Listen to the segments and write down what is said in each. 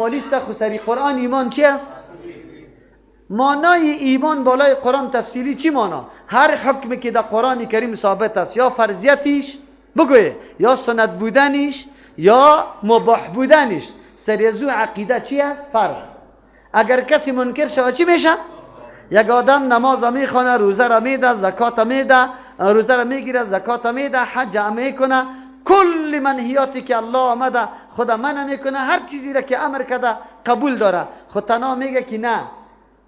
مالیست خسری قرآن ایمان چی است؟ مانای ایمان بالای قرآن تفصیلی چی مانا؟ هر حکمی که در قرآن کریم ثابت است، یا فرضیتش بگویه، یا سنت بودنش، یا مباح بودنش، سریزو عقیده چی است؟ فرض. اگر کسی منکر شود چی میشه؟ یک آدم نماز میخونه، روزه را میده، زکات میده، روزه را میگیره، زکات میده، حج میکنه، کل منهیاتی که الله آمده خدا منع میکنه، هر چیزی را که امر کرده قبول داره. خود تنها میگه که نه،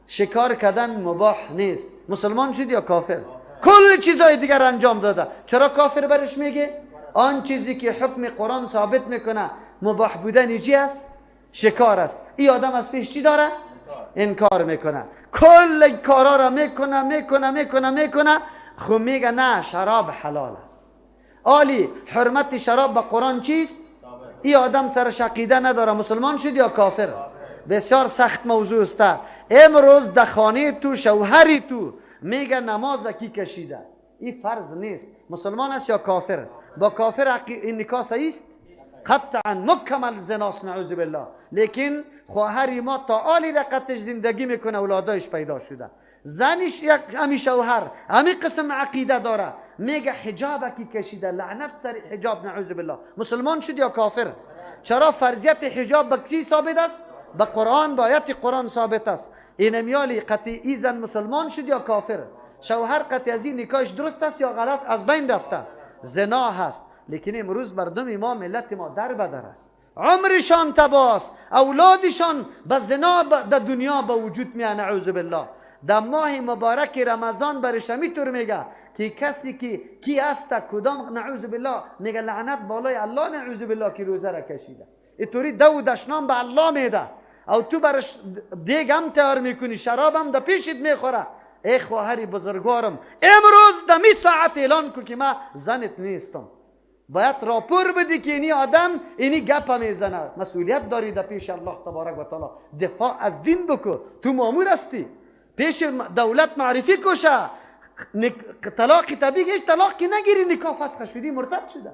شکار کردن مباح نیست. مسلمان شد یا کافر؟ کل چیزای دیگر انجام داده. چرا کافر برش میگه؟ آن چیزی که حکم قرآن ثابت میکنه مباح بودن چی است؟ شکار است. این آدم از پیش چی داره؟ انکار میکنه. کل کارا را میکنه. خب میگه نه، شراب حلال است. عالی، حرمت شراب به قرآن چیست؟ این آدم سرش عقیده نداره. مسلمان شد یا کافر؟ بسیار سخت موضوع است. امروز در خانه تو شوهری تو میگه نماز کی کشیده، این فرض نیست. مسلمان است یا کافر؟ با کافر این نکاح صحیح است؟ قطعا مکمل زناست، نعوذ بالله. لیکن خواهری ما تا آلی رقتش زندگی میکنه، اولادایش پیدا شده. زنش یک امی شوهر امی قسم عقیده داره، میگه حجاب کی کشیده، لعنت سر حجاب، نعوذ بالله. مسلمان شد یا کافر؟ چرا فرضیت حجاب به چی ثابت است؟ به قرآن، با آیت قرآن ثابت است. این میالی قطعی ای زن مسلمان شد یا کافر؟ شوهر قطعی از این نکاحش درست است یا غلط؟ از بین رفته، زنا هست. لیکن امروز مردم ما، ملت ما در بدر است، عمرشان تباس، اولادشان به زنا در دنیا به وجود میاد، نعوذ بالله. در ماه مبارک رمضان برش میطور میگه که کسی که کی است کدام، نعوذ بالله، میگه لعنت بالای الله، نعوذ بالله، که روزه را کشیده. اینطوری دو دشنام به الله میده، او تو برش دیگم تیار میکنی، شرابم در پیشت میخوره. ای خواهری بزرگوارم، امروز در می ساعت اعلان کو که من زنت نیستم. باید راپور بدی که اینی آدم اینی گپ میزنه. مسئولیت داری در پیش الله تبارک و تعالی. دفاع از دین بکو، تو مامور هستی. پیش دولت معرفی کوشه. طلاق طبیعی طلاق که نگیری، نکاح فسخ شدی، مرتد شده.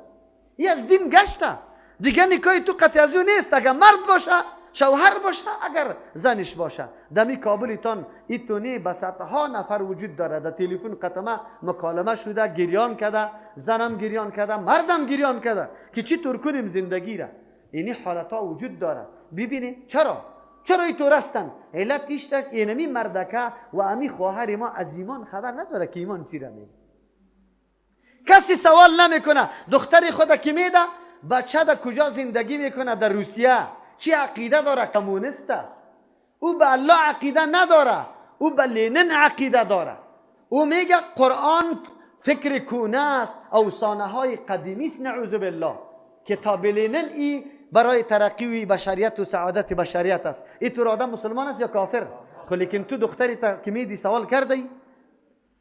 این از دین گشته دیگه. نکاح تو قطعی از اون نیست. اگر مرد باشه، شوهر باشه، اگر زنش باشه. دمی کابلتان ایتونی بسطها نفر وجود داره، در تلفن قطمه مکالمه شده، گریان کرده، زنم گریان کرده، مردم گریان کرده که چی طور کنیم زندگی را. اینی حالت ها وجود داره. ببینی چرا اینطور هستن؟ علت ایشتک اینمی مردکه و امی خواهر ما از ایمان خبر نداره که ایمان چی را میگه. کسی سوال نمیکنه دختری خود که میده، بچه در کجا زندگی میکنه؟ در روسیه. چی عقیده داره؟ کمونیست است. او به الله عقیده نداره، او به لنین عقیده داره. او میگه قرآن فکر کونه است، افسانه های قدیمی است، نعوذ بالله. کتاب لنین ای برای ترقی و بشریت و سعادت بشریت است. این تو آدم مسلمان است یا کافر؟ خب لیکن تو دختری که میدی سوال کردی؟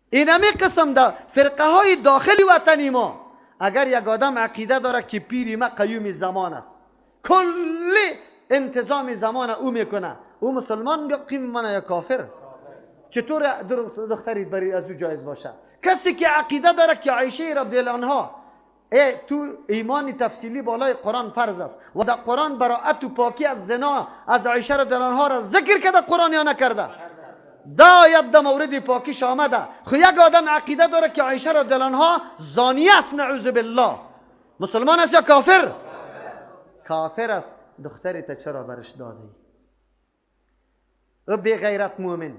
این همی قسم دا فرقه های داخلی وطنی ما. اگر یک آدم عقیده داره که پیری ما قیوم زمان است، کلی انتظام زمان او میکنه، او مسلمان میمونه یا کافر؟ چطور دختری بری از او جایز باشه؟ کسی که عقیده داره که عایشه رضی الله عنها، تو ایمانی تفصیلی بالای قرآن فرض است و در قرآن براءت و پاکی از زنا از عایشه رضی الله عنها را ذکر کرده، قرآن یا نکرده؟ دا آیت در مورد پاکیش آمده. خو یک آدم عقیده داره که عایشه رضی الله عنها زانی است، نعوذ بالله. مسلمان است یا کافر؟ کافر است. دختری تا چرا برش دادی؟ او بی غیرت مومن.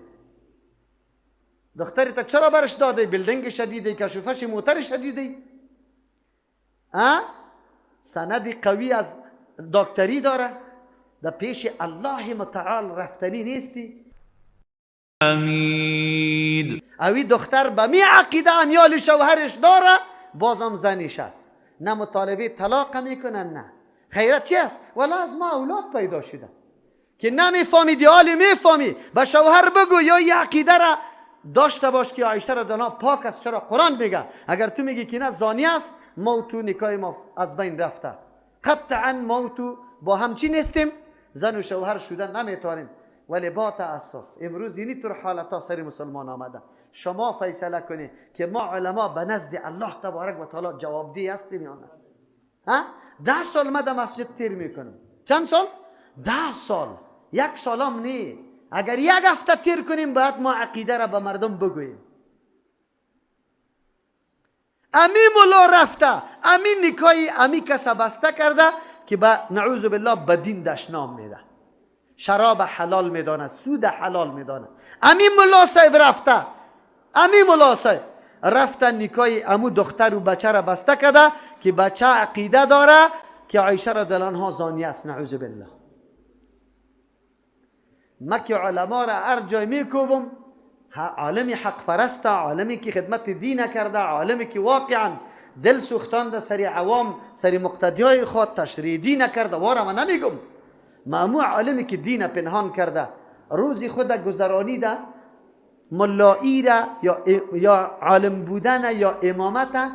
دختری تا چرا برش دادی؟ بلدنگ شدیدی، کشوفش موتر شدیدی، سندی قوی از دکتری داره، در پیش الله متعال رفتنی نیستی. امید اوی دختر به می عقیده امیال شوهرش داره، بازم زنیش است، نه مطالبه طلاق میکنن، نه خیرت چی است؟ ولی از ما اولاد پیدا شده که نمیفهمی، دیالی میفهمی. به شوهر بگو یا یه عقیده را داشته باش که عایشه رضی الله پاک است. چرا؟ قرآن میگه. اگر تو میگی که نه زانی است، ما تو نکاح ما از بین رفته. قطعا ما تو با هم چی نیستیم؟ زن و شوهر شدن نمیتونیم. ولی با تأسف امروز اینی طور حالتا سری مسلمان آمده. شما فیصله کنی که ما علما به نزد الله تبارک و تعالی جوابدهی هستیم یا نه. 10 سال من در مسجد تیر میکنم. چند سال؟ 10 سال، 1 سال هم نه، اگر 1 هفته تیر کنیم باید ما عقیده را به مردم بگوییم. امی مولا رفته، امی نکای امی کس بسته کرده که به نعوذ بالله به دین دشنام میده، شراب حلال میدانه، سود حلال میدانه. امی مولا صاحب رفته، امی مولا صاحب رفته نکای امو دختر و بچه را بسته کرده که بچه عقیده داره که عایشه رضی الله عنها زانی است، نعوذ بالله. ما که علما را هر جای میکوبم، عالمی حق پرسته، عالمی که خدمت دین کرده، عالمی که واقعا دل سوختانده سری عوام، سری مقتدیای خود تشریع دین کرده، واره من نمیگم. معموع عالمی که دین پنهان کرده، روزی خود گذرانیده، ملایی را یا عالم بودن یا امامت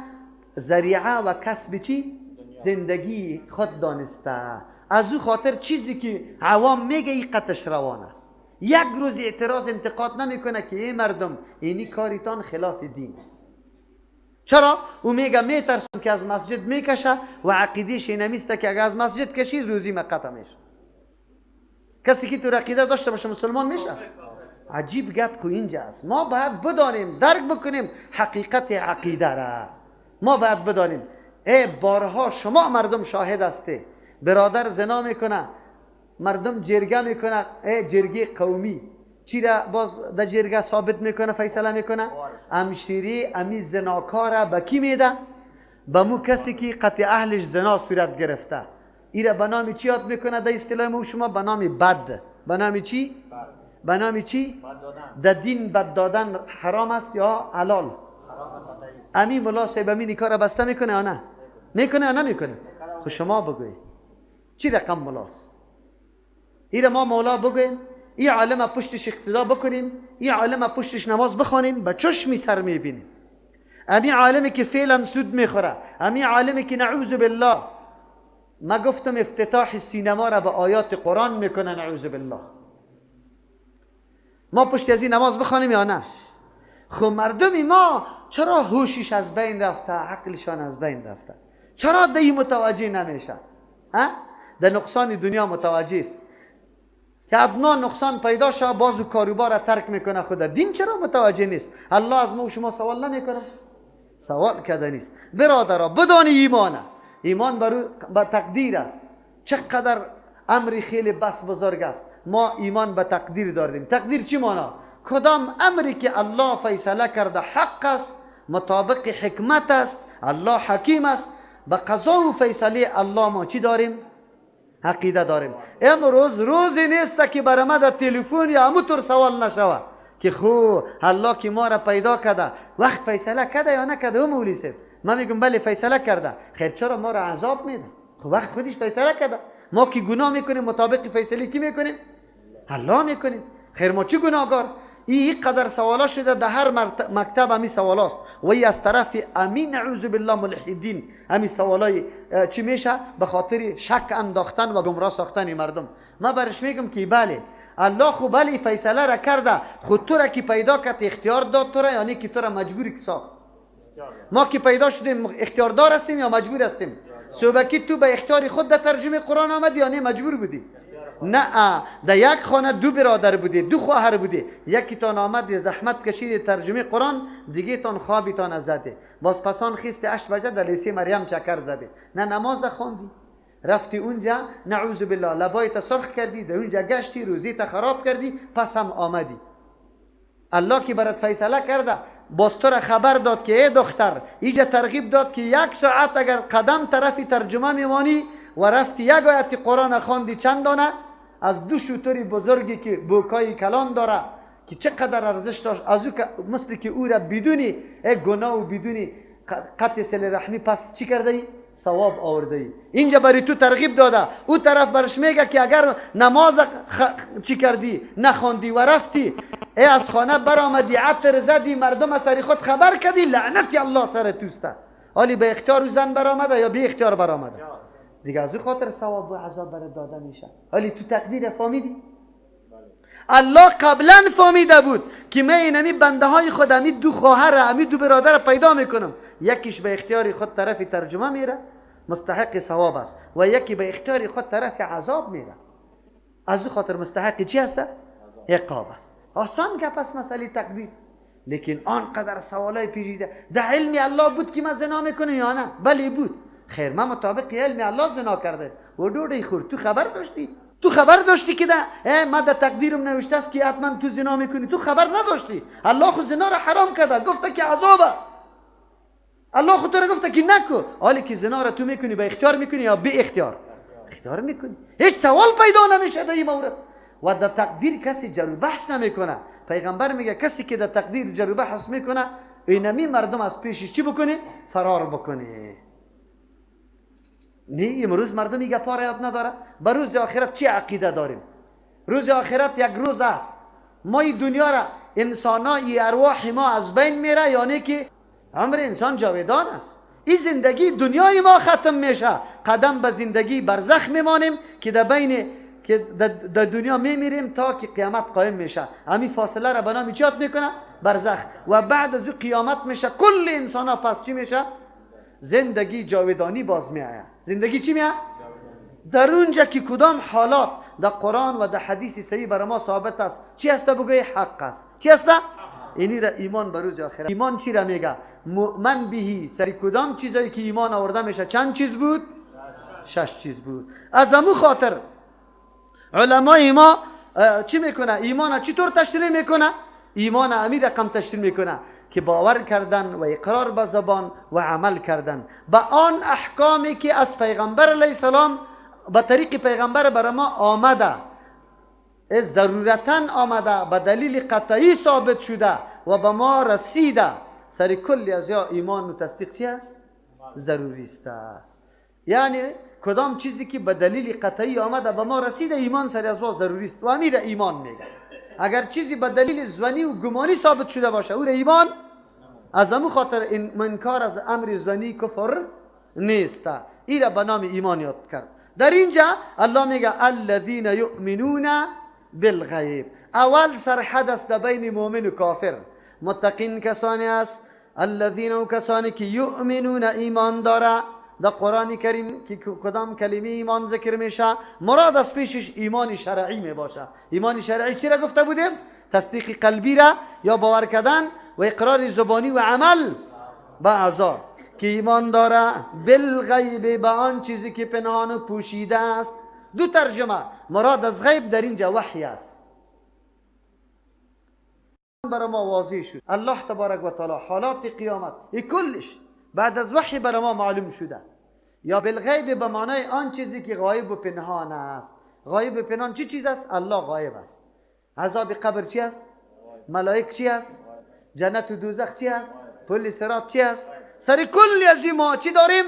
ذریعه و کسب چی؟ زندگی خود دانسته. از او خاطر چیزی که عوام میگه این قطش روان است. 1 روز اعتراض انتقاد نمیکنه که ای مردم اینی کاریتان خلاف دین است. چرا؟ او میگه میترسم که از مسجد میکشه و عقیدهش اینمیسته که اگر از مسجد کشید روزی مقطع میشه. کسی که تو عقیده داشته باشه مسلمان میشه. عجیب گپ کو اینجا است. ما باید بدانیم، درک بکنیم حقیقت عقیده را. ما باید بدانیم. بارها شما مردم شاهد هسته، برادر زنا میکنه، مردم جرگه میکنه، جرگه قومی چی را باز در جرگه ثابت میکنه، فیصله میکنه؟ امشیری امی زناکاره به کی میده؟ به مو کسی که قطع اهلش زنا صورت گرفته. ایره به نام چی یاد میکنه در اصطلاح ما شما؟ به نام بد. به نام چی؟ به نام چی؟ در دین بد دادن حرام است یا حلال؟ امی مولا صاحب امی نکاح را بسته میکنه یا نه؟ میکنه یا نمیکنه؟ خب شما بگوی چی رقم مولاست؟ ایره ما مولا بگویم، این عالم پشتش اقتدا بکنیم، این عالم پشتش نماز بخوانیم، به چشمی سر میبینیم. امی عالمی که فعلا سود میخوره، امی عالمی که نعوذ بالله، ما گفتم افتتاح سینما را به آیات قرآن میکنه، نعوذ بالله. ما پشت از این نماز بخوانیم یا نه؟ خب مردمی ما چرا هوشش از بین رفته، عقلشان از بین رفته؟ چرا دی متوجه نمیشه؟ در نقصان دنیا متوجه است که ادنا نقصان پیدا شه بازو کاروبار را ترک میکنه. خدا دین چرا متوجه نیست؟ الله از ما و شما سوال نمیکنه؟ سوال کرده نیست. برادرها بدانی ایمان بر تقدیر است. چقدر امری خیلی بس بزرگ است. ما ایمان به تقدیر داریم. تقدیر چی معنا؟ کدام امری که الله فیصله کرده حق است، مطابق حکمت است، الله حکیم است، به قضا و فیصله الله ما چی داریم؟ عقیده داریم. امروز روزی نیست که برای ما در تلفن یا همونطور سوال نشوه که خو الله که ما را پیدا کرده وقت فیصله کرده یا نکرده؟ او مولی صاحب ما میگم بله فیصله کرده. خیر چرا ما را عذاب میده؟ خب وقت خودش فیصله کرده. ما که گناه میکنیم مطابق فیصله کی میکنیم؟ الله میکنیم. خیر ما چی گناهگار؟ این قدر سوالا شده، در هر مکتب همی سوالاست و ای از طرف امین نعوذ بالله ملحدین همی سوالای چی میشه؟ به خاطر شک انداختن و گمراه ساختن مردم. ما برش میگم که بله الله خو بله فیصله را کرده، خود تو را که پیدا کرد اختیار داد تو را، یعنی که تو را مجبوری ساخت. ما که پیدا شدیم اختیاردار هستیم یا مجبور هستیم؟ صوبکی تو به اختیار خود در ترجمه قرآن آمدی یا نه مجبور بودی؟ نه، در یک خانه 2 برادر بودی، 2 خواهر بودی، یکی تان آمد زحمت کشید ترجمه قرآن، دیگه تان خوابی تان زده، باز پسان خیست 8 بجه در لیسه مریم چکر زده، نه نماز خوندی، رفتی اونجا نعوذ بالله لبایت سرخ کردی، در اونجا گشتی روزیت خراب کردی، پس هم آمدی. الله که برات فیصله کرده، باز تو را خبر داد که ای دختر، اینجا ترغیب داد که 1 ساعت اگر قدم طرفی ترجمه میمانی و رفتی 1 آیت قرآن خواندی چندانه از 2 شوتری بزرگی که بوکای کلان داره که چقدر ارزش داشت، از او مثل که او را بدونی گناه و بدونی قطع صله رحمی پس چی کرده ای؟ ثواب آورده ای. اینجا برای تو ترغیب داده، او طرف برش میگه که اگر نماز چی کردی نخوندی و رفتی از خانه برآمدی عطر زدی مردم از سری خود خبر کردی، لعنت الله سر توسته. حالی به اختیار زن برآمده یا بی اختیار برآمده؟ دیگه از او خاطر ثواب و عذاب برات داده میشه. حالی تو تقدیر فهمیدی؟ الله قبلا فهمیده بود که من اینمی بنده های خود همی 2 خواهر همی 2 برادر پیدا میکنم، یکیش به اختیار خود طرف ترجمه میره مستحق ثواب است و یکی به اختیار خود طرف عذاب میره. از او خاطر مستحق چی هست؟ عقاب است. آسان که پس مسئله تقدیر، لیکن آنقدر سوالای پیچیده. در علم الله بود که من زنا میکنم یا نه؟ بله بود. خیر، من مطابق علم الله زنا کرده و دوڑی خورد. تو خبر داشتی؟ تو خبر داشتی که من در تقدیرم نوشته است که حتما تو زنا میکنی؟ تو خبر نداشتی؟ الله خود زنا را حرام کرده، گفته که عذاب است. الله خود تو را گفته که نکو، حالی که زنا را تو میکنی به اختیار میکنی یا بی اختیار؟ اختیار میکنی. هیچ سوال پیدا نمیشه در این مورد. و در تقدیر کسی جر بحث نمیکنه. پیغمبر میگه کسی که در تقدیر جر بحث میکنه، اینمی مردم از پیشش چی بکنه؟ فرار بکنه. نه امروز مردم میگه پاره یاد نداره. به روز آخرت چی عقیده داریم؟ روز آخرت یک روز است. ما این دنیا را، انسانای ارواح ما از بین میره، یعنی که عمر انسان جاودان است. این زندگی دنیای ما ختم میشه، قدم به زندگی برزخ میمانیم که در بین که در دنیا میمیریم تا که قیامت قائم میشه. همین فاصله را به نام چی میکنه؟ برزخ. و بعد از او قیامت میشه. کل انسان ها پس چی میشه؟ زندگی جاودانی باز میآید. زندگی چی میآید؟ در اونجا که کدام حالات در قرآن و در حدیث صحیح برای ما ثابت است چی است؟ بگوی حق است. چی است؟ اینی را ایمان به روز آخرت. ایمان چی را میگه؟ مؤمن بهی، سری کدام چیزایی که ایمان آورده میشه چند چیز بود؟ 6 چیز بود. از همون خاطر علمای ما چی میکنه؟ ایمان چطور تشریح میکنه؟ ایمان امی رقم تشریح میکنه که باور کردن و اقرار به زبان و عمل کردن به آن احکامی که از پیغمبر علیه السلام به طریق پیغمبر برای ما آمده، ضرورتاً آمده، به دلیل قطعی ثابت شده و به ما رسیده. سر کلی از یا ایمان و تصدیق چی است؟ ضروری است. یعنی کدام چیزی که به دلیل قطعی آمده به ما رسیده، ایمان سر از وا ضروری است و امیر ایمان میگه. اگر چیزی به دلیل ظنی و گمانی ثابت شده باشه، او ایمان از همون خاطر این منکار از امر ظنی کفر نیست. این را به نام ایمان یاد کرد. در اینجا الله میگه الذین یؤمنون بالغیب. اول سرحد است بین مؤمن و کافر. متقین کسانی است، الذین کسانی که یؤمنون ایمان داره. در قرآن کریم که کدام کلمه ایمان ذکر میشه، مراد از پیشش ایمان شرعی می باشه. ایمان شرعی چی را گفته بودیم؟ تصدیق قلبی را یا باور کردن و اقرار زبانی و عمل با اعضا. که ایمان داره بالغیب، به آن چیزی که پنهان و پوشیده است. دو ترجمه. مراد از غیب در اینجا وحی است. برای ما واضح شد الله تبارک و تعالی حالات قیامت این کلش بعد از وحی برای ما معلوم شده. یا بالغیب به معنای آن چیزی که غایب و پنهان است. غایب و پنهان چی چیز است؟ الله غایب است. عذاب قبر چی است؟ ملائک چی است؟ جنت و دوزخ چی است؟ پل صراط چی است؟ سر کلی از این ما چی داریم؟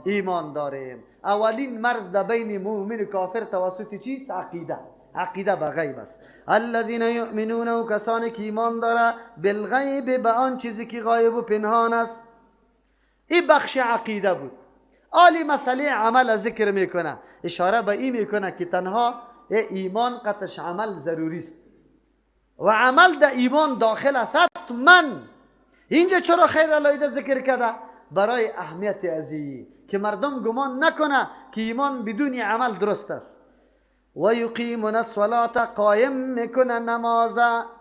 ایمان داریم. اولین مرز در بین مؤمن و کافر توسط چیست؟ عقیده. عقیده به غیب است. الذین یؤمنون، و کسانی که ایمان داره بالغیب، به آن چیزی که غایب و پنهان است. این بخش عقیده بود. عالی مسئله عمل ذکر میکنه، اشاره به این میکنه که تنها ایمان قطعش عمل ضروری است و عمل در ایمان داخل است. من اینجا چرا خیر علایده ذکر کرده؟ برای اهمیت ازی که مردم گمان نکنه که ایمان بدون عمل درست است. و یقیمون الصلاة، قایم میکنه نماز.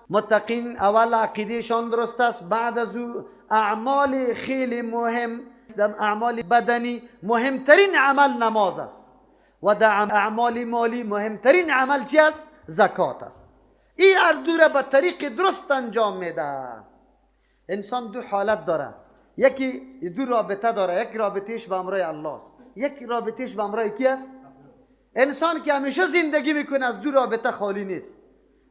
متقین اول عقیدهشان درست است، بعد از او اعمال خیلی مهم، در اعمال بدنی مهمترین عمل نماز است و در اعمال مالی مهمترین عمل چی است؟ زکات است. این هر دو را به طریق درست انجام میده. انسان دو حالت داره، یکی دو رابطه داره، یک رابطهش با امرای الله است، یک رابطهش با امرای کی است؟ انسان که همیشه زندگی میکنه از دو رابطه خالی نیست.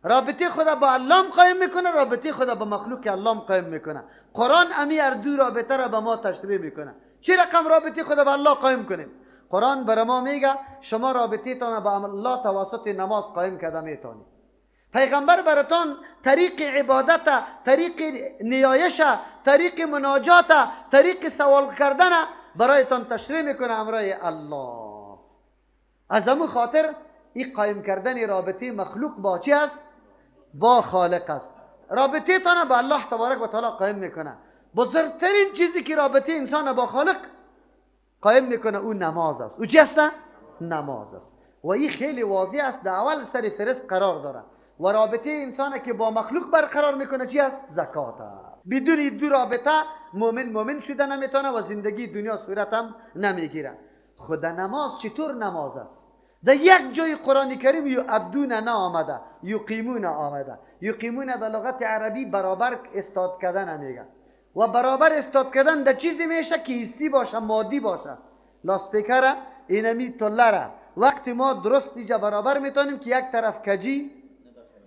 رابطه خدا با الله قایم میکنه، رابطه خدا با مخلوق الله قایم میکنه. قرآن امی هر دو رابطه را با ما تشریح میکنه. چه رقم رابطه خدا با الله قایم کنیم؟ قرآن برای ما میگه شما رابطه تان با الله توسط نماز قایم کرده میتونید. پیغمبر براتون طریق عبادت، طریق نیایش، طریق مناجات، طریق سوال کردن برایتان تشریح میکنه امرای الله. از همون خاطر این قایم کردن رابطه مخلوق با چی است؟ با خالق است. رابطه تان با الله تبارک و تعالی قایم میکنه. بزرگترین چیزی که رابطه انسان با خالق قایم میکنه او نماز است. او چی است؟ نماز است. و این خیلی واضح است، در اول سر فهرست قرار داره. و رابطه انسان که با مخلوق برقرار میکنه چی است؟ زکات است. بدون این دو رابطه مؤمن شده نمیتونه و زندگی دنیا صورت هم نمیگیره. خود نماز چطور نماز است؟ در یک جای قرآن کریم یؤدون نه آمده، یقیمون آمده. یقیمون در لغت عربی برابر استاد کردن میگه. و برابر استاد کردن در چیزی میشه که حسی باشه، مادی باشه. لاسپیکر اینمی تلره وقتی ما درست اینجا برابر میتونیم که یک طرف کجی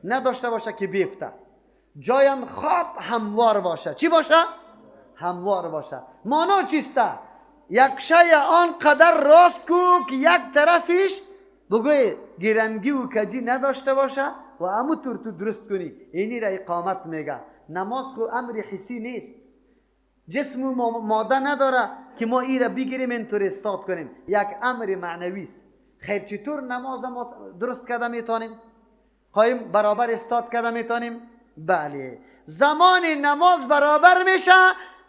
نداشته باشه که بیفته، جایم خواب هموار باشه. چی باشه؟ هموار باشه. مانا چیسته؟ یک شای آن قدر راست کو که یک طرفش بگوی گیرنگی و کجی نداشته باشه و همونطور تو درست کنی. اینی را اقامت میگه. نماز خو امر حسی نیست، جسم و ماده نداره که ما ای را بگیریم اینطور استاد کنیم. یک امر معنوی است. خیر چطور نماز ما درست کرده میتونیم؟ قایم برابر استاد کرده میتونیم؟ بله، زمان نماز برابر میشه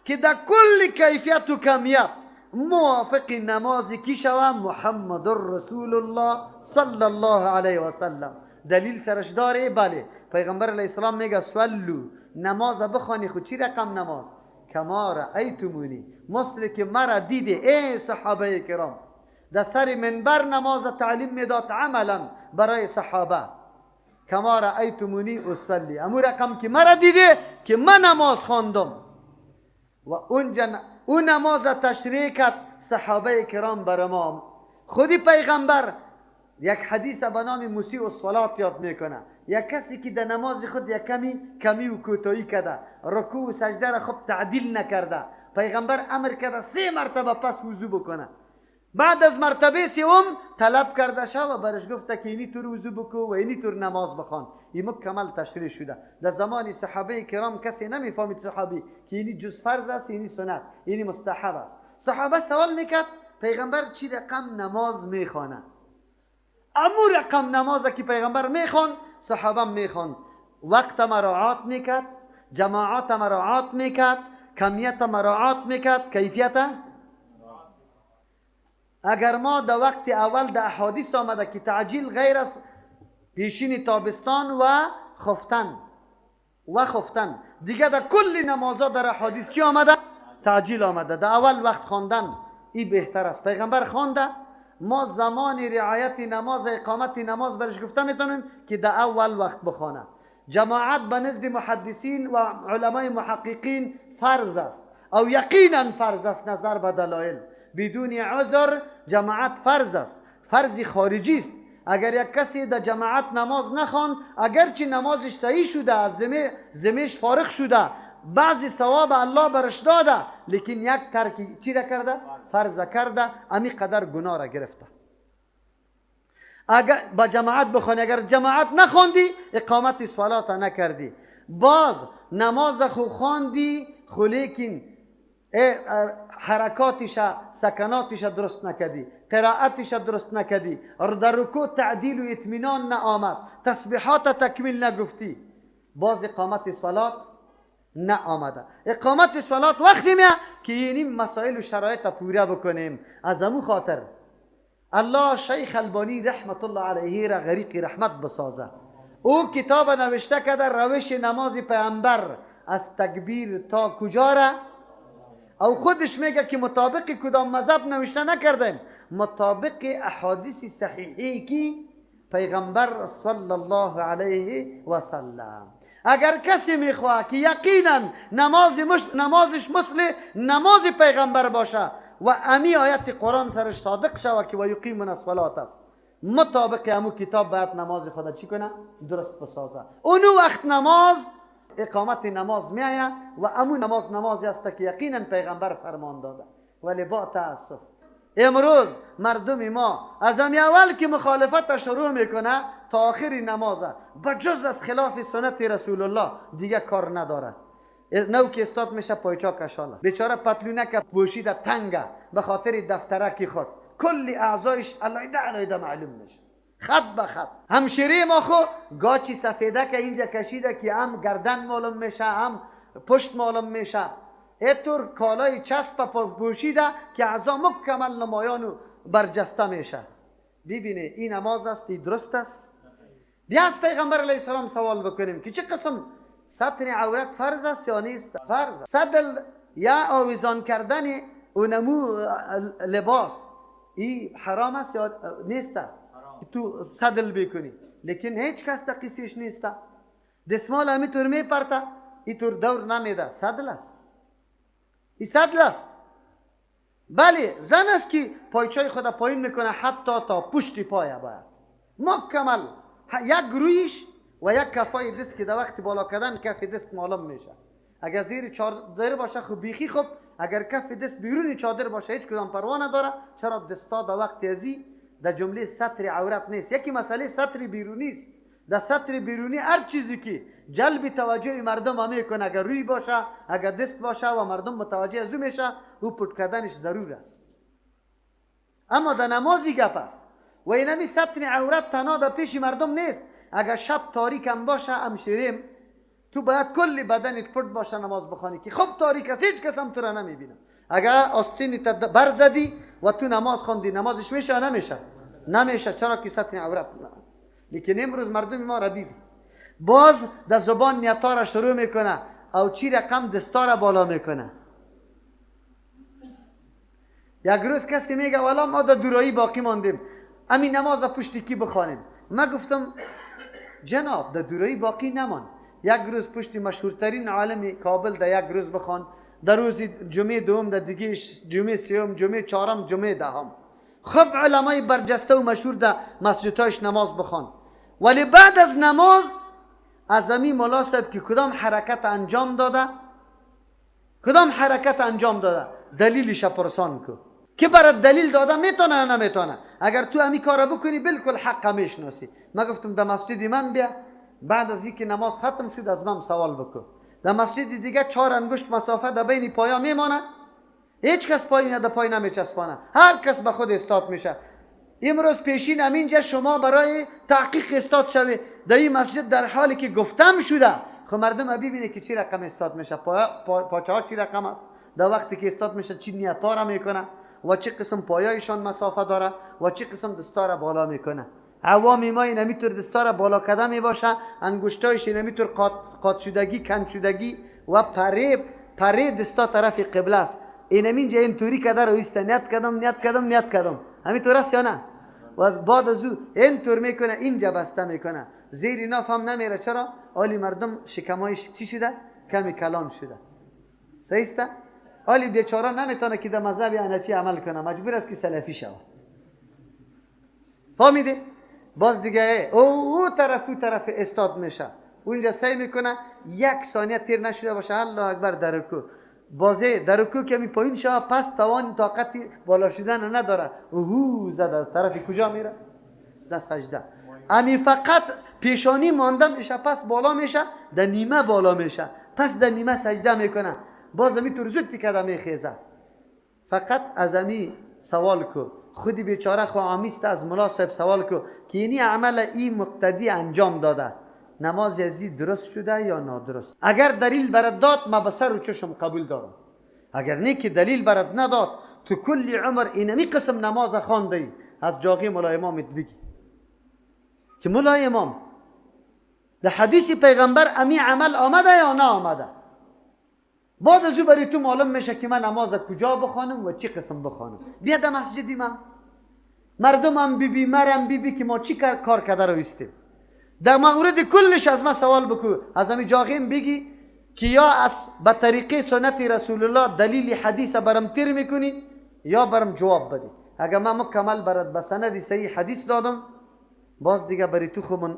که در کل کیفیت و کمیت موافق نمازی کی شوه؟ محمد رسول الله صلی الله علیه و سلم. دلیل سرش داره؟ بله، پیغمبر علیه السلام میگه صلو، نماز بخوانی. خود چی رقم نماز؟ کما رأیتمونی، مثل که مرا دیده ای صحابه کرام. در سر منبر نماز تعلیم میداد عملا برای صحابه. کما رأیتمونی اصلی، امو رقم که مرا دیده که من نماز خواندم و اون نماز تشریح کرد صحابه کرام بر ما. خودی پیغمبر یک حدیث به نام مسیء الصلات یاد میکنه. یک کسی که در نماز خود یک کمی و کوتاهی کرده، رکوع و سجده را خوب تعدیل نکرده، پیغمبر امر کرده 3 مرتبه پس وضو بکنه. بعد از مرتبه سوم طلب کرده شد و برش گفته که اینی طور وضو بکو و اینی طور نماز بخوان. این مکمل تشریح شده. در زمان صحابه کرام کسی نمیفهمید صحابی که اینی جز فرض است، اینی سنت، اینی مستحب است. صحابه سوال میکرد پیغمبر چی رقم نماز میخوانه؟ امو رقم نماز که پیغمبر میخوان صحابه میخوان. وقت مراعات میکرد، جماعات مراعات میکرد، کمیت مراعات میکرد، کیفیت. اگر ما در وقت اول در احادیث آمده که تعجیل غیر از پیشین تابستان و خفتن دیگه در کل نمازها در احادیث چی آمده؟ تعجیل آمده. در اول وقت خواندن این بهتر است. پیغمبر خوانده، ما زمان رعایت نماز، اقامت نماز برش گفته میتونیم که در اول وقت بخوانه. جماعت به نزد محدثین و علمای محققین فرض است او یقینا فرض است نظر به دلایل. بدون عذر جماعت فرض است، فرض خارجی است. اگر یک کسی در جماعت نماز نخوان، اگرچه نمازش صحیح شده، از ذمهش فارغ شده، بعضی ثواب الله برش داده، لیکن یک ترک چی را کرده؟ فرض کرده، امی قدر گناه را گرفته. اگر با جماعت بخوانی، اگر جماعت نخوندی اقامت صلات نکردی، باز نماز خو خواندی خو لیکن حرکاتش سکناتش درست نکردی، قرائتش درست نکردی، در رکوع تعدیل و اطمینان نآمد، تسبیحات تکمیل نگفتی، باز اقامت صلات نآمده. اقامت صلات وقتی میاد که این مسائل و شرایط پوره بکنیم. از همون خاطر الله شیخ البانی رحمت الله علیه را غریق رحمت بسازه. او کتاب نوشته که در روش نماز پیامبر از تکبیر تا کجا را، او خودش میگه که مطابق کدام مذهب نوشته نکردیم، مطابق احادیث صحیحی که پیغمبر صلی الله علیه و سلم. اگر کسی میخواه که یقینا نمازش مثل نماز پیغمبر باشه و امی آیت قرآن سرش صادق شود که و یقیمون الصلاة است، مطابق همون کتاب باید نماز خدا چی کنه؟ درست بسازه. اونو وقت نماز اقامت نماز میایه و امون نمازی است که یقینا پیغمبر فرمان داده. ولی با تاسف امروز مردم ما از همی اول که مخالفت شروع میکنه تا آخری نمازه بجز از خلاف سنت رسول الله دیگه کار نداره. نو که استاد میشه پایچا کشاله، بیچاره پتلونک پوشیده تنگه به خاطر دفترکی خود، کلی اعضایش علایده معلوم میشه خط به خط. همشیره ما خو گاچی سفیده که اینجا کشیده که هم گردن معلوم میشه هم پشت معلوم میشه، اینطور کالای چسب پوشیده که اعضا مکمل نمایان و برجسته میشه. ببینه این نماز است، این درست است. بیا از پیغمبر علیه السلام سوال بکنیم که چه قسم ستر عورت فرض است یا نیست؟ فرض است. صدل یا آویزان کردن اونمو لباس این حرام است یا نیست؟ تو صدل بکنی، لیکن هیچ کس تقیسیش نیست. دستمال همینطور میپرته، اینطور دور نمیده، صدل است. این صدل است. بله زن است که پایچای خود پایین میکنه حتی تا پشت پایه باید مکمل، یک گرویش و یک کفای دست که در وقت بالا کردن کف دست معلوم میشه. اگر زیر چادر باشه خوب بیخی خوب، اگر کف دست بیرون چادر باشه هیچ کدام پروا نداره. چرا دستا در وقت ازی در جمله ستر عورت نیست. یکی مسئله ستر بیرونی است. در ستر بیرونی هر چیزی که جلب توجه مردم میکنه، اگر روی باشه، اگر دست باشه و مردم متوجه از او میشه، او پشت کردنش ضرور است. اما در نمازی گپ است و اینمی ستر عورت تنها در پیش مردم نیست. اگر شب تاریک هم باشه همشیریم، تو باید کل بدنت پشت باشه نماز بخوانی که خوب تاریک است، هیچ کس هم تو را نمیبینه. اگر آستینت برزدی و تو نماز خوندی، نمازش میشه نمیشه؟ نمیشه. چرا که ستر عورت نه. لیکن امروز مردم ما را ببین، باز در زبان نیتا را شروع میکنه او چی رقم دستا را بالا میکنه. یک روز کسی میگه والا ما در دورایی باقی ماندیم، همین نماز پشت کی بخوانیم؟ ما گفتم جناب در دورایی باقی نمان، یک روز پشت مشهورترین عالم کابل در یک روز بخوان، در روز جمعه دوم، در دیگه جمعه سوم، جمعه چهارم، جمعه دهم. خب علمای برجسته و مشهور در مسجدهاش نماز بخوان. ولی بعد از نماز از همین مولا صاحب که کدام حرکت انجام داده، کدام حرکت انجام داده، دلیلش پرسان کو که برات دلیل داده میتونه یا نمیتونه. اگر تو همین کارا بکنی بالکل حق میشناسی. من گفتم در مسجد من بیا، بعد از اینکه نماز ختم شد از من سوال بکن. در مسجد دیگه 4 انگشت مسافت در بین پایا میمانه، هیچ کس پای در پای نمیچسبانه، هر کس به خود استاد میشه. امروز پیشین همینجا شما برای تحقیق استاد شوی در این مسجد در حالی که گفتم شده، خب مردم ببینه که چی رقم استاد میشه، پاچه ها چی رقم است، در وقتی که استاد میشه چی نیتا را میکنه و چه قسم پایایشان مسافه داره و چه قسم دستا را بالا میکنه. عوامی ما این همیتور دستا را بالا کده میباشه، انگشتایش این همیتور قاط شدگی، کند شدگی و پره دستا طرف قبله است. این همینجا اینطوری کده رو ایسته، نیت کدم همینطور است یا نه؟ و از بعد از او اینطور میکنه، اینجا بسته میکنه، زیر ناف هم نمیره. چرا؟ آلی مردم شکمایش چی شده؟ کمی کلان شده. صحیح است؟ آلی بیچاره نمیتونه که در مذهب حنفی عمل کنه، مجبور است که سلفی شود. فهمیده؟ باز دیگه او طرف استاد میشه، اونجا سعی میکنه 1 ثانیه تیر نشده باشه، الله اکبر در رکوع. بازه در رکوع که می پایین شوه، پس توان طاقتی بالا شدن نداره، زده طرف کجا میره؟ در سجده. امی فقط پیشانی مانده میشه، پس بالا میشه، در نیمه بالا میشه، پس در نیمه سجده میکنه، باز امی طور زودی کده میخیزه. فقط از امی سوال کو، خودی بیچاره خواهمیست از مولا صاحب سوال کو که اینی عمل این مقتدی انجام داده، نماز ازی درست شده یا نادرست؟ اگر دلیل برات داد ما بسر و چشم قبول دارم، اگر نه که دلیل برات نداد تو کل عمر اینمی قسم نماز خوانده، از جاغی مولا امامت بگی که مولا امام در حدیث پیغمبر امی عمل آمده یا نه آمده. بعد از او برای تو معلوم میشه که من نماز کجا بخوانم و چی قسم بخوانم. بیا در مسجدی من، مردم هم بی مرم بی که ما چی کار کرده رو استیم. در مورد کلش از ما سوال بکو، از همی جاغیم بگی که یا از به طریقه سنت رسول الله دلیل حدیث برم تیر میکنی یا برم جواب بدی. اگر من مکمل برات به سند صحیح حدیث دادم، باز دیگه برای تو خودمون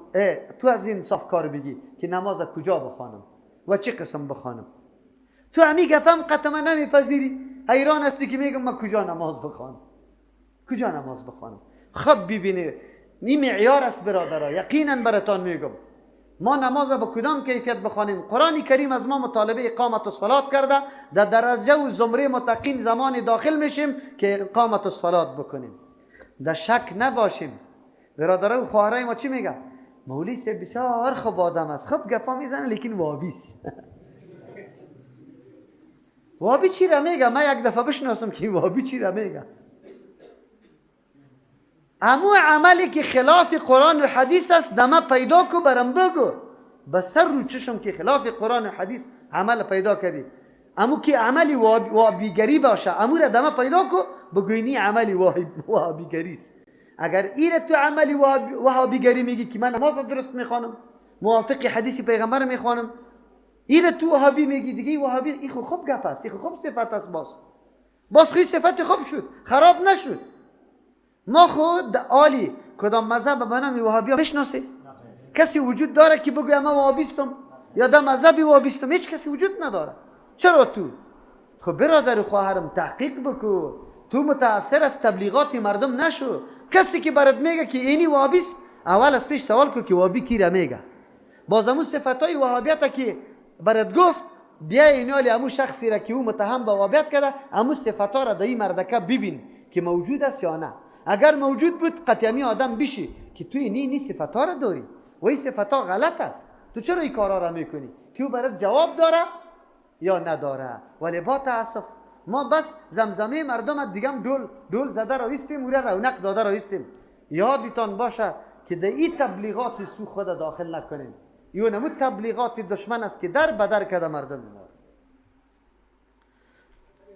تو از این صاف کار بگی که نماز کجا بخوانم و چی قسم بخوانم. تو همی گفتم قطعا نمیپذیری، حیران هستی که میگم من کجا نماز بخوانم. خب ببینید این معیار است برادرها، یقینا براتان میگم ما نماز با کدام کیفیت بخوانیم. قرآن کریم از ما مطالبه اقامت الصلات کرده، در درجه و زمره متقین زمان داخل میشیم که اقامت الصلات بکنیم. در شک نباشیم. برادرها و خواهرای ما چی میگن؟ مولوی صاحب بسیار خوب آدم است، خب گپا میزنه لیکن وابیست. وابی چی را میگه؟ من یک دفعه بشناسم که وابی چی را میگه. امو عملی که خلاف قرآن و حدیث است دمه پیدا کو برم بگو. بس سر رو چشم که خلاف قرآن و حدیث عمل پیدا کردی، امو که عملی وهابیگری باشه امو را دمه پیدا کو بگوینی عملی وهابیگری است. اگر ایره تو عملی وهابیگری میگی که من نماز درست میخوانم، موافق حدیث پیغمبر میخوانم، ایره تو وهابی میگی دیگه وهابی، این خوب گپ است، این خوب صفت است، باز خوی صفت خوب شد، خراب نشد. ما خود عالی کدام مذهب به نام وهابی بشناسه؟ کسی وجود داره که بگه من وهابیستم یا در مذهبی وهابیستم؟ هیچ کسی وجود نداره. چرا تو؟ خب برادر و خواهرم تحقیق بکن، تو متاثر از تبلیغات مردم نشو. کسی که برات میگه که اینی وهابیست، اول از پیش سوال کن که وهابی کی را میگه. باز همون صفتای وهابیت که برات گفت، بیا اینالی همون شخصی را که او متهم به وهابیت کرده همون صفتا را در این مردکه ببین که موجود است یا نه. اگر موجود بود قطعی آدم بشی که تو اینی صفتا را داری و این صفتا غلط است، تو چرا این کارا را میکنی؟ که او برات جواب داره یا نداره. ولی با تاسف ما بس زمزمه مردم دیگه دول زده را ایستیم، اون رونق داده را ایستیم. یادتان باشه که در این تبلیغات سو خود داخل نکنیم. یو نمو تبلیغات دشمن است که در بدر کرده مردم ما.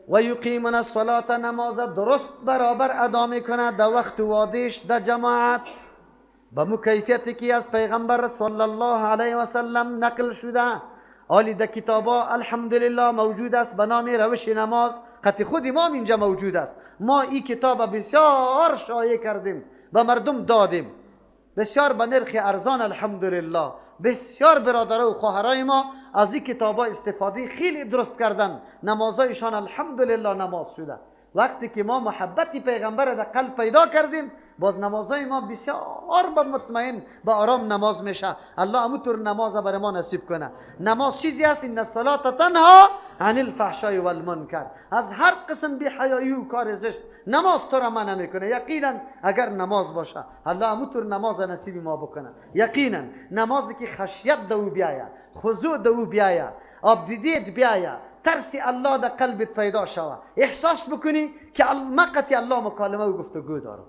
و یقیمون الصلاة، نماز درست برابر ادا میکنه در وقت وادیش در جماعت به مکیفیتی که از پیغمبر صلی الله علیه و سلم نقل شده. حالی در کتابا الحمدلله موجود است به نام روش نماز. قطع خود امام اینجا موجود است. ما این کتاب بسیار شایع کردیم به مردم دادیم، بسیار به نرخ ارزان الحمدلله. بسیار برادرای و خواهرای ما از این کتابا استفاده خیلی درست کردن، نمازایشان الحمدلله نماز شده. وقتی که ما محبتی پیغمبر در قلب پیدا کردیم، باز نمازهای ما بسیار با مطمئن با آرام نماز میشه. الله همونطور نماز برای ما نصیب کنه. نماز چیزی است ان الصلاة تنها عن الفحشاء والمنکر، از هر قسم بی‌حیایی و کار زشت نماز تو را منع میکنه. یقینا اگر نماز باشه الله همونطور نماز نصیب ما بکنه. یقینا نمازی که خشیت دو بیاید، خضوع دو بیاید، آبدیدیت بیاید، ترس الله در قلبت پیدا شود، احساس بکنی که مقتی الله مکالمه و گفتگو داره.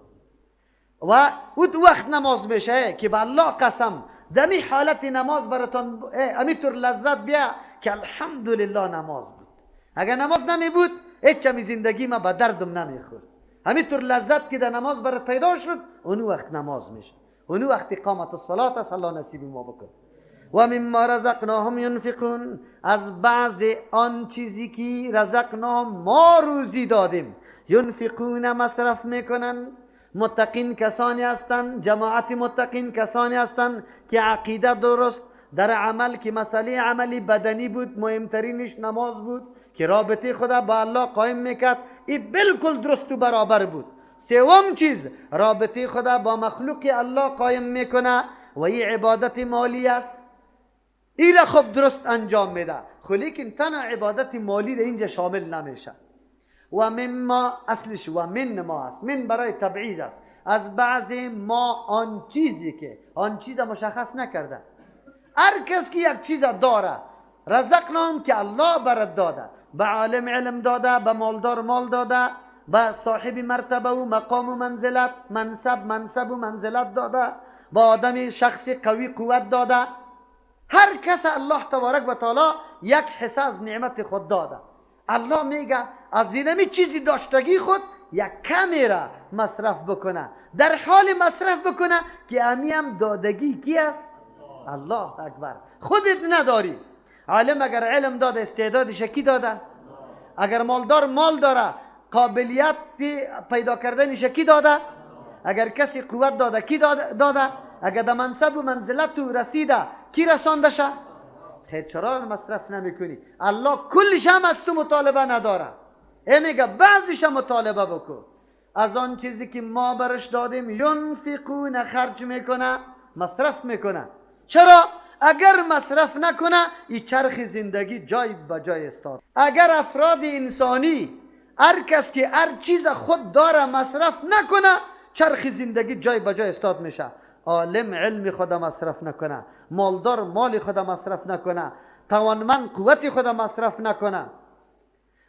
و اون وقت نماز میشه که به الله قسم دمی حالت نماز براتون همینطور لذت بیا که الحمدلله نماز بود. اگر نماز نمی بود هیچ چمی زندگی ما به دردم نمیخورد. همینطور لذت که در نماز برات پیدا شد اون وقت نماز میشه، اون وقت اقامت الصلاة است. الله نصیب ما بکن. و مما رزقناهم ينفقون، از بعض آن چیزی که رزقناهم ما روزی دادیم، ينفقون مصرف میکنن. متقین کسانی هستند، جماعت متقین کسانی هستند که عقیده درست در عمل، که مسئله عملی بدنی بود مهمترینش نماز بود، که رابطه خدا با الله قائم میکرد، این بالکل درست و برابر بود. سوم چیز رابطه خدا با مخلوق الله قائم میکنه و این عبادت مالی است، ایلا خب درست انجام میده. خب لیکن تنها عبادت مالی در اینجا شامل نمیشه. و مما اصلش و من ما است، من برای تبعیض است. از بعض ما آن چیزی که آن چیز مشخص نکرده، هر کس که یک چیز داره رزقناهم که الله برات داده، به عالم علم داده، به مالدار مال داده، به صاحب مرتبه و مقام و منزلت منصب و منزلت داده، به آدم شخصی قوی قوت داده. هر کس الله تبارک و تعالی یک حصه از نعمت خود داده. الله میگه از اینمی چیزی داشتگی خود یک کمی را مصرف بکنه، در حال مصرف بکنه که امی هم دادگی کی است؟ الله اکبر. خودت نداری. عالم اگر علم داده استعدادش کی داده؟ اگر مالدار مال داره قابلیت پیدا کردنش کی داده؟ اگر کسی قوت داده کی داده؟ اگر در منصب و منزلت و رسیده کی رسانده شه؟ خیر چرا مصرف نمی کنی؟ الله کلش هم از تو مطالبه نداره. میگه بعضیش مطالبه بکن. از آن چیزی که ما برش دادیم ینفقون، خرج میکنه، مصرف میکنه. چرا؟ اگر مصرف نکنه این چرخ زندگی جای به جای استاد. اگر افراد انسانی هر کس که هر چیز خود داره مصرف نکنه، چرخ زندگی جای به جای استاد میشه. عالم علم خود مصرف نکنه، مالدار مال خود مصرف نکنه، توانمند قوت خود مصرف نکنه،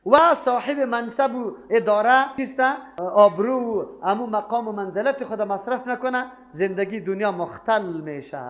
و صاحب منصب و اداره چیسته آبرو و امو مقام و منزلت خود مصرف نکنه، زندگی دنیا مختل میشه.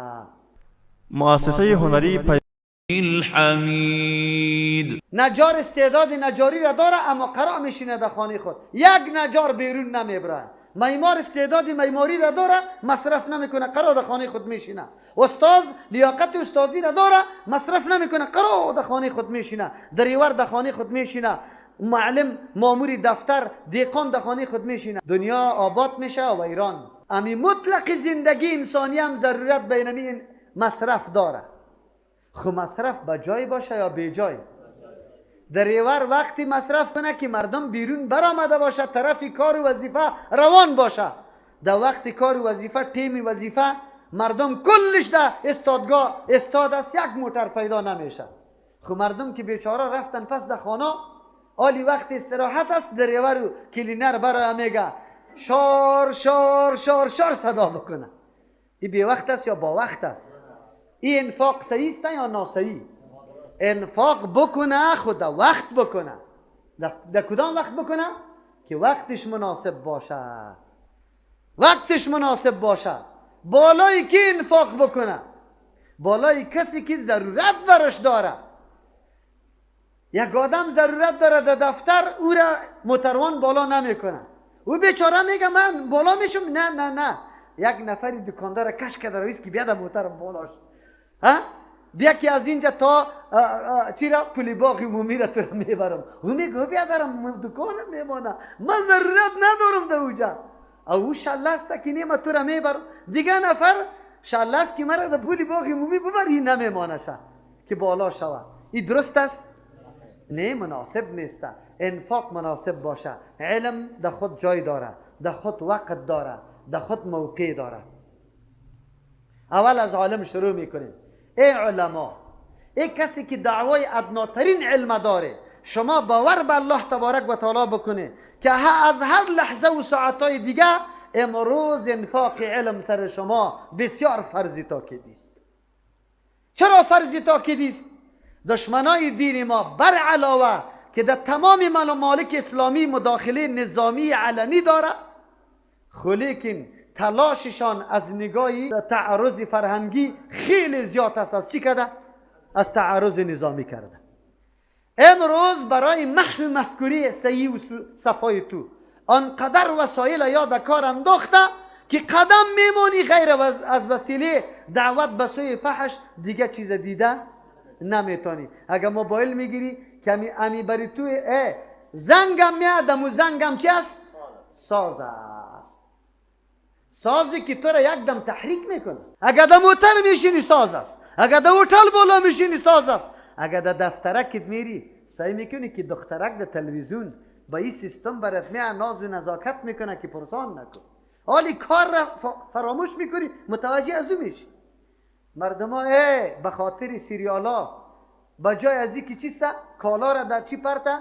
مؤسسه هنری الحمید. نجار استعداد نجاری را داره اما قرار میشینه در خانه خود، یک نجار بیرون نمیبره. معمار استعداد معماری را داره مصرف نمیکنه، قرار در خانه خود میشینه. استاد لیاقت استادی را داره مصرف نمیکنه، قرار در خانه خود میشینه. دریور در خانه خود میشینه، معلم ماموری دفتر دیقان در خانه خود میشینه. دنیا آباد میشه و ایران. امی مطلق زندگی انسانی هم ضرورت بینمی مصرف داره. خو مصرف به جای باشه یا بی جای؟ دریور وقتی مصرف کنه که مردم بیرون برآمده باشه، طرف کار و وظیفه روان باشه. در وقت کار و وظیفه، تیم وظیفه، مردم کلش در استادگاه استاد است، یک موتر پیدا نمیشه. خو مردم که بیچاره رفتن پس در خانه، آلی وقت استراحت است، دریور و کلینر برای میگه شار شار شار شار صدا بکنه. این بی وقت است یا با وقت است؟ این انفاق صحیح است یا ناصحیح؟ انفاق بکنه، خود وقت بکنه. در کدام وقت بکنه؟ که وقتش مناسب باشه. وقتش مناسب باشه. بالای کی انفاق بکنه؟ بالای کسی که ضرورت برش داره. یک آدم ضرورت داره در دفتر، او را موتروان بالا نمیکنه. او بیچاره میگه من بالا میشم. نه نه نه، یک نفری دکاندار کش کرده رئیس که بیاد موتر بالاش، بیا که از اینجا تا چی را پلی باغ عمومی را تو را میبرم. او میگه بیا دارم دکانم میمانه، من ضرورت ندارم در اونجا. او شلسته که نیمه تو را میبرم. دیگه نفر شلست که مرا در پلی باغ عمومی ببری نمیمانه شد که بالا شود. این درست است؟ نه، مناسب نیست. انفاق مناسب باشه. علم در خود جای داره، در خود وقت داره، در خود موقع داره. اول از عالم شروع میکنیم. ای علما، ای کسی که دعوای ادناترین علم داره، شما باور به الله تبارک و تعالی بکنه که از هر لحظه و ساعتهای دیگه امروز انفاق علم سر شما بسیار فرضی تاکیدی است. چرا فرضی تاکیدی است؟ دشمنای دین ما بر علاوه که در تمام ممالک اسلامی مداخله نظامی علنی داره، لیکن تلاششان از نگاه تعرض فرهنگی خیلی زیاد است. از چی کرده؟ از تعرض نظامی کرده. امروز برای محو مفکوری صحیح و صفای تو آنقدر وسایل یاد کار انداخته که قدم میمونی غیر از وسیله دعوت به سوی فحش دیگه چیز دیده نمیتونی. اگر موبایل میگیری کمی امی بری تو زنگم میادم و زنگم چی است؟ ساز است. سازی که تو را یک دم تحریک میکنه. اگر در موتر میشینی ساز است، اگر در هتل بالا میشینی ساز است، اگر در دفترک میری سعی میکنی که دخترک در تلویزیون با این سیستم برات میاد ناز و نزاکت میکنه که پرسان نکن. حالی کار را فراموش میکنی، متوجه از او میشی. مردم ها به خاطر سریالا با جای از این که چیسته کالا را در چی پرته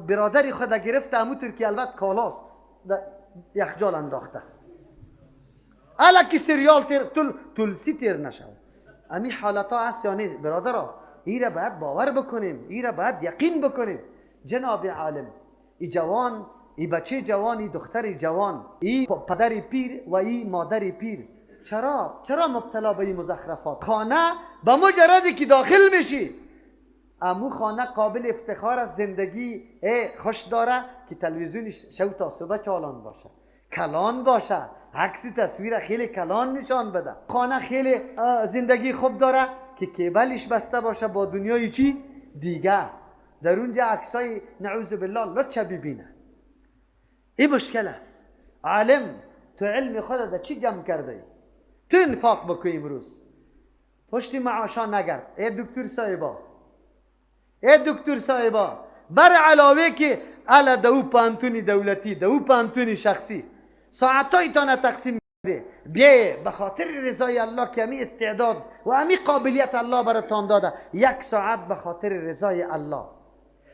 برادری خود گرفته، همونطور که البته کالاست یخجال انداخته. الکی سریال تلسی تیر نشود. امی حالت ها هست یا نیست برادرها؟ این را باید باور بکنیم، این را باید یقین بکنیم. جناب عالم، ای جوان، ای بچه جوان، ای دختر جوان، ای پدر پیر و ای مادر پیر، چرا مبتلا به این مزخرفات؟ خانه به مجردی که داخل میشی، امو خانه قابل افتخار از زندگی خوش داره که تلویزیونش شو تا صبح چالان باشه، کلان باشه، عکس و تصویر خیلی کلان نشان بده. خانه خیلی زندگی خوب داره که کیبلش بسته باشه با دنیای چی دیگه، در اونجا عکسای نعوذ بالله لچه ببینه. این مشکل است. عالم، تو علم خودت در چی جمع کرده ای؟ تو انفاق بکن امروز، پشت معاشا نگرد. ای دکتر صاحبا، بر علاوه که علا دو پانتونی دولتی، دو پانتونی شخصی ساعتای تانه تقسیم کرده، بیایه به خاطر رضای الله که همی استعداد و همی قابلیت الله براتان داده، 1 ساعت به خاطر رضای الله.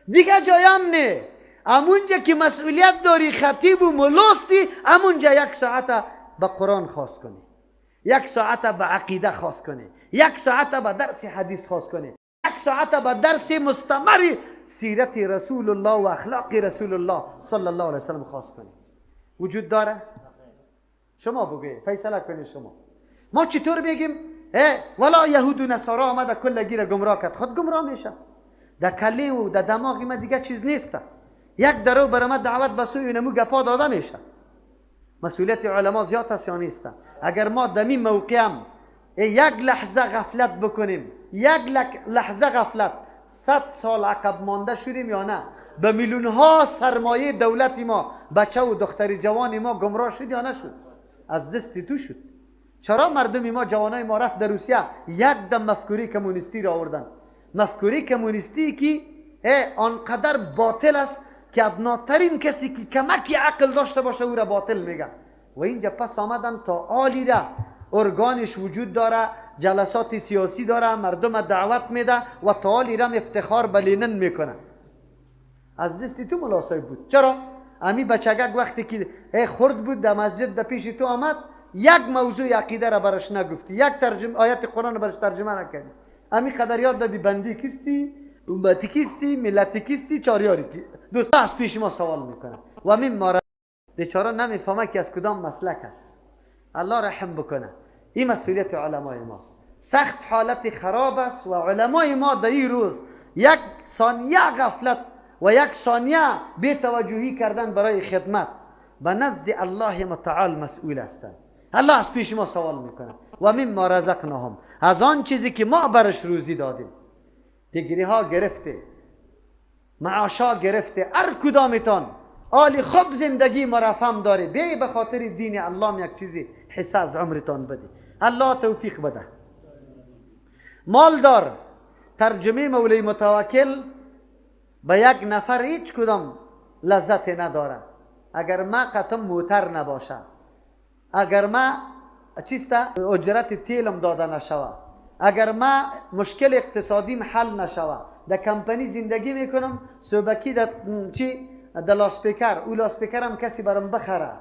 دیگه جایم نه، امونجا که مسئولیت داری خطیب و ملاستی، امونجا 1 ساعت به قرآن خاص کنی، 1 ساعت به عقیده خاص کنی، 1 ساعت به درس حدیث خاص کنی، 1 ساعت به درس مستمر سیرت رسول الله و اخلاق رسول الله صلی الله علیه وسلم خاص کنیم. وجود داره؟ شما بگید، فیصله کنید شما. ما چطور بگیم ولا یهود و نصارا آمده کل گیر گمراه کرد؟ خود گمراه میشه. در کله و در دماغ ما دیگه چیز نیست. یک درو برام دعوت به سوی نمو گپا داده میشه. مسئولیت علما زیاد است یا نیست؟ اگر ما در این موقعم یک لحظه غفلت بکنیم، یک لحظه غفلت، 100 سال عقب مانده شدیم یا نه؟ به میلیون ها سرمایه دولت ما، بچه و دختر جوان ما گمراه شد یا نشد؟ از دست تو شد. چرا مردم ما، جوانای ما رفت در روسیه یک دم مفکوری کمونیستی را آوردن؟ مفکوری کمونیستی که آنقدر باطل است که ادناترین کسی که کمکی عقل داشته باشه او را باطل میگه. و اینجا پس آمدن تا عالی را، ارگانش وجود داره، جلسات سیاسی داره، مردم دعوت میده و تا عالی را افتخار به لینن میکنه. از دست تو ملاسای بود. چرا؟ امی بچگک وقتی که خرد بود در مسجد در پیش تو آمد، یک موضوع عقیده را برش نگفتی، یک آیت قرآن برش ترجمه نکردی. امی قدر یاد دادی بندی کیستی، امتی کیستی، ملتی کیستی، چاریاری کی. دوست از پیش ما سوال میکنه و من ما بیچاره نمیفهمه که از کدام مسلک است. الله رحم بکنه. این مسئولیت علمای ماست. سخت حالت خراب است و علمای ما در این روز یک ثانیه غفلت و یک ثانیه بی‌توجهی کردن برای خدمت به نزد الله متعال مسئول هستند. الله از پیش ما سوال میکنه و مما رزقناهم، از آن چیزی که ما برش روزی دادیم. دیگری ها گرفته، معاشا گرفته، هر کدامتان آلی خوب زندگی مرفهم داره، بیایی به خاطر دین الله یک چیزی حصه از عمرتان بده. الله توفیق بده. مالدار، ترجمه مولی متوکل، به یک نفر هیچ کدام لذت نداره اگر ما قطم موتر نباشه، اگر ما چیستا اجرت تیلم داده نشوه، اگر ما مشکل اقتصادیم حل نشوه، در کمپانی زندگی میکنم، صبحکی در چی در لاسپیکر، او لاسپیکر هم کسی برام بخره،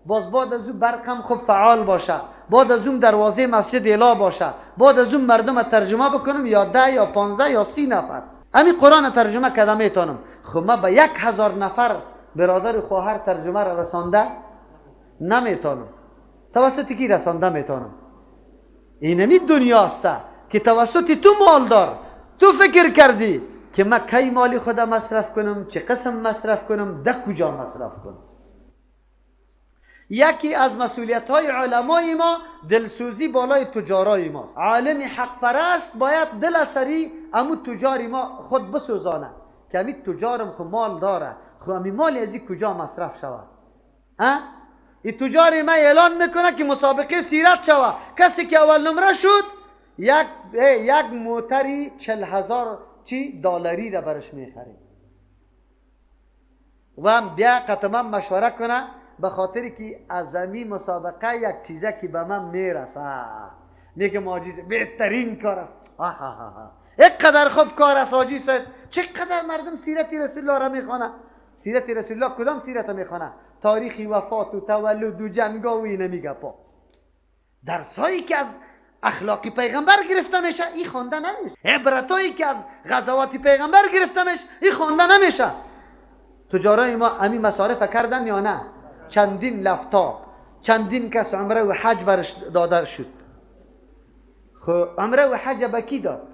باز بعد از اون برقم خوب فعال باشه، بعد از اون دروازه مسجد اعلا باشه، بعد از اون مردم ترجمه بکنم یا 10 یا 15 یا 30 نفر همین قرآن ترجمه کردم میتونم. خب ما به 1000 نفر برادر و خواهر ترجمه را رسانده نمیتونم. توسط کی رسانده میتونم؟ اینمی دنیاست که توسط تو مالدار تو فکر کردی که من کی مالی خودم مصرف کنم، چه قسم مصرف کنم، ده کجا مصرف کنم. یکی از مسئولیت های علمای ما دلسوزی بالای تجارای ماست. عالم حق پرست باید دل سری امو تجاری ما خود بسوزانه که امی تجارم خود مال داره، خود امی مالی ازی کجا مصرف شود. این تجاری ما اعلان میکنه که مسابقه سیرت شود، کسی که اول نمره شد یک موتری 40,000 دلاری را برش میخرید و هم بیا قطعا مشوره کنه به خاطر که ازمی مسابقه یک چیزه که به من میرسه میگه ماجی بهترین کار است. اینقدر خوب کار است حاجی صاحب. چقدر مردم سیرت رسول الله را میخوانه. سیرت رسول الله کدام سیرت میخوانه؟ تاریخ وفات و تولد و جنگا و اینه میگه پا درسایی که از اخلاقی پیغمبر گرفته میشه این خوانده نمیشه. عبرتایی که از غزوات پیغمبر گرفته میشه این خوانده نمیشه. تجارای ما امی مصارف کردن یا نه؟ چندین لفتاب، چندین کس عمره و حج برش داده شد. خب عمره و حج به کی داد؟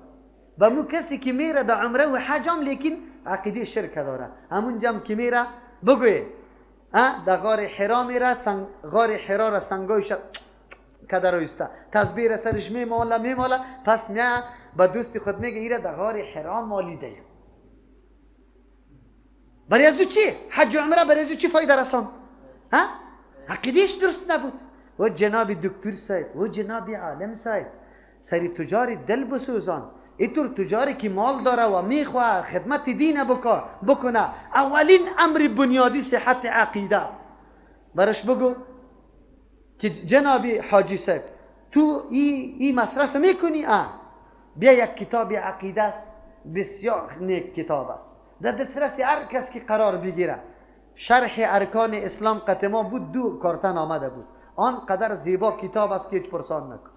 به مو کسی که میره در عمره و حج هم لیکن عقیده شرک داره. همون جمع که میره بگوی در غار حرا میره، غار حرا را سنگایش کدر رویسته تسبیح سرش میماله پس میا به دوست خود میگه ایره در غار حرا مالیده. برای ازو چی؟ حج و عمره برای ازو چی فایده رسان؟ عقیدهش درست نبود. و جناب دکتر صاحب و جناب عالم صاحب سری تجاری دل بسوزان. اینطور تجاری که مال داره و میخواه خدمت دین بکنه، اولین امر بنیادی صحت عقیده است. برش بگو که جناب حاجی صاحب تو این مصرف میکنی؟ بیا یک کتاب عقیده است، بسیار نیک کتاب است، در دسترس هر کس که قرار بگیره. شرح ارکان اسلام قطعا بود، 2 کارتن آمده بود. آنقدر زیبا کتاب است که هیچ پرسان نکن.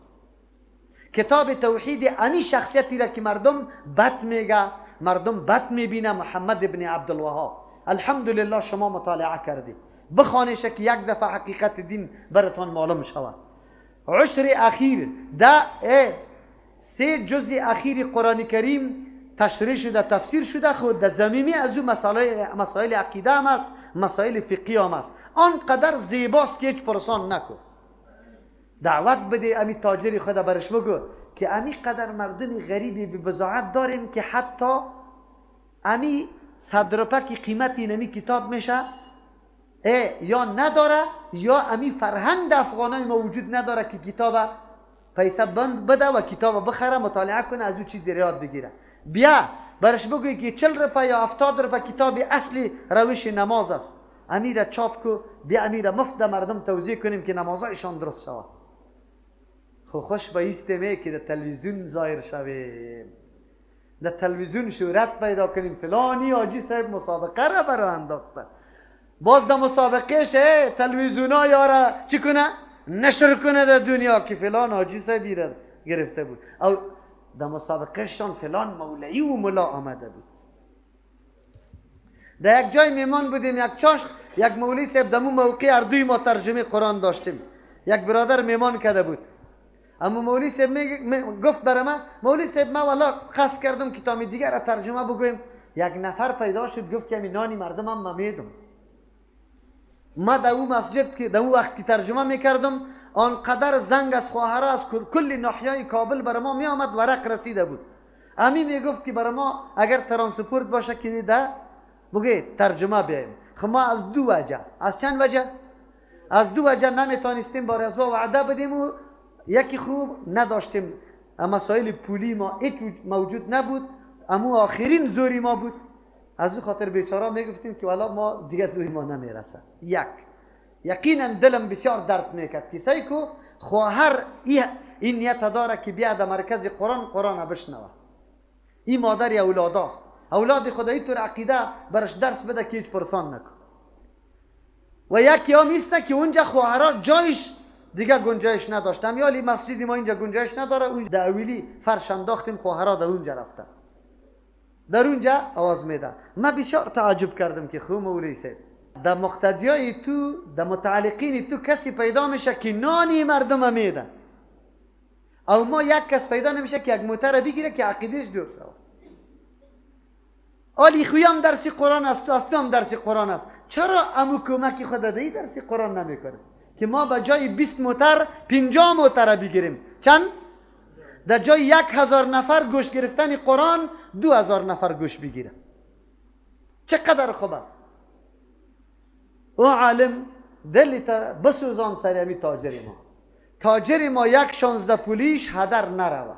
کتاب توحید امی شخصیتی را که مردم بد میگه مردم بد میبینه محمد ابن عبدالوهاب. الحمدلله شما مطالعه کردید، بخوانیش که یک دفعه حقیقت دین براتون معلوم شود. عشر اخیر ده 3 جزء اخیر قرآن کریم تشریح شده، تفسیر شده. خود در زمینی از اون مسائل عقیده هم است، مسائل فقهی هم است. آنقدر زیباست که هیچ پرسان نکن. دعوت بده امی تاجری خود برش بگو که امی قدر مردم غریبی به بضاعت داریم که حتی امی 100 روپه که قیمتی نمی کتاب میشه یا نداره، یا امی فرهنگ افغانای ما وجود نداره که کتاب پیسه بند بده و کتاب بخره مطالعه کنه از او چیزی یاد بگیره. بیا برش بگوی که 40 روپه یا 70 روپه کتاب اصلی روش نماز است، امیر چاپ کو، بیا امیر مفت مردم توضیح کنیم که نمازایشان درست شود. خوش بایستیم که در تلویزیون ظاهر شویم، در تلویزیون شهرت پیدا کنیم. فلانی حاجی صاحب مسابقه را برای انداخته، باز در مسابقهش تلویزیون ها یارا چی کنه؟ نشر کنه در دنیا که فلان حاجی صاحبی را گرفته بود، او در مسابقهشان فلان مولوی و ملا آمده بود. در یک جای میمان بودیم، یک چاشت، یک مولوی صاحب در اون موقع هر دوی ما ترجمه قرآن داشتیم. یک برادر میمان کرده بود، اما مولوی صاحب گفت برای من، مولوی صاحب من والا قصد کردم کتاب دیگر را ترجمه بگویم. یک نفر پیدا شد گفت که می نانی مردم هم میدم. ما در اون مسجد که در اون وقت که ترجمه میکردم آنقدر زنگ از خواهرها از کل ناحیه کابل برای ما می آمد، ورق رسیده بود. امی میگفت که برای ما اگر ترانسپورت باشه که ده بگه ترجمه بیایم. خب ما از 2 وجه، از چند وجه؟ از 2 وجه نمیتونستیم با رضا وعده بدیم و یکی خوب نداشتیم، مسائل پولی ما هیچ موجود نبود، اما آخرین زوری ما بود. از اون خاطر بیچاره میگفتیم که والا ما دیگه زوری ما نمیرسه. یقینا دلم بسیار درد میکرد کسایی که خواهر این نیت داره که بیا در مرکز قرآن بشنوه. این مادر اولاد است، اولاد خدایی طور عقیده برش درس بده که هیچ پرسان نکن. و یکی هم نیسته که اونجا خواهرها جایش دیگه گنجایش نداشتم، یا لی مسجد ما اینجا گنجایش نداره، اونجا در اویلی فرش انداختیم، خواهرها در اونجا رفتن، در اونجا آواز میده. من بسیار تعجب کردم که خوب مولوی صاحب در مقتدیای تو، در متعلقین تو کسی پیدا میشه که نانی مردم میده، او ما یک کس پیدا نمیشه که یک موتر بگیره که عقیدهش جور شود. آلی خوی هم درسی قرآن است، تو هم درسی قرآن است، چرا امو کمکی خود دهی درسی قرآن نمیکنه که ما به جای 20 موتر 50 موتر بگیریم؟ چند؟ در جای 1000 نفر گوش گرفتن قرآن 2000 نفر گوش بگیره. چقدر خوب است. او عالم دلی تا بسوزان سریمی تاجری ما 1/16 پولیش هدر نروه.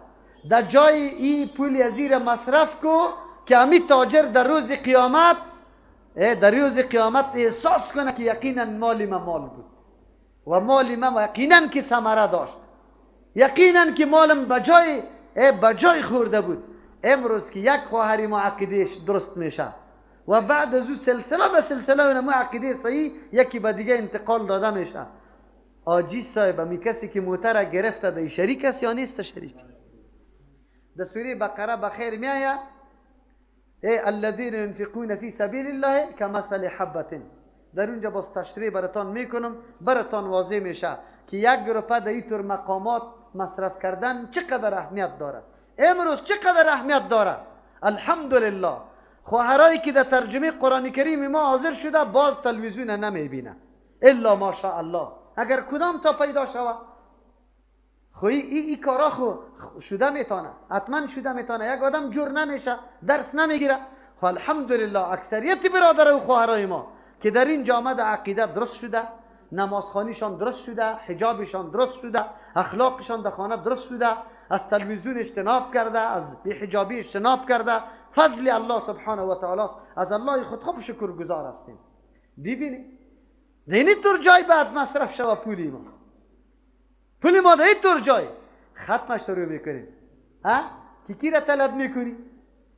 در جای ای پولی ازیر مصرف کو که امی تاجر در روز قیامت احساس کنه که یقینا مالی من مال بود و مالی من یقینا که ثمره داشت، یقینا که مالم بجای خورده بود. امروز که یک خواهری ما عقیدهش درست میشه و بعد از او سلسله به سلسله اونمو عقیده صحیح یکی به دیگه انتقال داده میشه. آجی صاحب می کسی که موتر گرفته ده شریک است یا نیست شریک؟ در سوره بقره بخیر میآید الذين ينفقون في سبيل الله كمثل حبة. در اونجا باز تشریح براتان میکنم، براتان واضح میشه که 1 روپه در اینطور مقامات مصرف کردن چقدر اهمیت داره. امروز چقدر اهمیت داره. الحمدلله خواهرایی که در ترجمه قرآن کریم ما حاضر شده باز تلویزیون نمیبینه الا ماشاء الله، اگر کدام تا پیدا شود. خوی ای کارا خو شده میتونه، حتما شده میتونه. یک آدم جور نمیشه، درس نمیگیره. خو الحمدلله اکثریت برادر و خواهرای ما که در این جامعه عقیده درست شده، نمازخانیشان درست شده، حجابشان درست شده، اخلاقشان در خانه درست شده، از تلویزیون اجتناب کرده، از بی‌حجابی اجتناب کرده. فضل الله سبحانه و تعالی است. از الله خود خوب شکرگزار هستیم. ببینید دینی طور جای بعد مصرف شود پولی ما در این طور جای ختمش رو میکنیم. کی را طلب میکنی؟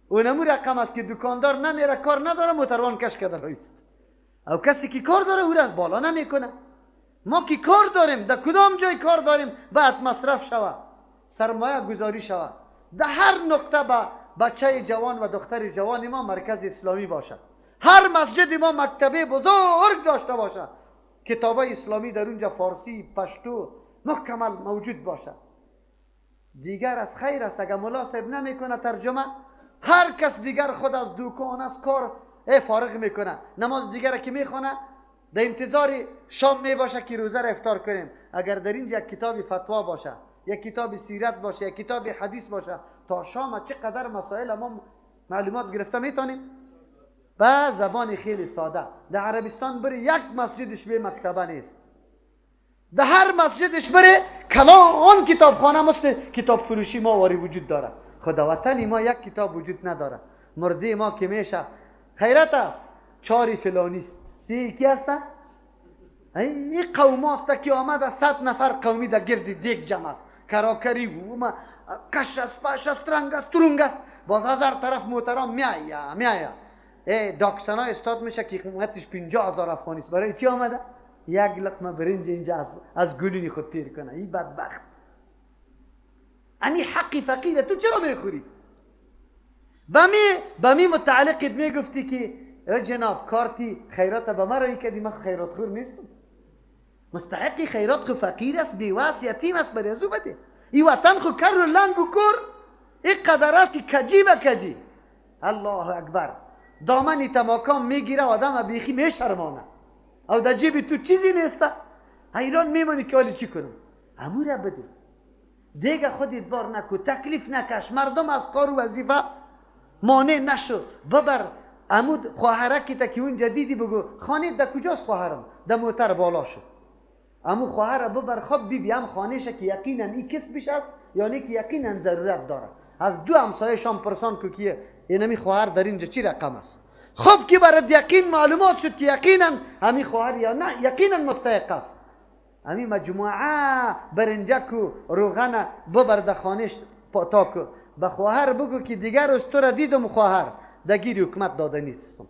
اونمو رقم است که دکاندار نمیره، کار نداره، موتروان کش کرده رایست. او کسی که کار داره او را بالا نمیکنه. ما که کار داریم، در کدام جای کار داریم بعد مصرف شود، سرمایه گذاری شود، در هر نقطه بچه جوان و دختر جوان ما مرکز اسلامی باشد. هر مسجد ما مکتبه بزرگ داشته باشد، کتاب اسلامی در اونجا فارسی پشتو مکمل موجود باشد. دیگر از خیر است اگر ملا صاحب نمیکنه ترجمه، هر کس دیگر خود از دکان از کار فارغ میکنه، نماز دیگر که میخونه در انتظار شام میباشه که روزه را افطار کنیم. اگر در اینجا یک کتاب فتوا باشه، یک کتاب سیرت باشه، یک کتاب حدیث باشه، تا شام چقدر مسائل ما معلومات گرفته میتونیم. با زبان خیلی ساده. در عربستان بری یک مسجدش به مکتبه نیست، در هر مسجدش بره کلان کتابخانه مثل کتاب فروشی ما واری وجود داره. خدا وطنی ما یک کتاب وجود نداره. مرده ما که میشه خیرت است، 4 فلانیست 3 کی هستن؟ این قوم است که آمده 100 نفر قومی در گرد دیگ جمع است، کراکری و کش است، پاش است، ترنگ است، ترنگ است، باز 1000 طرف محترم میایا داکسنا استاد میشه که قیمتش 50,000 افغانی است. برای چی آمده؟ یک لقمه برنج اینجا از گلونی خود تیر کنه. این بدبخت، امی حقی فقیره، تو چرا میخوری؟ بمی متعلقت میگفتی که جناب کارتی خیرات به ما رایی کردی، من خیرات خور نیستم. مستحقی خیرات خو فقیر است، بیواس یتیم است، بر ازو بده. این وطن خو کر و لنگ و کر این قدر است که کجی به کجی. الله اکبر. دامنی تماکام میگیره آدم بیخی میشرمانه، او در جیب تو چیزی نیسته، حیران میمونی که حالی چی کنم. امو را بده دیگه، خودت بار نکو، تکلیف نکش، مردم از کار و وظیفه مانع نشو. ببر عمود خواهرکی تا که اون جدیدی بگو خانه در کجاست خواهرم؟ در موتر بالا شد. امو خواهر ببر خب بی هم خانهشه که یقینا این کسبش است یعنی که یقینا ضرورت داره. از 2 همسایه شام پرسان کو که اینمی خواهر در اینجا چی رقم است. خب که برات یقین معلومات شد که یقینا همی خواهر یا نه یقینا مستحق است. همی مجموعه برنجک و روغن ببر در خانهش پاتاکو، به خواهر بگو که دیگر از تو را دیدم خواهر دگیری حکمت داده نیستم،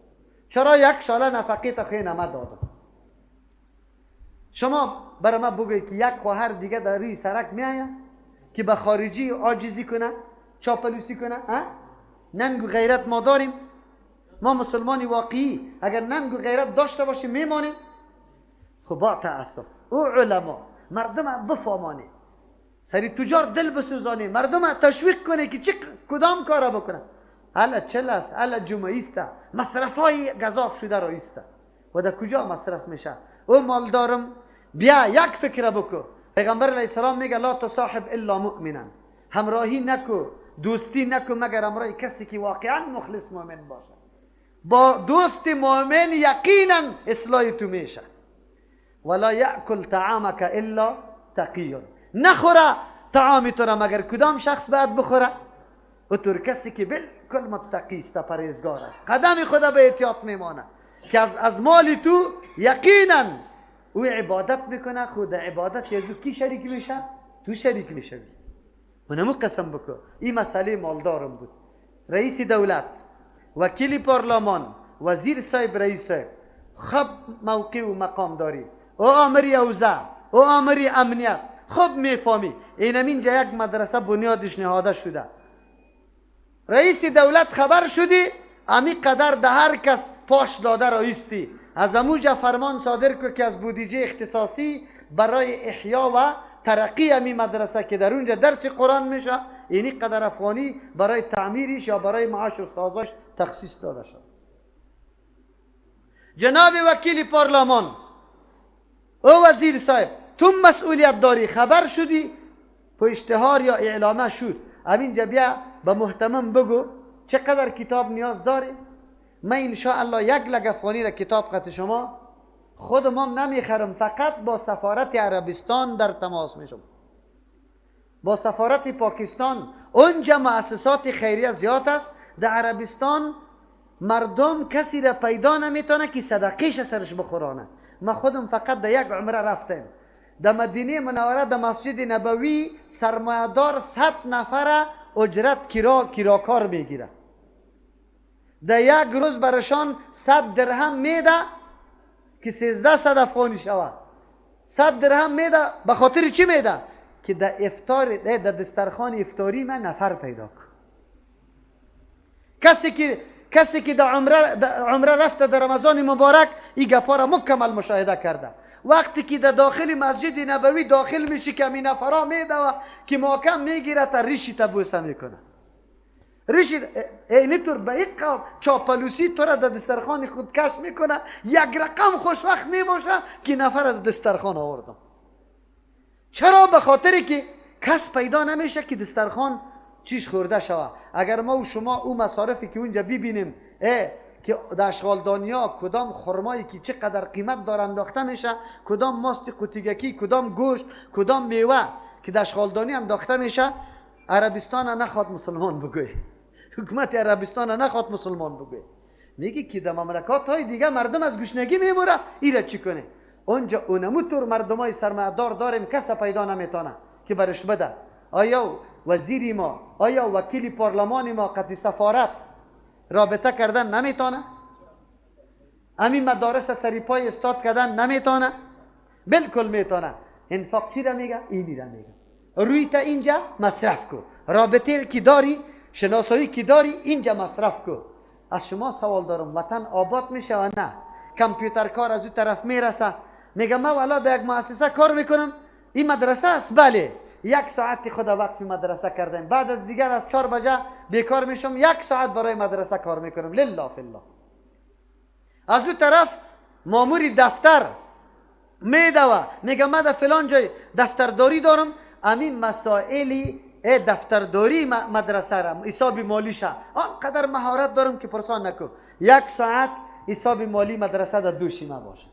چرا 1 ساله نفقه تا خیلی نمه دادم. شما برای ما بگوید که یک خواهر دیگه در روی سرک میآید که به خارجی عاجزی کنه، چاپلوسی کنه؟ ننگ و غیرت ما داریم؟ ما مسلمانی واقعی اگر ننگ و غیرت داشته باشیم میمانیم؟ خب با تأسف او علما مردم بفهمانه، سری تجار دل بسوزانه، مردم تشویق کنه که کدام کارا بکنه. حالا چل است، حالا جمعه است، مصرف های گزاف شده را است و در کجا مصرف میشه؟ او مالدارم بیا یک فکر بکن. پیغمبر علیه السلام میگه لا تصاحب الا مؤمنا، همراهی نکو، دوستی نکو مگر همراه کسی که واقعا مخلص مؤمن باشه. با دوست مؤمن یقینا اصلاح تو میشه. ولا یأکل طعامک الا تقی، نخوره طعام تو را مگر کدام شخص باید بخوره؟ و طور کسی که بالکل متقی است، پرهیزگار است، قدم خدا به احتیاط میمانه که از مال تو یقینا او عبادت میکنه. خود عبادت یزو کی شریک میشه؟ تو شریک میشه. و نمو قسم بکن این مسئله مالدارم بود، رئیس دولت، وکیل پارلمان، وزیر صاحب، رئیس صاحب، خب موقع و مقام داری، او آمری اوزه، او آمری امنیت، خب میفهمی اینم اینجا یک مدرسه بنیادش نهاده شده، رئیس دولت خبر شدی امی قدر ده هر کس پاش داده رایستی، از اموجا فرمان صادر که از بودجه اختصاصی برای احیا و ترقی امی مدرسه که در اونجا درس قرآن میشه اینی قدر افغانی برای تعمیرش یا برای معاش استاداش تخصیص داده شد. جناب وکیل پارلمان، او وزیر صاحب، تو مسئولیت داری، خبر شدی په اشتهار یا اعلامه شد، همینجا بیا به محتمم بگو چقدر کتاب نیاز داری. من انشاءالله 1 لگ افغانی را کتاب قط شما خودم هم نمیخرم، فقط با سفارت عربستان در تماس میشم، با سفارت پاکستان. اونجا مؤسسات خیریه زیاد است. در عربستان مردم کسی را پیدا نمیتونه که صدقیش سرش بخورانه. من خودم فقط در 1 عمره رفتم در مدینه منوره، در مسجد نبوی سرمایه‌دار 100 نفر اجرت کراکار میگیره، در 1 روز برشان 100 درهم میده که 1300 افغانی شود. 100 درهم میده به خاطر چی میده؟ که در افطار در دسترخوان افطاری من نفر پیدا کن. کسی که در عمره رفته در رمضان مبارک این گپا را مکمل مشاهده کرده. وقتی که در داخل مسجد نبوی داخل میشی که می نفرا میده و که محکم میگیره تا ریشی تا بوسه میکنه. ریشی اینی طور به یک قوم چاپلوسی تو را در دسترخوان خود کش میکنه. یک رقم خوشوقت میباشه که نفر در دسترخوان آوردم. چرا؟ به خاطری که کس پیدا نمیشه که دسترخوان چیش خورده شوه. اگر ما و شما او مصارفی که اونجا ببینیم که در اشغالدانیا کدام خرمایی که چقدر قیمت داره انداخته میشه، کدام ماست قوطیگکی، کدام گوشت، کدام میوه که در اشغالدانی انداخته میشه، عربستان نخواد مسلمان بگوی، حکومت عربستان نخواد مسلمان بگوی. میگه که در مملکات های دیگه مردم از گشنگی میموره، ایره چی کنه؟ اونجا اونموتور مردم های سرمایه‌دار داریم کس پیدا نمیتونه که برش بده. آیا وزیری ما، آیا وکیل پارلمانی ما قطعی سفارت رابطه کردن نمیتونه؟ همین مدارس سریپای استاد کردن نمیتونه؟ بالکل میتونه. انفاق چی را میگه؟ اینی را میگه. روی تا اینجا مصرف کو، رابطه کی داری، شناسایی کی داری، اینجا مصرف کو. از شما سوال دارم، وطن آباد میشه و نه؟ کامپیوتر کار از اون طرف میرسه، میگه ما والا در یک مؤسسه کار میکنم، این مدرسه است، بله 1 ساعت خود وقت مدرسه کردم، بعد از دیگر از 4 بجه بیکار میشم، 1 ساعت برای مدرسه کار میکنم، لله فی الله. از اون طرف ماموری دفتر میدوه، میگه من در فلان جای دفترداری دارم، همین مسائلی دفترداری مدرسه را حساب مالیشه آنقدر مهارت دارم که پرسان نکن. 1 ساعت حساب مالی مدرسه در دوشی ما باشه.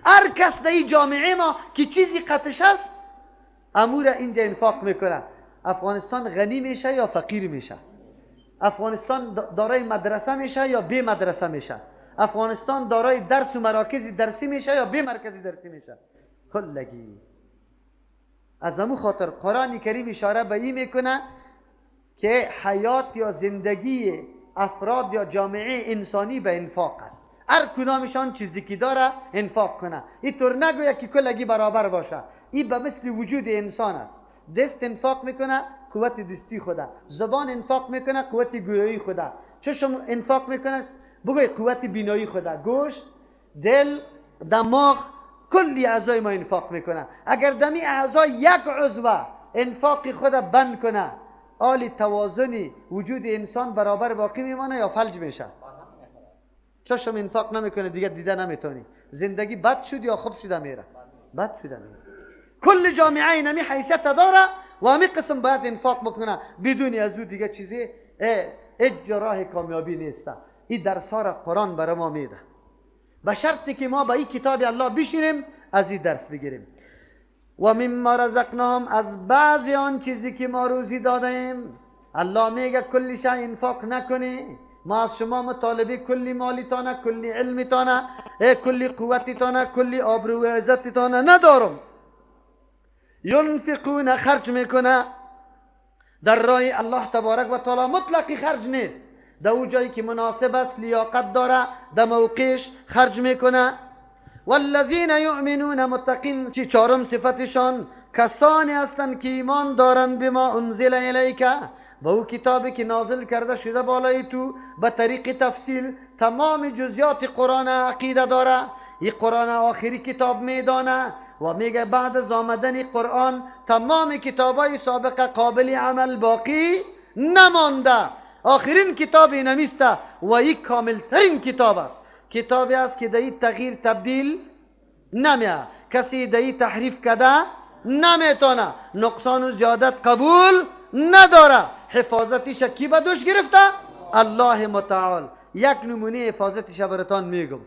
هر کس در این جامعه ما که چیزی قطش است امور اینجا انفاق میکنه. افغانستان غنی میشه یا فقیر میشه؟ افغانستان دارای مدرسه میشه یا بی مدرسه میشه؟ افغانستان دارای درس و مراکز درسی میشه یا بی مرکز درسی میشه؟ کلگی. از همون خاطر قرآن کریم اشاره به این میکنه که حیات یا زندگی افراد یا جامعه انسانی به انفاق است. هر کدامشان چیزی که داره انفاق کنه. اینطور نگویه که کلگی برابر باشه. این به مثل وجود انسان است. دست انفاق میکنه قوت دستی خوده، زبان انفاق میکنه قوت گویایی خوده، چشم انفاق میکنه بگوی قوت بینایی خوده، گوش، دل، دماغ، کلی اعضای ما انفاق میکنه. اگر دمی اعضای یک عضو انفاق خود بند کنه، آل توازنی وجود انسان برابر باقی میمانه یا فلج میشه؟ چشم انفاق نمیکنه دیگه دیده نمیتونی. زندگی بد شد یا خوب شده میره؟ بد شده میره. کل جامعه اینمی حیثیت داره و همین قسم باید انفاق بکنه. بدون از او دیگه چیزی راه کامیابی نیست. این درس ها را قرآن برای ما میده، به شرطی که ما با این کتاب الله بشینیم از این درس بگیریم. و مما رزقناهم، از بعضی آن چیزی که ما روزی دادیم. الله میگه کلی شای انفاق نکنی. ما از شما مطالبه کلی مالیتانه، کلی علمیتانه، کلی قوتیتانه، کلی آبرو و عزتیتانه ندارم. ینفقون، خرج میکنه در راه الله تبارک و تعالی. مطلقی خرج نیست، در او جایی که مناسب است، لیاقت داره، در موقعش خرج میکنه. والذین یؤمنون، متقین چی چهارم صفتشان کسانی هستند که ایمان دارند به ما انزل الیک، با او کتابی که نازل کرده شده بالای تو، به طریق تفصیل تمام جزئیات قرآن عقیده داره. این قرآن آخری کتاب میدانه و میگه بعد از آمدن قرآن تمام کتابای سابقه قابل عمل باقی نمانده. آخرین کتاب اینمیسته و این کامل ترین کتاب است. کتابی است که دهی تغییر تبدیل نمیه، کسی دهی تحریف کده نمیتونه، نقصان و زیادت قبول نداره. حفاظتش کی به دوش گرفته؟ الله متعال. یک نمونه حفاظتش براتان میگم.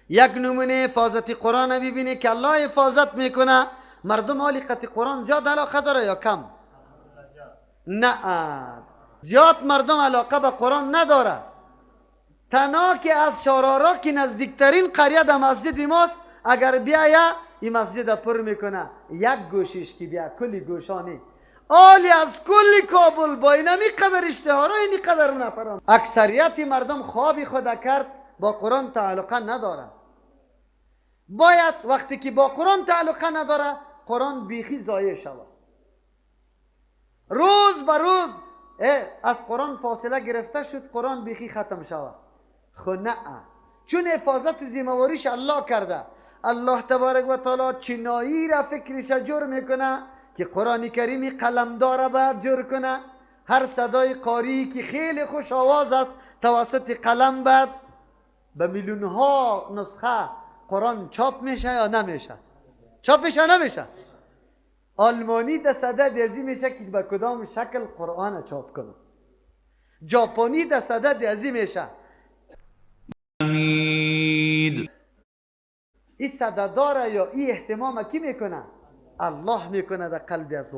یک نمونه حفاظت قرآن ببینی که الله حفاظت میکنه. مردم حالیقت قرآن زیاد علاقه داره یا کم؟ نه، زیاد مردم علاقه به قرآن نداره. تنها که از شارارا که نزدیکترین قریه در مسجد ماست، اگر بیاید این مسجد پر میکنه. یک گوشش که بیا کلی گوشانی آلی از کلی کابل با اینمی قدر اشتهارا اینی قدر نفران. اکثریت مردم خوابی خود کرد با قرآن تعلقه نداره. باید وقتی که با قرآن تعلقه نداره قرآن بیخی ضایع شود. روز به روز از قرآن فاصله گرفته شد، قرآن بیخی ختم شود. خو نه، چون حفاظت و زیمواریش الله کرده. الله تبارک و تعالی چنایی را فکرش جور میکنه که قرآن کریمی قلمدار باید جور کنه. هر صدای قاری که خیلی خوش آواز است توسط قلم باید به میلیون ها نسخه قرآن چاپ میشه یا نمیشه؟ چاپ میشه نمیشه؟ آلمانی دست عدد ازی میشه که به کدام شکل قرآن چاپ کنه. ژاپنی دست عدد ازی میشه. این صدا داره یا این اهتمام کی میکنه؟ الله میکنه در قلب از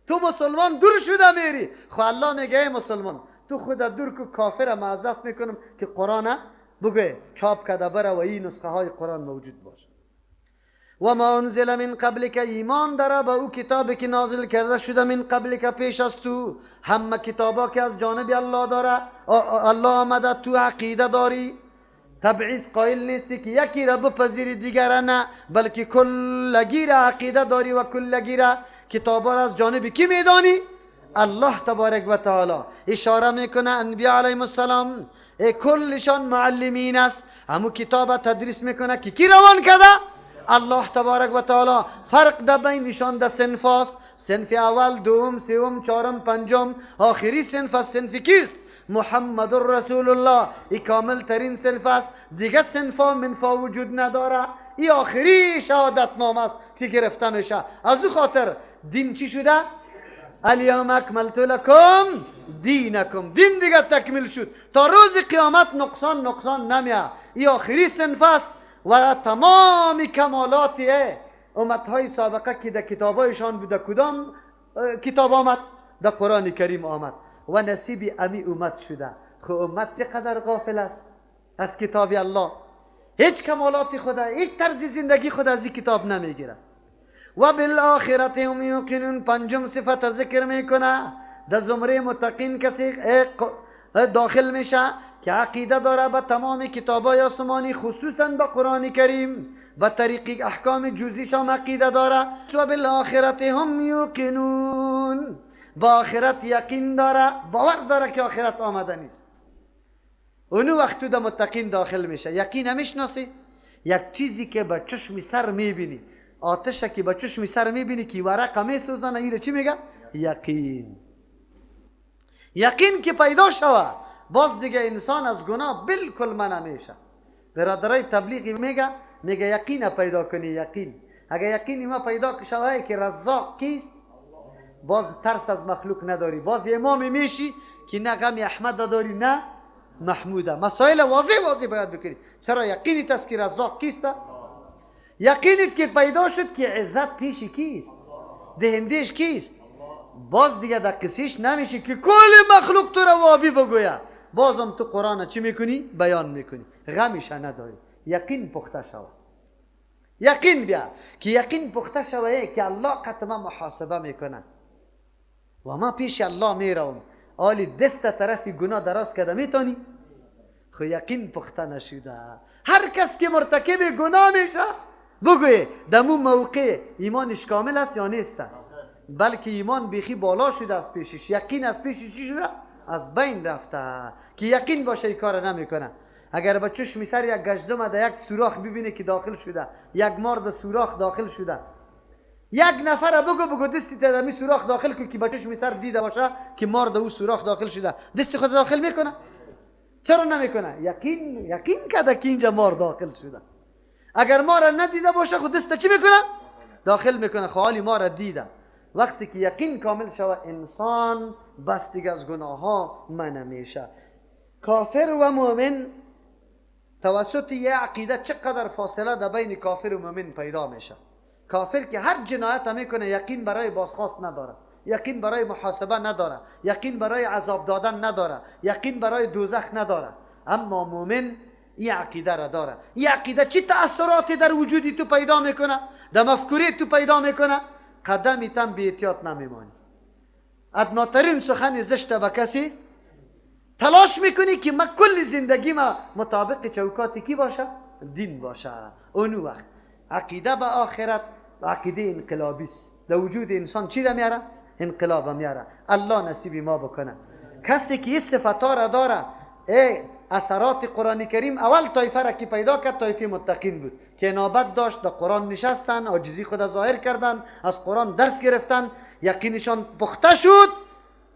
تو مسلمان دور شده میری، خو الله میگه ای مسلمان تو خود دور که کافر معذف میکنم که قرآن بگه چاپ کده بره و این نسخه های قرآن موجود باشه. و ما انزل من قبل که ایمان داره به او کتابی که نازل کرده شده من قبل که پیش از تو. همه کتابا که از جانب الله داره، الله آمده، تو عقیده داری، تبعیض قائل نیستی که یکی را بپذیری دیگر نه، بلکه کلگی را عقیده داری و کلگی را کتابا را از جانب کی میدانی؟ الله تبارک و تعالی. اشاره میکنه انبیاء علیهم السلام کلشان معلمین است، همو کتاب تدریس میکنه که کی روان کرده؟ الله تبارک و تعالی. فرق در بینشان در صنف است. صنف اول، دوم، سوم، چهارم، پنجم، آخری صنف است. صنف کیست؟ محمد رسول الله. این کامل ترین صنف است. دیگه صنفا منفا وجود نداره. این آخری شهادت نام است که گرفته میشه. از او خاطر دین چی شده؟ الیوم اکملت لکم دینکم. دین دیگه تکمیل شد تا روز قیامت نقصان نمیاد. این آخری صنف است و تمام کمالاتی امتهای سابقه که در کتابایشان بوده کدام کتاب آمد؟ در قرآن کریم آمد و نصیب امی امت شده. خو امت چقدر غافل است از کتاب الله، هیچ کمالاتی خدا، هیچ طرز زندگی خدا از این کتاب نمیگیره. و بالآخرت هم یوقنون. پنجم صفت ذکر میکنه در زمره متقین کسی داخل میشه که عقیده داره به تمام کتابای آسمانی، خصوصا به قرآن کریم، به طریق احکام جزئیش هم عقیده داره. و بالآخرت هم یوقنون. با آخرت یقین داره، باور داره که آخرت آمده نیست. اونو وقت تو در متقین داخل میشه. یقین نمیشناسی؟ یک چیزی که با چشم سر میبینی، آتش که با چشم سر میبینی که ورق میسوزانه، این چی میگه؟ یقین. یقین که پیدا شوه باز دیگه انسان از گناه بالکل منع میشه. برادرای تبلیغی میگه یقین پیدا کنی. یقین اگه یقینی ما پیدا شوه که رزاق کیست، باز ترس از مخلوق نداری، باز امام میشی که نه غم احمد داری نه محموده. مسائل واضح باید بکنی. چرا؟ یقینی است که رزاق کیسته. یقینیت که پیدا شد که عزت پیشی کیست، دهندش کیست، باز دیگه در قصیش نمیشه که کل مخلوق تو را وابی بگوید. بازم تو قرآن چی میکنی؟ بیان میکنی، غمش نداری. یقین پخته شود. یقین بیا که یقین پخته شود که الله قطعا محاسبه میکنه و ما پیش الله میروم. آلی دست طرفی گناه دراز کرده میتونی؟ خو یقین پخته نشده. هر کس که مرتکب گناه میشه بگوی دمو موقع ایمانش کامل است یا نیست؟ بلکه ایمان بیخی بالا شده از پیشش، یقین از پیشش چی شده؟ از بین رفته. که یقین باشه این کار نمیکنه. اگر با چشم سر یک گژدم در یک سوراخ ببینه که داخل شده، یک مرد سوراخ داخل شده، یک نفر بگو دستی در می سوراخ داخل کن که با چشم سر دیده باشه که مرد او سوراخ داخل شده، دستی خود داخل میکنه؟ چرا نمیکنه؟ یقین کرده که اینجا مار داخل شده. اگر ما را ندیده باشه خود دست چی میکنه؟ داخل میکنه. خالی ما را دیده. وقتی که یقین کامل شود انسان بس دیگه از گناه ها منع میشه. کافر و مؤمن توسط یه عقیده چقدر فاصله در بین کافر و مؤمن پیدا میشه. کافر که هر جنایت میکنه یقین برای بازخواست نداره، یقین برای محاسبه نداره، یقین برای عذاب دادن نداره، یقین برای دوزخ نداره. اما مؤمن این عقیده را داره. این عقیده چی تأثیراتی در وجودی تو پیدا میکنه، در مفکوری تو پیدا میکنه؟ قدمی تم بی احتیاط نمیمانی. ادناترین سخن زشت به کسی تلاش میکنی که من کل زندگی ما مطابق چوکاتی کی باشه؟ دین باشه. اونو وقت عقیده به آخرت و عقیده انقلابی است. در وجود انسان چی را میاره؟ انقلاب میاره. الله نصیب ما بکنه. کسی که این صفتا را داره، اثرات قرآن کریم اول طایفه را که پیدا کرد طایفه متقین بود که انابت داشت، در قرآن نشستن، عاجزی خود ظاهر کردن، از قرآن درس گرفتن، یقینشان پخته شد.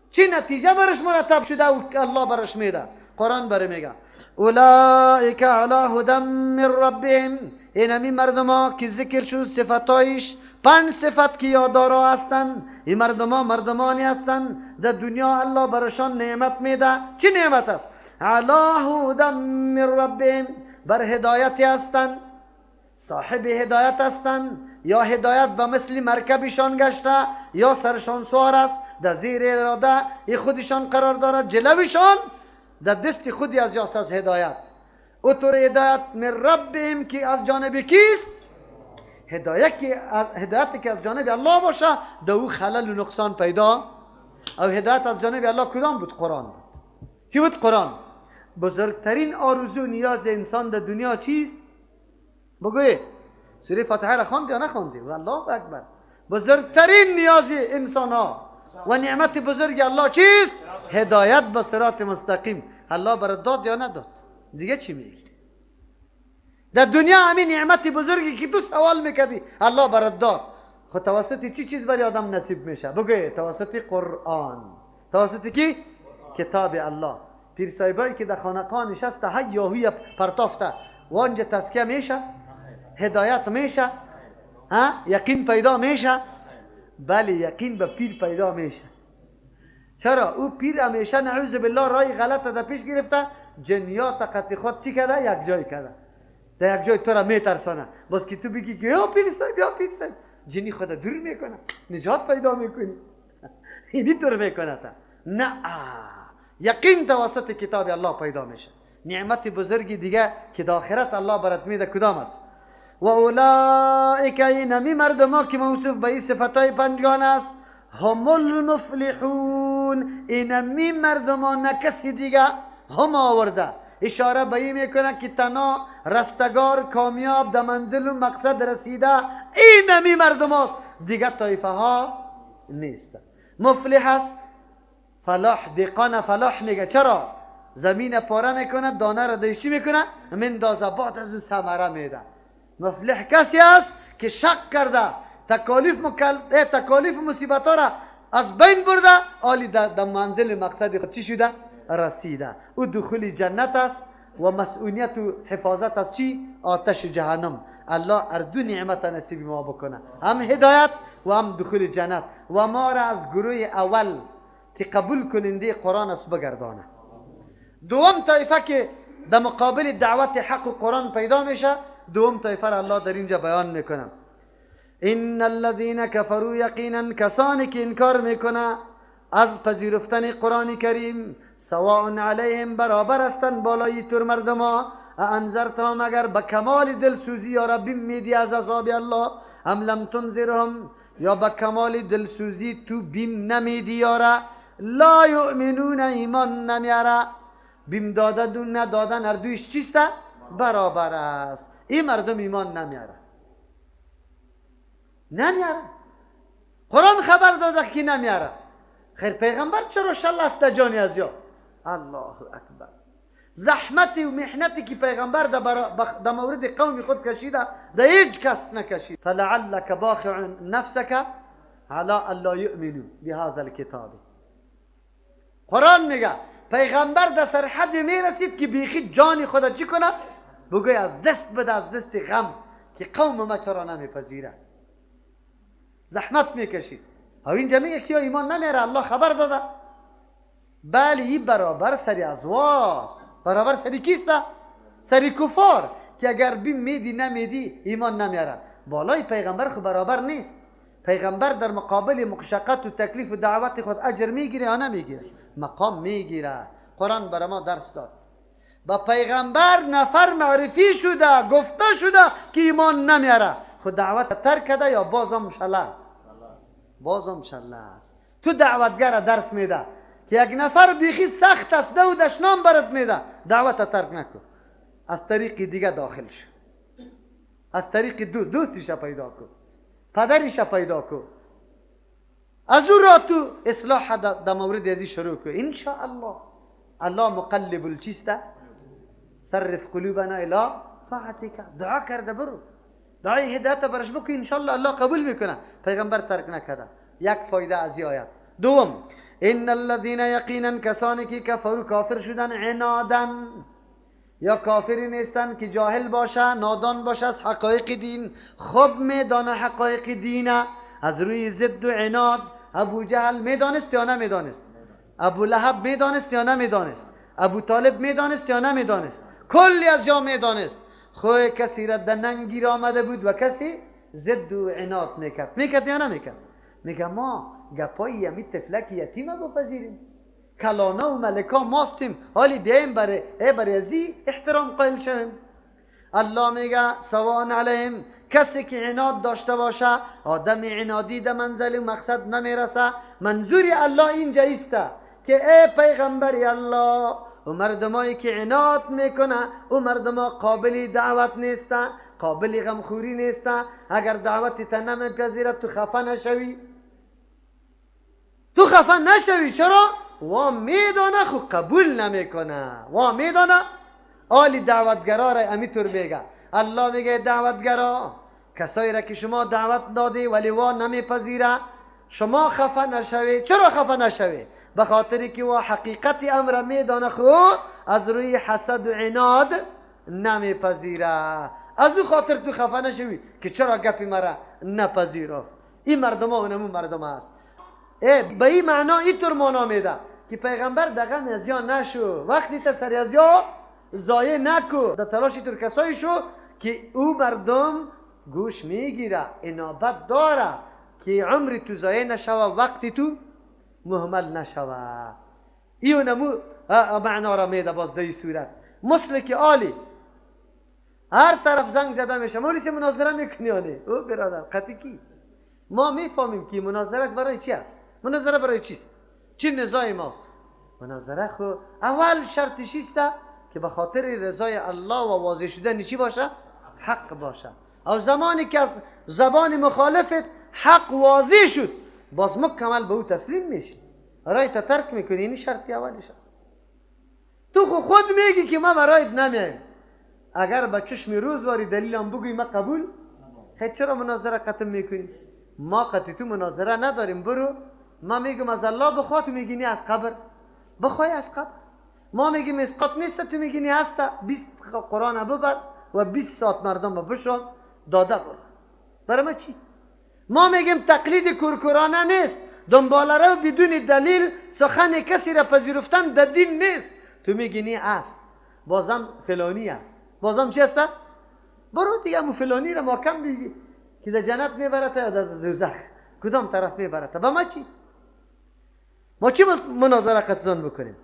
چی نتیجه برش مرتب شده و الله برش میده؟ قرآن بر میگه اولئک علی هدی من ربهم، اینمی مردما که ذکر شد صفتایش، 5 صفت که یاددارا هستن، این مردما مردمانی هستن در دنیا الله برشان نعمت میده. چی نعمت است؟ علی هدی من ربهم، بر هدایتی هستن، صاحب هدایت هستن، یا هدایت به مثل مرکبشان گشته، یا سرشان سوار است، در زیر اراده خودشان قرار دارد، جلوشان در دست خودی از یاست از هدایت. او طور هدایت من ربهم که از جانب کیست؟ هدایتی که از جانب الله باشه در او خلل و نقصان پیدا. او هدایت از جانب الله کدام بود؟ قرآن بود. چی بود قرآن؟ بزرگترین آرزو نیاز انسان در دنیا چیست؟ بگوی سوره فاتحه را خواندی یا نخواندی؟ والله اکبر. بزرگترین نیاز انسان ها و نعمت بزرگ الله چیست؟ هدایت به صراط مستقیم. الله برات داد یا نداد؟ دیگه چی میگی؟ در دنیا همین نعمت بزرگی که تو سوال میکردی الله برات داد، خود توسط چی چیز برای آدم نصیب میشه؟ بگوی توسط قرآن. توسط کی؟ کتاب الله. پیر صاحبایی که در خانقاه نشسته هیاهوی پرتافته و آنجا تزکیه میشه، هدایت میشه، یقین پیدا میشه. بله یقین به پیر پیدا میشه. چرا؟ او پیر همیشه نعوذ بالله رای غلط در پیش گرفته، جنیات قطع خود چی کرده؟ یک جای کرده، در یک جای تو را میترسانه. باز که تو بگی که یا پیر صاحب یا پیر صاحب، جنی خود دور میکنه، نجات پیدا میکنی. اینی طور میکنه تا نه. یقین توسط کتاب الله پیدا میشه. نعمت بزرگی دیگه که در آخرت الله برات میده کدام است؟ و اولئک، اینمی مردما که موصوف به این صفتای 5 است، هم المفلحون. اینمی مردما نه کسی دیگه هم آورده. اشاره به این میکنه که تنها رستگار کامیاب در منزل و مقصد رسیده اینمی مردم است، دیگه طایفه ها نیست. مفلح است، فلاح، دقان فلاح میگه. چرا؟ زمین پاره میکنه، دانه را دیشی میکنه، مندازه، بعد از اون ثمره میده. مفلح کسی است که شک کرده، تکالیف مصیبت ها را از بین برده، آلی در منزل مقصد خود چی شده؟ رسیده. او دخول جنت است و مسئولیت و حفاظت از چی؟ آتش جهنم. الله اردو نعمت نصیب ما بکنه، هم هدایت و هم دخول جنت، و ما را از گروه اول که قبول کننده قرآن است بگردانه. دوم طایفه که در مقابل دعوت حق و قرآن پیدا میشه، دوم طایفه را الله در اینجا بیان میکنه. ان الذين كفروا، یقینا کسانی که انکار میکنه از پذیرفتن قرآن کریم، سواء علیهم، برابر هستند بالای تور مردما، انذرتهم، اگر به کمال دلسوزی یا ربی میدی از عذاب الله، ام لم تنذرهم، یا به کمال دلسوزی تو بیم نمیدی یارا، لا یؤمنون، ایمان نمیاره. بیم دادن و ندادن هر دویش چیسته؟ برابر است. این مردم ایمان نمیاره. قرآن خبر داده که نمیاره. خیر پیغمبر چرا شل است جانی از یا؟ الله اکبر. زحمتی و محنتی که پیغمبر در مورد قوم خود کشیده در هیچ کس نکشید. فلعلک باخع نفسک علی الا یؤمنوا بهذا الكتاب. قرآن میگه پیغمبر در سر حد میرسید که بیخی جانی خود چی کنه؟ بگوی از دست بده، از دست غم، که قوم ما چرا نمیپذیره. زحمت میکشید. او اینجا میگه که ایمان نمیاره، الله خبر داده. بلی برابر سری ازواست. برابر سری کیسته؟ سری کفار که اگر بیم میدی نمیدی ایمان نمیاره. بالای پیغمبر خود برابر نیست. پیغمبر در مقابل مشقت و تکلیف و دعوت خود اجر میگیره یا نمیگیره؟ مقام میگیره. قرآن برای ما درس داد. با پیغمبر نفر معرفی شده، گفته شده که ایمان نمیاره، خود دعوت ترک کرده یا بازم شله است؟ بازم شله است. تو دعوتگر درس میده که یک نفر بیخی سخت است و دشنام برات میده، دعوت ترک نکن، از طریق دیگه داخل شو، از طریق دوستیش پیدا کن، پدریش پیدا کن، از او را تو اصلاح در مورد ازی شروع کن ان شاء الله. الله مقلب الچیسته صرف قلوبنا الى طاعتك. دعا کرده برو دعای هدایت برش بکن ان شاء الله الله قبول میکنه. پیغمبر ترک نکرده. یک فایده از این آیت. دوم ان الذين یقینا کسانی که کفروا کافر شدن عنادن یا کافری نیستن که جاهل باشه نادان باشه از حقایق دین خوب میدانه حقایق دینه از روی ضد و عناد. ابو جهل میدانست یا نمیدانست؟ ابو لهب میدانست یا نمیدانست؟ ابو طالب میدانست یا نمیدانست؟ کلی از جا میدانست. خوی کسی را دننگیر آمده بود و کسی ضد و عناد میکرد یا نمیکرد؟ میگه ما گپایی همی تفلک یتیمه بپذیریم؟ کلانا و ملکا ماستیم حالی بیاییم برای ازی احترام قائل شویم؟ الله میگه سواء علیهم کسی که عناد داشته باشه آدم عنادی در منزل و مقصد نمیرسه. منظوری الله اینجا ایسته که ای پیغمبری الله و مردمایی که عناد میکنه و مردما قابل دعوت نیسته قابل غمخوری نیسته. اگر دعوتی تا نمیپذیرد تو خفه نشوی. تو خفه نشوی. چرا؟ و میدانه خو قبول نمیکنه و میدانه. آلی دعوتگرا را امیتور میگه. الله میگه دعوتگرا کسایی را که شما دعوت دادی ولی وا نمیپذیره شما خفه نشوی. چرا خفه نشوی؟ به خاطری که وا حقیقت امر میدانه خو از روی حسد و عناد نمیپذیره. از او خاطر تو خفه نشوی که چرا گپی مرا نپذیره. این مردم ها و نمون مردم هست. به این معنا اینطور معنا میده که پیغمبر دقم از یا نشو وقتی تا سری از یا ضایع نکو. در تلاش اینطور کسایی شو که او مردم گوش میگیره انابت داره که عمری تو ضایع نشوه وقتی تو مهمل نشوه. ایو نمو معنا را میده. باز در این صورت مثل که آلی هر طرف زنگ زده میشه مولیسی مناظره میکنی آلی او برادر قطعی کی ما میفهمیم که مناظره برای چی است؟ مناظره برای چیست؟ چی نزاع ماست؟ مناظره خو اول شرطش است که به خاطر رضای الله و واضح شدن چی باشه؟ حق باشه. او زمانی که از زبان مخالفت حق واضح شد باز مکمل به او تسلیم میشی رای تا ترک میکنی. این شرطی اولش است. تو خود میگی که ما برایت نمیایم. اگر با چشم روزواری دلیلم بگوی ما قبول خیلی چرا مناظره ختم میکنی؟ ما قطعی تو مناظره نداریم. برو ما میگم از الله بخوا تو میگینی از قبر بخوای از قبر. ما میگیم اسقاط نیست تو میگینی هسته. 20 قرآن ببر و 20 ساعت مردم بشون داده برو. برای ما چی؟ ما میگیم تقلید کورکورانه نیست. دنباله رو بدون دلیل سخن کسی را پذیرفتن در دین نیست. تو میگینی است بازم فلانی است. بازم چی است؟ برو دیگه همون فلانی را محکم بگی که در جنت میبرته یا در دوزخ کدام طرف میبرته. با ما چی؟ ما چی مناظره قطعان بکنیم؟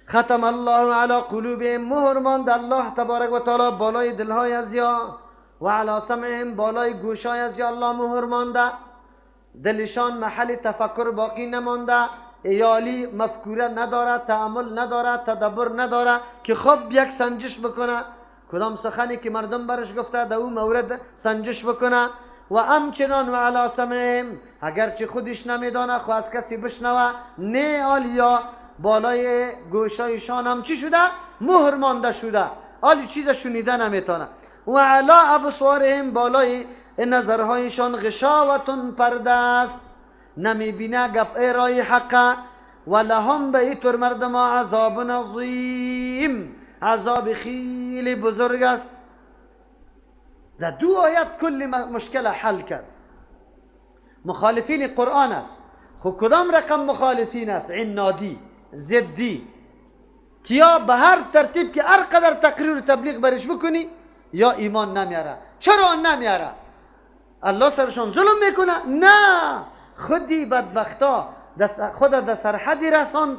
ختم الله علی قلوبهم مهر ماند الله تبارک و تعالی بالای دلهای ازیا و علی سمعهم بالای گوشهای ازیا الله مهر مانده. دلشان محل تفکر باقی نمانده. ایالی مفکوره نداره تأمل نداره تدبر نداره که خب یک سنجش بکنه کدام سخنی که مردم برش گفته در اون مورد سنجش بکنه. و همچنان و علی سمعهم اگرچه خودش نمیدانه خو از کسی بشنوه نه آلیا بالای گوشایشان هم چی شده؟ مهر مانده شده. آلی چیز شنیده نمیتونه. و علی ابصارهم بالای نظرهایشان غشاوتون پرده است نمیبینه گپ رای حقه. و لهم به ایتور مردم عذاب عظیم عذاب خیلی بزرگ است. در دو آیت کل مشکل حل کرد. مخالفین قرآن است. خو کدام رقم مخالفین است؟ عنادی ضدی کیا به هر ترتیب که هر قدر تقریر و تبلیغ برش بکنی یا ایمان نمیاره. چرا نمیاره؟ الله سرشان ظلم میکنه؟ نه خودی بدبختا خود در سرحدی رساند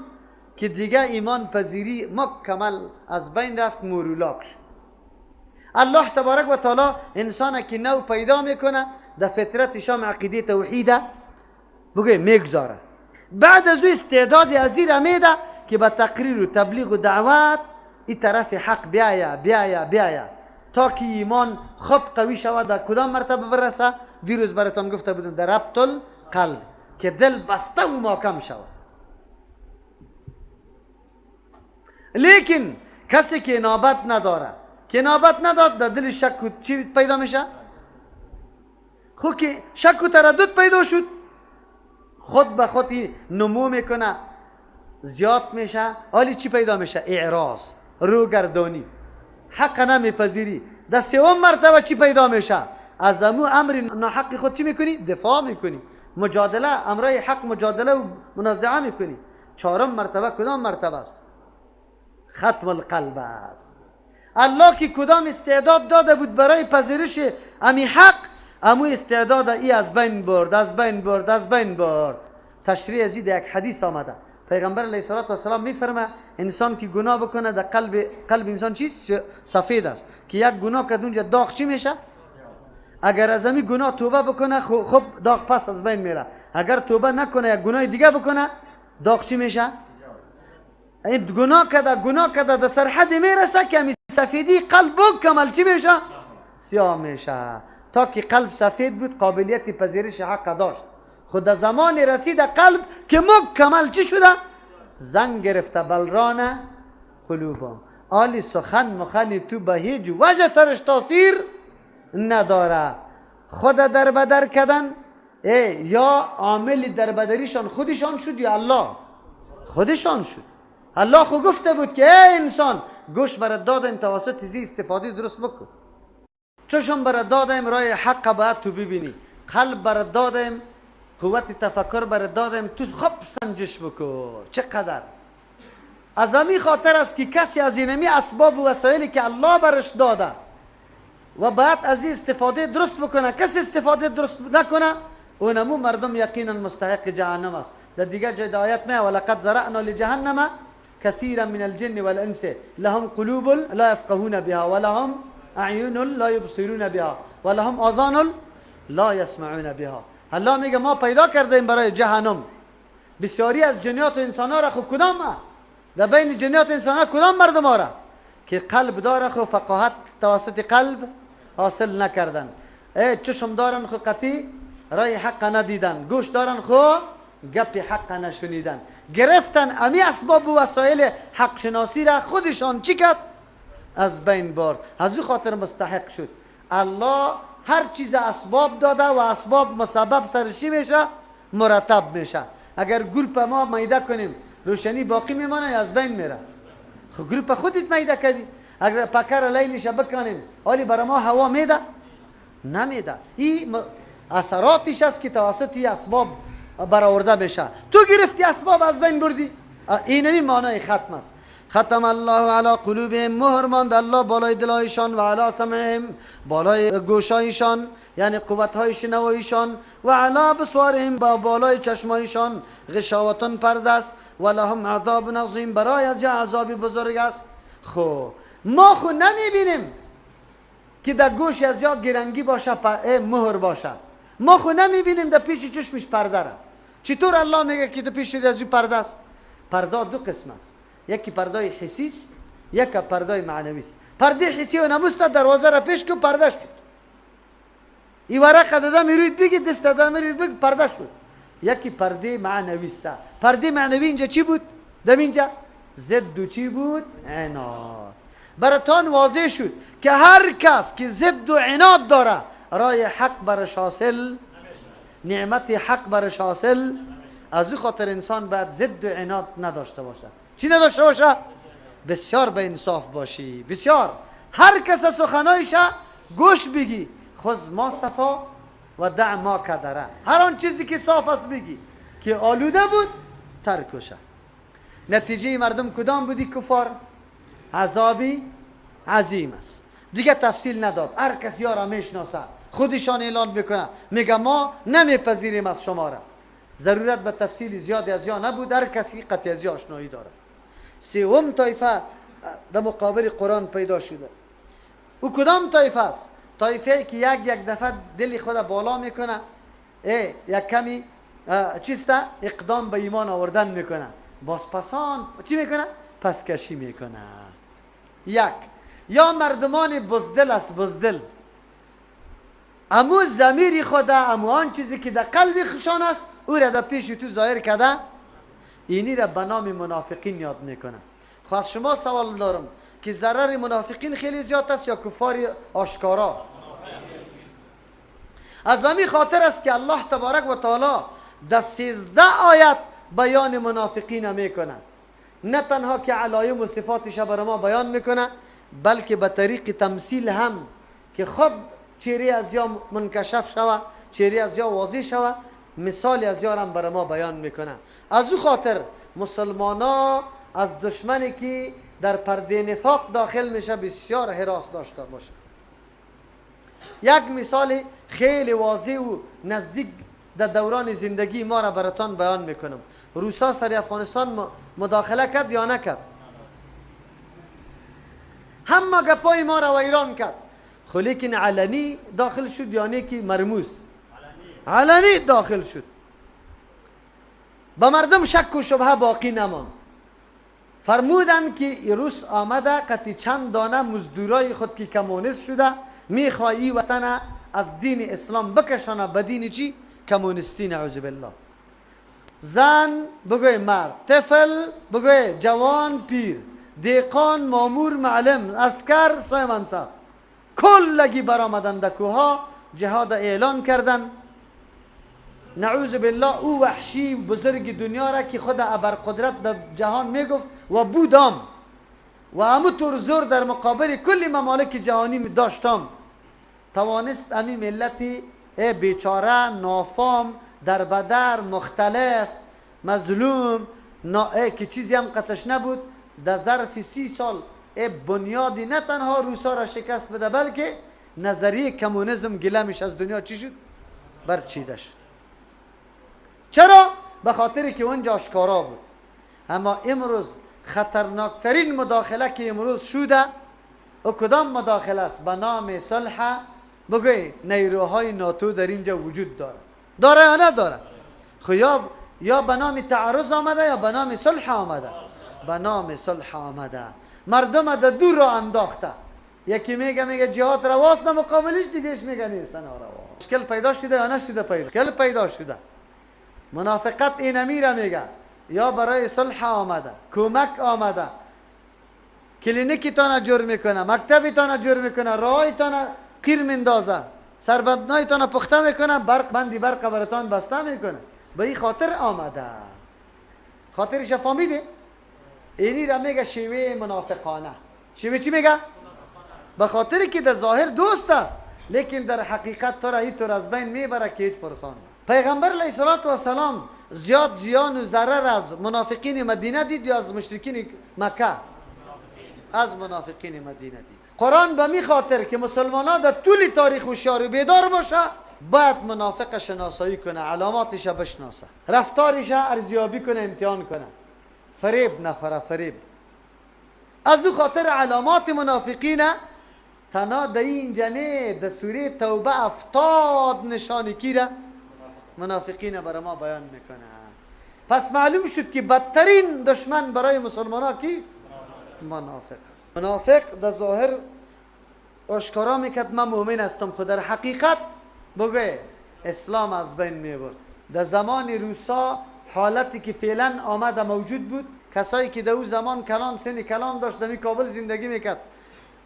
که دیگه ایمان پذیری مکمل از بین رفت مورولاک شد. الله تبارک و تعالی انسان که نو پیدا میکنه در فطرتش هم عقیده توحیده بگه میگذاره. بعد از او استعداد ازیر میده که با تقریر و تبلیغ و دعوت این طرف حق بیایا تا که ایمان خوب قوی شود. در کدام مرتبه برسه؟ دیروز براتون گفته بودم در ربط القلب که دل بسته و محکم شود. لیکن کسی که انابت نداره، که انابت نداد، در دل شک و چی پیدا میشه؟ خود که شک و تردد پیدا شد، خود به خود نمو میکنه، زیاد میشه. حالی چی پیدا میشه؟ اعراض، روگردانی، حق نمیپذیری. در سوم مرتبه چی پیدا میشه؟ از امو امر ناحق خود چی میکنی؟ دفاع میکنی، مجادله، امرای حق مجادله و منازعه میکنی. چهارم مرتبه کدام مرتبه است؟ ختم القلب است. الله که کدام استعداد داده بود برای پذیرش امی حق، امو استعداد ای از بین برد، از بین برد، از بین برد. تشریح از یک حدیث آمده، پیغمبر علیه السلام میفرمه انسان که گناه بکنه در قلب انسان چیز سفید است، که یک گناه که اونجا داغ چی میشه؟ اگر از امی گناه توبه بکنه خب داغ پس از بین میره. اگر توبه نکنه یک گناه دیگه بکنه، داغ چی میشه؟ این گناه کده در سرحد میرسه که امی سفیدی قلب کمال چی میشه؟ سیاه میشه. تا که قلب سفید بود قابلیت پذیرش حق داشت، خود زمان رسید قلب که مکمل چی شده؟ زنگ گرفته بلران قلوبا. آلی سخن تو به هیچ وجه سرش تاثیر نداره. خود در بدر کردن یا عامل در بدریشان خودشان شد یا الله خودشان شد. الله خود گفته بود که ای انسان گوش برات دادم توسط زی استفاده درست بکن، چشم برات دادم رای حق باید تو ببینی، قلب برات دادم قوت تفکر برات دادم تو خوب سنجش بکن. چقدر از همین خاطر است که کسی از اینمی اسباب و وسایلی که الله برش داده و باید از این استفاده درست بکنه، کسی استفاده درست نکنه اونمو مردم یقینا مستحق جهنم است. در دیگه جای آیات میه ولقد زرعنا لجهنم كثيرا من الجن والانس لهم قلوب لا يفقهون بها ولهم اعین لا يبصرون بها ولهم آذان لا يسمعون بها. الله میگه ما پیدا کردیم برای جهنم بسیاری از جنیات و انسان ها را. خود کدام در بین جنیات و انسان ها کدام مردم ها را که قلب داره خود فقاهت توسط قلب حاصل نکردن، چشم دارن خود قطعی رای حق ندیدن، گوش دارن خود گپ حق نشنیدن، گرفتن امی اسباب و وسایل حق شناسی را خودشان چی کرد؟ از بین برد. از این خاطر مستحق شد. الله هر چیز اسباب داده و اسباب مسبب سرشی میشه، مرتب میشه. اگر گروپ ما میده کنیم روشنی باقی میمانه یا از بین میره؟ خب گروپ خودت میده کردی. اگر پکر لیلش بکنیم حالی برای ما هوا میده؟ نمیده. این اثراتش است که توسط این اسباب برآورده بشه. تو گرفتی اسباب از بین بردی. اینمی معنای ختم است. ختم الله علی قلوبهم، مهر ماند الله بالای دلایشان، و علی سمعهم، بالای گوشایشان یعنی قوتهای شنوایشان، و علی بصارهم، با بالای چشمایشان غشاوتان پرده است، و لهم عذاب عظیم، برای از یا عذابی بزرگ است. خب ما خود نمیبینیم که در گوش از یا گرنگی باشه مهر باشه، ما خود نمیبینیم در پیش چشمش پرده را. چطور الله میگه که در پیش از پرده است؟ پرده دو قسم است، یکی پرده حسی است، یکی پرده معنوی است. پرده حسی و نموست دروازه را پیش که پرده شد، این ورق داده میروید بگی، دست داده میروید بگی، پرده شد. یکی پرده معنوی است. پرده معنوی اینجا چی بود؟ در اینجا ضد و چی بود؟ عناد. براتان واضح شد که هر کس که ضد و عناد داره رای حق برش حاصل، نعمت حق برش حاصل. از این خاطر انسان باید ضد و عناد نداشته باشه. چی نداشته باشه؟ بسیار به انصاف باشی، بسیار. هر کس سخنایش گوش بگی، خذ ما صفا و دع ما کدره. هر آن چیزی که صاف است بگی، که آلوده بود ترکشه. نتیجه مردم کدام بودی؟ کفار. عذابی عظیم است. دیگه تفصیل نداد، هر کس یارا میشناسه خودشان اعلان میکنه، میگه ما نمیپذیریم از شما را. ضرورت به تفصیل زیادی از یا نبود، هر کسی قطعی از یا آشنایی داره. سوم طایفه در مقابل قرآن پیدا شده. او کدام طایفه است؟ طایفه که یک دفعه دل خود بالا میکنه، یک کمی چیسته اقدام به ایمان آوردن میکنه، باز پسان چی میکنه؟ پس کشی میکنه. یک یا مردمان بزدل است. بزدل امو ضمیر خدا، امو آن چیزی که در قلب خشان است او را در پیش تو ظاهر کرده، اینی را به نام منافقین یاد میکنه. خب از شما سوال دارم که ضرر منافقین خیلی زیاد است یا کفار آشکارا؟ از همین خاطر است که الله تبارک و تعالی در 13 آیت بیان منافقین میکنه. نه تنها که علایم و صفاتش بر ما بیان میکنه، بلکه به طریق تمثیل هم که خود چهره از یا منکشف شوه، چهره از یا واضح شوه، مثال از یا هم بر ما بیان میکنه. از او خاطر مسلمانا از دشمنی که در پرده نفاق داخل میشه بسیار حراس داشته باشه. یک مثال خیلی واضح و نزدیک در دوران زندگی ما را براتان بیان میکنم. روسا سر افغانستان مداخله کرد یا نکرد؟ همه گپای ما را ویران کرد. خب لیکن علنی داخل شد یا نه که مرموز؟ علنی داخل شد. به مردم شک و شبهه باقی نماند. فرمودن که روس آمده قطعی چند دانه مزدورای خود که کمونیست شده میخوایی وطن از دین اسلام بکشانه به دین چی؟ کمونیستی، نعوذ بالله. زن بگوی مرد، طفل بگوی جوان پیر، دیقان مامور معلم اسکر صاحب منصب کلگی برآمدند در کوها جهاد اعلان کردن. نعوذ بالله او وحشی بزرگ دنیا را که خود ابرقدرت در جهان میگفت و بودم و همونطور زور در مقابل کل ممالک جهانی داشتم، توانست امی ملتی بیچاره نافام در بدر مختلف مظلوم که چیزی هم قطعش نبود در ظرف 30 سال بنیادی نه تنها روسا را شکست بده بلکه نظریه کمونیسم گلمش از دنیا چی شد؟ برچیده شد. چرا؟ به خاطری که اونجا آشکارا بود. اما امروز خطرناکترین مداخله که امروز شده او کدام مداخله است؟ به نام صلح. بگوی نیروهای ناتو در اینجا وجود داره یا نداره؟ خب یا به نام تعرض آمده یا به نام صلح آمده؟ به نام صلح آمده. مردم در دور را انداخته. یکی میگه جهاد رواست، مقابلش دیگهش میگه نیست روا. مشکل پیدا شده یا نشده؟ مشکل پیدا شده. منافقت این امیر میگه یا برای صلح آمده، کمک آمده، کلینیکی تانا جور میکنه، مکتبی تانا جور میکنه، راهی تانا قیر مندازه، سربدنای تانا پخته میکنه، بندی برق براتان بسته میکنه. به این خاطر آمده. خاطرش فهمیده؟ اینی را میگه شیوه منافقانه. شیوه چی میگه؟ به خاطری که در ظاهر دوست است لیکن در حقیقت تو را اینطور از بین میبره که هیچ پرسان نه. پیغمبر علیه السلام زیاد زیان و ضرر از منافقین مدینه دید یا از مشرکین مکه؟ از منافقین مدینه دید. قرآن به می خاطر که مسلمانان در طول تاریخ هوشیار و بیدار باشه باید منافق شناسایی کنه، علاماتش بشناسه، رفتارش ارزیابی کنه، امتحان کنه، فریب نخوره. فریب از او خاطر علامات منافقین تنها در این جنه در سوره توبه 70 نشانی کی را منافقین برای ما بیان میکنه. پس معلوم شد که بدترین دشمن برای مسلمان ها کیست؟ منافق است. منافق در ظاهر آشکارا میکرد من مؤمن هستم، خود در حقیقت بگه اسلام از بین میبرد. در زمان روسا حالتی که فعلا آمده موجود بود، کسایی که در اون زمان کلان سن کلان داشت در کابل زندگی میکرد،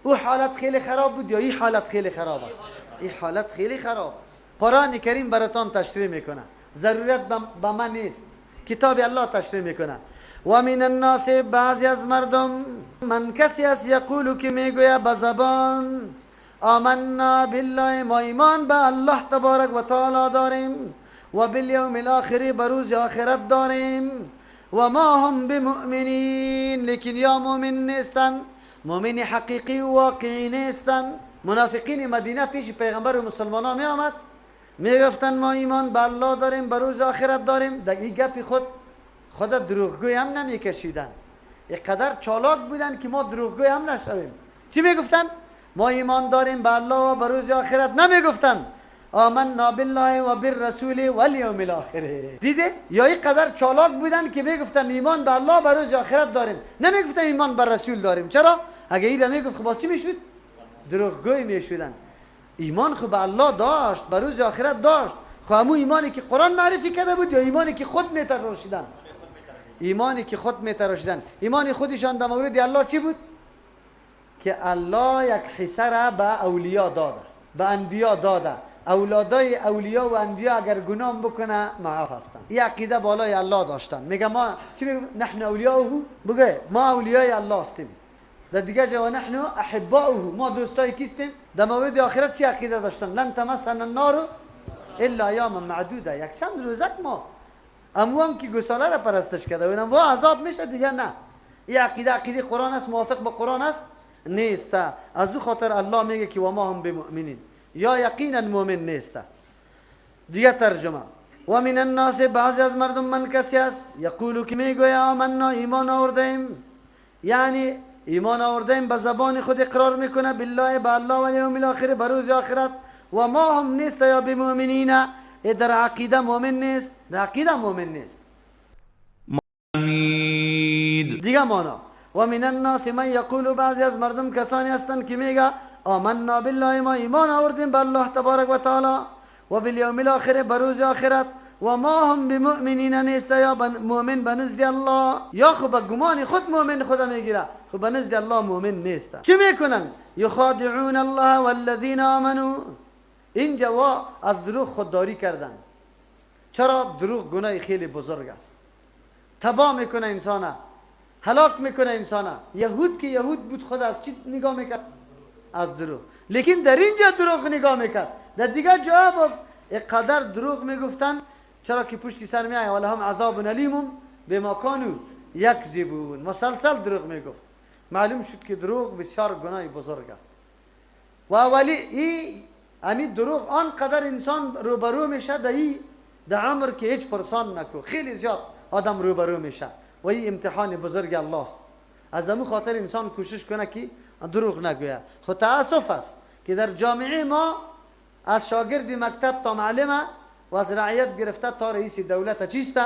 او حالت خیلی خراب بود یا این حالت خیلی خراب است؟ این حالت خیلی خراب است. قرآن کریم براتان تشریح میکنه، ضرورت به من نیست، کتاب الله تشریح میکنه. و من الناس، بعضی از مردم، من کسی است یقولو که میگوید به زبان آمنا بالله، ما ایمان به الله تبارک و تعالی داریم، و بالیوم الاخر، به روز آخرت داریم، و ما هم بمؤمنین، لیکن یا مؤمن نیستن، مؤمن حقیقی و واقعی نیستن. منافقین مدینه پیش پیغمبر و مسلمانان می آمد میگفتن ما ایمان به الله داریم، به روز آخرت داریم. در این گپی خود دروغگوی هم نمیکشیدن، اینقدر چالاک بودن که ما دروغگوی هم نشویم. چی میگفتن؟ ما ایمان داریم به الله و به روز آخرت. نمیگفتن آمنا بالله و بالرسول و الیوم الاخر. دیده؟ یا اینقدر چالاک بودن که میگفتن ایمان به الله و به روز آخرت داریم، نمیگفتن ایمان به رسول داریم. چرا؟ اگه این را میگفت خب چی میشد؟ دروغگوی میشدن. ایمان خب به الله داشت، به روز آخرت داشت، خب همون ایمانی که قرآن معرفی کرده بود یا ایمانی که خود میتراشیدن؟ ایمانی که خود میتراشیدن. ایمان خودشان در مورد الله چی بود؟ که الله یک حصه را به اولیاء داده، به انبیا داده. اولادای اولیاء و انبیا اگر گناه بکنه معاف هستند. این عقیده بالای الله داشتن. میگه ما چی میگه؟ نحن اولیاءه، بگه ما اولیای الله هستیم. در دیگه جا نحن احباؤه، ما دوستای کیستیم. در مورد آخرت چی عقیده داشتن؟ لن تمسنا النار الا ایاما معدوده، یک چند روزک ما اموان که گساله را پرستش کرده اونم وا عذاب میشه دیگه. نه، این عقیده قرآن است، موافق با قرآن است نیست. از او خاطر الله میگه که و ما هم بمؤمنین، یا یقینا مؤمن نیست. دیگه ترجمه: و من الناس، بعضی از مردم من کسی است یقولو که میگوید آمنا، ایمان آوردیم، یعنی ایمان آوردیم به زبان خود اقرار میکنه بالله، به الله و یوم الاخر، به روز آخرت، و ما هم نیست یا بمؤمنین، در عقیده مؤمن نیست، در عقیده مؤمن نیست. دیگه مانا: و من الناس من یقول، بعضی از مردم کسانی هستند که میگه آمنا بالله، ما ایمان آوردیم به الله تبارک و تعالی، و بالیوم الاخر، به روز آخرت، و ما هم بمؤمنین نیست یا مؤمن به نزد الله، یا خب گمان خود مؤمن خدا میگیره، خب به نزد الله مؤمن نیست. چی میکنن؟ یخادعون الله والذین آمنوا، اینجا از دروغ خودداری کردن. چرا؟ دروغ گناه خیلی بزرگ است، تباه میکنه انسان، هلاک میکنه انسان. یهود که یهود بود خدا از چی نگاه میکرد؟ از دروغ. لیکن در اینجا دروغ نگاه میکرد، در دیگه جا باز اقدر دروغ میگفتن. چرا که پشتی سر میای ولهم عذاب علیم بما کانوا یکذبون، مسلسل دروغ میگفت. معلوم شد که دروغ بسیار گناه بزرگ است. و ولی همین دروغ آنقدر انسان روبرو میشه در عمر که هیچ پرسان نکو، خیلی زیاد آدم روبرو میشه و این امتحان بزرگ الله است. از همون خاطر انسان کوشش کنه که دروغ نگوید. خود تاسف است که در جامعه ما از شاگرد مکتب تا معلم و از رعیت گرفته تا رئیس دولت چیسته؟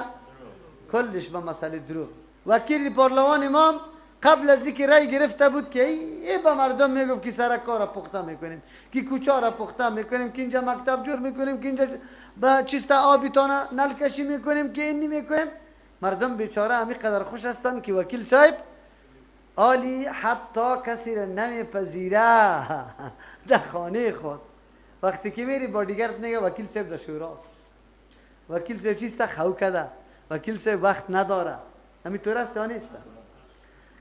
کلش به مسئله دروغ. وکیل پارلمان ما قبل از اینکه رای گرفته بود که ای به مردم میگفت که سرکار را پخته میکنیم، که کوچه را پخته میکنیم، که اینجا مکتب جور میکنیم، که اینجا به چیسته آبی تا نل کشی میکنیم، که اینی میکنیم. مردم بیچاره همی قدر خوش هستند که وکیل صاحب آلی حتی کسی را نمیپذیره در خانه خود. وقتی که میری با دیگرت میگه وکیل صاحب در شوراست، وکیل صاحب چیسته خو کده، وکیل صاحب وقت نداره. همین طور است یا نیست؟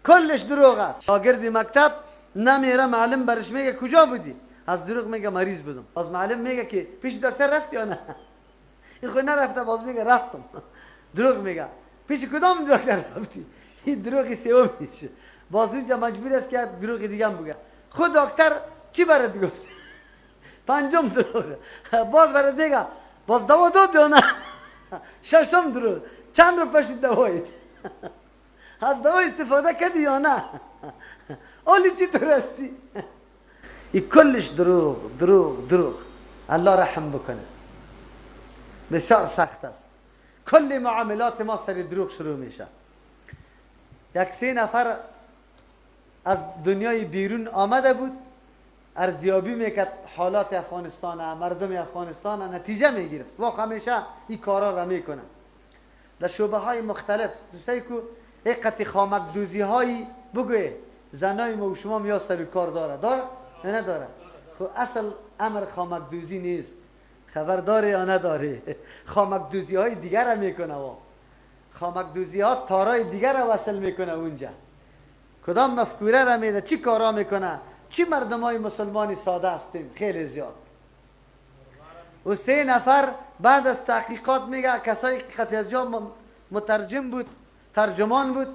کلش دروغ است. شاگرد مکتب نمیره، معلم برش میگه کجا بودی؟ از دروغ میگه مریض بودم. از معلم میگه که پیش دکتر رفتی یا نه؟ این خود نرفته، باز میگه رفتم. دروغ میگه. پیش کدام دکتر رفتی؟ این دروغی سوم میشه. باز اونجا مجبور است که دروغ دیگه هم بگه. خود دکتر چی برات گفت؟ پنجم دروغ. باز برات میگه باز دوا داد یا نه؟ ششم دروغ. چند رو پشت دوایید؟ از دوا استفاده کردی یا نه؟ اولی چی طور هستی؟ این کلش دروغ دروغ دروغ. الله رحم بکنه. بسیار سخت است. کل معاملات ما سر دروغ شروع میشه. یک 3 نفر از دنیای بیرون آمده بود، ارزیابی میکرد حالات افغانستان، مردم افغانستان، نتیجه میگرفت. و همیشه این کارا را میکنه در شعبه های مختلف. دوستایی که حقیقت خامک دوزی های بگوی زنای ما و شما یا سر کار داره یا نداره؟ خب اصل امر خامک دوزی نیست. خبر داره یا نداره؟ خامک دوزی های دیگر را میکنه و خامک دوزی ها تارای دیگر را وصل میکنه اونجا. کدام مفکوره را میده، چی کارا میکنه، چی مردم های مسلمانی ساده هستیم خیلی زیاد. و 3 نفر بعد از تحقیقات میگه کسایی که خط از جا مترجم بود، ترجمان بود،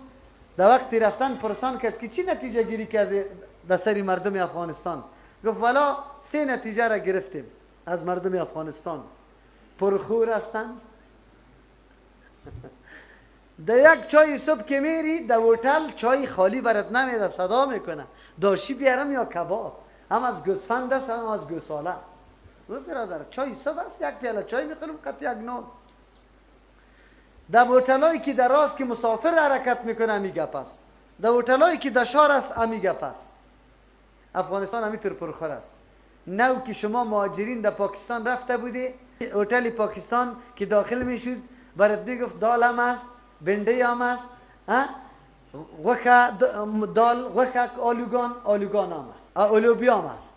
در وقتی رفتن پرسان کرد که چی نتیجه گیری کرده در سری مردم افغانستان؟ گفت والا 3 نتیجه را گرفتیم از مردم افغانستان. پرخور هستند. در یک چای صبح که میری در هتل چای خالی برات نمیده، صدا میکنه داشی بیارم یا کباب، هم از گوسفند است هم از گوساله. برادر چای صبح است، یک پیاله چای میخورم قط یک نان. در هتلایی که در راست که مسافر حرکت میکنه همی گپ است، در هتلایی که در شهر است همی گپ است. افغانستان همینطور پرخور است. نو که شما مهاجرین در پاکستان رفته بودی، هتل پاکستان که داخل میشد برات میگفت دال هم است، بنده هم است، دال وخه آلوگان هم است، آلوبیا هم است.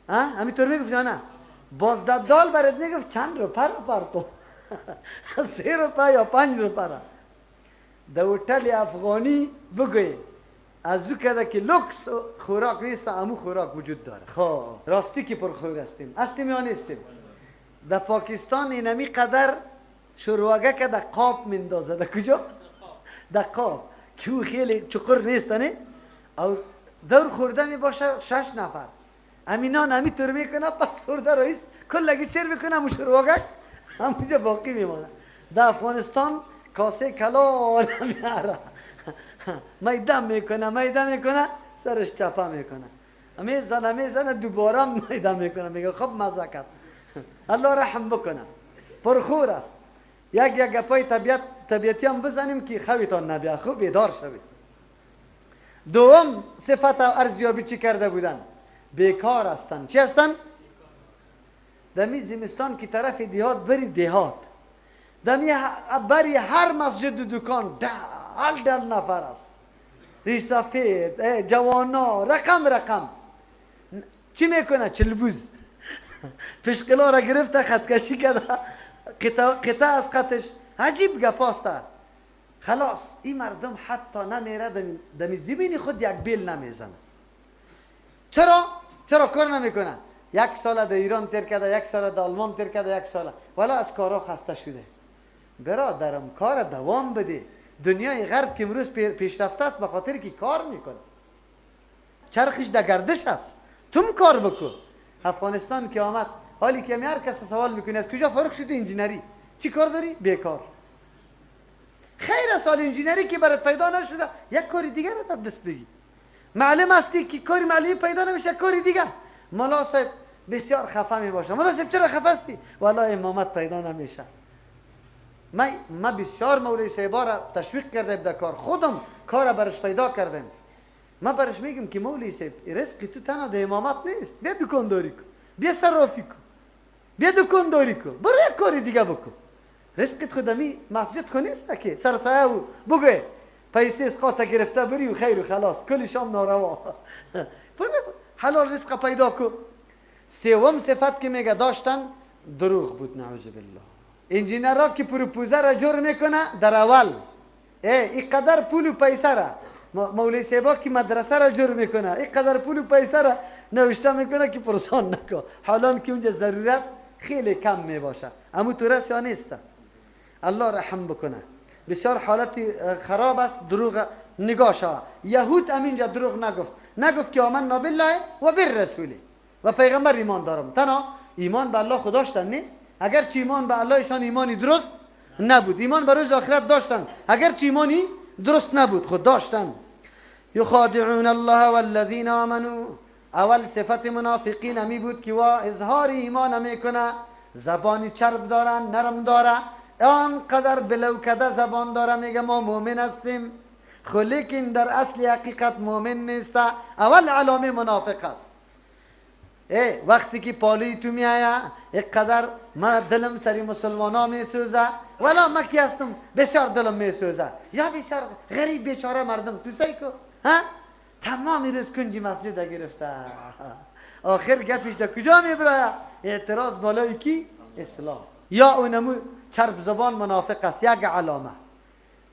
همینطور میگفت یا نه؟ باز در دال برات میگفت چند روپه رو تو 3 روپه یا 5 روپه را. در هتل افغانی بگوی از او کده که لوکس خوراک نیست، امو خوراک وجود داره. خب راستی که پرخور هستیم یا نیستیم؟ در پاکستان اینمی قدر شروعگه که در قاب مندازه. در کجا؟ در قاب که او خیلی چقر نیست نه؟ او دور خورده می باشه 6 نفر امینان همی طور میکنه، پس خورده رایست کلگی سیر میکنه همون شروعگه همونجا باقی میمانه. در افغانستان کاسه کلال میاره میدم میکنه سرش چپه میکنه، میزنه دوباره میدم میکنه، میگه خب مزه کرد الله رحم بکنه. پرخور است. یک گپای طبیعتی هم بزنیم که خویتان نبیه، خوب بیدار شوید. دوم صفت ارزیابی چی کرده بودن؟ بیکار هستن. چی هستن؟ دمی زمستان که طرف دیهات بری دیهات، دمی بری هر مسجد و دکان دل نفر است، ریش سفید، جوانا، رقم چی میکنه؟ چلبوز پشکلا را گرفته خطکشی کرده، قطعه از قطش. عجیب گپاسته. خلاص این مردم حتی نمیره دمی زمین خود یک بیل نمیزنه. چرا کار نمیکنه؟ 1 سال در ایران تیر کرده، 1 سال در آلمان تیر کرده، 1 سال ولی از کارا خسته شده. برادرم کار دوام بده. دنیای غرب که امروز پیشرفته است به خاطر که کار میکنه، چرخش در گردش است، تم کار بکن. افغانستان که آمد، حالی که هر کس سوال میکنه از کجا فارغ شدی؟ انجینری. چی کار داری؟ بیکار. خیر سال انجینری که برات پیدا نشده، یک کاری دیگر رو در دست بگی. معلم هستی که کاری معلمی پیدا نمیشه، کاری دیگر. مولا صاحب بسیار خفه می باشه. مولا صاحب چرا خفه هستی؟ والله امامت پیدا نمیشه. ما بسیار مولوی صاحبا را تشویق کردم در کار، خودم کار برش پیدا کردم. ما برش میگم که مولوی صاحب رزق تو تنها در امامت نیست، بیا دکانداری کن، بیا صرافی کن، بیا دکانداری کن، برو یک کاری دیگه بکن. رزقت خودمی مسجد خو نیست که سرسایه و بگوی پیسه از خاطر گرفته بری و خیر و خلاص کلی شام ناروا. حلال رزق پیدا کن. سوم صفت که میگه داشتن دروغ بود، نعوذ بالله. انجینرها که پروپوزه را جور میکنه در اول اینقدر پول و پیسه را، مولوی صاحبا که مدرسه را جور میکنه اینقدر پول و پیسه را نوشته میکنه که پرسان نکن، حالا که اونجا ضرورت خیلی کم میباشه. اما تو رس یا نیست؟ الله رحم بکنه. بسیار حالت خراب است. دروغ نگاه شود. یهود همینجا دروغ نگفت که آمنا بالله و بالرسول و پیغمبر ایمان دارم. تنها ایمان به الله خود داشتن نه؟ اگرچه ایمان به اللهشان ایمانی درست نبود، ایمان به روز آخرت داشتن اگرچه ایمانی درست نبود، خود داشتن. یخادعون الله والذین آمنوا. اول صفت منافقین همی بود که اظهار ایمان میکنه، زبانی چرب دارن، نرم داره، آنقدر بلوکده زبان داره، میگه ما مؤمن هستیم، خو لیکن در اصل حقیقت مؤمن نیست. اول علامه منافق است. وقتی که پالی تو میآیه اینقدر ما دلم سری مسلمانا میسوزه، ولی ما کی هستم بسیار دلم میسوزه، یا بسیار غریب بیچاره مردم تو سیکو تمامی روز کنجی مسجد گرفته. آخر گپش در کجا میبره؟ اعتراض بالای کی؟ اسلام. یا اونمو چرب زبان منافق است. یک علامه.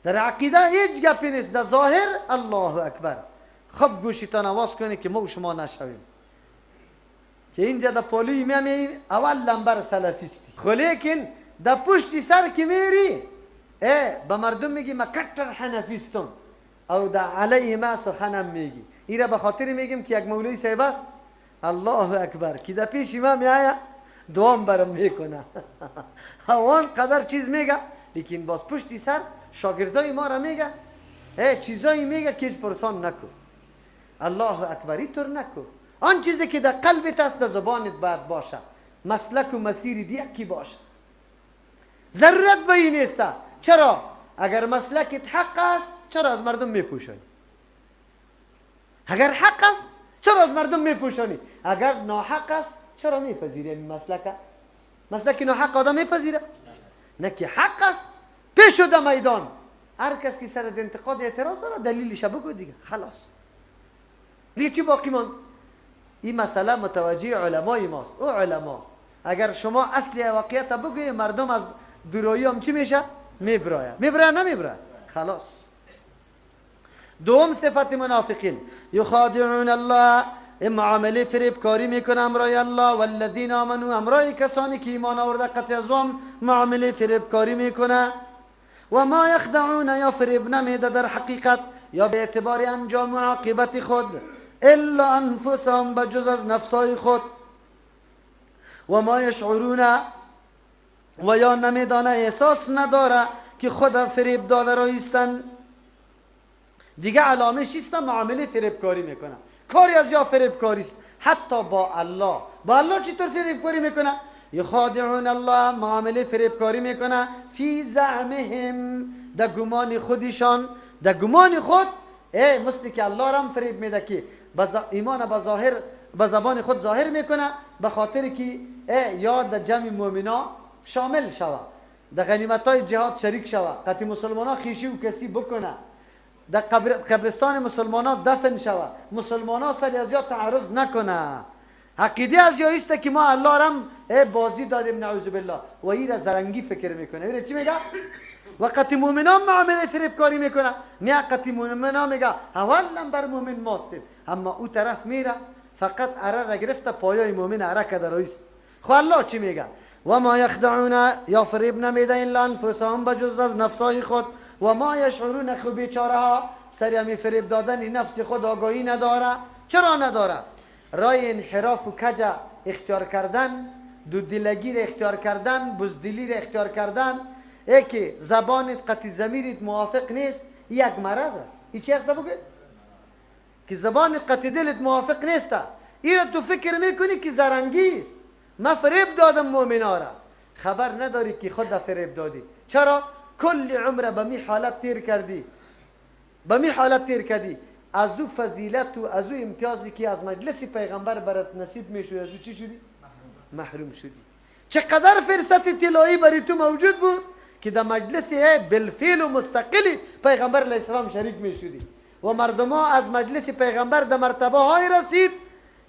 در عقیده هیچ گپی نیست، در ظاهر الله اکبر. خب گوشیتان آواز کنی که ما و شما نشویم که اینجا در پولی میمی اول لنبر سلفیستی، خو لیکن در پشت سر که میری به مردم میگی ما کتر حنفیستم او در علیه ما سخنم میگی. این را به خاطر میگیم که یک مولوی صاحب است الله اکبر که در پیش ما میآید دوام برم میکنه اوان قدر چیز میگه، لیکن باز پشت سر شاگردای ما را میگه چیزایی میگه که هیچ پرسان نکن. الله اکبر. اینطور نکن. آن چیزی که در قلبت است در زبانت باید باشه، مسلک و مسیر دیگه باشه. ضرورت به این نیست. چرا؟ اگر مسلکت حق است چرا از مردم میپوشانی؟ اگر حق است چرا از مردم میپوشانی؟ اگر ناحق است چرا میپذیری این مسلک اینو حق آدم میپذیره؟ نه که حق است. پیش شده میدان، هر کس که سر انتقاد اعتراض داره دلیلش بگو دیگه، خلاص دیگه چی باقی ماند؟ این مسئله متوجه علمای ماست. او علما اگر شما اصلی واقعیت بگوی، مردم از دورویی هم چی میشه؟ میبراید نمیبراید، خلاص. دوم صفت منافقین، یخادعون الله، این معامله فریبکاری میکنه امرای الله، والذین آمنوا، امرای کسانی که ایمان آورده قطع از هم معامله فریبکاری میکنه. و ما یخدعون، یا فریب نمیده در حقیقت یا به اعتبار انجام و عاقبت خود، الا انفسهم، بجز از نفسای خود. و ما یشعرون، و یا نمیدانه، احساس نداره که خود فریب داده رایستن. دیگه علامش است معامله فریبکاری میکنه. کاری از یا فریبکاری است، حتی با الله. با الله چطور فریبکاری میکنه؟ یخادعون الله، معامله فریبکاری میکنه فی زعمهم، در گمان خودشان، در گمان خود. مثل که الله را هم فریب میده که ایمان به ظاهر، به زبان خود ظاهر میکنه، به خاطر که یا در جمع مؤمنا شامل شوه، در غنیمت های جهاد شریک شوه، قطع مسلمان ها خیشی و کسی بکنه، در قبرستان مسلمان ها دفن شوه، مسلمان ها سر از یا تعرض نکنه. عقیده از یا است که ما الله رم بازی دادیم نعوذ بالله، و این را زرنگی فکر میکنه. این چی میگه؟ و قطع مؤمنان معامله فریبکاری میکنه. نه، قطع مؤمنان میگه اولا بر مؤمن ماستیم، اما او طرف میره فقط اره را گرفته پایای مؤمن اره کده رایست. خو الله چی میگه؟ و ما یخدعون، یا فریب نمیده الا انفسهم، بجز از نفسای خود. و ما یشعرون، خو بیچاره ها سر همی فریب دادن نفس خود آگاهی نداره. چرا نداره؟ رای انحراف و کج اختیار کردن، دودلگی را اختیار کردن، بزدلی را اختیار کردن. که زبانت قطع ضمیرت موافق نیست، یک مرض است. این چی است بگه؟ که زبانت قطع دلت موافق نیست، این را تو فکر میکنی که زرنگی است. من فریب دادم مؤمنا را، خبر نداری که خود فریب دادی. چرا؟ کل عمر به می حالت تیر کردی، به می حالت تیر کردی. از او فضیلت و از او امتیازی که از مجلس پیغمبر برات نصیب میشود، از او چی شدی؟ محروم شدی. چقدر فرصت طلایی برای تو موجود بود که در مجلس بالفعل و مستقلی پیغمبر علیه السلام شریک میشدی، و مردم ها از مجلس پیغمبر در مرتبه های رسید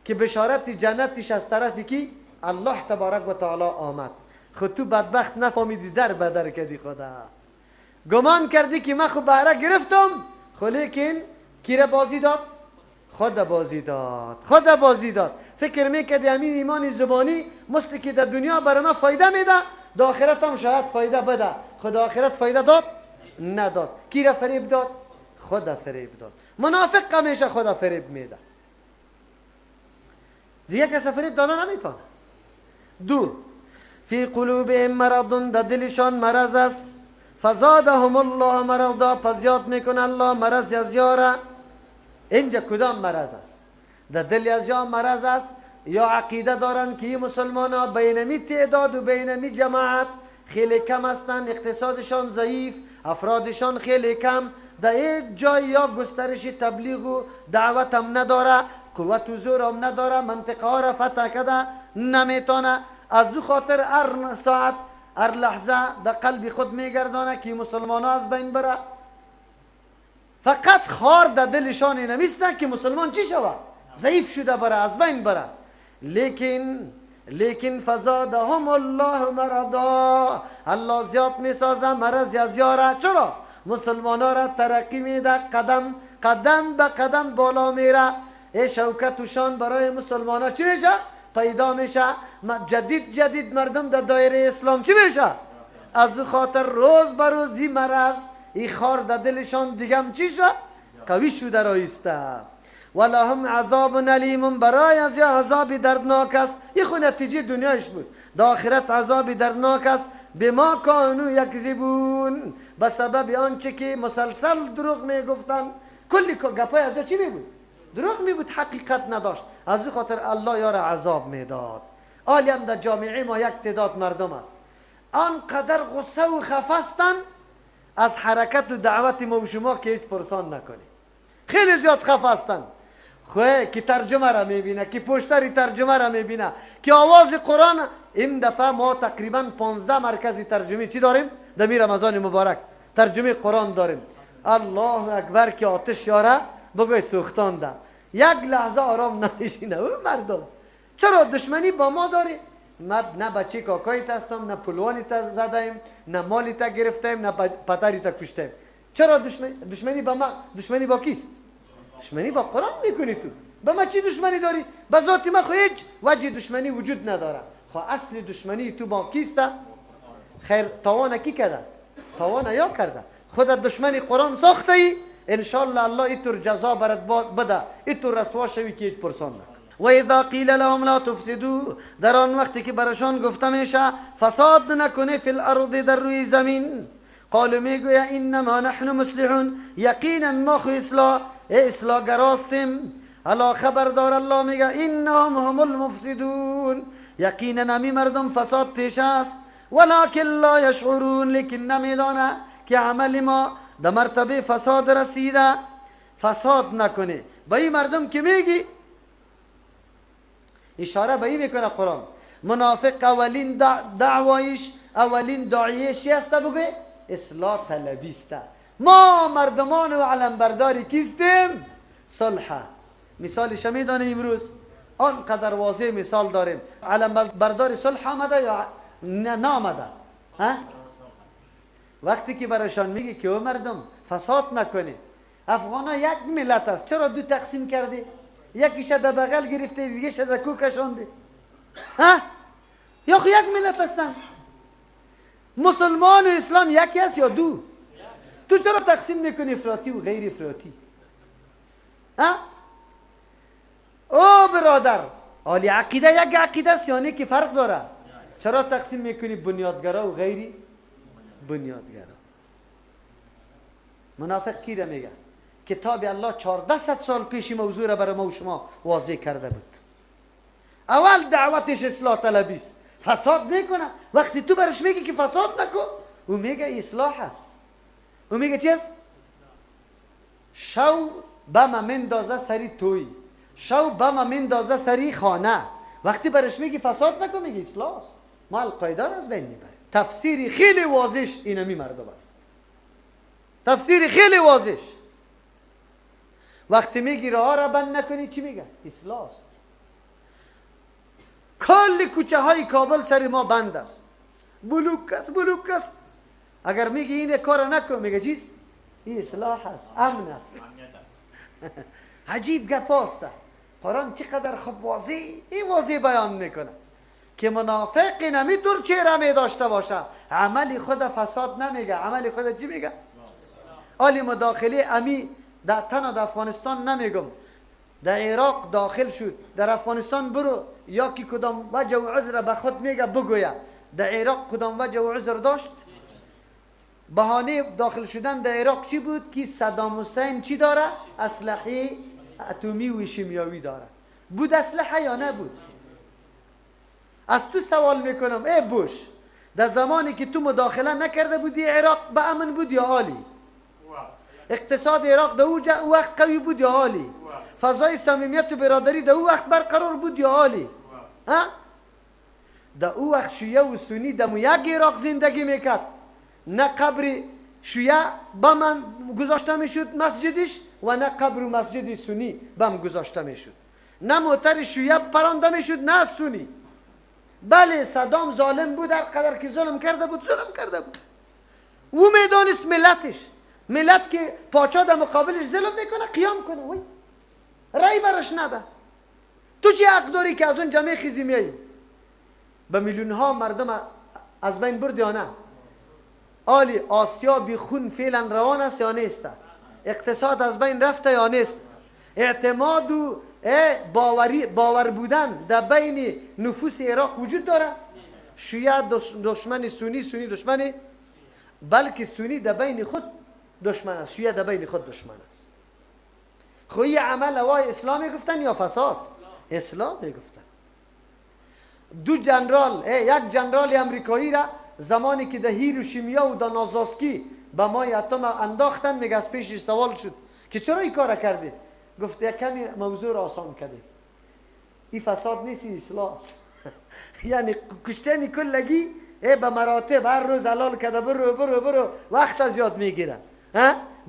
که بشارت جنتش از طرفی که الله تبارک و تعالی آمد. خود تو بدبخت نفهمیدی، در بدر کردی، خدا گمان کردی که من خود بهره گرفتم، خو لیکن کی را بازی داد؟ خود بازی داد، خود بازی داد. فکر میکردی همین ایمان زبانی مثل که در دنیا برای ما فایده میده، در آخرت هم شاید فایده بده. خود آخرت فایده داد؟ نداد. کی را فریب داد؟ خود فریب داد. منافق همیشه خود فریب میده، دیگه کس فریب داده نمیتونه. دو، فی قلوبهم مرض، در دلشان مرض است. فزادهم الله مرضا، پس زیاد میکنه الله مرض از یاره. اینجا کدام مرض است؟ در دل از یا مرض است، یا عقیده دارن که مسلمان ها بینمی تعداد و بینمی جماعت خیلی کم هستند، اقتصادشان ضعیف، افرادشان خیلی کم، در یک جای یا گسترش تبلیغ و دعوت هم نداره، قوت و زور هم نداره، منطقه ها را فتح کده نمیتونه. از دو خاطر هر ساعت هر لحظه در قلب خود میگردانه که مسلمان ها از بین بره. فقط خار در دلشان نمیسته که مسلمان چی شود؟ ضعیف شده بره، از بین بره. لیکن فزادهم الله مرضا، الله زیاد میسازه مرض از یاره. چرا؟ مسلمان ها را ترقی میده، قدم به قدم بالا میره. شوکت و شان برای مسلمان ها چی میشه؟ پیدا میشه. جدید مردم در دایره اسلام چی میشه؟ از دو خاطر روز بر روز این مرض، این خار در دلشان دیگم چی شد؟ قوی شده رایسته. ولهم عذاب علیم، برای از یا عذاب دردناک است. این خود نتیجه دنیاش بود. در آخرت عذاب دردناک است. بما کانوا یکذبون، به سبب آنچه که مسلسل دروغ میگفتن. کلی گپای از چی میبود؟ دروغ میبود، حقیقت نداشت. از این خاطر الله یار عذاب میداد. عالم در جامعه ما یک تعداد مردم است آنقدر غصه و خفستن از حرکت و دعوت ما و شما که هیچ پرسان نکنی. خیلی زیاد خفستن. خواه که ترجمه را میبینه، که پشتری ترجمه را میبینه، که آواز قرآن. این دفعه ما تقریبا 15 مرکز ترجمه چی داریم؟ در رمضان مبارک ترجمه قرآن داریم. الله اکبر که آتش یاره بگوی سوختانده، یک لحظه آرام نمیشینه. او مردم چرا دشمنی با ما داری؟ نه بچه کاکایت هستم، نه پلوانیت زدیم، نه مالیت گرفتیم، نه پتریت کشتیم. چرا دشمنی با ما؟ دشمنی با کیست؟ دشمنی با قرآن میکنی تو. با ما چی دشمنی داری؟ به ذات ما خو هیچ وجه دشمنی وجود نداره. خو اصل دشمنی تو با کیست؟ خیر تاوان کی کرده؟ تاوان یا کرده؟ خود دشمنی قرآن ساخته ای، انشالله الله اینطور جزا برات بده، اینطور رسوا شوی که هیچ پرسان نکن. و اذا قیل لهم لا تفسدوا، در آن وقتی که برشان گفته میشه فساد نکنه فی الارض، در روی زمین، قالوا میگویا انما نحن مصلحون، یقینا ما خو اصلاح گراستیم. الا خبردار الله میگه انهم هم المفسدون، یقینا همی مردم فساد پیش است، ولکن لا یشعرون، لیکن نمیدانه که عمل ما در مرتبه فساد رسیده. فساد نکنه با این مردم که میگی، اشاره به این میکنه قرآن. منافق اولین دعوایش، اولین داعیش هست بگه اصلاح طلبیسته. ما مردمان و علم برداری کیستیم؟ صلح. مثالش میدانه امروز آنقدر واضح مثال داریم. علم برداری صلح آمده یا نه آمده؟ وقتی که برایشان میگی که او مردم فساد نکنی، افغان ها یک ملت است، چرا دو تقسیم کردی؟ یکیش در بغل گرفته، دیگه در کو کشانده؟ یا خو یک ملت هستن؟ مسلمان و اسلام یکی است یا دو؟ تو چرا تقسیم میکنی افراطی و غیر افراطی؟ او برادر، عالی عقیده یک عقیده است یا نه که فرق داره؟ چرا تقسیم میکنی بنیادگرا و غیری بنیادگرا؟ منافق کی را میگه؟ کتاب الله 1400 سال پیش موضوع را برای ما و شما واضح کرده بود. اول دعوتش اصلاح طلبی است، فساد میکنه. وقتی تو برش میگی که فساد نکن، او میگه اصلاح است. او میگه چی است؟ شو بما مندازه سری توی، شو بما مندازه سری خانه. وقتی برش میگی فساد نکن، میگه اصلاح است. ما القاعده را از بین میبریم. تفسیری خیلی واضحش اینمی مردم است. تفسیری خیلی واضحش. وقتی میگی راه را بند نکنی چی میگه؟ اصلاح است. کل کوچه های کابل سر ما بند است، بلوک است. اگر میگی این کار نکن، میگه چیست؟ این اصلاح است، امن است. عجیب گپ است. قرآن چقدر خوب واضح بیان میکنه که منافق نمیتور چهره می داشته باشه، عمل خود فساد نمیگه، عمل خود چی میگه؟ آلی مداخله امی در تن افغانستان نمیگم، در عراق داخل شد، در افغانستان برو یا کی کدام وجه و عذر به خود میگه بگویا. در عراق کدام وجه و عذر داشت؟ بهانه داخل شدن در عراق چی بود؟ که صدام حسین چی داره؟ اسلحه اتمی و شیمیایی داره. بود اسلحه یا نبود؟ از تو سوال میکنم ای بوش، در زمانی که تو مداخله نکرده بودی عراق به امن بود یا عالی؟ اقتصاد عراق در او وقت قوی بود یا عالی؟ فضای صمیمیت و برادری در او وقت برقرار بود یا عالی؟ در او وقت شیعه و سنی در یک عراق زندگی میکرد، نه قبر شیعه بم گذاشته میشد مسجدش و نه قبر و مسجد سنی بم گذاشته میشد، نه موتر شیعه پرانده میشد نه سنی. بله صدام ظالم بود، هر قدر که ظلم کرده بود. او میدانست ملت که پاچا در مقابلش ظلم میکنه قیام کنه، وای رای برش نده. تو چی حق داری که از اون جمعه خیزی میایی؟ به میلیون ها مردم از بین برد یا نه؟ آلی آسیا بی خون فعلا روان است یا نیست؟ اقتصاد از بین رفته یا نیست؟ اعتماد و باور بودن در بین نفوس عراق وجود داره؟ شیعه دشمن سنی دشمن، بلکه سنی در بین خود دشمن است، شیعه در بین خود دشمن است. خوی عمل اوای اسلام میگفتن یا فساد؟ اسلام میگفتن. دو جنرال، یک جنرال امریکایی را زمانی که در هیروشیما و در نازاسکی به مای اتم انداختن، میگه از پیشش سوال شد که چرا این کار کردی؟ گفت یک کمی موضوع را آسان کردیم. این فساد نیست، اصلاح. یعنی کشتن کلگی به مراتب هر روز حلال کرده برو وقت زیاد میگیرن.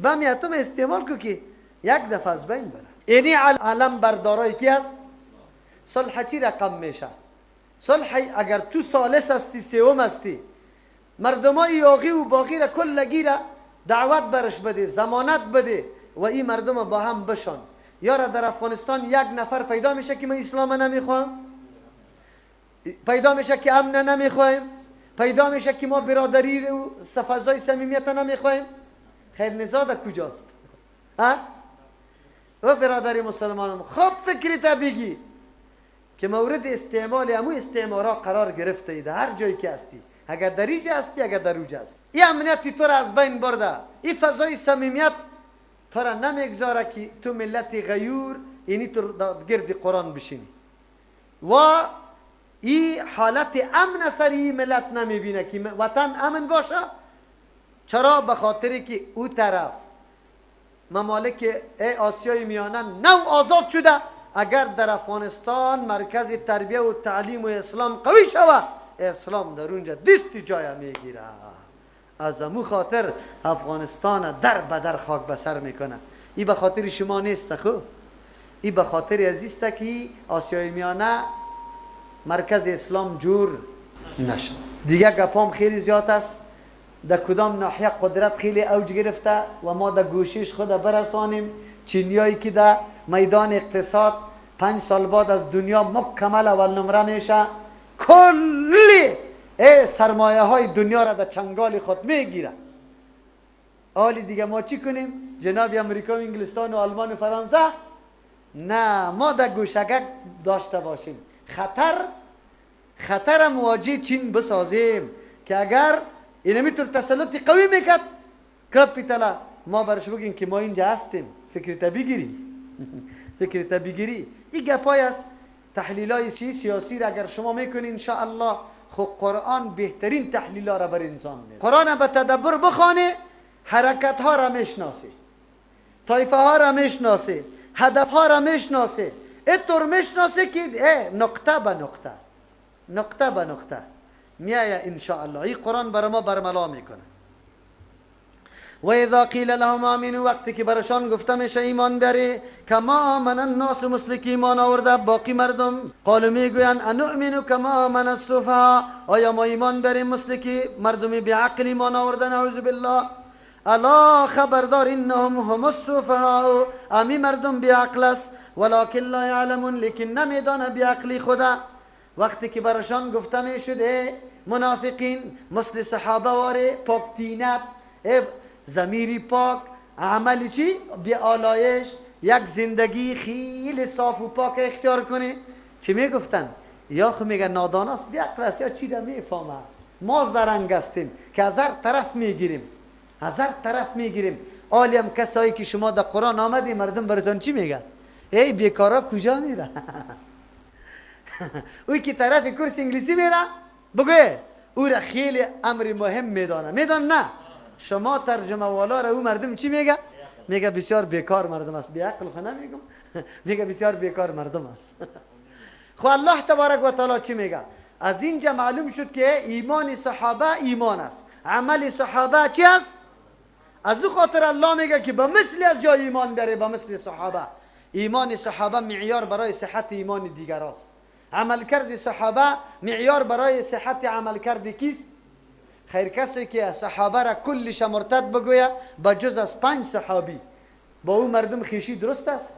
و میاتم استعمال کو که یک دفعه از بین بره. اینی علم بردارای کی است؟ صلح چی رقم میشه؟ صلح اگر تو ثالث هستی، سوم هستی، مردمای یاغی و باقی را کلگی را دعوت برش بده، ضمانت بده و این مردم با هم بشن. یارا در افغانستان یک نفر پیدا میشه که من اسلام نمیخوام، پیدا میشه که امن نمیخوایم، پیدا میشه که ما برادری و فضای صمیمیت نمیخوایم. خیر نزاد کجاست؟ و برادری مسلمانم خوب فکرت بگی که مورد استعمال همو استعمارا قرار گرفته اید هر جایی که هستی، اگر در اینجا هستی اگر در اونجا هستی. این امنیتی تو را از بین برده، این فضای صمیمیت تو را نمیگذاره که تو ملت غیور اینی تو گرد قرآن بشینی و این حالت امن سری ملت نمیبینه که وطن امن باشه. چرا؟ به خاطری که او طرف ممالک آسیای میانه نو آزاد شده. اگر در افغانستان مرکز تربیه و تعلیم و اسلام قوی شود، اسلام در اونجا دست جای میگیره. از امو خاطر افغانستان در بدر خاک بسر میکنه. این به خاطر شما نیست خو، این به خاطر ازیسته که آسیای میانه مرکز اسلام جور نشه. دیگه گپام خیلی زیاد است. در کدام ناحیه قدرت خیلی اوج گرفته و ما در گوشش خود برسانیم. چینیایی که در میدان اقتصاد 5 سال بعد از دنیا مکمل اول نمره میشه، کلی سرمایه های دنیا را در چنگال خود میگیره. حالی دیگه ما چی کنیم؟ جناب امریکا و انگلستان و آلمان و فرانسه؟ نه، ما در گوشگک داشته باشیم. خطر مواجه چین بسازیم که اگر اینمی طور تسلطی قوی میکرد کپیتالا ما برش بگیم که ما اینجا هستیم. فکرت بگیری فکرت بگیری. این گپای است. تحلیلای سیاسی را اگر شما میکنین انشاءالله خب قرآن بهترین تحلیل را بر انسان میده. قرآن به تدبر بخوانه، حرکت ها را میشناسه، طایفه ها را میشناسه، هدف ها را میشناسه، اینطور میشناسه که نقطه به نقطه میایه انشاءالله. این قرآن بر ما برملا میکنه. و اذا قیل لهم آمنوا، وقتی که برشان گفته میشه ایمان بری، کما آمن الناس، مثل که ایمان آورده باقی مردم، قالوا میگویند انؤمن کما آمن السفهاء، آیا ما ایمان بریم مثل که مردم بیعقل ایمان آورده؟ نعوذ بالله. الا خبردار انهم هم السفهاء، امی مردم بیعقل است، ولکن لا یعلمون، لیکن نمیدانه بیعقلی خدا. وقتی که برشان گفته میشده منافقین مثل صحابه واره پاک دینت، ضمیری پاک، عملی چی؟ بی آلایش، یک زندگی خیلی صاف و پاک اختیار کنی. چی میگفتن؟ یا خو میگن نادان است، بیعقل است، یا چی را میفهمه. ما زرنگ هستیم که از هر طرف میگیریم. عالم کسایی که شما در قرآن آمدی مردم براتون چی میگن؟ ای بیکارا کجا میره؟ اوی که طرف کورس انگلیسی میره بگوی او را خیلی امر مهم میدانه نه. شما ترجمه والا را او مردم چی میگه؟ میگه بسیار بیکار مردم است. بیعقل خو نمیگم. میگه بسیار بیکار مردم است. خو الله تبارک و تعالی چی میگه؟ از اینجا معلوم شد که ایمان صحابه ایمان است، عمل صحابه چی است؟ از او خاطر الله میگه که به مثل از جای ایمان بره، به مثل صحابه. ایمان صحابه معیار برای صحت ایمان دیگر است. عمل کرد صحابه معیار برای صحت عمل کرد کیست؟ خیر کسی که صحابه را کلش مرتد بگویه با جز از 5 صحابی با او مردم خیشی درست است؟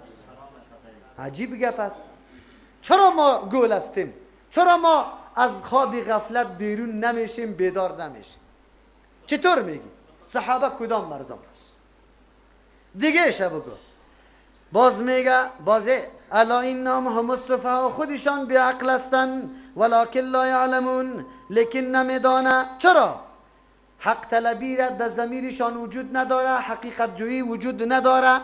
عجیب گپ است. چرا ما گول هستیم؟ چرا ما از خواب غفلت بیرون نمیشیم، بیدار نمیشیم؟ چطور میگی؟ صحابه کدام مردم است؟ دیگه بگو. باز میگه الا انهم هم السفهاء، خودشان بیعقل هستند، ولکن لا یعلمون، لیکن نمیدانه. چرا؟ حق طلبی را در ضمیرشان وجود نداره، حقیقت جویی وجود نداره.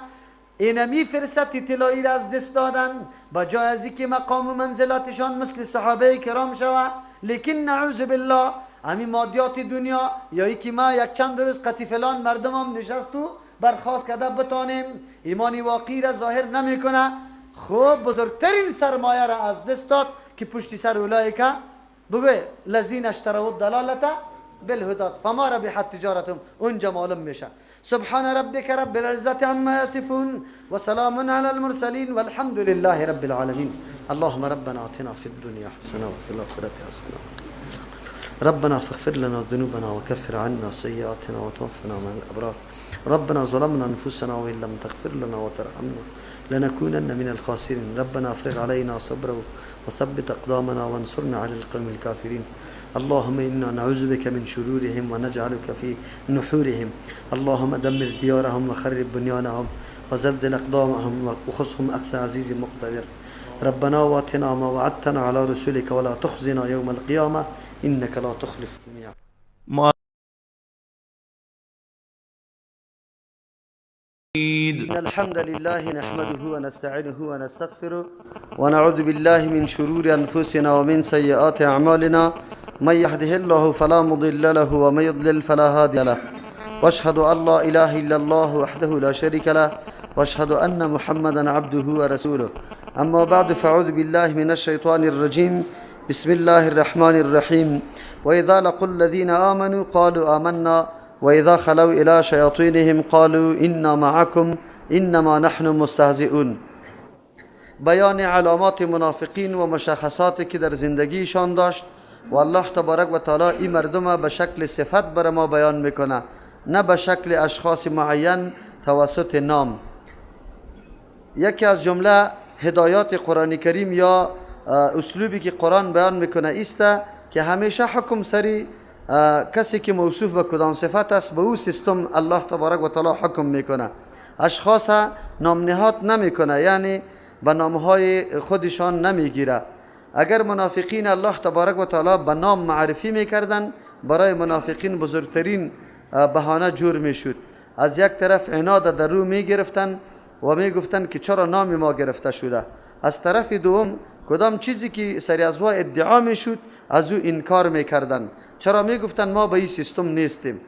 اینمی فرصت اطلاعی را از دست دادن با جای از اینکه مقام و منزلاتشان مثل صحابه کرام شود. لیکن نعوذ بالله همین مادیات دنیا یا ای که ما یک چند روز قطی فلان مردم هم نشست و برخواست کرده بتانیم ایمانی واقعی را ظاهر نمیکنه، خوب بزرگترین سرمایه را از دست داد که پشت سر اولایک بگوی لذین اشتروا الضلالة بالهدى فما ربحت تجارتهم، اونجا معلوم میشه. سبحان ربك رب العزة عما يصفون وسلام على المرسلين والحمد لله رب العالمين. اللهم ربنا آتنا في الدنيا حسنة وفي الآخرة حسنة ربنا فاغفر لنا ذنوبنا وكفر عنا سيئاتنا وتوفنا مع الأبرار. ربنا ظلمنا أنفسنا وإن لم تغفر لنا وترحمنا لنكونن من الخاسرين. ربنا افرغ علينا صبرا وثبت أقدامنا وانصرنا على القوم الكافرين. اللهم إنا نعوذ بك من شرورهم ونجعلك في نحورهم. اللهم دمر ديارهم وخرب بنيانهم وزلزل أقدامهم وخصهم أقصى عزيز مقتدر. ربنا واتنا ما وعدتنا على رسولك ولا تخزنا يوم القيامة إنك لا تخلف الميعاد. إن الحمد لله نحمده ونستعينه ونستغفره ونعوذ بالله من شرور أنفسنا ومن سيئات أعمالنا. من يهده الله فلا مضل له ومن يضلل فلا هادي له. واشهد أن لا إله إلا الله وحده لا شريك له واشهد أن محمدا عبده ورسوله. أما بعد فأعوذ بالله من الشيطان الرجيم. بسم الله الرحمن الرحيم. وإذا لقوا الذين آمنوا قالوا آمنا وإذا خلوا إلى شياطينهم قالوا إنا معكم إنما نحن مستهزئون. بیان علامات منافقین و مشخصاتی که در زندگیشان داشت و الله تبارک و تعالی این مردم به شکل صفت بر ما بیان میکنه، نه به شکل اشخاص معین توسط نام. یکی از جمله هدایات قرآن کریم یا اسلوبی که قرآن بیان میکنه است که همیشه حکم سری کسی که موصوف به کدام صفت است به او سیستم الله تبارک و تعالی حکم میکنه. اشخاص نام نهاد نمیکنه، یعنی به نامهای خودشان نمیگیره. اگر منافقین الله تبارک و تعالی به نام معرفی میکردن، برای منافقین بزرگترین بهانه جور میشد. از یک طرف عناد در رو میگرفتن و میگفتن که چرا نام ما گرفته شده، از طرف دوم کدام چیزی که سری از ادعا میشد از او انکار میکردن، چرا میگفتن ما به این سیستم نیستیم.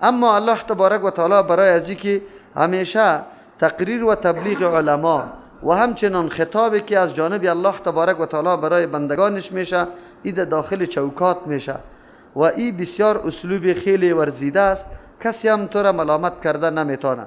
اما الله تبارک و تعالی برای ازی که همیشه تقریر و تبلیغ علما و همچنان خطابی که از جانب الله تبارک و تعالی برای بندگانش میشه، این داخل چوکات میشه و این بسیار اسلوب خیلی ورزیده است، کسی هم تو را ملامت کرده نمیتونه.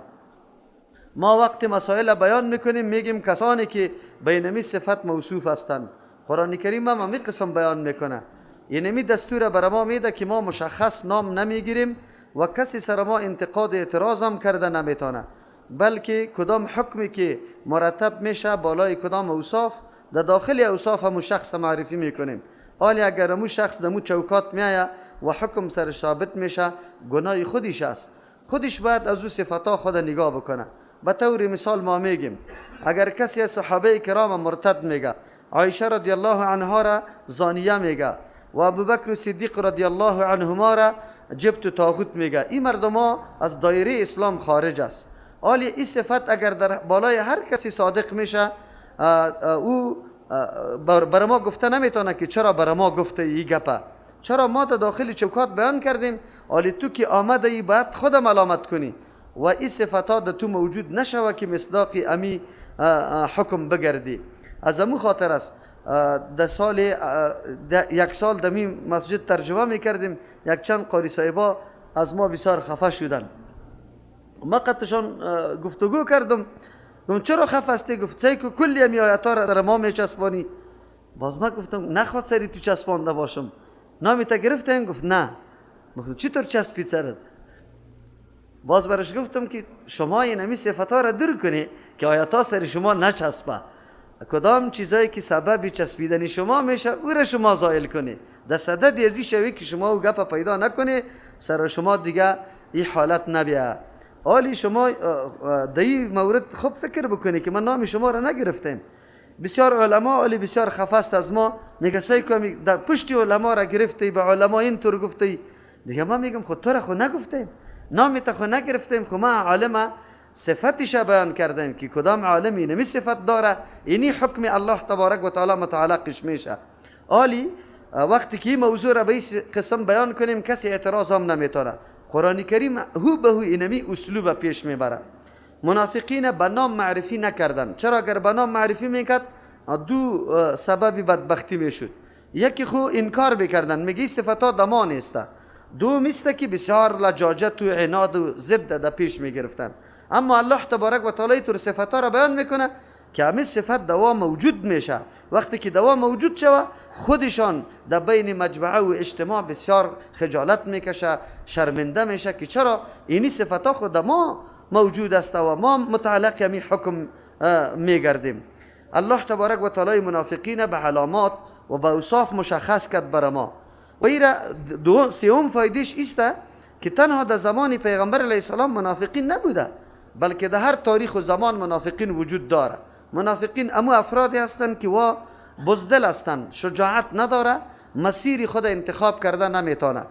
ما وقت مسائل بیان میکنیم میگیم کسانی که بینمی صفت موصوف هستند. قرآن کریم هم همین قسم بیان میکنه، اینمی دستور بر ما میده که ما مشخص نام نمیگیریم و کسی سر ما انتقاد اعتراض هم کرده نمیتونه، بلکه کدام حکمی که مرتب میشه بالای کدام اوصاف، در داخل اوصاف همون شخص معرفی میکنیم. حالی اگر همون شخص دمو چوکات میایه و حکم سر ثابت میشه، گناه خودش است، خودش باید از او صفتا خود نگاه بکنه. به طور مثال ما میگیم اگر کسی از صحابه کرام مرتد میگه، عایشه رضی الله عنها را زانیه میگه و ابوبکر صدیق رضی الله عنهما را جبت طاغوت میگه، این مردم از دایره اسلام خارج است. حالی این صفت اگر در بالای هر کسی صادق میشه، او بر ما گفته نمیتونه که چرا بر ما گفته ای گپه، چرا ما در داخل چوکات بیان کردیم، حالی تو که آمده ای باید خود ملامت کنی و این صفات در تو موجود نشوه که مصداق امی حکم بگردی. از امو خاطر است یک سال در می مسجد ترجمه میکردیم، یک چند قاری صاحبا از ما بسیار خفه شدن. ما قطعشان گفتگو کردم، گفتم چرا خفه هستی؟ گفت سعی که کلی امی آیتا را در ما میچسبانی. باز ما گفتم نخواد سری تو چسبانده باشم، نامی تا گرفتیم؟ گفت نه. گفتم چطور چسبید سرت؟ باز برش گفتم که شما این امی صفتا را دور کنی که آیتا سر شما نچسبه. کدام چیزایی که سبب چسبیدن شما میشه او را شما زائل کنی، در صدد ازی شوی که شما او گپ پیدا نکنی، سر شما دیگه این حالت نبیه. حالی شما در این مورد خوب فکر بکنی که من نام شما را نگرفتیم. بسیار علما حالی بسیار خفاست از ما، میگه سعی کنی در پشتی علما را گرفتی، به علما اینطور گفتی. دیگه ما میگم خود تو را خود نگفتیم، نامی تا خود نگرفتیم، خود ما عالم صفتش بیان کردیم که کدام عالمی نمی صفت داره، اینی حکم الله تبارک و تعالی متعلقش میشه. حالی وقتی که این موضوع را به این قسم بیان کنیم کسی اعتراض هم نمیتونه. قرآن کریم هو به هو اینمی اسلوب پیش میبره. منافقین به نام معرفی نکردن. چرا؟ اگر به نام معرفی میکرد دو سبب بدبختی میشد. یکی خو انکار بکردن، میگی صفتا دما نیسته. دو میسته که بسیار لجاجت و عناد و ضد در پیش میگرفتن. اما الله تبارک و تعالی طور صفتا را بیان میکنه که همین صفت دوا موجود میشه. وقتی که دوا موجود شوه خودشان در بین مجموعه و اجتماع بسیار خجالت میکشه، شرمنده میشه که چرا اینی صفتا خود ما موجود است و ما متعلق همین حکم میگردیم. الله تبارک و تعالی منافقین به علامات و به اوصاف مشخص کرد بر ما. و این سوم فایدهش ایسته که تنها در زمان پیغمبر علیه السلام منافقین نبوده، بلکه در هر تاریخ و زمان منافقین وجود داره. منافقین امو افرادی هستند که وا بزدل هستند، شجاعت نداره، مسیر خود انتخاب کرده نمیتونه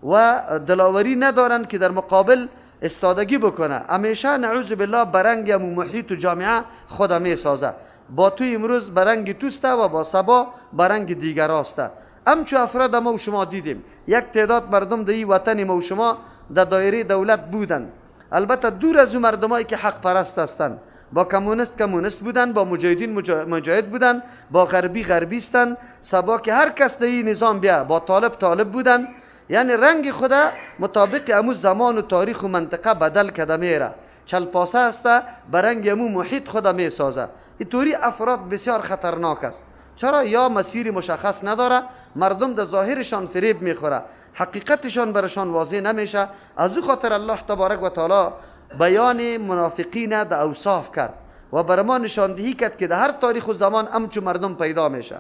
و دلاوری ندارن که در مقابل استادگی بکنه. همیشه نعوذ بالله برنگ امو محیط و جامعه خود میسازه. با تو امروز برنگ توسته و با سبا برنگ دیگر هسته. همچو افراد ما و شما دیدیم. یک تعداد مردم در این وطن ما و شما در دایره دولت بودن، البته دور از اون مردمایی که حق پرست هستند. با کمونیست بودن، با مجاهدین مجاهد بودن، با غربی غربیستن. سبا که هر کس در این نظام بیا، با طالب بودن. یعنی رنگ خدا مطابق امو زمان و تاریخ و منطقه بدل کده میره. چلپاسه است برنگ امو محیط خدا می سازه. اینطوری افراد بسیار خطرناک است. چرا؟ یا مسیر مشخص نداره، مردم در ظاهرشان فریب میخوره، حقیقتشان برشان واضح نمیشه. از او خاطر الله تبارک و تعالی بیان منافقین در اوصاف کرد و بر ما نشاندهی کرد که در هر تاریخ و زمان همچون مردم پیدا میشه.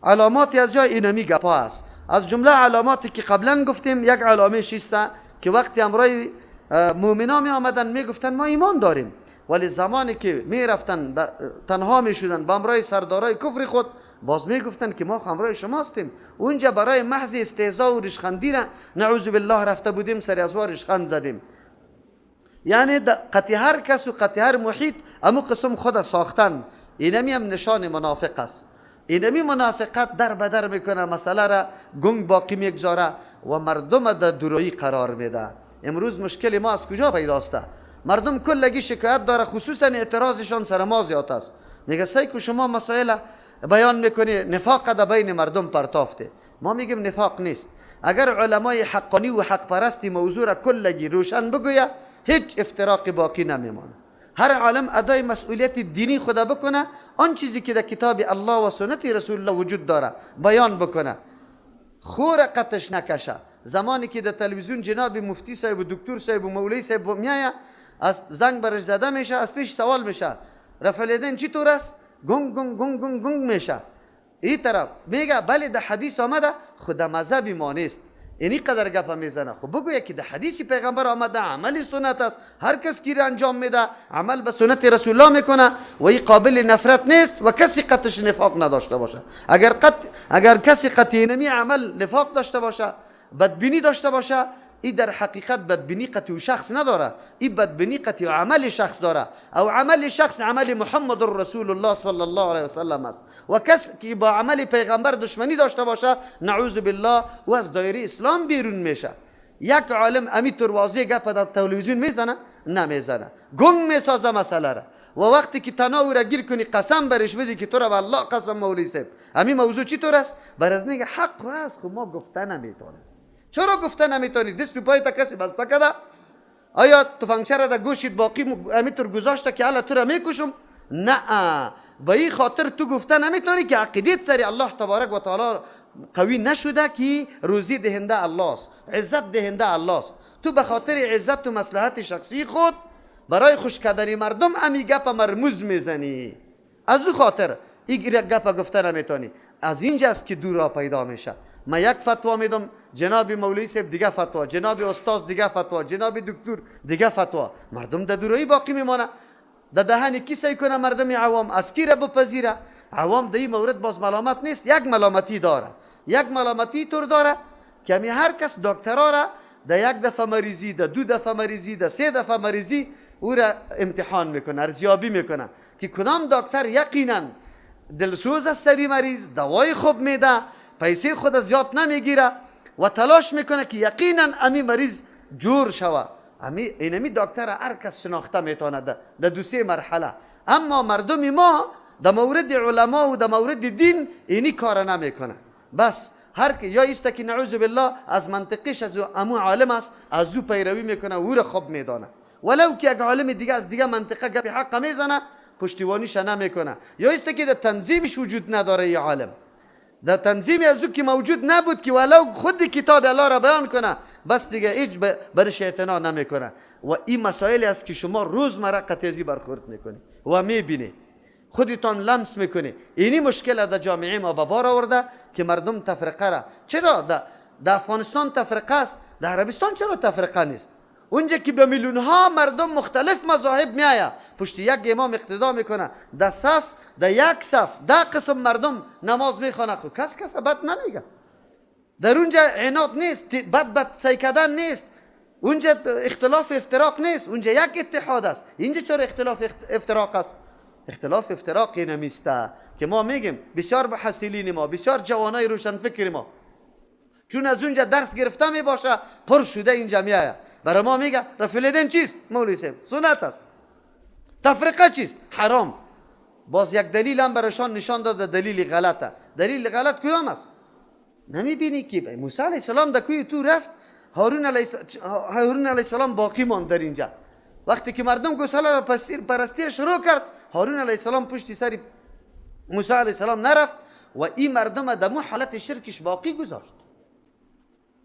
علاماتی از جای اینمی گپا است. از جمله علاماتی که قبلا گفتیم، یک علامه شیسته که وقتی امرای مؤمنان می آمدن می گفتن ما ایمان داریم، ولی زمانی که می رفتن تنها می شدن با امرای سردارای کفر خود، باز می گفتن که ما همراه شما هستیم. اونجا برای محض استهزاء و رشخندی نعوذ بالله رفته بودیم، سری از رشخند زدیم. یعنی قطع هر کس و قطع هر محیط امو قسم خود ساختن. اینمی هم نشان منافق است. اینمی منافقت در بدر میکنه، مسئله را گنگ باقی میگذاره و مردم در دوری قرار میده. امروز مشکل ما از کجا پیداسته؟ مردم کلگی شکایت داره، خصوصا اعتراضشان سر ما زیاد است. میگه سیکو شما مسائل بیان میکنی، نفاق در بین مردم پرتافته. ما میگیم نفاق نیست. اگر علمای حقانی و حق پرستی موضوع را کلگی روشن بگویه، هیچ افتراق باقی نمیمانه. هر عالم ادای مسئولیت دینی خدا بکنه، آن چیزی که در کتاب الله و سنت رسول الله وجود داره بیان بکنه، خورقتش نکشه. زمانی که در تلویزیون جناب مفتی صاحب و دکتر صاحب و مولوی صاحب میایه، از زنگ برش زده میشه، از پیش سوال میشه رفع الیدین چی طور است؟ گنگ گنگ گنگ گنگ گنگ میشه. این طرف میگه بله در حدیث آمده، خود مذهبی ما نیست. اینی قدر گپ میزنه. خب بگویه که در حدیث پیغمبر آمده، عمل سنت است، هر کس کی را انجام میده عمل به سنت رسول الله میکنه و این قابل نفرت نیست و کسی قطعش نفاق نداشته باشه. اگر کسی قطعی نمی عمل نفاق داشته باشه، بدبینی داشته باشه، این در حقیقت بدبینی قطعی شخص نداره، این بدبینی قطعی عمل شخص داره. او عمل شخص عمل محمد رسول الله صلی الله علیه وسلم است. و کس که با عمل پیغمبر دشمنی داشته باشه، نعوذ بالله و از دایره اسلام بیرون میشه. یک عالم امیتور واضح گپ در تلویزیون میزنه؟ نمیزنه، گنگ میسازه مسئله را. و وقتی که تناو را گیر کنی قسم برش بدی که تو را والله قسم مولوی صاحب همین موضوع چی طور است، برات میگه حق است، خب ما گفته نمیتونیم. چرا گفته نمیتونی؟ دست تو پای تا کسی بسته کده؟ آیا تفنگچه را در گوشت باقی همینطور گذاشته که حالا تو را میکشم؟ نه، به این خاطر تو گفته نمیتونی که عقیدت سری الله تبارک و تعالی قوی نشده که روزی دهنده الله است، عزت دهنده الله است. تو به خاطر عزت و مصلحت شخصی خود برای خوش کردن مردم امی گپ مرموز میزنی. از او خاطر این گپ گفته نمیتونی. از اینجاست که دورا پیدا میشه. ما یک فتوا میدم، جناب مولوی صاحب دیگه فتوا، جناب استاد دیگه فتوا، جناب دکتر دیگه فتوا، مردم در دوری باقی میمانه. در دهن کی سعی کنه مردم عوام از کی را بپذیره؟ عوام در این مورد باز ملامت نیست، یک ملامتی داره. یک ملامتی طور داره که همی هر کس دکترا را در یک دفعه مریضی، در دو دفعه مریضی، در سه دفعه مریضی او را امتحان میکنه، ارزیابی میکنه که کدام دکتر یقینا دلسوز است سری مریض، دوای خوب میده، پیسه خود زیاد نمیگیره و تلاش میکنه که یقینا امی مریض جور شوه. اینمی دکتر هر کس شناخته میتونه در دو سه مرحله. اما مردم ما در مورد علما و در مورد دین اینی کار نمیکنه. بس هر که یا است که نعوذ بالله از منطقش از امو عالم است، از او پیروی میکنه و او را خوب میدانه، ولو که یک عالم دیگه از دیگه منطقه گپ حق میزنه پشتیبانیش نمیکنه. یا است که در تنظیمش وجود نداره. ی عالم در تنظیم از او که موجود نبود که ولو خود کتاب الله را بیان کنه، بس دیگه هیچ برش اعتنا نمیکنه. و این مسائل است که شما روزمره قطعی برخورد میکنی و میبینی، خودتان لمس میکنی. اینی مشکل در جامعه ما به بار آورده که مردم تفرقه را. چرا در افغانستان تفرقه است، در عربستان چرا تفرقه نیست؟ اونجا که به میلیون ها مردم مختلف مذاهب میآید پشت یک امام اقتدا میکنه، در صف در یک صف 10 قسم مردم نماز میخوانه، خب کس بد نمیگه. در اونجا عناد نیست، بد سیکدن نیست، اونجا اختلاف افتراق نیست، اونجا یک اتحاد است. اینجا چرا اختلاف افتراق است؟ اختلاف افتراق نمیسته که ما میگیم بسیار محصلین ما، بسیار جوانای روشن فکر ما، چون از اونجا درس گرفته می باشه پر شده اینجا میآید برای ما میگه رفع الیدین چیست؟ مولوی صاحب سنت است. تفرقه چیست؟ حرام. باز یک دلیل هم برایشان نشان داده، دلیل غلطه. دلیل غلط کدام است؟ نمیبینی که موسی علیه السلام در کوی تو رفت، هارون علیه السلام باقی ماند در اینجا. وقتی که مردم گوساله را پرستی شروع کرد، هارون علیه السلام پشت سر موسی علیه السلام نرفت و این مردم در مو حالت شرکش باقی گذاشت.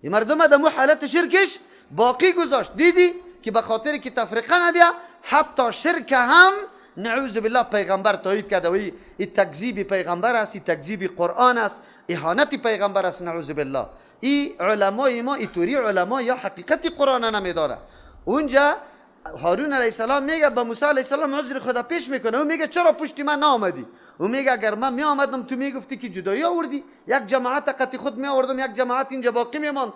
این مردم در مو حالت شرکش باقی گذاشت. دیدی که به خاطر که تفرقه نبیا، حتی شرک هم نعوذ بالله پیغمبر تایید کرده و این تکذیب پیغمبر است، این تکذیب قرآن است، اهانت پیغمبر است. نعوذ بالله. این علمای ما اینطوری علما یا حقیقت قرآن نمیداره. اونجا هارون علیه السلام میگه به موسی علیه السلام عذر خدا پیش میکنه، او میگه چرا پشت من نآمدی؟ او میگه اگر من می آمدم تو میگفتی که جدایی آوردی، یک جماعت قطی خود می آوردم، یک جماعت اینجا باقی میماند،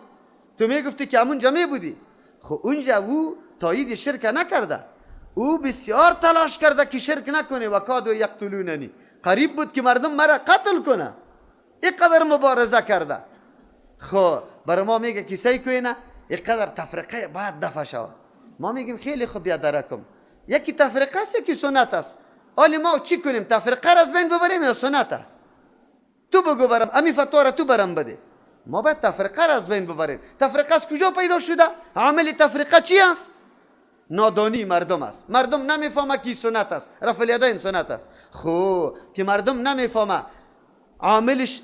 تو میگفتی که همون جمعه بودی. خب اونجا او تایید شرک نکرده، او بسیار تلاش کرده که شرک نکنه و کادو یقتلوننی، قریب بود که مردم مرا قتل کنه، اینقدر مبارزه کرده. خب برای ما میگه کسی کنه اینقدر تفرقه باید دفع شود. ما میگیم خیلی خوب یادرکم، یکی تفرقه است یکی سنت است. حالا ما چی کنیم؟ تفرقه را از بین ببریم یا سنت؟ تو بگو برم، امی فتوا را تو برم بده. ما باید تفرقه را از بین ببریم. تفرقه از کجا پیدا شده؟ عامل تفرقه چی است؟ نادانی مردم است. مردم نمیفهمه کی سنت است، رفع الیدین سنت است. خب که مردم نمیفهمه،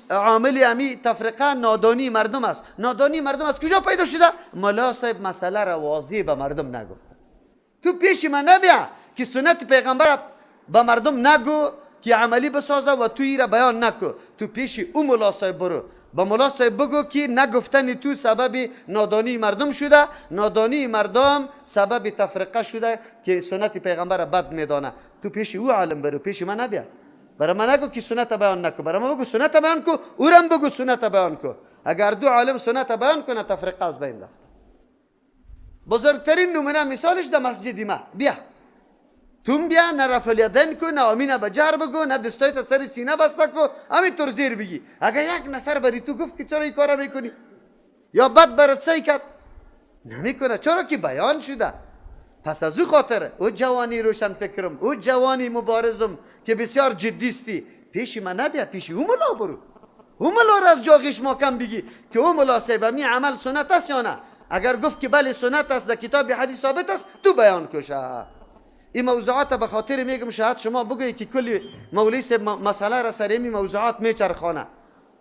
عامل امی تفرقه نادانی مردم است. نادانی مردم از کجا پیدا شده؟ ملا صاحب مسئله را واضح به مردم نگفته. تو پیش من نبیا که سنت پیغمبر به مردم نگو که عملی بسازه و تو ای را بیان نکو. تو پیش اون ملا صاحب برو، با ملا صاحب بگو که نگفتن تو سبب نادانی مردم شده، نادانی مردم سبب تفرقه شده که سنت پیغمبر بد میدانه. تو پیش او عالم برو، پیش من نبیا. برای من نگو که سنت بیان نکو، برای من بگو سنت بیان کو، اورم بگو سنت بیان کو. اگر دو عالم سنت بیان کنه تفرقه از بین رفته. بزرگترین نمونه مثالش در مسجد ما. بیا تون بیا، نه رفع الیدین کو، نه آمین به جهر بگو، نه دستایت سر سینه بسته کو، همینطور زیر بگی. اگر یک نفر بری تو گفت که چرا این کارا میکنی یا بد برات سی کرد، نمیکنه، چرا که بیان شده. پس از او خاطر او جوانی روشن فکرم، او جوانی مبارزم که بسیار جدیستی، پیش من نبیا، پیش او ملا برو. او ملا را از جاغیش محکم بگی که او ملا صاحب می عمل سنت است یا نه. اگر گفت که بله سنت است، در کتاب حدیث ثابت است، تو بیان کشه. این موضوعات به خاطر میگم شاید شما بگویید که کلی مولوی صاحب مسئله را سر این موضوعات میچرخانه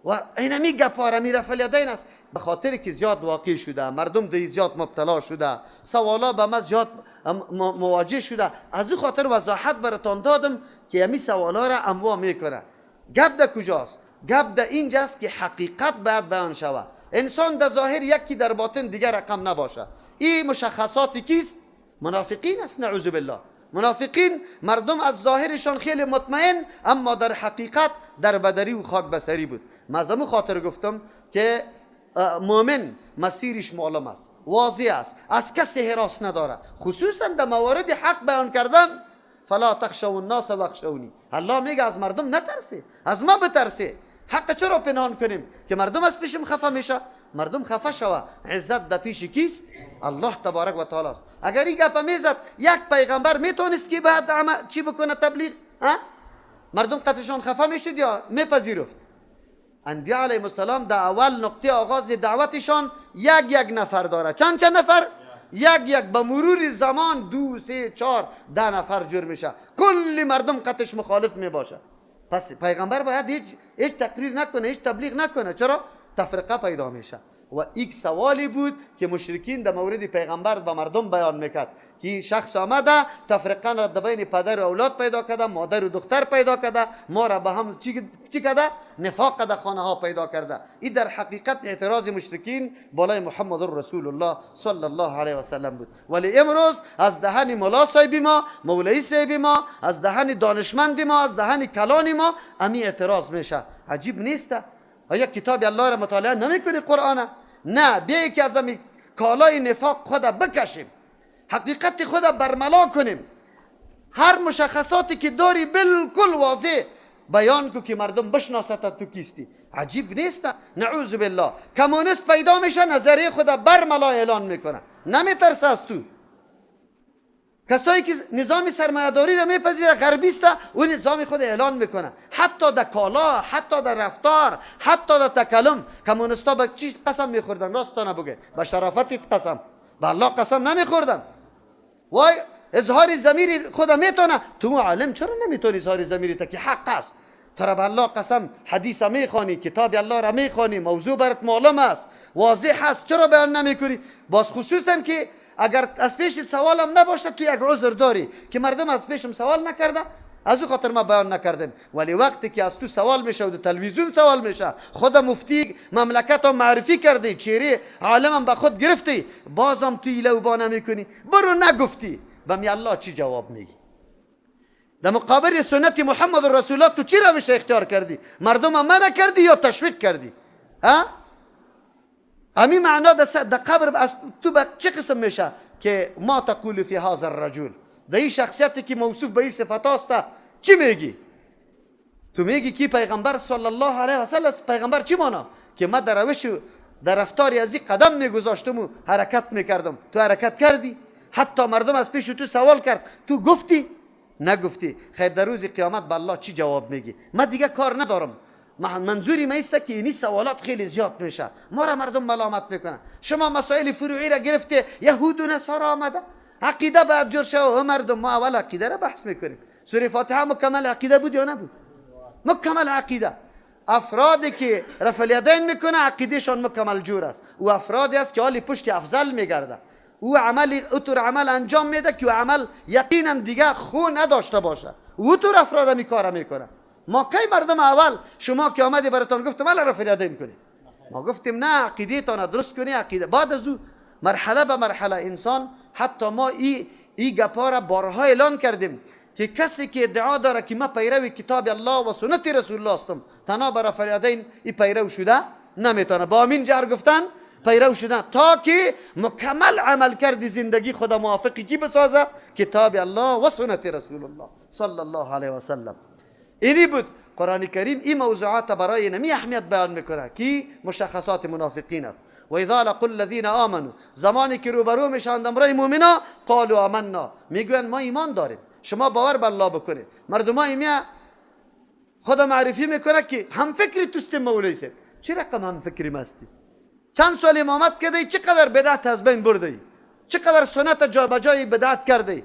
و اینمی گپا می رفع الیدین است، به خاطر که زیاد واقع شده، مردم دی زیاد مبتلا شده، سوالا به ما زیاد مواجه شده. از این خاطر وضاحت براتون دادم که همین سوالا را انواع میکنه. گپ در کجاست؟ گپ در اینجاست که حقیقت باید بیان شود. انسان در ظاهر یکی، در باطن دیگر رقم نباشه. این مشخصاتی کیست؟ منافقین است. نعوذ بالله. منافقین مردم از ظاهرشان خیلی مطمئن، اما در حقیقت در بدری و خاک بسری بود. مزمو خاطر گفتم که مؤمن مسیرش معلوم است، واضح است، از کسی هراس نداره، خصوصا در موارد حق بیان کردن. فلا تخشوا الناس واخشونی. الله میگه از مردم نترسه، از ما بترسه. حق چرا پنهان کنیم که مردم از پیشم خفه میشه؟ مردم خفه شوه. عزت در پیش کیست؟ الله تبارک و تعالی است. اگر این گپ میزد یک پیغمبر میتونست که بعد چی بکنه تبلیغ؟ مردم قطعشان خفه میشد یا میپذیرفت؟ انبیاء علیهم السلام در اول نقطه آغاز دعوتشان یک نفر داره. چند نفر؟ یک به مرور زمان 2 3 4 10 نفر جور میشه. کل مردم قطعش مخالف میباشه. پس پیغمبر باید هیچ تقریر نکنه، هیچ تبلیغ نکنه. چرا؟ تفرقه پیدا میشه. و یک سوالی بود که مشرکین در مورد پیغمبر به مردم بیان میکرد که شخص آمده تفرقه را در بین پدر و اولاد پیدا کرده، مادر و دختر پیدا کرده، ما را به هم چی کرده؟ نفاق در خانه ها پیدا کرده. این در حقیقت اعتراض مشرکین بالای محمد رسول الله صلی الله علیه و سلم بود. ولی امروز از دهن مولا صاحب ما، مولوی صاحب ما، از دهن دانشمند ما، از دهن کلان ما امی اعتراض میشه. عجیب نیست؟ آیا کتاب الله را مطالعه نمیکنی؟ قرآن؟ نه، بیا که از امی کالای نفاق خود بکشیم، حقیقت خود برملا کنیم، هر مشخصاتی که داری بالکل واضح بیان کو که مردم بشناست تو کیستی. عجیب نیست؟ نعوذ بالله. کمونیست پیدا میشه نظریه خود برملا اعلان میکنه، نمیترسه از تو. کسایی که نظام سرمایه‌داری را میپذیره غربیست، او نظام خود اعلان میکنه، حتی در کالا، حتی در رفتار، حتی در تکلم. کمونیستا به چی قسم میخوردن؟ راستانه بگه، به شرافتت قسم، به الله قسم نمیخوردن. وای اظهار ضمیر خود میتونه، تو عالم چرا نمیتونی اظهار ضمیرت که حق است؟ تو را به الله قسم حدیث میخوانی، کتاب الله را میخوانی، موضوع برات معلوم است، واضح است، چرا بیان نمیکنی؟ باز خصوصا که اگر از پیش سوالم نباشه تو یک عذر داری که مردم از پیشم سوال نکرده، از او خاطر ما بیان نکردیم. ولی وقتی که از تو سوال میشه و در تلویزیون سوال میشه، خود مفتی مملکت هم معرفی کردی، چهره عالم به خود گرفتی، بازم تو ایله و با نمیکنی، برو نگفتی، به می الله چی جواب میگی؟ در مقابل سنت محمد رسول الله تو چی روش اختیار کردی؟ مردم هم منع کردی یا تشویق کردی؟ امی معنا در قبر از تو به چه قسم میشه که ما تقول فی هذا الرجل؟ در این شخصیتی که موصوف به این صفات است چی میگی؟ تو میگی که پیغمبر صلی الله علیه و سلم، پیغمبر چی مانا؟ که ما در روش در رفتاری از این قدم میگذاشتم و حرکت میکردم، تو حرکت کردی؟ حتی مردم از پیش تو سوال کرد، تو گفتی؟ نگفتی. خیر در روز قیامت به الله چی جواب میگی؟ من دیگه کار ندارم. منظوری ما است که اینی سوالات خیلی زیاد میشه، ما را مردم ملامت میکنن. شما مسائل فروعی را گرفته، یهود و نصارا آمده، عقیده باید جور شو. مردم ما اول عقیده را بحث میکنیم. سوره فاتحه مکمل عقیده بود یا نبود؟ مکمل عقیده. افرادی که رفع الیدین میکنه عقیدهشان مکمل جور است، و افرادی است که حالی پشت افضل میگرده، او عمل اطور عمل انجام میده که عمل یقینا دیگه خون نداشته باشه، او طور افراد می کار میکنه. ما کی مردم اول شما که آمدی براتون گفتم الا رفع الیدین کنی؟ ما گفتیم نه، عقیده تان درست کنی. عقیده بعد از او مرحله به مرحله انسان، حتی ما ای گپا را بارها اعلان کردیم که کسی که ادعا داره که ما پیرو کتاب الله و سنت رسول الله هستم، تنها بر رفع الیدین ای پیرو شده نمیتونه. با امین جهر گفتن پیرو شدن تا که مکمل عمل کردی زندگی خود موافقی کی بسازه؟ کتاب الله و سنت رسول الله صلی الله علیه و سلم. اینی بود قرآن کریم این موضوعات برای نمی اهمیت بیان میکنه که مشخصات منافقین است. و اذا لقوا الذين آمنوا، زمانی که روبرو میشن امرای مؤمنا، قالوا آمنا، میگوین ما ایمان داریم. شما باور به الله بکنید. مردم ایمیا خود معرفی میکنه که هم فکری توست مولوی صاحب. چه رقم هم فکری مستی؟ چند سال امامت کردی، چقدر بدعت از بین بردی، چقدر سنت جا بجای بدعت کردی.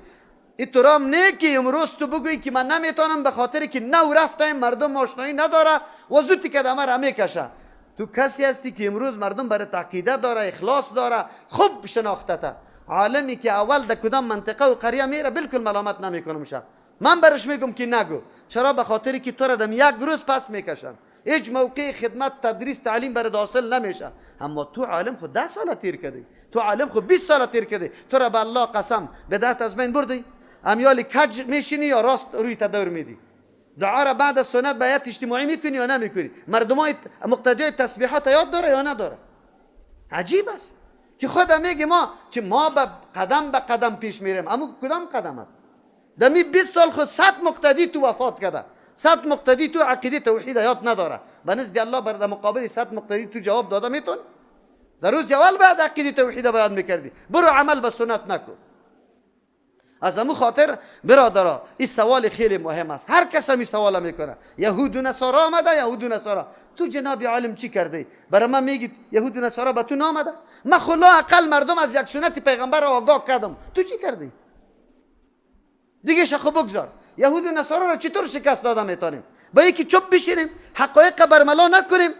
ایترام نه که امروز تو بگویی که من نمیتونم به خاطر که نو رفتم مردم آشنایی نداره و زودی که دمه را میکشه. تو کسی هستی که امروز مردم برای عقیده داره، اخلاص داره، خوب شناختته. عالمی که اول در کدام منطقه و قریه میره بالکل ملامت نمیکنم شه. من برش میگم که نگو. چرا؟ به خاطر که تو را دم یک روز پس میکشن. هیچ موقع خدمت تدریس تعلیم برات حاصل نمیشه. اما تو عالم خود 10 سال تیر کردی، تو عالم خود 20 سال تیر کردی، تو را به الله قسم بدعت از بین بردی. امیال کج میشینی یا راست روی تدور میدی؟ دعا را بعد از سنت بیات اجتماعی میکنی یا نمیکنی؟ مردمای مقتدیای تسبیحات یاد داره یا نداره؟ عجیب است که خود میگه ما به قدم پیش میریم. اما کدام قدم است؟ دمی 20 سال خود 100 مقتدی تو وفات کرده، 100 مقتدی تو عقیده توحید یاد نداره. به نزد الله بر مقابل 100 مقتدی تو جواب داده میتون؟ در روز اول بعد عقیده توحید بیان میکردی، برو عمل به سنت نکن. از همون خاطر برادرها این سوال خیلی مهم است. هر کس می سوال میکنه. یهود و نصارا آمده، یهود و نصارا تو جناب عالم چی کرده؟ برای من میگی یهود و نصارا به تو نامده؟ من خلا اقل مردم از یک سنت پیغمبر آگاه کردم، تو چی کردی؟ دیگه شخو بگذار. یهود و نصارا را چطور شکست داده میتونیم؟ با یکی چوب بشینیم حقایق برملا نکنیم؟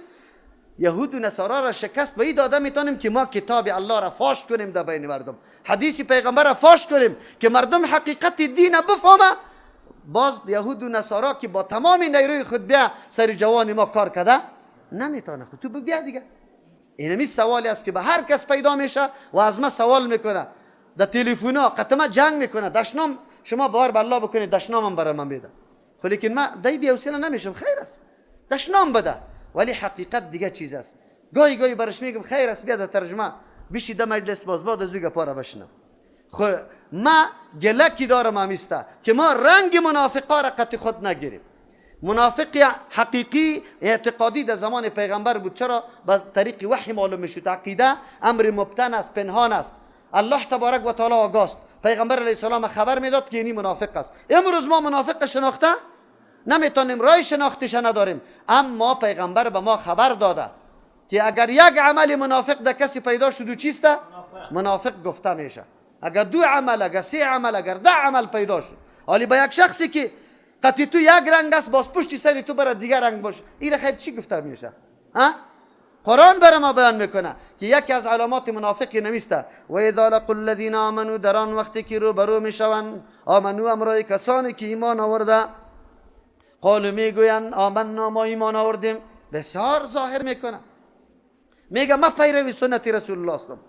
یهود و نصارا را شکست به این داده میتونیم که ما کتاب الله را فاش کنیم در بین مردم، حدیث پیغمبر را فاش کنیم که مردم حقیقت دین بفهمه. باز یهود و نصارا که با تمام نیروی خود بیا سر جوان ما کار کرده نمیتونه. خود تو بیا دیگه. اینمی سوالی است که به هر کس پیدا میشه و از ما سوال میکنه، در تلفونا قطمه جنگ میکنه، دشنام شما باور به الله بکنید دشنامم برای من بده. خب لیکن من دای بی‌حوصله نمیشم، خیر است دشنام بده، ولی حقیقت دیگه چیز است. گاهی گاهی برش میگم خیر است بیا در ترجمه بشی در مجلس باز بعد از گپا را بشنم. خب ما گلکی دارم همیسته که ما رنگ منافقا را قط خود نگیریم. منافق حقیقی اعتقادی در زمان پیغمبر بود. چرا؟ با طریق وحی معلوم میشد. عقیده امر مبتن است، پنهان است. الله تبارک و تعالی آگاست. پیغمبر علیه السلام خبر میداد که اینی منافق است. امروز ما منافق شناخته نمیتونیم، رای شناختش نداریم، اما پیغمبر به ما خبر داده که اگر یک عمل منافق در کسی پیدا شد و چیست؟ منافق گفته میشه. اگر دو عمل، اگر سه عمل، اگر 10 عمل پیدا شد، حالی با یک شخصی که قطعی تو یک رنگ است باز پشت سری تو برای دیگر رنگ باشه، این خیر چی گفته میشه؟ قرآن برای ما بیان میکنه که یکی از علامات منافقی نمیسته و اذا لقوا الذین آمنوا، در آن وقتی که رو برو میشوند، آمنو امرای کسانی که ایمان آورده، قالو میگویند آمنا ما ایمان آوردیم، بسیار ظاهر میکنه، میگه ما پیروی سنت رسول الله هستم،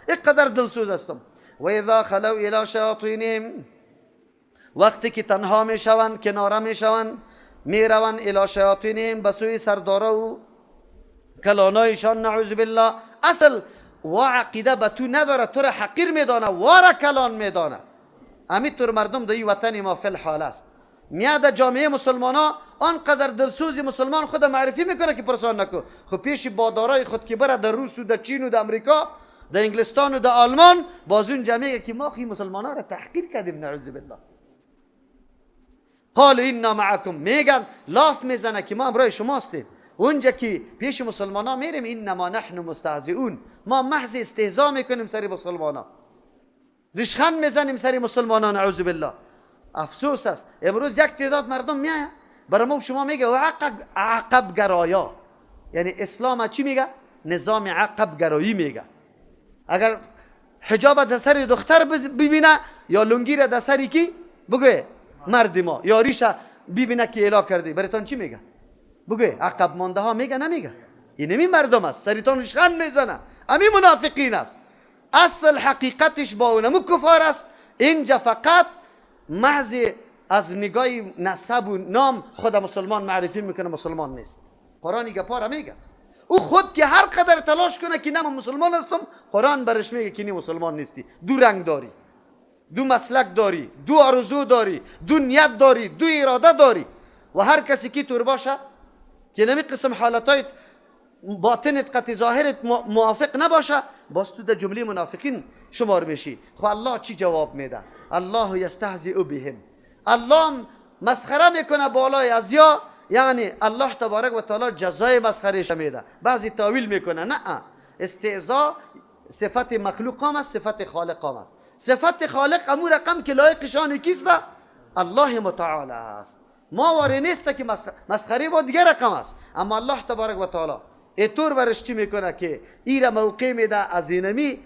اینقدر دلسوز هستم. و اذا خلوا الی شیاطینهم، وقتی که تنها میشوند، کناره میشوند، میروند الی شیاطینهم، به سوی سردارا و کلانایشان، نعوذ بالله. اصل و عقیده به تو نداره، تو را حقیر میدانه، وارا کلان میدانه. همینطور مردم در این وطن ما فی الحال است. میاد جامعه مسلمان ها آنقدر دلسوزی مسلمان خود معرفی میکنه که پرسان نکن. خب پیش بادارای خود که بره در روس و در چین و در امریکا، در انگلستان و در آلمان، باز اون جامعه که ما خی مسلمان ها را تحقیر کردیم، نعوذ بالله. قال اینا معکم، میگن لاف میزنه که ما امرای شما هستیم. اونجا که پیش مسلمان ها میریم انما نحن مستهزئون، ما محض استهزا میکنیم سری مسلمان ها، ریشخند میزنیم سری مسلمان ها، نعوذ بالله. افسوس است امروز یک تعداد مردم میاد برای ما شما میگه عقب گرایا، یعنی اسلام چی میگه؟ نظام عقب گرایی میگه. اگر حجاب در سر دختر ببینه یا لنگی را در سری کی بگه مرد ما، یا ریشه ببینه که اعلا کرده، برایتان چی میگه؟ بگه عقب مانده ها میگه نمیگه؟ اینمی مردم است، سریتان ریشخند میزنه، امی منافقین است. اصل حقیقتش با اونمو کفار است. اینجا فقط محض از نگاه نسب و نام خود مسلمان معرفی میکنه، مسلمان نیست. قرآن گپا را میگه. او خود که هر قدر تلاش کنه که نه من مسلمان هستم، قرآن برش میگه که نه مسلمان نیستی. دو رنگ داری، دو مسلک داری، دو آرزو داری، دو نیت داری، دو اراده داری. و هر کسی که طور باشه که نمی قسم حالتای باطنت قطع ظاهرت موافق نباشه، باز تو در جمله منافقین شمار میشی. خب الله چی جواب میده؟ الله یستهزئ بهم، الله مسخره میکنه بالای از یا، یعنی الله تبارک و تعالی جزای مسخرهش میده. بعضی تاویل میکنه نه، استهزاء صفت مخلوق هم است، صفت خالق هم است. صفت خالق امو رقم که لایقشان کیست؟ الله متعال است. ما واره نیست که مسخره با دیگر رقم است، اما الله تبارک و تعالی اینطور برش چی میکنه که ایره موقع میده از اینمی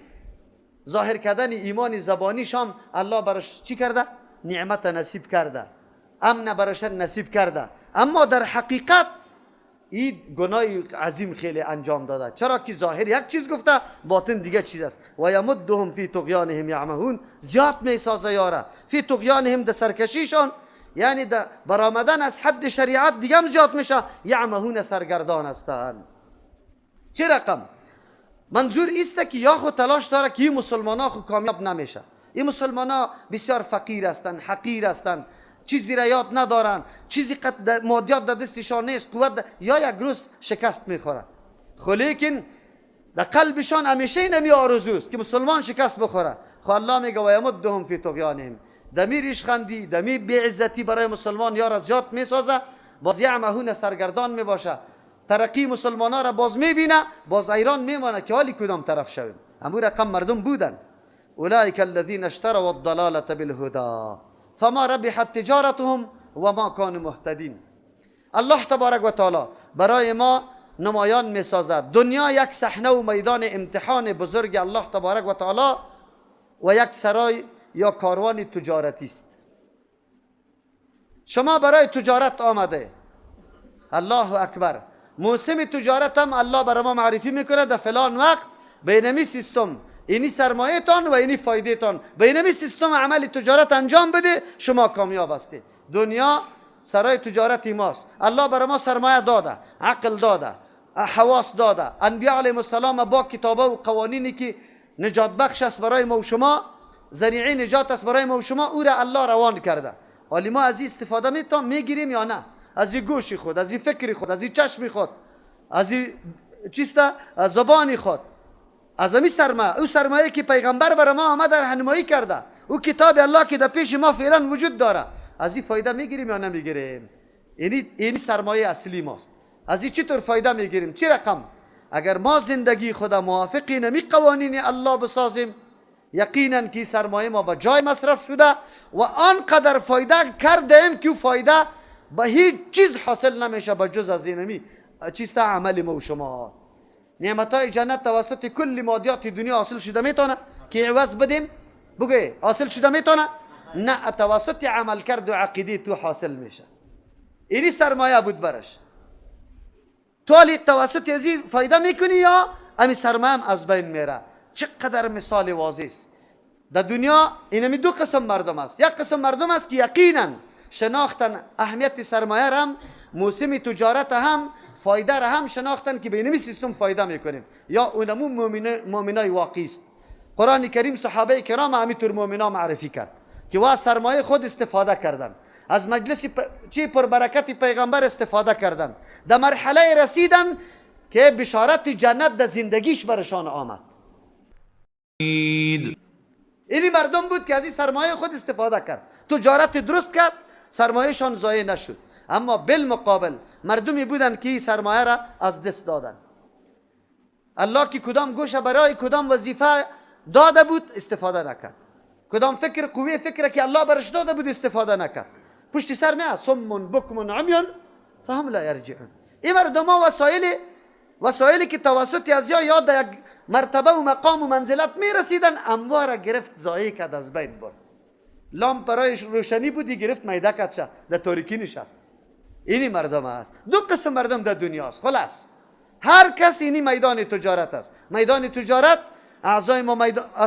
ظاهر کردن ایمان زبانیش هم الله برش چی کرده؟ نعمت نصیب کرده، امن برش نصیب کرده. اما در حقیقت این گناه عظیم خیلی انجام داده. چرا که ظاهر یک چیز گفته، باطن دیگه چیز است. و یمدهم فی طغیانهم یعمهون، زیاد میسازه یاره فی طغیانهم، در سرکشیشان، یعنی در برآمدن از حد شریعت دیگه هم زیاد میشه. یعمهون، سرگردان هستند. چه رقم؟ منظور است که یا خود تلاش داره که این مسلمان ها خود کامیاب نمیشه. این مسلمان ها بسیار فقیر هستند، حقیر هستند، چیزی را یاد ندارن، چیزی مادیات در دستشان نیست، قوت یا یک روز شکست میخورن. خب لیکن در قلبشان همیشه اینمی آرزوست که مسلمان شکست بخوره. خو الله میگه و یمدهم فی طغیانهم، دمی ریشخندی، دمی بیعزتی برای مسلمان یار از جات میسازه، باز یعمهون سرگردان میباشه، ترقی مسلمان ها را باز میبینه، باز ایران میمانه که حالی کدام طرف شویم. همون رقم مردم بودن. اولئک الذین اشتروا الضلاله بالهدى فما ربحت تجارتهم و ما كانوا مهتدین. الله تبارک و تعالی برای ما نمایان میسازد دنیا یک صحنه و میدان امتحان بزرگ الله تبارک و تعالی و یک سرای یا کاروان تجارتی است. شما برای تجارت آمده، الله اکبر، موسم تجارت هم الله برای ما معرفی میکنه در فلان وقت بینمی سیستم، اینی سرمایه تان و اینی فایده تان، بینمی سیستم عمل تجارت انجام بده شما کامیاب هستی. دنیا سرای تجارتی ماست. الله برای ما سرمایه داده، عقل داده، حواس داده، انبیاء علیهم السلام با کتابه و قوانینی که نجات بخش است برای ما و شما، ذریعه نجات است برای ما و شما، او را الله روان کرده. ولی ما از این استفاده میگیریم یا نه؟ از این گوشی خود، از این فکری خود، از این چشمی خود، از این چیستا زبانی خود، از این سرمایه، او سرمایه که پیغمبر برای ما آمد در راهنمایی کرده، او کتاب الله که در پیش ما فعلا وجود داره، از این فایده میگیریم یا نمیگیریم؟ این سرمایه اصلی ماست. از این چطور فایده میگیریم؟ چه رقم؟ اگر ما زندگی خود موافق نمی قوانین الله بسازیم، یقینا که سرمایه ما به جای مصرف شده و آنقدر فایده کردیم که فایده به هیچ چیز حاصل نمیشه به جز از اینمی چیستا عمل ما و شما. نعمتای جنت توسط کل مادیات دنیا حاصل شده میتونه که عوض بدیم؟ بگوی حاصل شده میتونه؟ نه، توسط عمل کرد و عقیده تو حاصل میشه. اینی سرمایه بود برش. تو علی توسط ازی فایده میکنی یا امی سرمایه هم از بین میره. چقدر مثال واضح است. در دنیا اینمی دو قسم مردم است. یک قسم مردم است که یقینا شناختن اهمیت سرمایه را هم، موسم تجارت هم، فایده را هم شناختن که بینمی سیستم فایده میکنیم، یا اونمو مؤمنای واقعی است. قرآن کریم صحابه کرام همینطور مؤمنا معرفی کرد که وا سرمایه خود استفاده کردن، از مجلس چی پر برکت پیغمبر استفاده کردن، در مرحله رسیدن که بشارت جنت در زندگیش برشان آمد. اینی مردم بود که از این سرمایه خود استفاده کرد، تجارت درست کرد، سرمایهشان ضایع نشد. اما بالمقابل مردمی بودن که این سرمایه را از دست دادن. الله که کدام گوشه برای کدام وظیفه داده بود استفاده نکرد، کدام فکر قوی فکر که الله برش داده بود استفاده نکرد. پشت سر میاد صم بکم عمیان فهم لا یرجعون. این مردم ها وسایلی که توسط از یا در یک مرتبه و مقام و منزلت میرسیدن اموار گرفت ضایع کرد، از بین برد. لامپ برای روشنی بودی گرفت میده کرد شه در تاریکی نشست. اینی مردم است. دو قسم مردم در دنیا است. خلاص هر کس اینی میدان تجارت است. میدان تجارت اعضای ما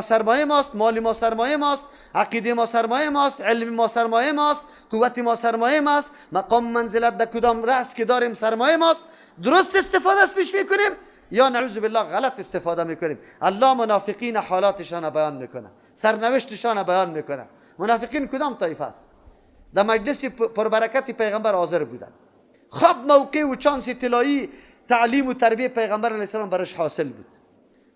سرمایه ماست، مال ما سرمایه ماست، عقیده ما سرمایه ماست، علم ما سرمایه ماست، قوت ما سرمایه ماست، مقام منزلت در کدام رأس که داریم سرمایه ماست. درست استفاده از پیش میکنیم یا نعوذ بالله غلط استفاده میکنیم. الله منافقین حالاتشان بیان میکنه، سرنوشتشان بیان میکنه. منافقین کدام طایفه است؟ در مجلس پربرکت پیغمبر حاضر بودن، خب موقع و چانس طلایی تعلیم و تربیه پیغمبر علیه السلام برش حاصل بود.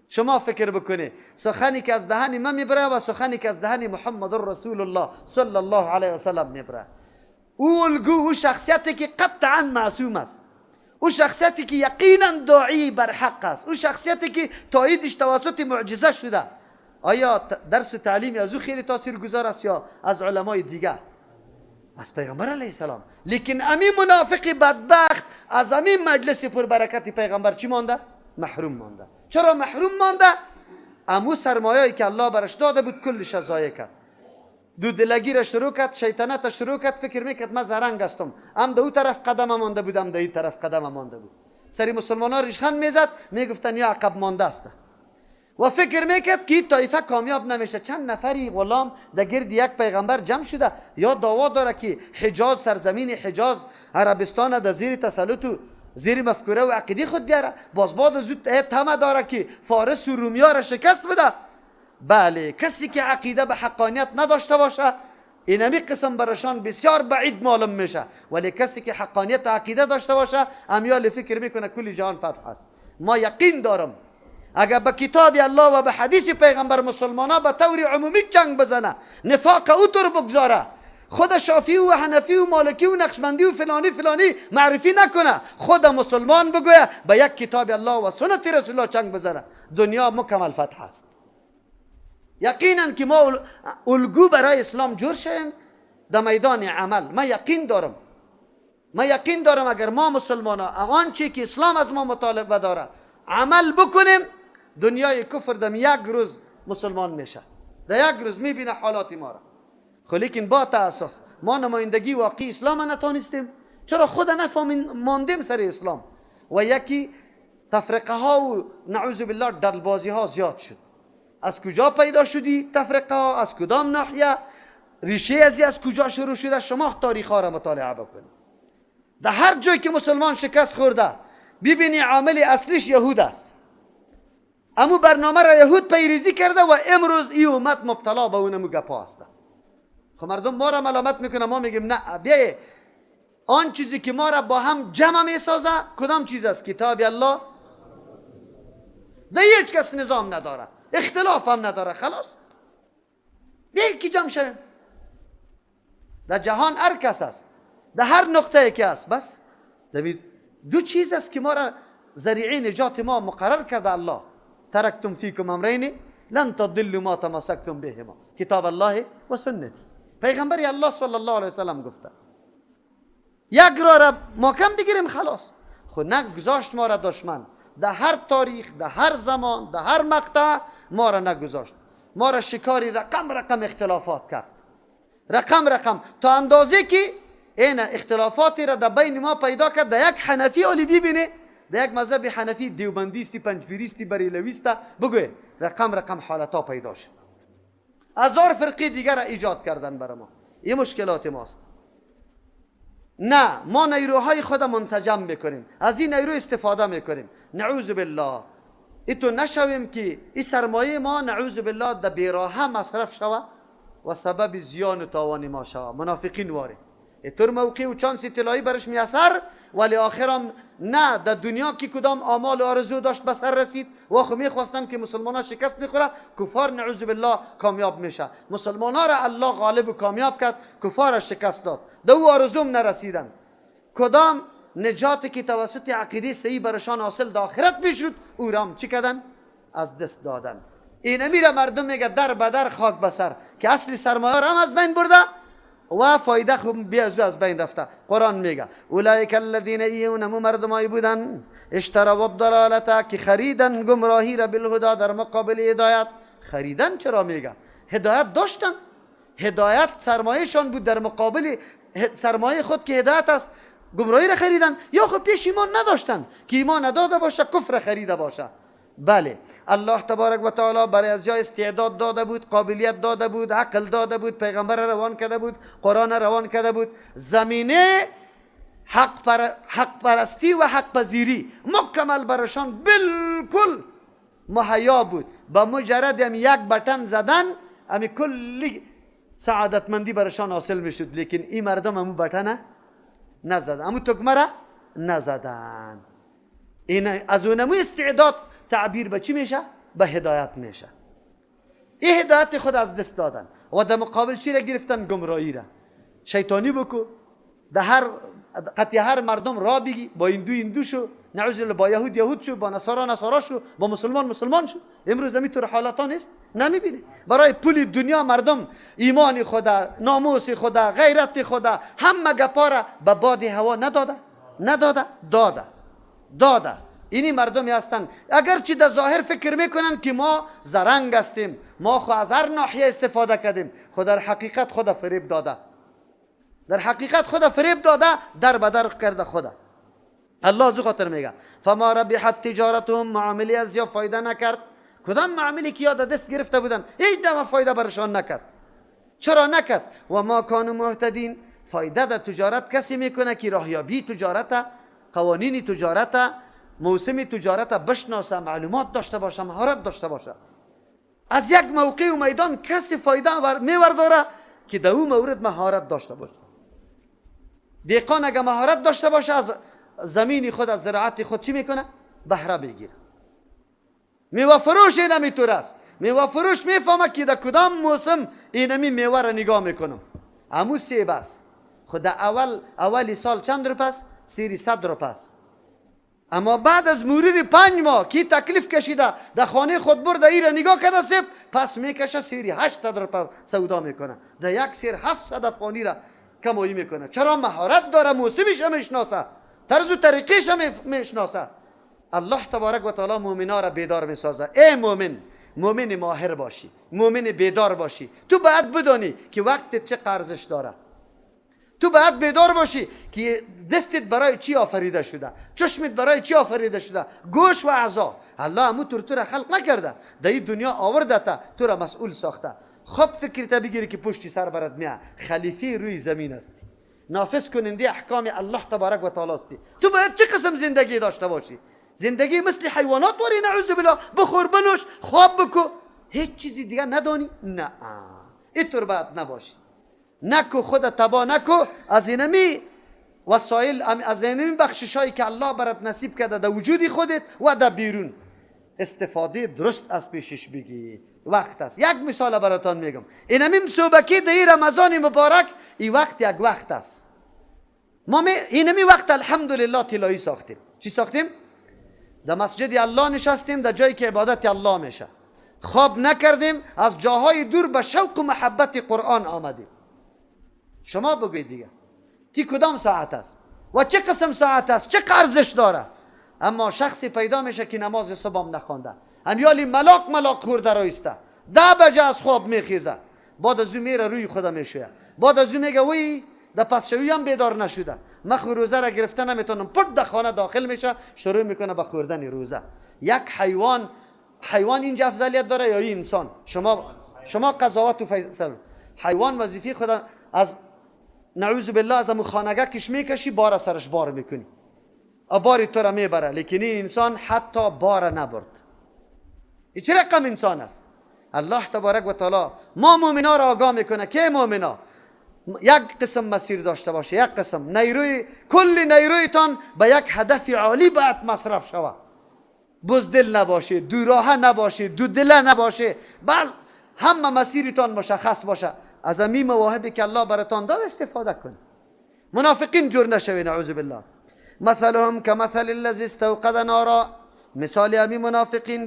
شما فکر بکنه سخنی که از دهن من میبره و سخنی که از دهن محمد رسول الله صلی الله علیه و سلم میبره، او الگو و شخصیتی که قطعا معصوم است، او شخصیتی که یقینا داعی بر حق است، او شخصیتی که تاییدش توسط معجزه شده. آیا درس و تعلیم از او خیلی تاثیرگذار است یا از علمای دیگه؟ از پیغمبر علیه السلام. لیکن امی منافق بدبخت از امی مجلس پربرکت پیغمبر چی مانده؟ محروم مانده. چرا محروم مانده؟ امو سرمایه‌ای که الله برش داده بود کلش ضایع کرد. دو دلگی را شروع کرد، شیطنت شروع کرد، فکر میکرد من زرنگ هستم، ام دو طرف قدم مانده بود، ام این طرف قدم مانده بود. سری مسلمان‌ها ریشخند میزد، میگفتن یا عقب مانده است و فکر میکرد که طایفه کامیاب نمیشه. چند نفری غلام در گرد یک پیغمبر جمع شده، یا دعوا داره که حجاز، سرزمین حجاز عربستان در زیر تسلط و زیر مفکوره و عقیده خود بیاره. باز بعد از تمه داره که فارس و رومیا را شکست بده. بله، کسی که عقیده به حقانیت نداشته باشه اینمی قسم برشان بسیار بعید معلوم میشه، ولی کسی که حقانیت عقیده داشته باشه امیال فکر میکنه کل جهان فتح است. ما یقین دارم اگر به کتاب الله و به حدیث پیغمبر مسلمانا به طور عمومی جنگ بزنه، نفاق او طور بگذاره، خود شافعی و حنفی و مالکی و نقشبندی و فلانی معرفی نکنه، خود مسلمان بگویه به یک کتاب الله و سنت رسول الله جنگ بزنه، دنیا مکمل فتح است. یقینا که ما الگو برای اسلام جور شیم در میدان عمل. من یقین دارم اگر ما مسلمان ها آنچه که اسلام از ما مطالبه داره عمل بکنیم، دنیای کفر در یک روز مسلمان میشه، در یک روز میبینه حالات ما را. خب لیکن با تاسف ما نمایندگی واقعی اسلام نتونستیم. چرا؟ خود نفهمیم، ماندیم سر اسلام. و یکی تفرقه ها و نعوذ بالله دلبازی ها زیاد شد. از کجا پیدا شدی تفرقه ها؟ از کدام ناحیه؟ ریشه از کجا شروع شده؟ شما تاریخ ها را مطالعه بکنید. در هر جایی که مسلمان شکست خورده ببینی عامل اصلیش یهود است. امو برنامه را یهود پیریزی کرده و امروز این امت مبتلا به اونمو گپا است. خب مردم ما را ملامت میکنه، ما میگیم نه، بیایید آن چیزی که ما را با هم جمع میسازه کدام چیز است؟ کتاب الله. نه هیچ کس نظام نداره، اختلاف هم نداره، خلاص بیایید که جمع شویم. در جهان هر کس است، در هر نقطه که است، بس دو چیز است که ما را ذریعه نجات ما مقرر کرده الله. ترکتم فیکم امرین لن تضلوا ما تمسکتم بهما، کتاب الله و سنتی. پیغمبر الله صلی الله علیه وسلم گفته یک را ما کم بگیریم خلاص. خود نگذاشت ما را دشمن در هر تاریخ، در هر زمان، در هر مقطع ما را نگذاشت. ما را شکاری رقم اختلافات کرد، رقم تا اندازه که این اختلافاتی را در بین ما پیدا کرد. در یک حنفی اولی ببینه، در یک مذهب حنفی دیوبندیستی، پنجپیریستی، بریلویستی، بگوی رقم حالتا پیدا شد. هزار فرقی دیگر را ایجاد کردن برای ما. این مشکلات ماست. نه، ما نیروهای خود منسجم میکنیم، از این نیرو استفاده میکنیم. نعوذ بالله ایتو نشویم که این سرمایه ما نعوذ بالله در بیراهه مصرف شوه و سبب زیان و تاوان ما شوه. منافقین واره اینطور موقع و چانس اطلاعی برش میاثر، ولی آخرم نه، در دنیا که کدام آمال و آرزو داشت به سر رسید و خو میخواستن که مسلمان ها شکست میخوره، کفار نعوذ بالله کامیاب میشه. مسلمان ها را الله غالب و کامیاب کرد، کفار شکست داد، دو آرزوم نرسیدن. کدام نجاتی که توسط عقیده صحیح برشان حاصل در آخرت میشد، او رام چی کردن؟ از دست دادن. این میره مردم میگه در بدر خاک بسر، که اصلی سرمایه را هم از بین برده و فایده خوب بیازو از بین رفته. قرآن میگه اولئک الذین ایونمو مردمایی بودن اشتروا الضلالت، که خریدن گمراهی را بالهدی، در مقابل هدایت. خریدن چرا میگه؟ هدایت داشتن، هدایت سرمایهشان بود، در مقابل سرمایه خود که هدایت است گمراهی را خریدن. یا خب پیش ایمان نداشتن که ایمان نداده باشه، کفر خریده باشه. بله، الله تبارک و تعالی برای از جای استعداد داده بود، قابلیت داده بود، عقل داده بود، پیغمبر را روان کرده بود، قرآن را روان کرده بود. زمینه حق پرستی و حق پذیری مکمل برشان بالکل مهیا بود. با مجرد هم یک بٹن زدن امی کلی سعادتمندی برشان حاصل میشد. لیکن این مردم همون بٹن نزدن، همون تکمه را نزدن. این از اونمو استعداد تعبیر به چی میشه؟ به هدایت میشه. این هدایت خود از دست دادن و در مقابل چی را گرفتن؟ گمراهی را. شیطانی بکو، در هر قطعه هر مردم را بگی، با هندو شو، نعوذ بالله، با یهود شو، با نصارا شو، با مسلمان شو. امروز همین طور حالات نیست، نمیبینی؟ برای پول دنیا مردم ایمان خدا، ناموس خدا، غیرت خدا، همه گپا را به باد هوا داده. اینی مردمی هستن. اگرچه در ظاهر فکر میکنن که ما زرنگ هستیم، ما خو از هر ناحیه استفاده کردیم، خود در حقیقت خود فریب داده، در بدر کرده خدا. الله از خاطر میگه فما ربحت تجارتهم، معامله از یا فایده نکرد. کدام معامله که یاد دست گرفته بودن هیچ دم فایده برشان نکرد. چرا نکرد؟ و ما کانوا مهتدین. فایده در تجارت کسی میکنه که راهیابی تجارت، قوانین تجارت، موسم تجارت بشناسه، معلومات داشته باشه، مهارت داشته باشه. از یک موقع و میدان کسی فایده میورداره که در اون مورد مهارت داشته باشه. دیقان اگه مهارت داشته باشه از زمین خود، از زراعت خود چی میکنه؟ بهره بگیره. میوه فروش اینمی طور است. میوه فروش میفهمه که در کدام موسم اینمی میوه را نگاه میکنم. امو سیب است. خود اولی سال چند روپیه است؟ سیری 100 روپیه است. اما بعد از مرور 5 ماه کی تکلیف کشیده در خانه خود برده ای را نگاه کرده سیب، پس میکشه سیری 800 روپیه سودا میکنه. در یک سیر 700 افغانی را کمایی میکنه. چرا؟ مهارت داره، موسمش هم میشناسه، طرز و طریقش هم میشناسه. الله تبارک و تعالی مؤمنا را بیدار میسازه. ای مؤمن ماهر باشی، مؤمن بیدار باشی. تو باید بدانی که وقتت چه ارزش داره. تو باید بیدار باشی که دستت برای چی آفریده شده، چشمت برای چی آفریده شده، گوش و اعضا. الله همو تو را خلق نکرده، در این دنیا آورده تا تو را مسئول ساخته. خب فکرت بگیری که پشتی سر برات میاد، خلیفه روی زمین هستی، نافذ کننده احکام الله تبارک و تعالی هستی. تو باید چه قسم زندگی داشته باشی؟ زندگی مثل حیوانات وری نعوذ بالله، بخور بنوش خواب بکو، هیچ چیزی دیگه ندانی؟ نه، اینطور باید نباشی. نکو خود تبا نکو. از اینمی وسایل، از اینمی بخشش هایی که الله برات نصیب کرده در وجودی خودت و در بیرون، استفاده درست از پیشش بگی. وقت است. یک مثال براتان میگم. اینمی صوبکی در این رمضان مبارک، این وقت یک وقت است. ما اینمی وقت الحمدلله تلایی ساختیم. چی ساختیم؟ در مسجد الله نشستیم، در جایی که عبادت الله میشه. خواب نکردیم، از جاهای دور به شوق و محبت قرآن آمدیم. شما بگوید دیگه تی کدام ساعت است و چه قسم ساعت است، چه ارزش داره؟ اما شخصی پیدا میشه که نماز صبح هم نخوانده، امیالی ملاق خورده رایسته، 10 بجه از خواب میخیزه، بعد از اون میره روی خدا میشویه، بعد از اون میگه وی در پسشویی هم بیدار نشده، من روزه را گرفته نمیتونم، پت در خانه داخل میشه، شروع میکنه به خوردن روزه. یک حیوان اینجا افضلیت داره یا این انسان؟ شما قضاوت و فیصل. حیوان وظیفه خدا از نعوذ بالله از امو خانگه کش میکشی، بار سرش بار میکنی، باری تو را میبره، لیکن این انسان حتی بار نبرد. این چه رقم انسان است؟ الله تبارک و تعالی ما مؤمنا را آگاه میکنه که مؤمنا یک قسم مسیر داشته باشه، یک قسم کل نیرویتان به یک هدف عالی باید مصرف شود. بزدل نباشه، دو راه نباشه، دو دل نباشه، بل همه مسیرتان مشخص باشه. از امی مواهبی که الله براتان داد استفاده کن. منافقین جور نشوی نعوذ بالله. مثلهم كمثل الذي استوقد نارا، مثال امی منافقین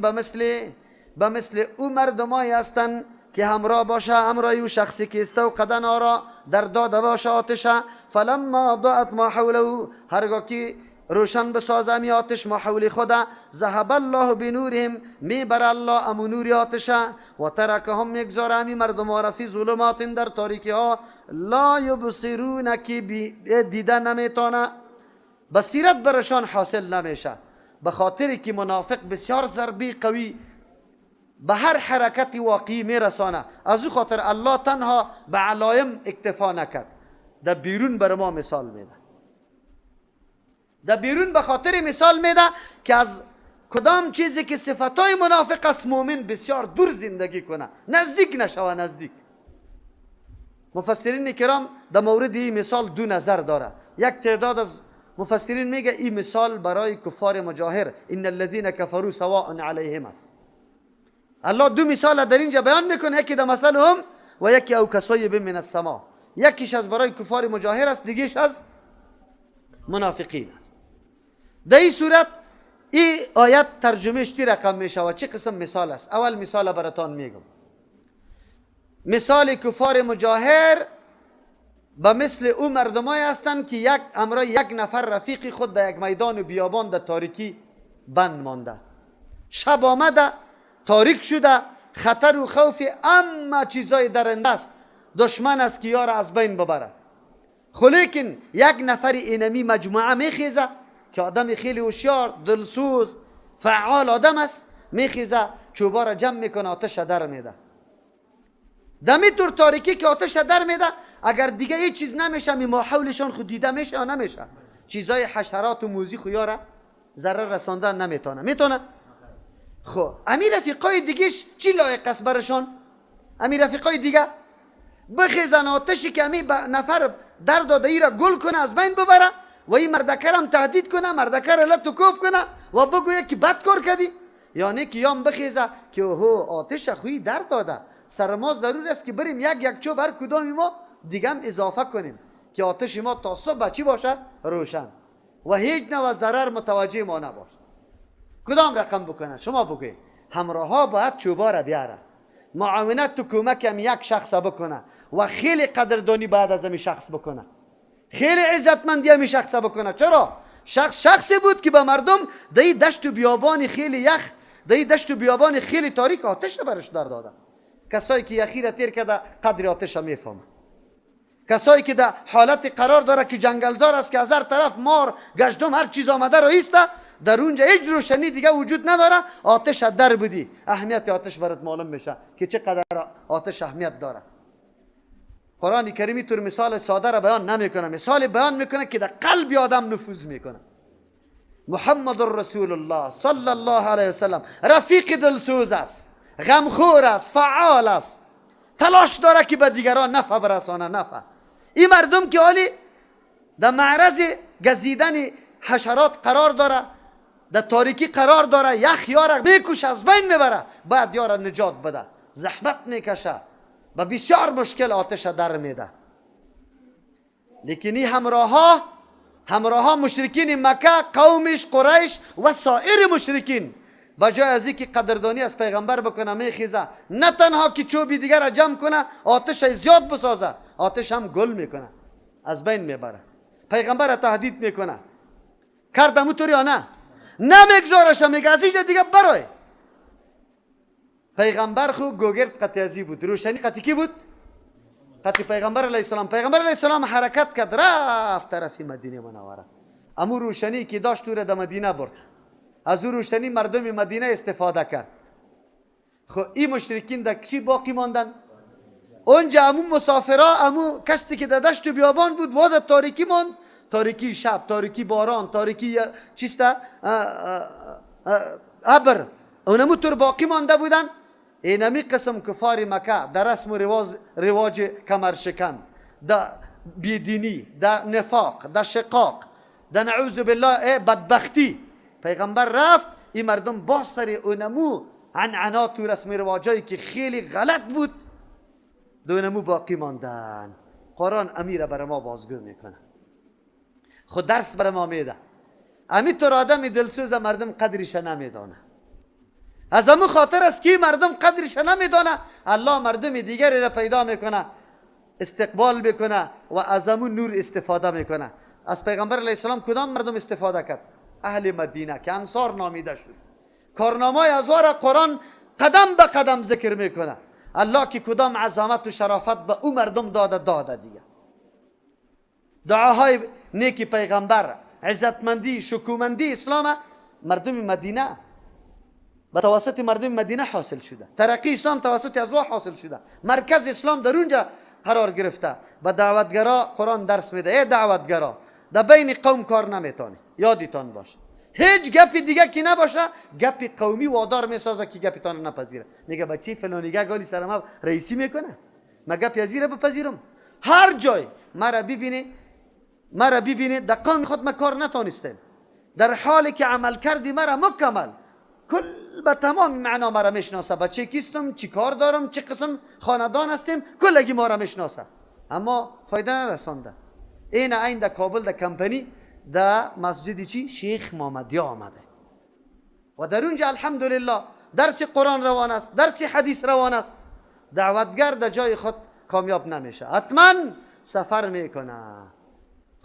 به مثل او مردمایی هستند که همراه باشه، همراه او شخصی که استوقد نارا در داده باشه آتش، فلما ضاءت ما حوله، هرگاه که روشن بسازه امی آتش ما حول خدا، ذهب الله بنورهم، میبر الله امو نور آتش، و ترکهم میگذاره امی مردم ها را فی ظلمات، در تاریکی ها، لا یبصرون، که دیده نمیتونه، بصیرت برشان حاصل نمیشه، به خاطری که منافق بسیار ضربی قوی به هر حرکت واقعی میرسانه. از او خاطر الله تنها به علایم اکتفا نکرد، در بیرون بر ما مثال میده. در بیرون به خاطر مثال میده که از کدام چیزی که صفتای منافق است مؤمن بسیار دور زندگی کنه، نزدیک نشوه. نزدیک مفسرین کرام در مورد این مثال دو نظر داره. یک تعداد از مفسرین میگه این مثال برای کفار مجاهر، ان الذين كفروا سواء عليهم است. الله دو مثال در اینجا بیان میکنه، یکی در مثلهم و یکی او کصیب من السماء. یکیش از برای کفار مجاهر است، دیگهش از منافقین است. در این صورت این آیت ترجمهش چی رقم میشه و چه قسم مثال است؟ اول مثال براتان میگم. مثال کفار مجاهر به مثل او مردمایی هستند که یک نفر رفیق خود در یک میدان بیابان در تاریکی بند مانده، شب آمده، تاریک شده، خطر و خوف اما چیزای درنده است، دشمن است که یار از بین ببره. لیکن یک نفر اینمی مجموعه میخیزه که آدم خیلی هوشیار، دلسوز، فعال آدم است، میخیزه چوبا را جمع میکنه، آتش در میده. دمی طور تاریکی که آتش در میده، اگر دیگه هیچ چیز نمیشه، ما حولشان خود دیده میشه یا نمیشه؟ چیزای حشرات و موزی خویاره ضرر رساندن نمیتونه. میتونه؟ خب امی رفیقای دیگهش چی لایق است برشان؟ امی رفیقای دیگه بخیزن آتشی که امی نفر در داده ای را گل کنه، از بین ببره، و این مردکر هم تهدید کنه، مردکر لط و کوب کنه و بگویه که بد کار کردی، یعنی که یام بخیزه که اوهو آتش خویی در داده، سر ما ضرور است که بریم یک چوب هر کدام ما دیگه هم اضافه کنیم که آتش ما تا صبح چی باشد؟ روشن و هیچ نوع ضرر متوجه ما نباشد. کدام رقم بکنه؟ شما بگوید. همراه ها باید چوبا را بیاره، معاونت تو کمک هم یک شخص بکنه و خیلی قدردانی بعد از این شخص بکنه، خیلی عزتمندی هم شخص بکنه. چرا؟ شخصی بود که به مردم در دشت و بیابان خیلی یخ، در دشت و بیابان خیلی تاریک آتش برش در داده. کسایی که یخی را تیر کرده قدر آتش میفهمه. کسایی که در حالت قرار داره که جنگلدار است که از هر طرف مار گشتم هر چیز آمده رو ایسته، در اونجا هیچ روشنی دیگه وجود نداره، آتش در بدی، اهمیت آتش برات معلوم میشه که چقدر آتش اهمیت داره. قرآن کریمی طور مثال ساده را بیان نمیکنه، مثال بیان میکنه که در قلب آدم نفوذ میکنه. محمد رسول الله صلی الله علیه وسلم رفیق دلسوز است، غمخور است، فعال است، تلاش داره که به دیگران نفع برسانه. نفع این مردم که حالی در معرض گزیدن حشرات قرار داره، در تاریکی قرار داره، یخ یارا میکشه از بین میبره، بعد یارا نجات بده، زحمت میکشه، با بسیار مشکل آتش در میده. لیکن این همراه ها مشرکین مکه، قومش قریش و سایر مشرکین بجای از اینکه قدردانی از پیغمبر بکنه میخیزه، نه تنها که چوبی دیگر را جمع کنه آتش زیاد بسازه، آتش هم گل میکنه، از بین میبره. پیغمبر را تهدید میکنه، کردم اونطور یا نه؟ نمیگذارش، میگه از اینجا دیگه برای. پیغمبر خو گوگرد قطعی بود، روشنی قطعی کی بود؟ قطعی پیغمبر علیه السلام. پیغمبر علیه السلام حرکت کرد رفت طرف مدینه منوره، امو روشنی که داشت تو را در مدینه برد، از او روشنی مردم مدینه استفاده کرد. خب این مشرکین در چی باقی ماندن؟ اونجا امو مسافرا، امو کشتی که در دشت و بیابان بود واد تاریکی ماند، تاریکی شب، تاریکی باران، تاریکی چیسته ابر، اونمو طور باقی مانده بودن. اینمی قسم کفار مکه در رسم و رواج کمرشکن، در بیدینی، در نفاق، در شقاق، در نعوذ بالله بدبختی، پیغمبر رفت این مردم با سر اونمو عنعنات و رسم و رواجایی که خیلی غلط بود دونمو باقی ماندن. قرآن امیر برای ما بازگو میکنه، خود درس برای ما میده. امی طور آدم دلسوز مردم قدرش نمیدانه، از امو خاطر است که مردم قدرش نمیدانه، الله مردم دیگری را پیدا میکنه، استقبال میکنه و از امو نور استفاده میکنه. از پیغمبر علیه السلام کدام مردم استفاده کرد؟ اهل مدینه که انصار نامیده شد. کارنامه ازوار قرآن قدم به قدم ذکر میکنه، الله که کدام عظمت و شرافت به او مردم داده دیگه. دعاهای نیکی پیغمبر، عزتمندی، شکومندی اسلام مردم مدینه به توسط مردم مدینه حاصل شده، ترقی اسلام توسط ازوا حاصل شده، مرکز اسلام در اونجا قرار گرفته. به دعوتگرا قرآن درس میده، ای دعوتگرا در بین قوم کار نمیتونی، یادتان باشه هیچ گپی دیگه که نباشه، گپی قومی وادار میسازه که گپتان نپذیره. میگه بچی فلانیگه گالی سر ما رئیسی میکنه، ما گپی ازیره بپذیرم. هر جای مرا ببینید در قوم خود ما کار نتونستیم، در حالی که عمل کردی مرا مکمل کل به تمام معنا مرا میشناسه، بچه کیستم، چی کار دارم، چه قسم خاندان هستیم، کلگی ما را میشناسه، اما فایده نرسانده. این در کابل در کمپنی در مسجد چی شیخ محمدی آمده و در اونجا الحمدلله درس قرآن روان است، درس حدیث روان است. دعوتگر در جای خود کامیاب نمیشه، حتما سفر میکنه.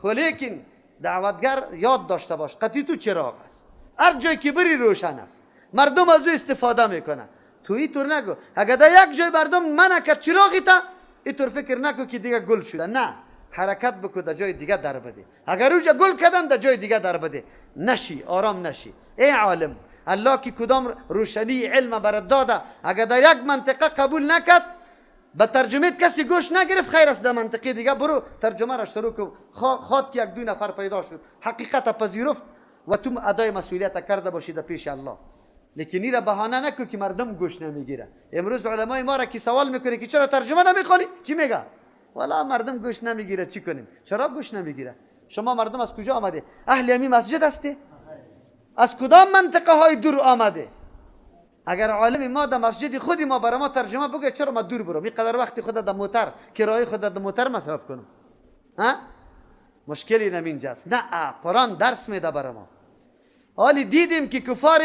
لیکن دعوتگر یاد داشته باش قطعی تو چراغ است، هر جای که بری روشن است، مردم از او استفاده میکنه. تو اینطور نگو اگر در یک جای مردم منع کرد چراغی تا اینطور فکر نکن که دیگه گل شده، نه، حرکت بکن در جای دیگه در بده. اگر اونجا گل کردن در جای دیگه در بده، نشی آرام نشی. ای عالم، الله که کدام روشنی علم برات داده، اگر در یک منطقه قبول نکرد به ترجمه کسی گوش نگرفت، خیر است در منطقه دیگه برو ترجمه را شروع کن. خواد که یک دو نفر پیدا شد حقیقت پذیرفت و تو ادای مسئولیت کرده باشی در پیش الله. لیکن این را بهانه نکن که مردم گوش نمیگیره. امروز علمای ما را که سوال میکنه که چرا ترجمه نمیخونی، چی میگه؟ والا مردم گوش نمیگیره، چی کنیم؟ چرا گوش نمیگیره؟ شما مردم از کجا آمده؟ اهل همین مسجد هستی؟ از کدام منطقه های دور آمده؟ اگر عالم ما در مسجد خودی ما برای ما ترجمه بگه چرا ما دور برم اینقدر وقت خود در موتر کرایه خود در موتر مصرف کنم؟ ها مشکلی نمینجاست. نه قرآن درس میده برای ما. حالی دیدیم که کفار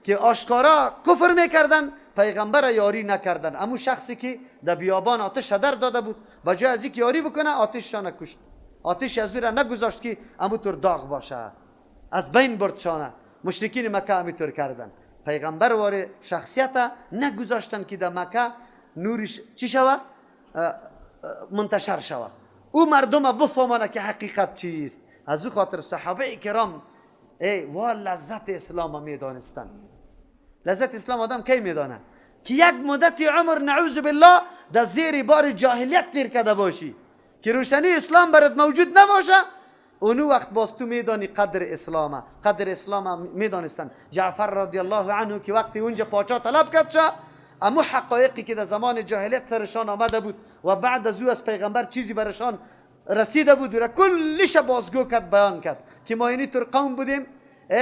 که آشکارا کفر میکردن پیغمبر یاری نکردن. امو شخصی که در بیابان آتش هدر داده بود بجای از اینکه یاری بکنه آتششان کشت. آتش از دور نگذاشت که امو طور داغ باشه، از بین بردشانه. مشرکین مکه همینطور کردن. پیغمبر واره شخصیت نگذاشتن که در مکه نورش چی شوه؟ منتشر شوه. او مردم بفهمانه که حقیقت چیست. از او خاطر صحابه کرام لذت اسلام میدانستن. لذت اسلام آدم کی میدانه؟ که یک مدت عمر نعوذ بالله در زیر بار جاهلیت تیر کرده باشی، که روشنی اسلام برات موجود نباشه، اونو وقت باز تو میدانی قدر اسلامه. قدر اسلام میدانستن. جعفر رضی الله عنه که وقتی اونجا پاچا طلب کرد شه، اما حقایقی که در زمان جاهلیت سرشان آمده بود و بعد از او از پیغمبر چیزی برشان رسیده بود و کلش بازگو کرد، بیان کرد که ما اینی طور قوم بودیم،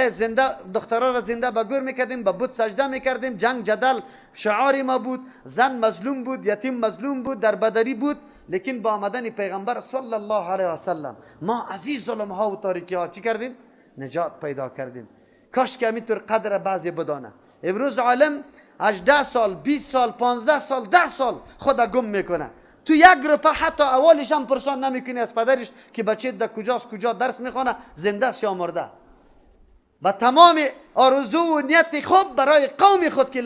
زنده دخترها را زنده به گور میکردیم، به بت سجده میکردیم، جنگ جدل شعار ما بود، زن مظلوم بود، یتیم مظلوم بود، در بدری بود. لیکن با آمدن پیغمبر صلی الله علیه و سلم ما از این ظلم ها و تاریکی ها چی کردیم؟ نجات پیدا کردیم. کاش که همینطور قدر بعضی بدانه. امروز عالم 18 سال 20 سال 15 سال 10 سال خود گم میکنه. تو یک گروه حتی اولش هم پرسان نمیکنی از پدرش که بچه در کجاست، کجا درس میخونه، زنده است یا مرده. و تمام آرزو و نیت خوب برای قوم خود که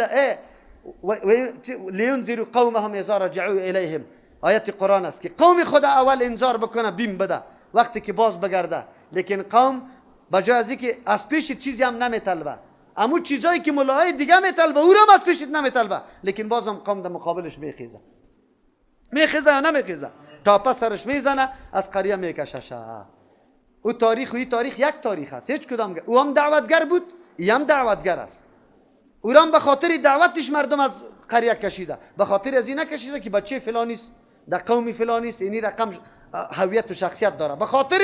لینذروا قومهم اذا رجعوا الیهم، آیت قرآن است که قوم خود اول انذار بکنه بیم بده وقتی که باز بگرده. لیکن قوم بجای از اینکه از پیش چیزی هم نمیطلبه، اما چیزایی که ملاهای دیگه میطلبه او را هم از پیشت نمیطلبه، لیکن بازم قوم در مقابلش میخیزه یا نمیخیزه، تا پس سرش میزنه، از قریه میکششه. او تاریخ و این تاریخ یک تاریخ است. هیچ کدام او هم دعوتگر بود، این هم دعوتگر است. او را هم به خاطر دعوتش مردم از قریه کشیده، به خاطر از این نکشیده که بچه فلانی است، در قومی فلانی است، اینی رقم هویت و شخصیت داره. به خاطر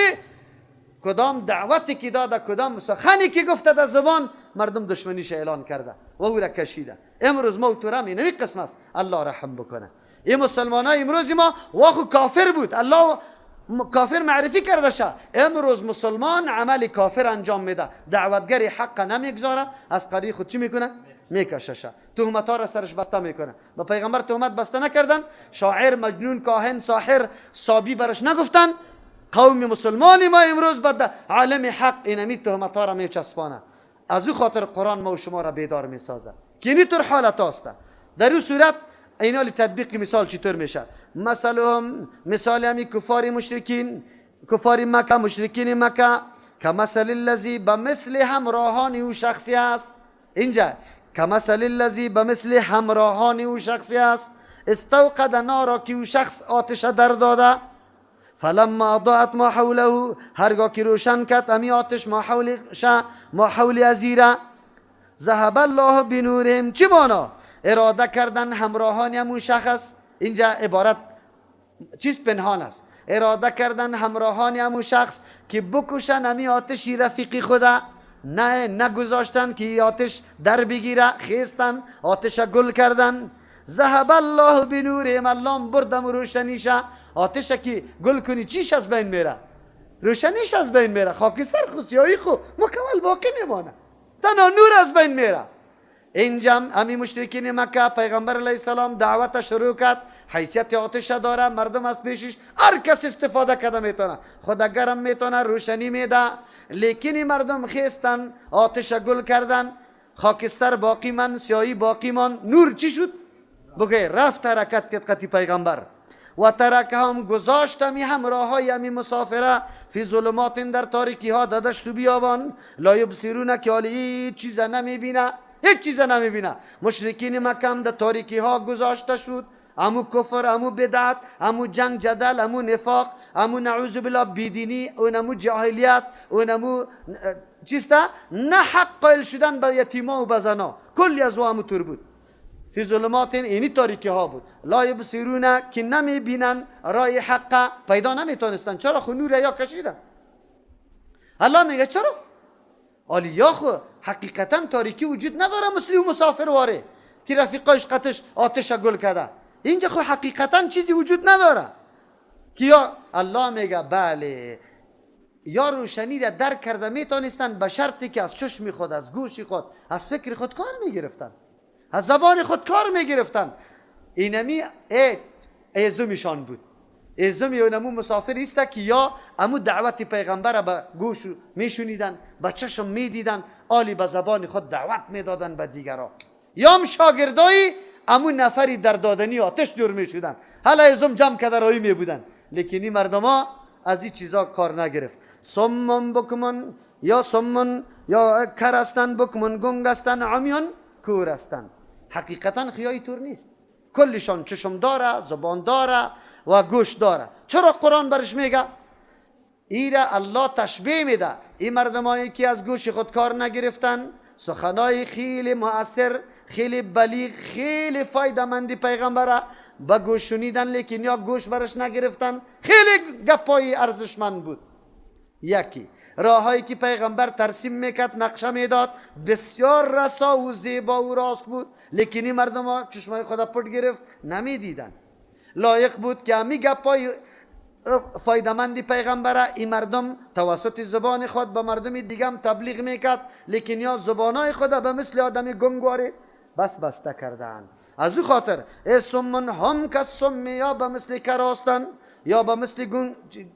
کدام دعوتی که داده، کدام سخنی که گفته در زبان، مردم دشمنیش اعلان کرده و او را کشیده. امروز ما و تو را اینوی قسم است. الله رحم بکنه. این مسلمان های امروز ما واخو کافر بود، الله کافر معرفی کرده شه. امروز مسلمان عمل کافر انجام میده، دعوتگر حق نمیگذاره، از قریه خود چی میکنه؟ میکششه. تهمت ها را سرش بسته میکنه. با پیغمبر تهمت بسته نکردن، شاعر، مجنون، کاهن، ساحر، صابی برش نگفتن. قوم مسلمانی ما امروز بعد عالم حق اینمی تهمت ها را میچسبانه. از او خاطر قرآن ما و شما را بیدار میسازه که اینی طور حالت هاست. در این صورت اینا تطبیق مثال چطور میشه؟ مثال همی کفار مکه، مشرکین مکه، کمثل الذی بمثل همراهان او شخصی است. اینجا کمثل الذی بمثل همراهان او شخصی است، استوقد نارا که او شخص آتش در داده، فلما اضاءت ما حوله، هرگاه که روشن کرد امی آتش ما حول ازیره، ذهب الله بنورهم. چی مانا؟ اراده کردن همراهان همون شخص. اینجا عبارت چیز پنهان است. اراده کردن همراهان همون شخص که بکشن امی آتشی رفیقی خدا، نگذاشتن که آتش در بگیره، خیستن آتش گل کردن. ذهب الله بنورهم، الله بردم روشنیشه. آتش که گل کنی چیش از بین میره؟ روشنیش از بین میره، خاکستر خو سیاهی خو مکمل باقی میمانه، تنها نور از بین میره. اینجا امی مشرکین مکه پیغمبر علیه السلام دعوت شروع کرد، حیثیت آتش داره، مردم از پیشش هر کس استفاده کرده میتونه، خود گرم میتونه، روشنی میده. لیکن مردم خیستن، آتش گل کردن، خاکستر باقی من، سیاهی باقی من، نور چی شد؟ بگه رفت حرکت کرد قطی پیغمبر. و ترکهم، گذاشت می همراه های می مسافره، فی ظلمات، در تاریکی ها، در دشت و بیابان، لا یبصرون، که حالی هیچ چیز نمیبینه، هیچ چیز نمیبینه. مشرکین مکه در تاریکی ها گذاشته شد، امو کفر، امو بدعت، امو جنگ جدل، امو نفاق، امو نعوذ بالله بیدینی، امو جاهلیت، امو چیستا نه حق قائل شدن به یتیما و بزنا، کلی از امو تور بود. فی ظلمات، اینی تاریکی ها بود، لا یبصرون، که نمی بینن رای حق، پیدا نمیتونستن. چرا؟ خو نور یا کشیدن. الله میگه چرا؟ یا خو حقیقتا تاریکی وجود نداره مثل اون مسافر واره که رفیقاش قطش آتش گل کرده. اینجا خو حقیقتا چیزی وجود نداره که یا الله میگه بله یا روشنی را درک کرده میتونستن به شرطی که از چشم خود، از گوش خود، از فکر خود کار میگرفتن، از زبان خود کار میگرفتن. اینمی ایزومیشان بود. ایزومی اونمو مسافر است که یا امو دعوت پیغمبر به گوش میشونیدن، به چشم میدیدن، آلی به زبان خود دعوت میدادن به دیگران، یا هم شاگردای امو نفری در دادنی آتش جور میشودن. حالا ایزوم جمع کده رایی میبودن، لیکن این مردم ها از این چیزا کار نگرفت. سمون بکمون یا سمون یا کرستن، بکمون گنگستن، عمیون کورستن. حقیقتا خیایی طور نیست، کلشان چشم داره، زبان داره و گوش داره. چرا قرآن برش میگه؟ ایره الله تشبیه میده این مردمایی که از گوش خود کار نگرفتن، سخنای خیلی مؤثر، خیلی بلیغ، خیلی فایده مندی پیغمبره با گوش شنیدن، لیکن یا گوش برش نگرفتن. خیلی گپای ارزشمند بود. یکی راهایی که پیغمبر ترسیم میکرد، نقشه میداد، بسیار رسا و زیبا و راست بود، لیکن این مردم ها چشمای خدا پرد گرفت، نمیدیدن. لایق بود که همی گپای فایدمندی پیغمبره این مردم توسط زبان خود به مردم دیگه هم تبلیغ میکرد، لیکن یا زبانای خود به مثل آدمی گنگواره بس بسته کردن. از او خاطر سمون هم که سم، یا به مثل کراستن، یا به مثل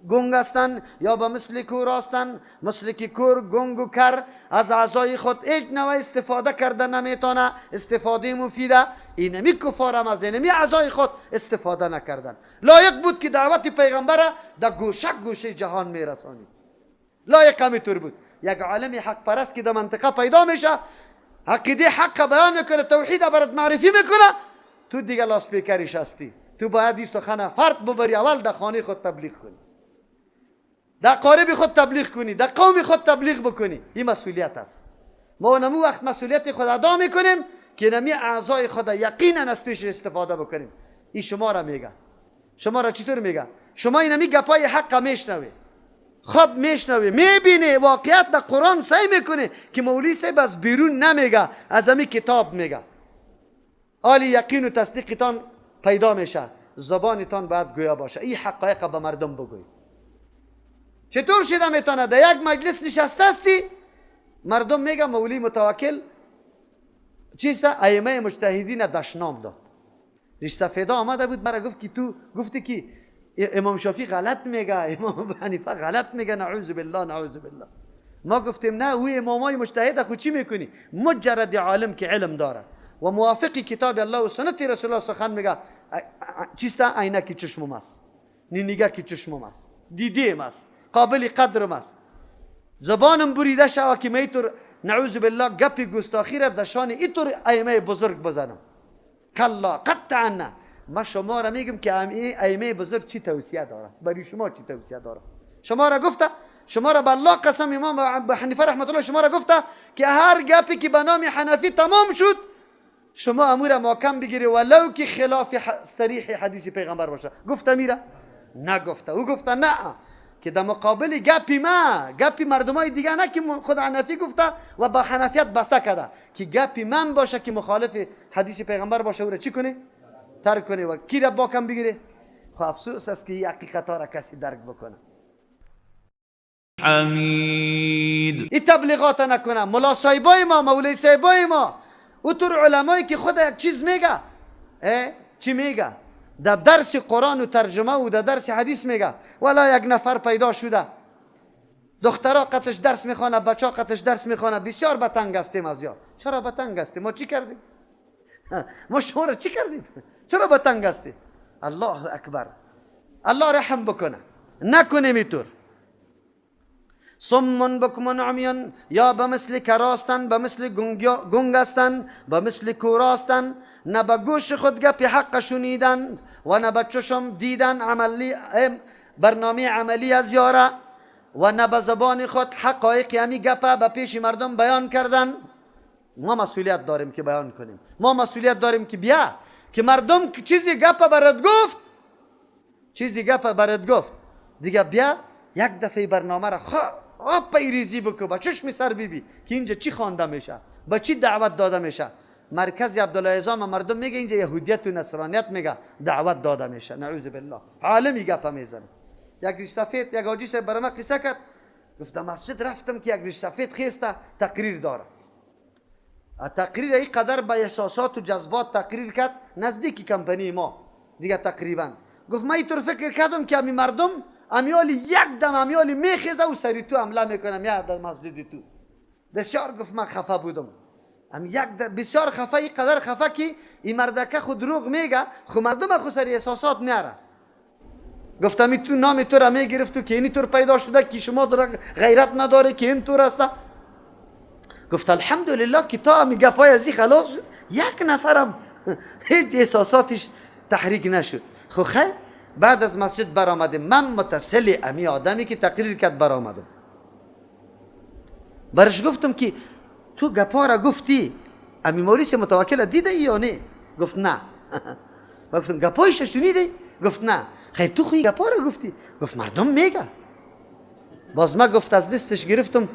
گنگ هستن، یا به مثل کور هستن. مثل که کور، گنگ و کر از اعضای خود هیچ نوع استفاده کرده نمیتونه، استفاده مفیده. اینمی کفار هم از اینمی اعضای خود استفاده نکردن. لایق بود که دعوت پیغمبر در گوشه گوشه جهان میرسانید. لایق همینطور بود. یک عالم حق پرست که در منطقه پیدا میشه، عقیده حق بیان میکنه، توحید برات معرفی میکنه، تو دیگه لاسپیکرش هستی. تو باید این سخن فرد ببری، اول در خانه خود تبلیغ کنی، در قارب خود تبلیغ کنی، در قوم خود تبلیغ بکنی. این مسئولیت است. ما نمو وقت مسئولیت خود ادا میکنیم که نمی اعضای خود یقینا از پیش استفاده بکنیم. این شما را میگه. شما را چطور میگه؟ شما این نمی گپای حق میشنوی، خب میشنوی، میبینی واقعیت در قرآن سعی میکنه که مولوی صاحب از بیرون نمیگه، از همین کتاب میگه. آلی یقین و تصدیقتان پیدا میشه، زبانتان باید گویا باشه، این حقایق به مردم بگوی. چطور شده میتونه در یک مجلس نشسته استی، مردم میگه مولوی متوکل چیسته ائمه مجتهدین دشنام داد. ریش سفیدا آمده بود مرا گفت که تو گفتی که امام شافعی غلط میگه، امام حنیفه غلط میگه، نعوذ بالله نعوذ بالله. ما گفتیم نه، او امامای مجتهد خود چی میکنی؟ مجرد عالم که علم داره و موافقی کتاب الله و سنت رسول الله سخن میگه، چیسته عینکی چشمم است، نگاه کی چشمم است، دیدیم است، قابل قدرم است. زبانم بریده شوه که میتور نعوذ بالله گپی گستاخی را دشان اینطور ائمه بزرگ بزنم. کلا قطعا نه. ما شما را میگم که ائمه بزرگ چی توصیه داره، برای شما چی توصیه داره. شما را گفته، شما را به الله قسم امام ابو حنیفه رحمت الله شما را گفته که هر گپی که به نام حنفی تمام شد شما امور محکم بگیری ولو که خلاف صریح حدیث پیغمبر باشه. گفته میره؟ نگفته. او گفته نه، که در مقابل گپی ما، گپی مردمای دیگه نه که خود حنفی گفته و با حنفیت بسته کرده، که گپی من باشه که مخالف حدیث پیغمبر باشه، او را چی کنه؟ ترک کنه و کی را با کم بگیره. خب افسوس است که این حقیقت ها را کسی درک بکنه. حمید این تبلیغات نکنه. ملا صاحبای ما، مولای صاحبای ما، اوتر علمایی که خود یک چیز میگه، چی میگه؟ در درس قرآن و ترجمه و در درس حدیث میگه، ولی یک نفر پیدا شده دخترها قطش درس میخوانه، بچه ها قطش درس میخوانه، بسیار بتنگ هستیم از یا. چرا بتنگ هستیم؟ ما چی کردیم؟ ما شما را چی کردیم؟ چرا بتنگ هستیم؟ الله اکبر. الله رحم بکنه، نکنیم اینطور. صمون بکمون عمیان، یا به مثل کراستن، به مثل گنگ هستن، به مثل کوراستن، نه به گوش خود گپ حق شنیدن و نه به چشم دیدن عملی برنامه عملی از یاره و نه به زبان خود حقایق همی گپ به پیش مردم بیان کردن. ما مسئولیت داریم که بیان کنیم. ما مسئولیت داریم که بیا که مردم چیزی گپ برات گفت، چیزی گپ برات گفت دیگه بیا یک دفعه برنامه را پیریزی بکو با چشم سر بیبی که اینجا چی خوانده میشه، با چی دعوت داده میشه. مرکز عبدالعظام مردم میگه اینجا یهودیت و نصرانیت میگه دعوت داده میشه. نعوذ بالله. عالمی گپ میزنه. یک ریش سفید یک حاجی صاحب برام قصه کرد، گفت مسجد رفتم که یک ریش سفید خیسته تقریر داره. تقریر این قدر با احساسات و جذبات تقریر کرد نزدیکی کمپانی ما دیگه تقریبا. گفت من اینطور فکر کردم که امی مردم امیالی یک دم امیالی میخیزه و سری تو حمله میکنم یا در مسجد تو. بسیار گفت من خفه بودم. بسیار خفه، این قدر خفه که این مردکه خود دروغ میگه، خود مردم خود سری احساسات میاره. گفتم تو نام تو را میگرفت و که اینی طور پیدا شده که شما غیرت نداره که این طور است. گفت الحمدلله که تا میگه پای ازی خلاص شد، یک نفرم هیچ احساساتش تحریک نشد. خب خیر بعد از مسجد برآمدیم، من متصل امی آدمی که تقریر کرد برآمدم، برش گفتم که تو گپا را گفتی امی مولیس متوکل دیده یا نه؟ گفت نه. گفتم گپایش شنیدی؟ گفت نه. خیر تو خوی گپا را گفتی؟ گفت مردم میگه. باز ما گفت از دستش گرفتم،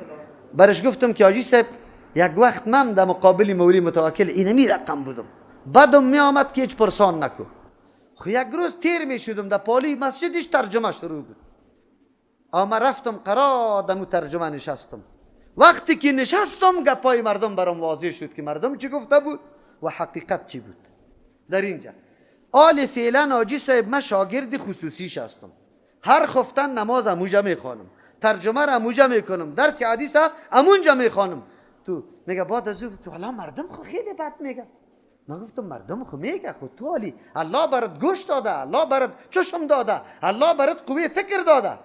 برش گفتم که حاجی صاحب یک وقت من در مقابل مولی متوکل اینمی رقم بودم، بعدم می آمد که هیچ پرسان نکو. خو یک روز تیر می شدم در پالی مسجدش ترجمه شروع بود. اما رفتم قرار دمو ترجمه نشستم. وقتی که نشستم گپای مردم برام واضح شد که مردم چی گفته بود و حقیقت چی بود. در اینجا آل فعلا حاجی صاحب من شاگرد خصوصیش هستم. هر خفتن نماز اموجا میخوانم، ترجمه را اموجا میکنم، درس حدیث امونجا میخوانم. تو میگه بعد از او تو حالا مردم خو خیلی بد میگه. ما گفتم مردم خو میگه خود تو علی الله برات گوش داده، الله برات چشم داده، الله برات قوی فکر داده.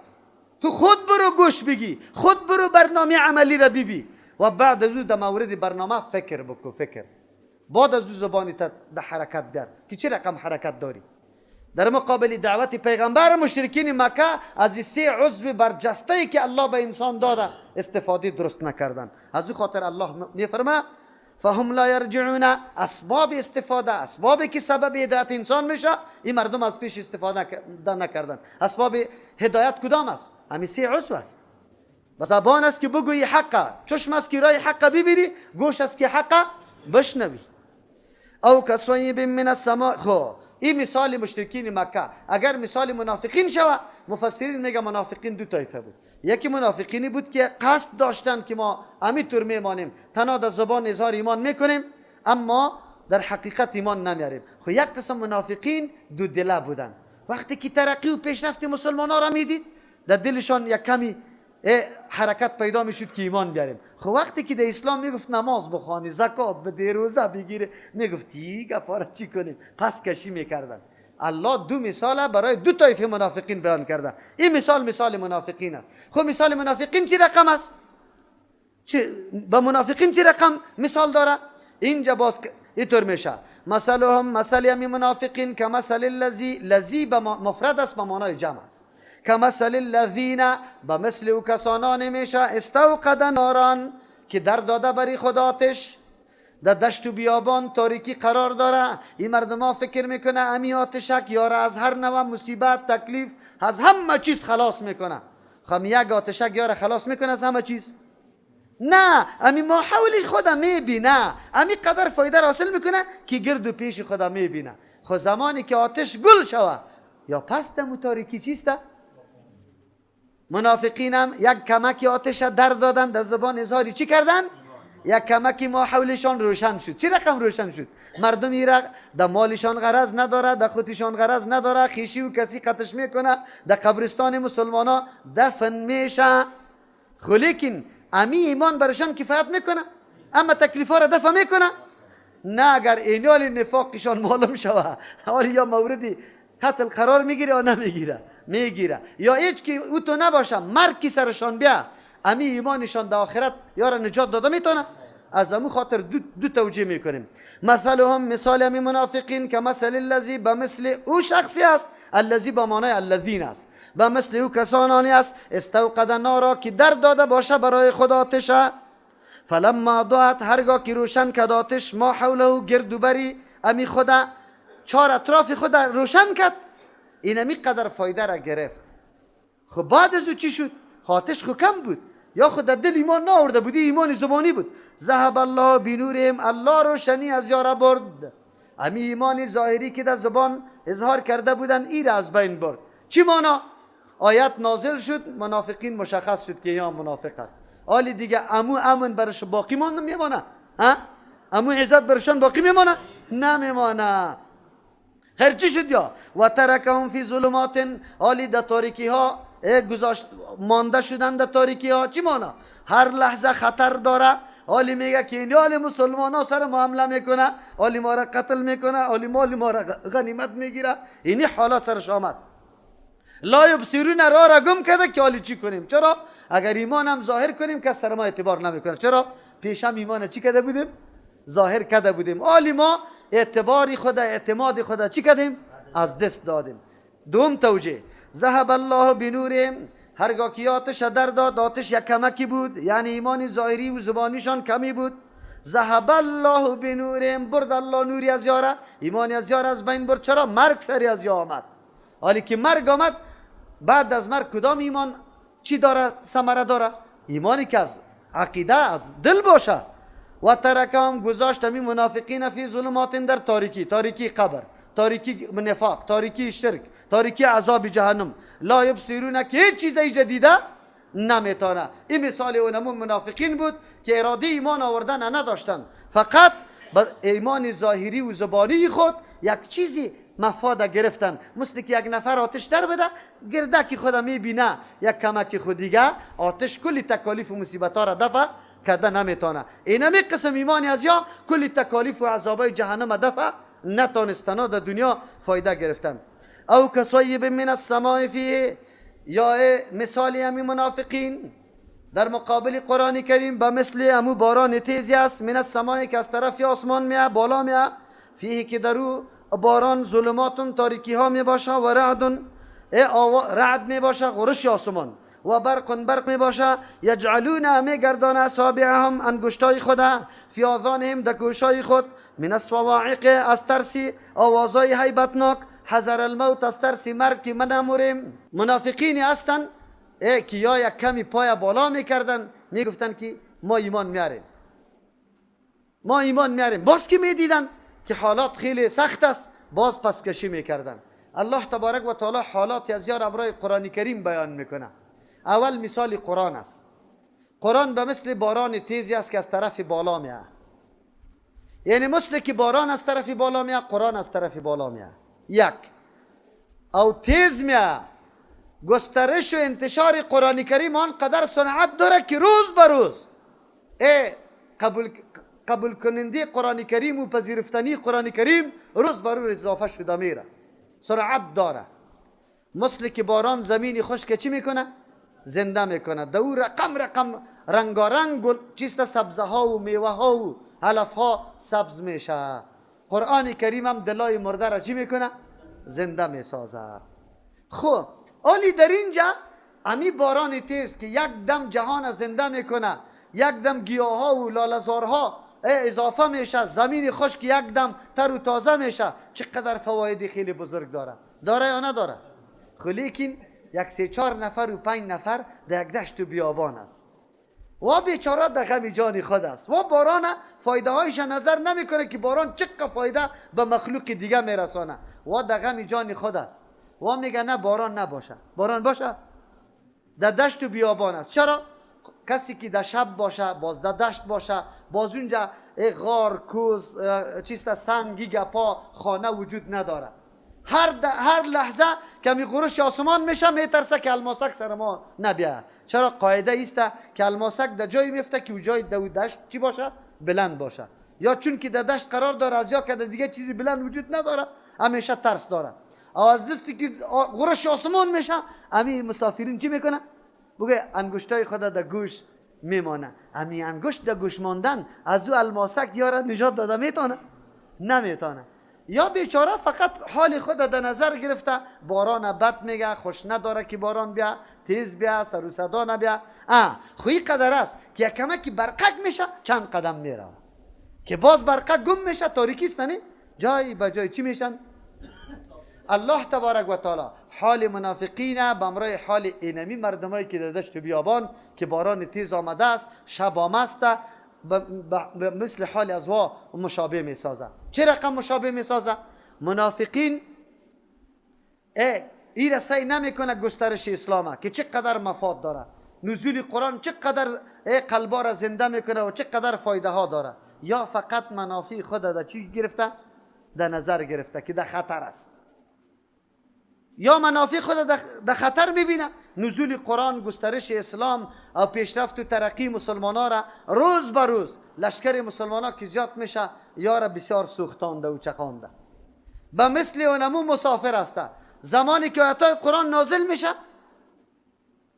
تو خود برو گوش بگی، خود برو برنامه عملی را ببی و بعد از او در مورد برنامه فکر بکو. فکر بعد از او زبانی تا در حرکت بیار که چه رقم حرکت داری. در مقابل دعوت پیغمبر مشرکین مکه از سه عضو برجسته که الله به انسان داده استفاده درست نکردن. از او خاطر الله میفرما فهم لا یرجعون. اسباب استفاده، اسبابی که سبب هدایت انسان میشه، این مردم از پیش استفاده نکردن. اسباب هدایت کدام است؟ همین سه عضو است. زبان است که بگویی حق، چشم است که راه حق ببینی، گوش است که حق بشنوی. او کصیب من السماء. خو این مثال مشرکین مکه. اگر مثال منافقین شود، مفسرین میگه منافقین دو طایفه بود. یکی منافقینی بود که قصد داشتن که ما همینطور میمانیم، تنها در زبان اظهار ایمان میکنیم اما در حقیقت ایمان نمیاریم. خو یک قسم منافقین دو دله بودن. وقتی که ترقی و پیشرفت مسلمانان را میدید، در دلشان یک کمی حرکت پیدا میشد که ایمان بیاریم. خب وقتی که در اسلام میگفت نماز بخوانی، زکات بده، روزه بگیره، میگفتی گپا را چی کنیم؟ پس کشی میکردن. الله دو مثال برای دو طایفه منافقین بیان کرده. این مثال منافقین است. خب مثال منافقین چی رقم است؟ با منافقین چی رقم مثال داره؟ اینجا باز اینطور میشه مثلهم مثل یمی منافقین که مثل لذی به مفرد است، به معنای جمع است. که مثل الذین به مثل او کسانان میشه استوقد ناران که در داده بری خود آتش، در دشت و بیابان تاریکی قرار داره. این مردم ها فکر میکنه امی آتشک یاره از هر نوع مصیبت تکلیف از همه چیز خلاص میکنه. خب یک آتشک یاره خلاص میکنه از همه چیز؟ نه، امی ما حولی خودم میبینه، امی قدر فایده حاصل میکنه که گرد و پیش خودم میبینه. خب زمانی که آتش گل شوه یا پست تاریکی چیسته؟ منافقین هم یک کمکی آتش در دادن، در زبان اظهاری چی کردن؟ یک کمکی ما حولشان روشن شد. چی رقم روشن شد؟ مردم ایرا در مالشان غرض نداره، در خودشان غرض نداره، خیشی و کسی قطش میکنه، در قبرستان مسلمان ها دفن میشه. خو لیکن امی ایمان برشان کفایت میکنه؟ اما تکلیف ها را دفع میکنه؟ نه، اگر اینال نفاقشان معلوم شوه حالی یا موردی قتل قرار میگیره یا نمیگیره؟ میگیره. یا هیچ که او تو نباشه مرکی سرشان بیا، امی ایمانشان در آخرت یارا نجات داده میتونه؟ از امو خاطر دو توجیه میکنیم. مثلهم مثال امی منافقین که مثل الذی به مثل او شخصی است، الذی به معنای الذین است، به مثل او کسانانی است استوقد نارا که در داده باشه برای خود آتش. فلما ضاءت هرگاه که روشن کد آتش ما حوله گرد و بری امی خدا چار اطراف خود روشن کرد، این امی قدر فایده را گرفت. خب بعد از او چی شد؟ آتش خو کم بود، یا خود در دل ایمان نآورده بودی، ایمان زبانی بود. ذهب الله بنورهم، الله روشنی از یارا برد. امی ایمان ظاهری که در زبان اظهار کرده بودن این از بین برد. چی مانا؟ آیت نازل شد، منافقین مشخص شد که یا منافق است. حالی دیگه امو امن برش باقی میمانه؟ امو عزت برشان باقی میمانه؟ نمیمانه. خیر چی شد؟ یا و ترکهم فی ظلمات، حالی در تاریکی ها گذاشت مانده شدن. در تاریکی ها چی مانا؟ هر لحظه خطر داره. حالی میگه که این حالی مسلمان ها سر معامله میکنه، حالی ما را قتل میکنه، حالی مال ما را غنیمت میگیره. اینی حالات سرش آمد. لا یبصرون، را گم کرده که حالی چی کنیم. چرا؟ اگر ایمان هم ظاهر کنیم که سر ما اعتبار نمیکنه. چرا؟ پیش هم ایمان چی کرده بودیم؟ ظاهر کرده بودیم. حالی ما اعتباری خدا، اعتماد خدا چی کردیم؟ از دست دادیم. دوم توجیه، ذهب الله بنورهم، هرگاه که آتش در داد، آتش یک کمکی بود، یعنی ایمان ظاهری و زبانیشان کمی بود. ذهب الله بنورهم، برد الله نوری از یاره، ایمانی از یاره از بین برد. چرا؟ مرگ سری از یا آمد. حالی که مرگ آمد، بعد از مرگ کدام ایمان چی داره؟ ثمره داره؟ ایمانی که از عقیده، از دل باشه. و ترکهم، گذاشت همی منافقین فی ظلمات، در تاریکی، تاریکی قبر، تاریکی نفاق، تاریکی شرک، تاریکی عذاب جهنم. لا یبصرون، که هیچ چیزی جدیده نمیتونه. این مثال اونمون منافقین بود که اراده ایمان آوردن نداشتن، فقط با ایمان ظاهری و زبانی خود یک چیزی مفاد گرفتن. مثل که یک نفر آتش در بده، گردکی خود میبینه یک کمک خود دیگه، آتش کلی تکالیف و مصیبت ها را دفع کده نمیتونه. اینمی قسم ایمانی از یا کلی تکالیف و عذابای جهنم دفع نتانستن، در دنیا فایده گرفتن. او کصیب من السماء فیه، یا مثالی همی منافقین در مقابل قرآن کریم به مثل امو باران تیزی است، من السماء که از طرف آسمان میه، بالا میه، فیه که درو باران ظلماتون تاریکی ها می باشه، و رعد می باشه، غرش آسمان، و برق می باشه. یجعلون، می گردان اصابعهم، انگشتای خدا، فی آذانهم، دکوشای خود، من الصواعق، از ترسی آوازای هیبتناک، حذر الموت، از ترسی مرگ که مناموریم. منافقینی هستن که یا یک کمی پای بالا میکردن، میگفتن که ما ایمان میاریم، ما ایمان میاریم. باز که میدیدن که حالات خیلی سخت است، باز پس کشی میکردن. الله تبارک و تعالی حالات از یار ابرای قرآن کریم بیان میکنه. اول مثال قرآن است. قرآن به مثل باران تیزی است که از طرف بالا میاد، یعنی مثل که باران از طرف بالا میاد، قرآن از طرف بالا میاد. یک او تیز میاد. گسترش و انتشار قرآن کریم آنقدر سرعت داره که روز به روز قبول کننده قرآن کریم و پذیرفتنی قرآن کریم روز به روز اضافه شده میره، سرعت داره. مثل که باران زمینی خشک چی میکنه؟ زنده میکنه. دو رقم رنگارنگ چیست، سبزه ها و میوه ها و علف ها سبز میشه. قرآن کریم هم دلای مرده را چی میکنه؟ زنده میسازه. خب حالی در اینجا امی باران تیز که یک دم جهان زنده میکنه، یک دم گیاه ها و لالزارها اضافه میشه، زمین خشک یک دم تر و تازه میشه، چقدر فواید خیلی بزرگ داره. داره یا نداره؟ خب لیکن یک 3-4 نفر و 5 نفر در یک دشت و بیابان است و بیچاره در غم جان خود است و باران فایده هایش نظر نمیکنه که باران چقدر فایده به مخلوق دیگه میرسانه و در غم جان خود است و میگه نه باران نباشه. باران باشه در دشت و بیابان است. چرا؟ کسی که در شب باشه، باز در دشت باشه، باز اونجا غار، کوز، چیست سنگی گپا خانه وجود نداره. هر لحظه کمی غرش آسمان میشه، میترسه که الماسک سر ما نبیه. چرا؟ قاعده ایست که الماسک در جایی میفته که او جای دشت چی باشه؟ بلند باشه. یا چون که در دشت قرار داره، از یا که دیگه چیزی بلند وجود نداره، همیشه ترس داره. از دستی که غرش آسمان میشه، امی مسافرین چی میکنه؟ بگه انگشتای خود در گوش میمانه. امی انگشت در گوش ماندن از او الماسک یاره نجات داده میتونه؟ نمیتونه. یا بیچاره فقط حال خود در نظر گرفته، باران بد میگه، خوش نداره که باران بیا، تیز بیا، سر و صدا نبیا. خوی قدر است که یک کمکی برقک میشه چند قدم میره، که باز برقک گم میشه، تاریکی است نه؟ جای به جای چی میشن؟ الله تبارک و تعالی حال منافقین به همراه حال اینمی مردمایی که در دشت بیابان که باران تیز آمده است شب آمسته مثل حال از وا مشابه می سازه. چه رقم مشابه می سازه؟ منافقین این را سعی نمیکنه گسترش اسلامه که چقدر مفاد داره، نزول قرآن چقدر قلبا را زنده میکنه و چقدر فایده ها داره، یا فقط منافع خود در چی گرفته؟ در نظر گرفته که در خطر است، یا منافع خود در خطر میبینه. نزول قرآن، گسترش اسلام و پیشرفت و ترقی مسلمان ها را روز به روز لشکر مسلمان ها که زیاد میشه یا را بسیار سوختانده و چقانده. به مثل اونمو مسافر است، زمانی که آیات قرآن نازل میشه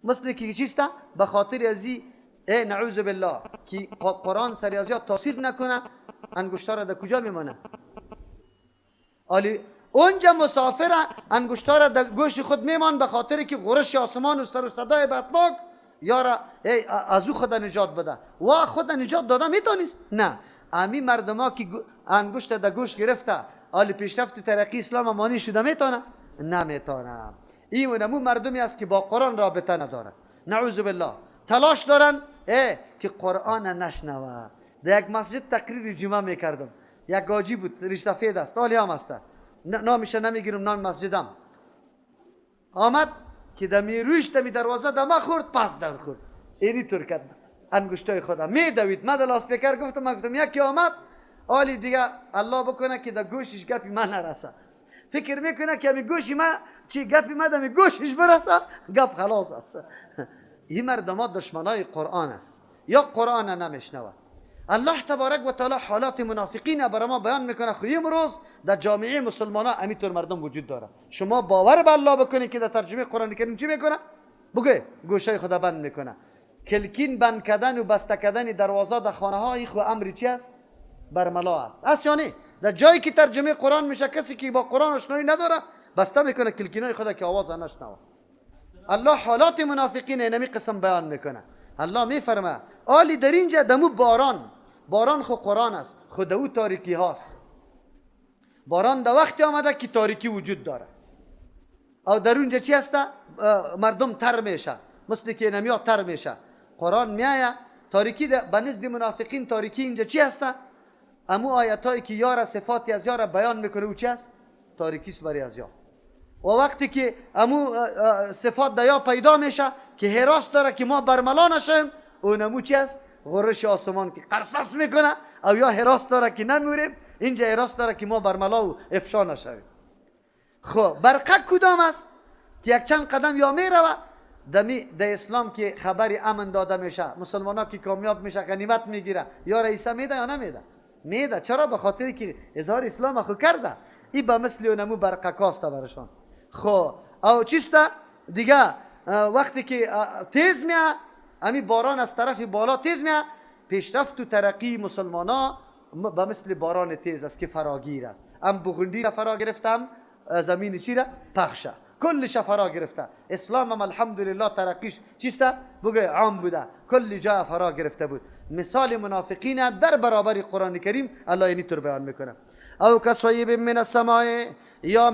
مثل که چیسته به خاطر ازی نعوذ بالله که قرآن سر از یاد تاثیر نکنه انگشتار در کجا میمانه؟ آلی اونجا مسافر انگشتار در گوش خود میمان به خاطر که غرش آسمان و سر و صدای بدناک یارا از او خود نجات بده و خود نجات داده میتونست؟ نه، امی مردم ها که انگشت در گوش گرفته آلی پیشرفت و ترقی اسلام مانی شده میتونه؟ نمیتونه. این اونمو مردمی است که با قرآن رابطه نداره، نعوذ بالله، تلاش دارن که قرآن نشنوه. در یک مسجد تقریر جمعه میکردم، یک گاجی بود ریش سفید است، حالی هم است، نامش نمیگیرم، نام مسجدم. آمد که دمی رویش دمی دروازه دمه خورد، پس در خورد، اینی طور کرد انگشتای خودم میدوید. من در لاسپیکر گفتم یکی آمد حالی دیگه الله بکنه که در گوشش گپی من نرسه، فکر میکنه که می گوشی ما چی گپی ما در گوشش برسه گپ خلاص است. این مردم ها دشمنای قرآن است یا قرآن نمیشنوه. الله تبارک و تعالی حالات منافقین برای ما بیان میکنه. خو امروز در جامعه مسلمان ها همینطور مردم وجود داره. شما باور به الله بکنید که در ترجمه قرآن کریم چی میکنه؟ بگه گوشه خدا بند میکنه. کلکین بند کردن و بسته کردن دروازه در خانه ها این خو امری چی است؟ برملا است. است یا نه؟ در جایی که ترجمه قرآن میشه کسی که با قرآن آشنایی نداره بسته میکنه کلکینای خدا که آواز نشنوه. الله حالات منافقین اینمی قسم بیان میکنه. الله میفرمه آلی در اینجا دمو باران خو قرآن است، خود او تاریکی هاست. باران در وقتی آمده که تاریکی وجود داره او در اونجا چی هسته؟ مردم تر میشه، مثل که اینمی ها تر میشه. قرآن میایه تاریکی به نزد منافقین تاریکی اینجا چی هسته؟ امو آیتایی که یار صفاتی از یار بیان میکنه او چی هست؟ تاریکی است برای از یار. و وقتی که امو صفات دیا پیدا میشه که حراس داره که ما برملا نشیم، اونمو چی هست؟ غرش آسمان که قرصص میکنه، او یا حراس داره که نمیوریم، اینجا حراس داره که ما برملا و افشا نشویم. خب برقه کدام است که یک چند قدم یا میروه در اسلام که خبری امن داده میشه، مسلمان ها که کامیاب میشه غنیمت میگیره، یا رئیسه میده یا نمیده؟ میده. چرا؟ به خاطر که اظهار اسلام خو کرده. این به مثل اونمو برقه کاسته برشان. خب او چیسته دیگه وقتی که تیز میه امی باران از طرف بالا تیز میه، پیشرفت و ترقی مسلمان ها به مثل باران تیز است که فراگیر است. ام بغندی را فرا گرفتم، زمین چی را؟ پخشه، کلش فرا گرفته. اسلام هم الحمدلله ترقیش چیسته؟ بگه عام بوده، کل جا فرا گرفته بود. مثال منافقین در برابر قرآن کریم الله اینی طور بیان میکنه. او کصیب من السماء، یا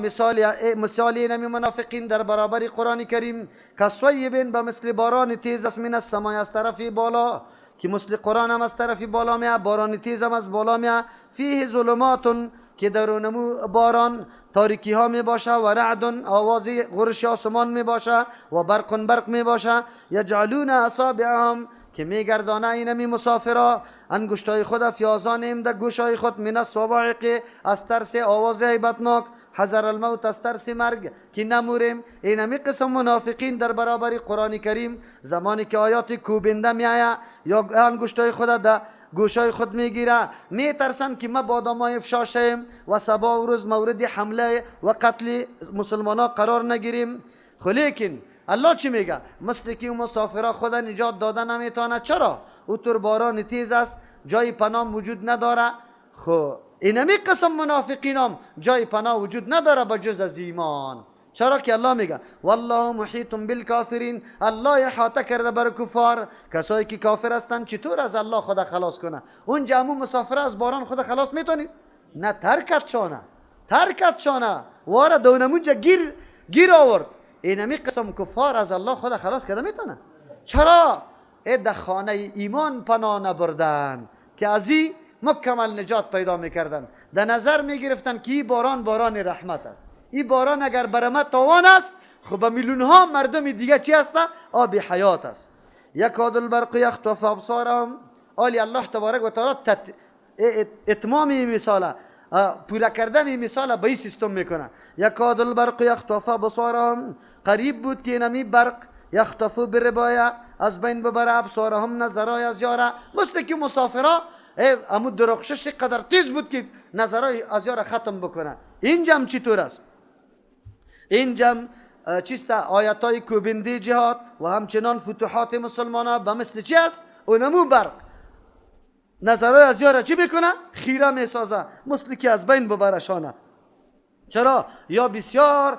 مثال اینمی منافقین در برابر قرآن کریم کصیب به مثل باران تیز است من السماء از طرف بالا، که مثل قرآن هم از طرف بالا میاد، باران تیز هم از بالا میاد. فیه ظلمات که درونمو باران تاریکی ها می باشه، و رعد آواز غرش آسمان می باشه، و برق می باشه. یجعلون اصابعهم که می گردانه اینمی مسافرا انگشتای خود فیازانیم در گوشای خود من الصواعق از ترس آواز هیبتناک، حذر الموت از ترس مرگ که نموریم. اینمی قسم منافقین در برابر قرآن کریم زمانی که آیات کوبنده می آید یا انگشتای خود در گوشای خود میگیره، میترسن که ما با ما افشا شیم و صبا و روز مورد حمله و قتل مسلمان ها قرار نگیریم. خو لیکن الله چی میگه؟ مثل که مسافرها خود نجات داده نمیتونه. چرا؟ او طور باران تیز است، جای پناه وجود نداره. خو اینمی قسم منافقین هم جای پناه وجود نداره بجز از ایمان. چرا که الله میگه والله محیط بالکافرین، الله احاطه کرده بر کفار. کسایی که کافر هستن چطور از الله خدا خلاص کنه؟ اونجا همون مسافر از باران خدا خلاص میتونید؟ نه ترکت شانه. ترکتشانه واره دونمونجا گیر آورد. اینمی قسم کفار از الله خود خلاص کرده میتونه. چرا؟ در خانه ایمان پناه نبردن که از این مکمل نجات پیدا میکردن. در نظر میگرفتن که این باران رحمت است. این باران اگر برمت تاوان است، خب میلیون ها مردم دیگه چی هست؟ آب حیات است. یکاد البرق یخطف ابصارهم. آلی الله تبارک و تعالی اتمام این مثال، پورا کردن این مثال به این سیستم میکنه. یکاد البرق یخطف ابصارهم. قریب بود که اینمی برق یخطفو بربایه، از بین ببره ابصارهم، نظرای از یاره. مثل که مسافرها امو درخشش قدر تیز بود که نظرای از یاره ختم بکنه. اینجا چطور است؟ اینجا چیست؟ آیتای کوبنده جهاد و همچنان فتوحات مسلمان ها به مثل چی است؟ اونمو برق نظرای از یاره چی بکنه؟ خیره میسازه، مثل که از بین ببرشانه. چرا؟ یا بسیار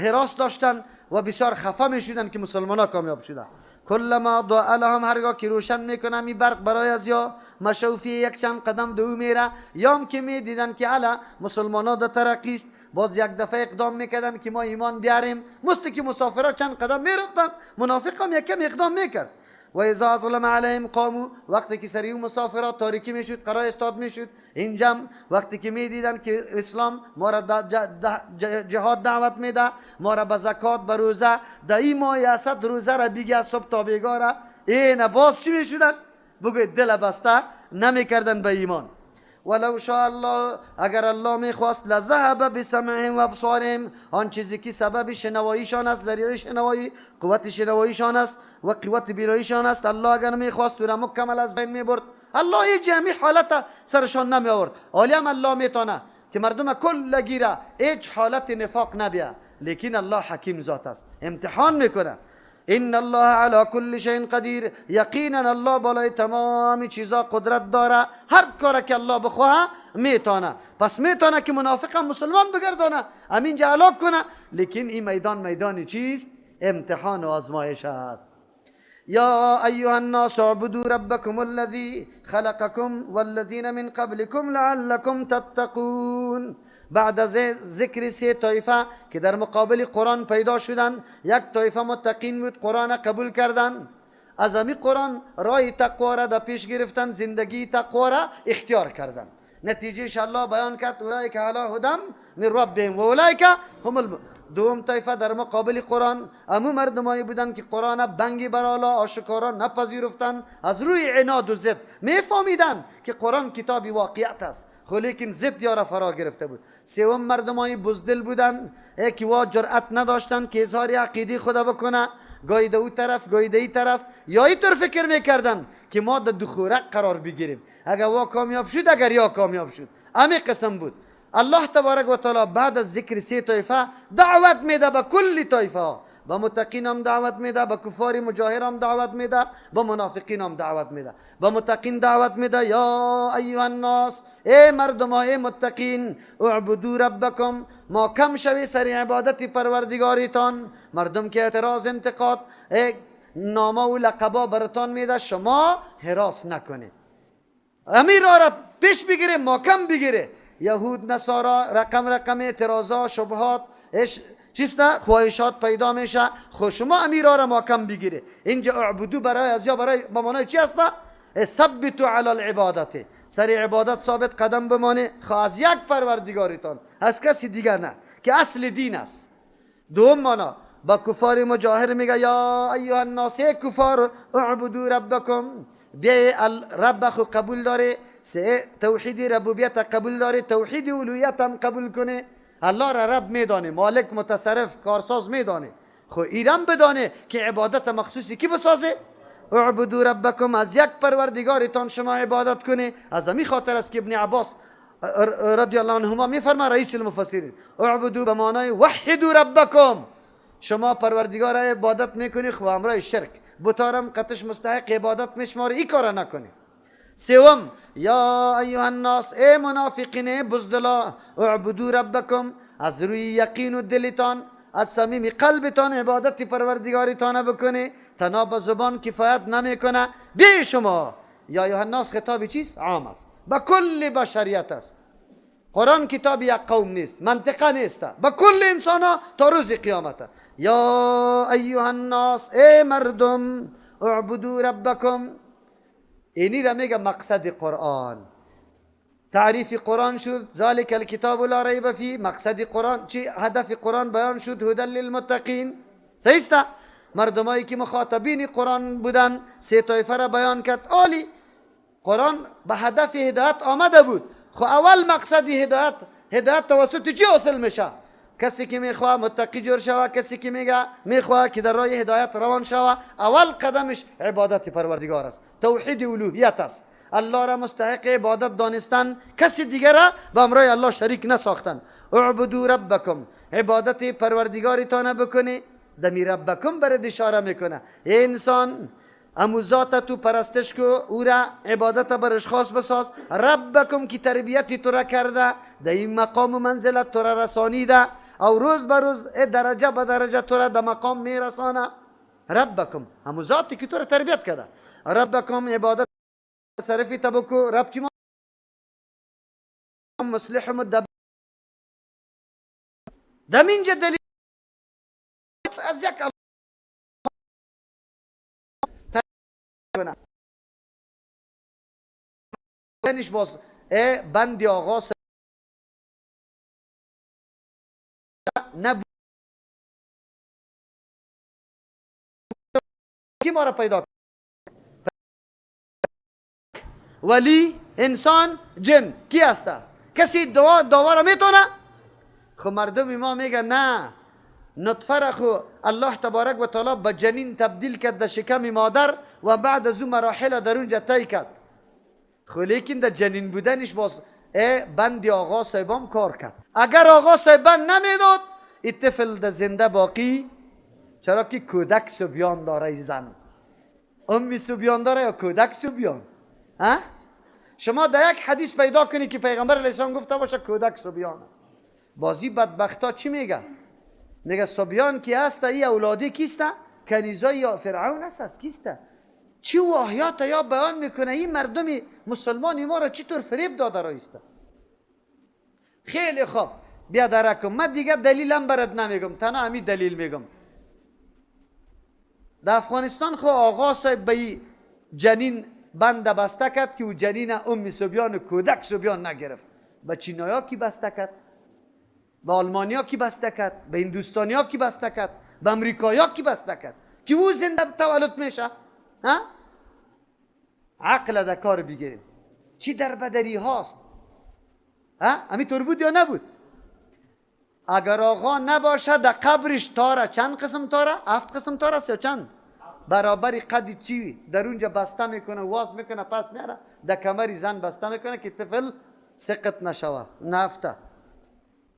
حراس داشتن و بسیار خفه میشدن که مسلمان ها کامیاب شدن. کلما ضاء لهم، هرگاه که روشن میکنم این برق برای از یا مشوفی یک چند قدم دو میره، یام که میدیدن که علا مسلمان ها در ترقی است، باز یک دفعه اقدام میکردن که ما ایمان بیاریم. مثل که مسافرها چند قدم میرفتن، منافق هم یکم اقدام میکرد. و اذا ظلم علیهم قاموا، وقتی که سری مسافرات تاریکی میشد قرار استاد میشد. اینجا وقتی که میدیدن که اسلام ما را جهاد دعوت میده، ما را به زکات به روزه، در این ماه اسد روزه را بیگی از صبح تا بیگاره، این باز چی میشدن؟ بگوید دل بسته نمیکردن به ایمان. ولو شاء الله، اگر الله میخواست، لذهب بسمعهم و ابصارهم، آن چیزی که سبب شنواییشان است، ذریعه شنوایی، قوت شنواییشان است و قوت بیناییشان است، الله اگر میخواست او مکمل از بین میبرد. الله هیچ جمعی حالت سرشان نمی آورد. حالی هم الله میتونه که مردم کل گیره هیچ حالت نفاق نبیه، لیکن الله حکیم ذات است، امتحان میکنه. ان الله على كل شيء قدیر، یقینا الله بالای تمام چیزا قدرت داره، هر کار که الله بخواه میتونه. پس میتونه که منافق هم مسلمان بگردانه، امین هلاک کنه، لیکن این میدان چیست؟ امتحان و آزمایش است. یا ایها الناس اعبدوا ربکم الذی خلقکم والذین من قبلکم لعلکم تتقون. بعد از ذکر سه طایفه که در مقابل قرآن پیدا شدن، یک طایفه متقین بود، قرآن قبول کردن، از امی قرآن راه تقوا را در پیش گرفتن، زندگی تقوا را اختیار کردن. نتیجه الله بیان کرد اولئک علی هدی من ربهم و اولئک هم دوم طایفه در مقابل قرآن امو مردمایی بودن که قرآن بنگی برالا آشکارا نپذیرفتن، از روی عناد و ضد میفهمیدن که قرآن کتابی واقعیت است، خو لیکن ضد یارا فرا گرفته بود. سوم مردمای بزدل بودن که وا جرأت نداشتن که اظهار عقیده خدا بکنه، گاهی دو طرف گاهی دی طرف، یا این طور فکر میکردن که ما در دخورق قرار بگیریم، اگر وا کامیاب شد اگر یا کامیاب شد. امی قسم بود. الله تبارک و تعالی بعد از ذکر سه طایفه دعوت میده به کل طایفه، به متقین هم دعوت میده، به کفار مجاهر هم دعوت میده، به منافقین هم دعوت میده. به متقین دعوت میده یا ایها الناس، ای مردم ای متقین، اعبدوا ربکم، محکم شوی سر عبادت پروردگاریتان. مردم که اعتراض انتقاد نامه و لقبا برتان میده، شما حراس نکنید، امیر را پیش بگیره، محکم بگیره. یهود نصارا رقم اعتراضا شبهات چیست؟ خواهشات پیدا میشه، خود شما امیرا را محکم بگیره. اینجا اعبدو برای از یا برای بمانای چی هست؟ ثبتو علی العبادت، سر عبادت ثابت قدم بمانه، خواه از یک پروردگاریتان، از کسی دیگر نه، که اصل دین است. دوم مانا با کفار مجاهر میگه یا ایها الناس، کفار اعبدو ربکم، بیای رب خو قبول داره، توحید ربوبیت قبول داره، توحید الوهیت هم قبول کنه، الله را رب میدانه، مالک متصرف کارساز میدانه، خو ایران بدانه که عبادت مخصوصی کی بسازه؟ اعبدوا ربکم، از یک پروردگارتان شما عبادت کنه. از همین خاطر است که ابن عباس رضی الله عنهما میفرما، رئیس المفسرین، اعبدوا به معنای وحدوا ربکم، شما پروردگار را عبادت میکنی، خو امرای شرک بتارم قطش مستحق عبادت میشماره، این کارا نکنی. سوم یا ایها الناس، ای منافقین بزدلا، اعبدوا ربکم، از روی یقین و دلتان، از صمیم قلبتان عبادت پروردگارتان بکنه، تنها به زبان کفایت نمیکنه. بی شما یا ایها الناس خطابی چیست؟ عام است، به کل بشریت است. قرآن کتاب یک قوم نیست، منطقه نیست، به کل انسان ها تا روز قیامت. یا ایها الناس، ای مردم، اعبدوا ربکم. اینی را میگه مقصد قرآن. تعریف قرآن شد، ذالک الکتاب لا ریب فیه. مقصد قرآن چی؟ هدف قرآن بیان شد، هدی للمتقین. صحیح است؟ مردمایی که مخاطبین قرآن بودن سه طایفه را بیان کرد. عالی، قرآن به هدف هدایت آمده بود. خو اول مقصد هدایت توسط چی حاصل میشه؟ کسی که میخواه متقی جور شوه، کسی که میخواه که در راه هدایت روان شوه، اول قدمش عبادت پروردگار است، توحید الوهیت است. الله را مستحق عبادت دانستن، کسی دیگر را به همراه الله شریک نساختن. اعبدوا ربکم، عبادت پروردگارتان بکنی. دمی ربکم برد اشاره میکنه. ای انسان، امو ذات تو پرستش کو، او را عبادت برش خاص بساز. ربکم که تربیتی تو را کرده، در این مقام و منزلت تو را رسانیده، او روز به روز درجه به درجه تو را در مقام میرسانه. ربکم، همو ذاتی که تو را تربیت کرده. ربکم عبادت صرفی تبکو. رب چی مصلح مدبر. دمین دلیل از یک کنش باز بندی آقا نبود کی ما را پیدا کرد؟ ولی انسان جن کی هسته؟ کسی دوا را میتونه؟ خب مردم ما میگن نه، نطفه را خو الله تبارک و تعالی به جنین تبدیل کرد در شکم مادر و بعد از اون مراحل در اونجا طی کرد. خب لیکن در جنین بودنش باز بند آقا صاحبام کار کرد. اگر آقا صاحب بند نمیداد، این طفل در زنده باقی، چرا که کودک سوبیان داره. ای زن امی سوبیان داره یا کودک سوبیان؟ شما در یک حدیث پیدا کنی که پیغمبر علیه السلام گفته باشه کودک سوبیان است. بازی بدبختا چی میگه؟ میگه سوبیان کی هست؟ ای اولادی کیسته؟ کنیزا یا فرعون است؟ کیسته؟ چی واهیات یا بیان میکنه؟ این مردم مسلمانی ما را چطور فریب داده رایسته؟ خیلی خوب، بیا درکم. من دیگه دلیلم برات نمیگم، تنها همین دلیل میگم. در افغانستان خو آقا صاحب به جنین بند بسته کرد که او جنین ام سوبیان و کودک سوبیان نگرفت. به چینایا کی بسته کرد؟ به آلمانیا کی بسته کرد؟ به هندوستانیا کی بسته کرد؟ به امریکایا کی بسته کرد که او زنده تولد میشه؟ عقل در کار بگیریم. چی در بدری هاست؟ همینطور بود یا نبود؟ اگر آقا نباشه در قبرش تاره چند قسم تاره؟ 7 قسم تاره است یا چند؟ برابری قدی چی در اونجا بسته میکنه، واز میکنه، پس میاره در کمری زن بسته میکنه که طفل سقط نشوه، نفته.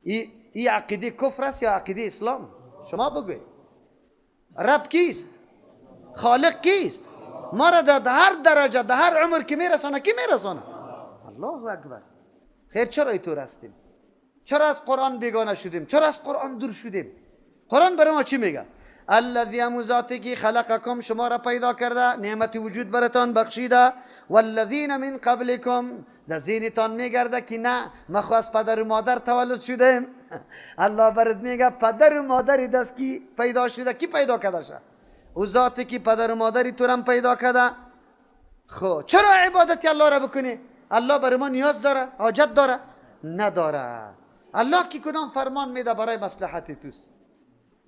این عقیده کفر است یا عقیده اسلام؟ شما بگوید. رب کیست؟ خالق کیست؟ ما را در هر درجه در هر عمر که میرسانه کی میرسانه؟ الله اکبر. خیر چرا اینطور هستیم؟ چرا از قرآن بیگانه شدیم؟ چرا از قرآن دور شدیم؟ قرآن برای ما چی میگه؟ الذی، همون ذاتی که خلقکم، شما را پیدا کرده، نعمت وجود براتان بخشیده. والذین من قبلکم، در ذهنتان میگرده که نه ما خو از پدر و مادر تولد شدیم. الله برات میگه پدر و مادری دست کی پیدا شده؟ کی پیدا کرده شه؟ او ذاتی که پدر و مادری تو هم پیدا کرده. خب چرا عبادت الله را بکنی؟ الله برای ما نیاز داره؟ حاجت داره؟ نداره. الله کی کدام فرمان میده برای مصلحت توست،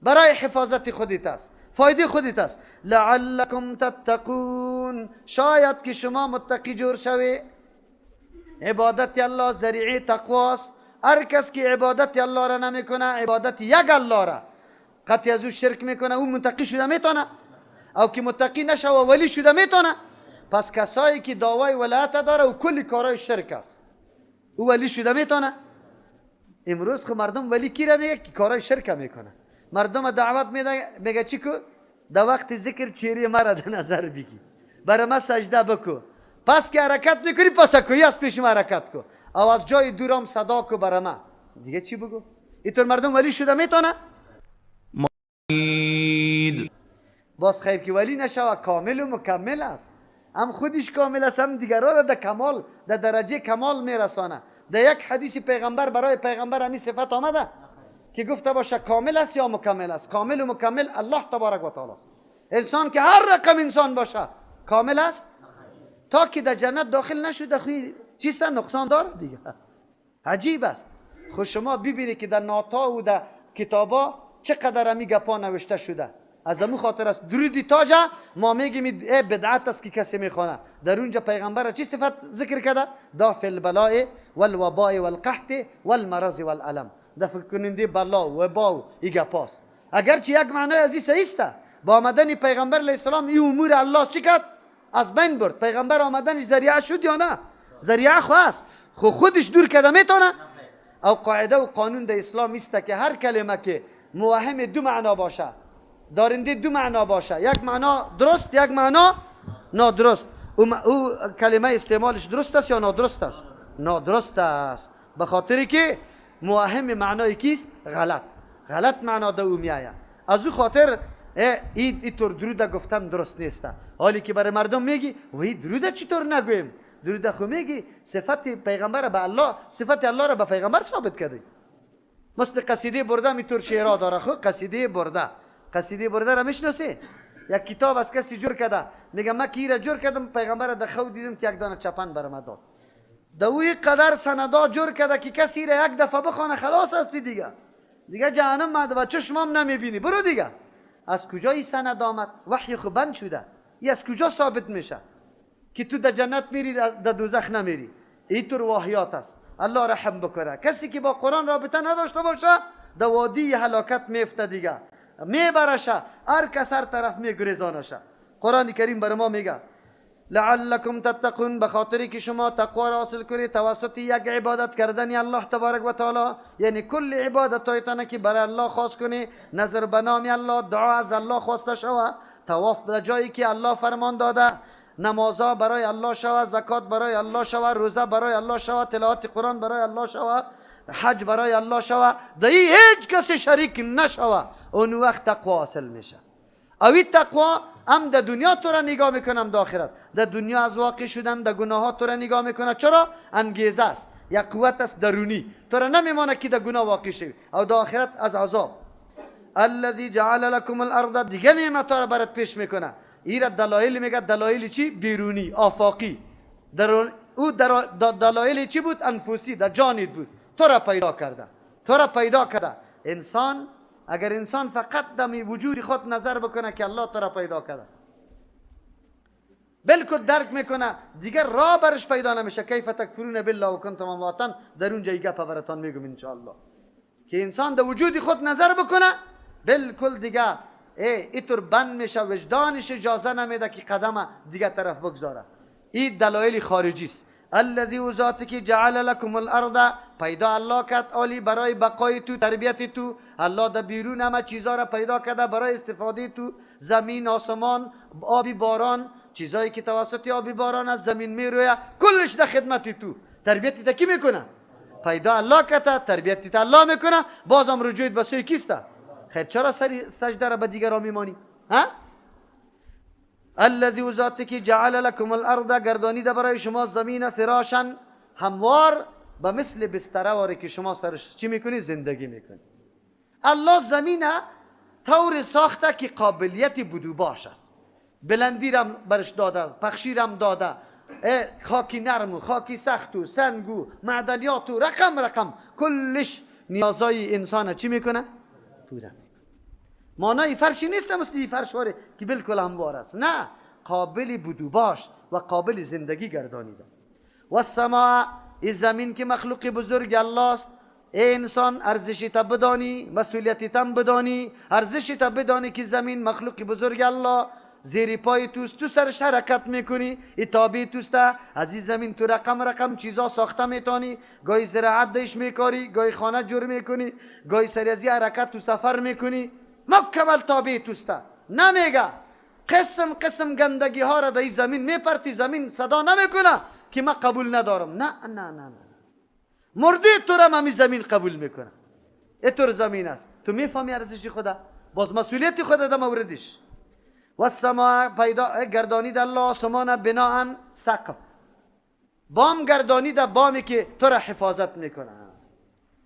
برای حفاظت خودت است، فایده خودت است. لعلکم تتقون، شاید که شما متقی جور شوی. عبادت الله ذریعه تقواست. هر کس که عبادت الله را نمیکنه، عبادت یک الله را قطعی از او شرک میکنه، او متقی شده میتونه؟ او که متقی نشه و ولی شده میتونه؟ پس کسایی که دعوای ولایت داره و کلی کارای شرک است، او ولی شده میتونه؟ امروز خب مردم ولی کی را میگه که کارای شرک میکنه. مردم دعوت میده، میگه چی کو؟ در وقت ذکر چهره مرا در نظر بگی، برای ما سجده بکو، پس که حرکت میکنی پس کوی از پیش ما حرکت کو، او از جای دورم صدا کو برای ما. دیگه چی بگو؟ اینطور مردم ولی شده میتونه؟ باز خیر که ولی نشوه، کامل و مکمل است. هم خودش کامل است، هم دیگران را در کمال، در درجه کمال میرسانه. در یک حدیث پیغمبر برای پیغمبر همین صفت آمده که گفته باشه کامل است یا مکمل است؟ کامل و مکمل الله تبارک و تعالی. انسان که هر رقم انسان باشه کامل است تا که در جنت داخل نشده خوی چیست نقصان داره دیگه. عجیب است. خود شما ببینید که در ناتا و در کتابا چقدر همی گپا نوشته شده. از همون خاطر است درودی تاجه ما میگیم ای بدعت است که کسی میخونه. در اونجا پیغمبر چی صفت ذکر کرده؟ دافع البلاء والوباء والقحط والمرض والالم. دفع کننده بلا و وبا و ای گپاست. اگرچه یک معنای از این صحیح است. با آمدن پیغمبر علیه السلام این امور الله چی کرد؟ از بین برد. پیغمبر آمدنش ذریعه شد یا نه؟ ذریعه خواست. خودش دور کرده میتونه؟ او قاعده و قانون در اسلام است که هر کلمه که موهم دو معنا باشه، دارنده دو معنا باشه، یک معنا درست یک معنا نادرست، او کلمه استعمالش درست است یا نادرست است؟ نادرست است. به خاطر که موهم معنای کیست؟ غلط معنا در او میآید. از او خاطر این طور درود گفتن درست نیست. حالی که برای مردم میگی وای درود چطور نگویم؟ درود خو میگی صفت پیغمبر به الله، صفت الله را به پیغمبر ثابت کردی. مثل قصیده برده میطور شعرها داره. خو قصیده برده را میشناسی؟ یک کتاب از کسی جور کرده، میگه من که را جور کردم پیغمبر را در خو دیدم که یک دانه چپن برام داد. دوی قدر سندا جور کرده که کسی را یک دفعه بخونه خلاص هستی دیگه جهنم ماده و چشمام نمیبینی. برو دیگه. از کجا این سند آمد؟ وحی خو بند شده. ای از کجا ثابت میشه که تو در جنت میری در دوزخ نمیری؟ اینطور واهیات است. الله رحم بکنه. کسی که با قرآن رابطه نداشته باشه در وادی هلاکت میفته دیگه، میبرشه. هر کس هر طرف میگریزانشه. قرآن کریم بر ما میگه لعلکم تتقون، به خاطری که شما تقوا را حاصل کنید توسط یک عبادت کردن الله تبارک و تعالی. یعنی کل عبادت هایتان که برای الله خاص کنی، نظر به نام الله، دعا از الله خواسته شود، طواف به جایی که الله فرمان داده، نمازا برای الله شود، زکات برای الله شود، روزه برای الله شود، تلاوت قرآن برای الله شود، حج برای الله شود، در این هیچ کسی شریک نشود. اون وقت تقوا حاصل میشه. اوی تقوا هم در دنیا تو را نگاه میکنم، در آخرت. در دنیا از واقع شدن در گناهات تو را نگاه میکنه. چرا؟ انگیزه است، یک قوت است درونی. تو را نمیمانه که در گناه واقع شوی. او در آخرت از عذاب. الذي جعل لكم الارض، دیگه نعمت را برات پیش میکنه. این دلایل میگه. دلایل چی؟ بیرونی، آفاقی. او دلایل چی بود؟ انفوسی، در جانت بود. تو را پیدا کرده. انسان اگر انسان فقط دمی وجود خود نظر بکنه که الله تو را پیدا کرده، بالکل درک میکنه، دیگر راه برش پیدا نمیشه. کیف تکفرون بالله و کنتم امواتا، در اونجا گپ براتون میگم ان شاء الله. که انسان در وجود خود نظر بکنه بالکل دیگه اینطور بند میشه، وجدانش اجازه نمیده که قدم دیگه طرف بگذاره. این دلایل خارجی است. الذي ذاتی که جعل لكم الارض، پیدا الله کرد عالی برای بقای تو، تربیت تو. الله در بیرون همه چیزا را پیدا کرده برای استفاده تو. زمین، آسمان، آبی باران، چیزایی که توسط آبی باران از زمین میرویه، کلش در خدمت تو. تربیت تا کی میکنه؟ پیدا الله کرده، تربیت تا الله میکنه. بازم رجوعت به سوی کیست؟ خیر چرا سجده را به دیگران میمانی؟ ها؟ الذي ذاتی که جعل لكم الارض، گردانیده برای شما زمین، فراشا، هموار، به مثل بستره واره که شما سرش چی میکنی؟ زندگی میکنی. الله زمین طور ساخته که قابلیت بدوباش است. بلندی را برش داده، پخشی را داده، خاکی نرم و خاکی سخت و سنگ و معدنیات و رقم کلش نیازای انسان چی میکنه؟ پورا میکنه. مانای فرشی نیست مثل فرش واره که بالکل هموار است. نه، قابل بدوباش و قابل زندگی گردانیده. و السماء، این زمین که مخلوق بزرگ الله است. ای انسان ارزشی تا بدانی، مسئولیتی تم بدانی، ارزشی تا بدانی که زمین مخلوق بزرگ الله، زیر پای توست، تو سرش حرکت میکنی، ای تابع توست. از این زمین تو رقم چیزا ساخته میتانی. گاهی زراعت دیش میکاری، گاهی خانه جور میکنی، گاهی سری از این حرکت تو سفر میکنی. مکمل تابع توست. نمیگه قسم گندگی ها را در این زمین میپرتی، زمین صدا نمیکنه که من قبول ندارم. نه مرده تو را من زمین قبول میکنه. اینطور زمین است. تو میفهمی ارزش خدا؟ باز مسئولیت خدا در موردش. و السماء، پیدا گردانید الله آسمان بناء سقف، بام گردانیده، بامی که تو را حفاظت میکنه.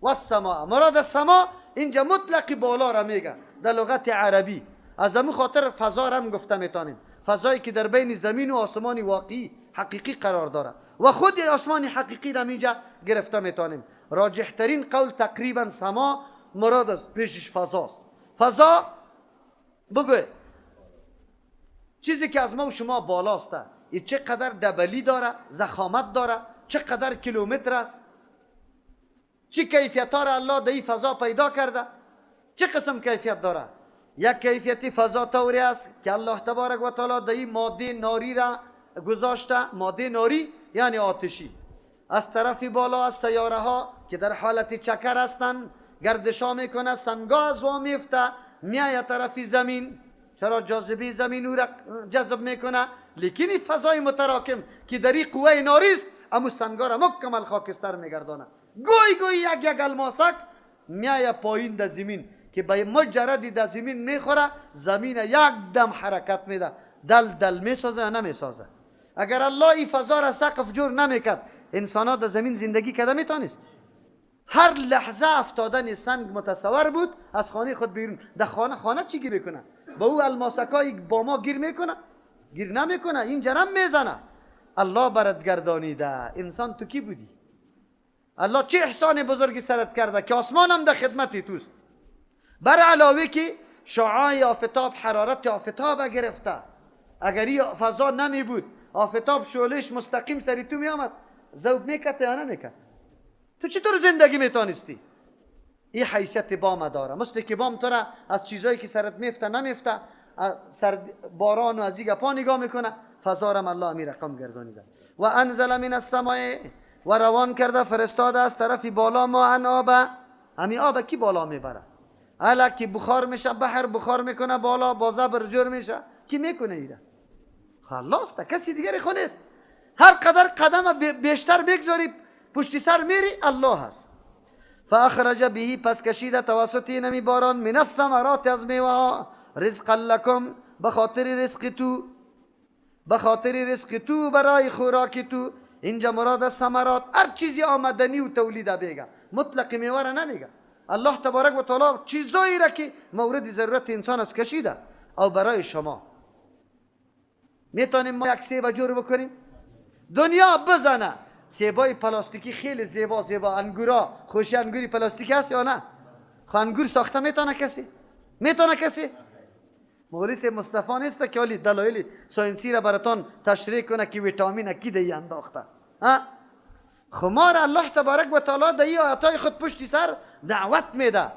و السماء، مراد السماء اینجا مطلقی بالا را میگه در لغت عربی. از همون خاطر فضا را هم گفته میتونیم، فضایی که در بین زمین و آسمان واقعی حقیقی قرار داره و خود آسمان حقیقی را اینجا گرفته میتونیم. راجح ترین قول تقریبا سما مراد از پیشش فضاست. فضا بگوی چیزی که از ما و شما بالاست، این چقدر دبلی داره، ضخامت داره، چقدر کیلومتر است، چه کیفیت ها را الله در این فضا پیدا کرده، چه قسم کیفیت داره. یک کیفیت فضا طوری است که الله تبارک و تعالی در این ماده ناری را گذاشته. ماده ناری یعنی آتشی. از طرف بالا از سیاره ها که در حالت چکر هستند گردشا میکنه، سنگا از وا میفته میایه طرف زمین. چرا؟ جاذبه زمین او را جذب میکنه. لیکن این فضای متراکم که در این قوه ناری است، امو سنگا را مکمل خاکستر میگردانه. گوی یک الماسک میایه پایین در زمین که به مجردی در زمین میخوره، زمین یک دم حرکت میده، دل میسازه یا نمیسازه. اگر الله این فضا را سقف جور نمیکرد، انسان ها در زمین زندگی کرده میتونست؟ هر لحظه افتادن سنگ متصور بود از خانه خود بیرون. در خانه چی گیر میکنه؟ با او الماسکای با ما گیر میکنه؟ گیر نمیکنه، این جرم میزنه. الله برات گردانیده. انسان تو کی بودی؟ الله چه احسان بزرگی سرت کرده که آسمان هم در خدمت توست. بر علاوه که شعاع آفتاب، حرارت آفتاب گرفته. اگر این فضا نمی بود، آفتاب شعلهش مستقیم سری تو می آمد، ذوب میکرد یا نمیکرد؟ تو چطور زندگی میتونستی؟ این حیثیت بام داره. مثل که بام تو را از چیزایی که سرت میفته نمیفته، سر باران و از این گپا نگاه میکنه. فضا را الله می رقم گردانیده. و انزل من السماء، و روان کرده فرستاده از طرف بالا ما ان آب. همین آب کی بالا میبره؟ الا که بخار میشه، بحر بخار میکنه بالا، با زبر جور میشه. کی میکنه ایره؟ خلاص، کسی دیگری خو نیست. هر قدر قدم بیشتر بگذاری پشت سر میری، الله هست. فاخرج به، پس کشیده توسط نمی باران، من الثمرات، از میوه ها، رزقا لکم، بخاطر رزق تو، بخاطر رزق تو، برای خوراک تو. اینجا مراد از ثمرات هر چیزی آمدنی و تولیده بیگه، مطلق میوه را نمیگه. الله تبارک و تعالی چیزایی را که مورد ضرورت انسان است کشیده. او برای شما میتونیم ما یک سیب جور بکنیم؟ دنیا بزنه سیبای پلاستیکی خیلی زیبا زیبا، انگورا، خوشی انگوری پلاستیکی هست یا نه؟ خو انگور ساخته میتونه کسی؟ میتونه کسی؟ مولوی صاحب مصطفی نیست که ولی دلایل ساینسی را براتون تشریح کنه که ویتامین کی دی انداخته. خمار الله تبارک و تعالی در این آیاتای خود پشت سر دعوت میده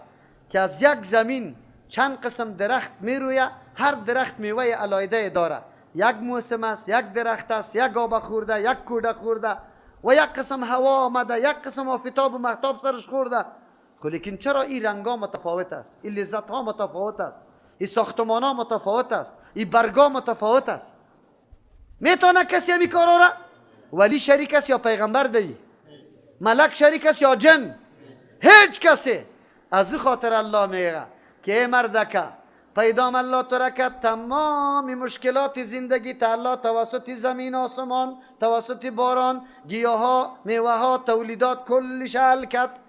که از یک زمین چند قسم درخت میرویه. هر درخت میوه علایده داره. یک موسم است، یک درخت است، یک آب خورده، یک کوده خورده و یک قسم هوا آمده، یک قسم آفتاب و مهتاب سرش خورده. لیکن چرا این رنگا متفاوت است؟ این لذت ها متفاوت است؟ این ساختمان ها متفاوت است؟ این برگا متفاوت است؟ میتونه کسی همی کارا را؟ ولی شریک است یا پیغمبر دی؟ ملک شریک است یا جن؟ هیچ کسی. از خاطر الله میگه که مردکه پیدام الله تو را که تمام مشکلات زندگی تا الله توسط زمین آسمان، توسط باران، گیاه ها، میوه ها، تولیدات کلش حل کرد.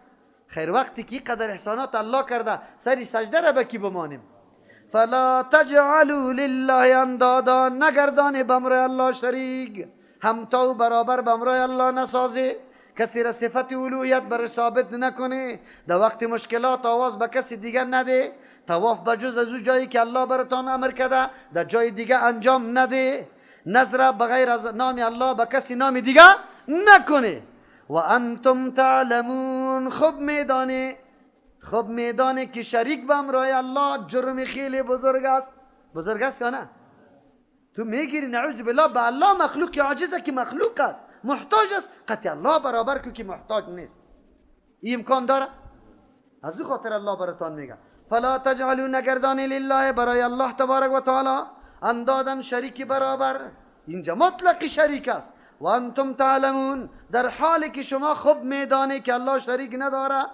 خیر وقتی که قدر احسانات الله کرده سری سجده را بکی بمانیم. فلا تجعلوا لله اندادا، نگردان بمرای الله شریک، همتا و برابر بمرای الله نسازی. کسی را صفت الوهیت بر ثابت نکنه. در وقت مشکلات آواز به کسی دیگر نده. طواف بجز از اون جایی که الله براتان امر کرده در جای دیگه انجام نده. نظر بغیر از نام الله به کسی نام دیگه نکنه. و انتم تعلمون، خب میدانه که شریک به امرای الله جرم خیلی بزرگ است. بزرگ است یا نه؟ تو میگیری نعوذ بالله به الله مخلوق که عاجزه که مخلوق است، محتاج است، قطع الله برابر کو که محتاج نیست. این امکان داره؟ از او خاطر الله براتان میگه فلا تجعلوا، نگردانی لله برای الله تبارک و تعالی اندادن شریک برابر. اینجا مطلق شریک است. و انتم تعلمون، در حالی که شما خوب میدانی که الله شریک نداره.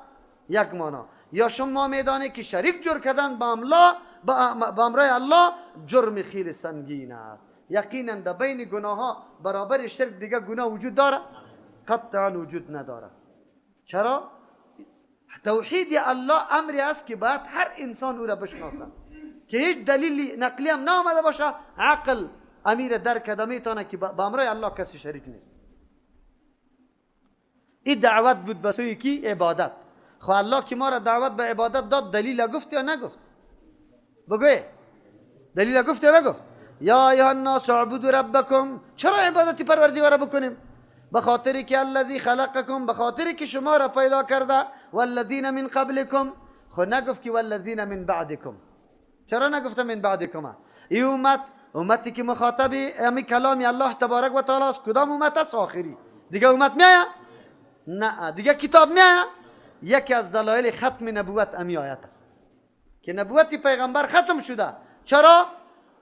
یک معنا. یا شما میدانی که شریک جور کردن با امرای الله جرم خیلی سنگین است. یقینا در بین گناه ها برابر شرک دیگه گناه وجود داره؟ قطعا وجود نداره. چرا؟ توحید الله امری است که باید هر انسان او را بشناسه که هیچ دلیل نقلی هم نآمده باشه، عقل امیر درک کرده میتونه که با امرای الله کسی شریک نیست. این دعوت بود به سوی کی؟ عبادت. خو الله که ما را دعوت به عبادت داد، دلیل گفت یا نگفت؟ بگوی دلیل گفت یا نگفت؟ یا ایها الناس اعبدوا ربکم. چرا عبادت پروردگار را بکنیم؟ به خاطری که الذی خلقکم، به خاطری که شما را پیدا کرده، والذین من قبلکم. خو نگفت که والذین من بعدکم. چرا نگفته من بعدکم؟ این امتی که مخاطب امی کلام الله تبارک و تعالی است، کدام امت است؟ آخری. دیگه امت میایه؟ نه. دیگه کتاب میایه؟ یکی از دلایل ختم نبوت امی آیت است که نبوت پیغمبر ختم شده. چرا؟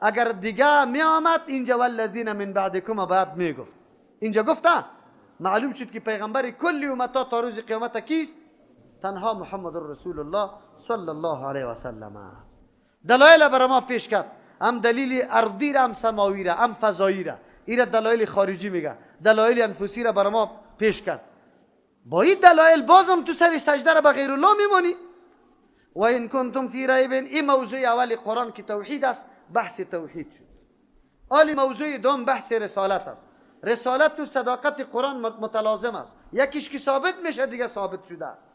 اگر دیگه می آمد اینجا والذین من بعدکم باید میگفت. اینجا گفته معلوم شد که پیغمبر کلی امتا تا روز قیامت کیست؟ تنها محمد رسول الله صلی الله علیه و سلم است. دلایل بر ما پیش کرد، هم دلیل ارضی را، هم سماوی را، هم فضایی را. این دلایل خارجی میگه، دلایل انفسی را بر ما پیش کرد. با این دلایل بازم تو سر سجده را به غیر الله میمانی. و این کنتم فی ریب، این موضوع اول قرآن که توحید است، بحث توحید شد. آلی موضوع دوم بحث رسالت است. رسالت و صداقت قرآن متلازم است. یکیش که ثابت میشه دیگه ثابت شده است.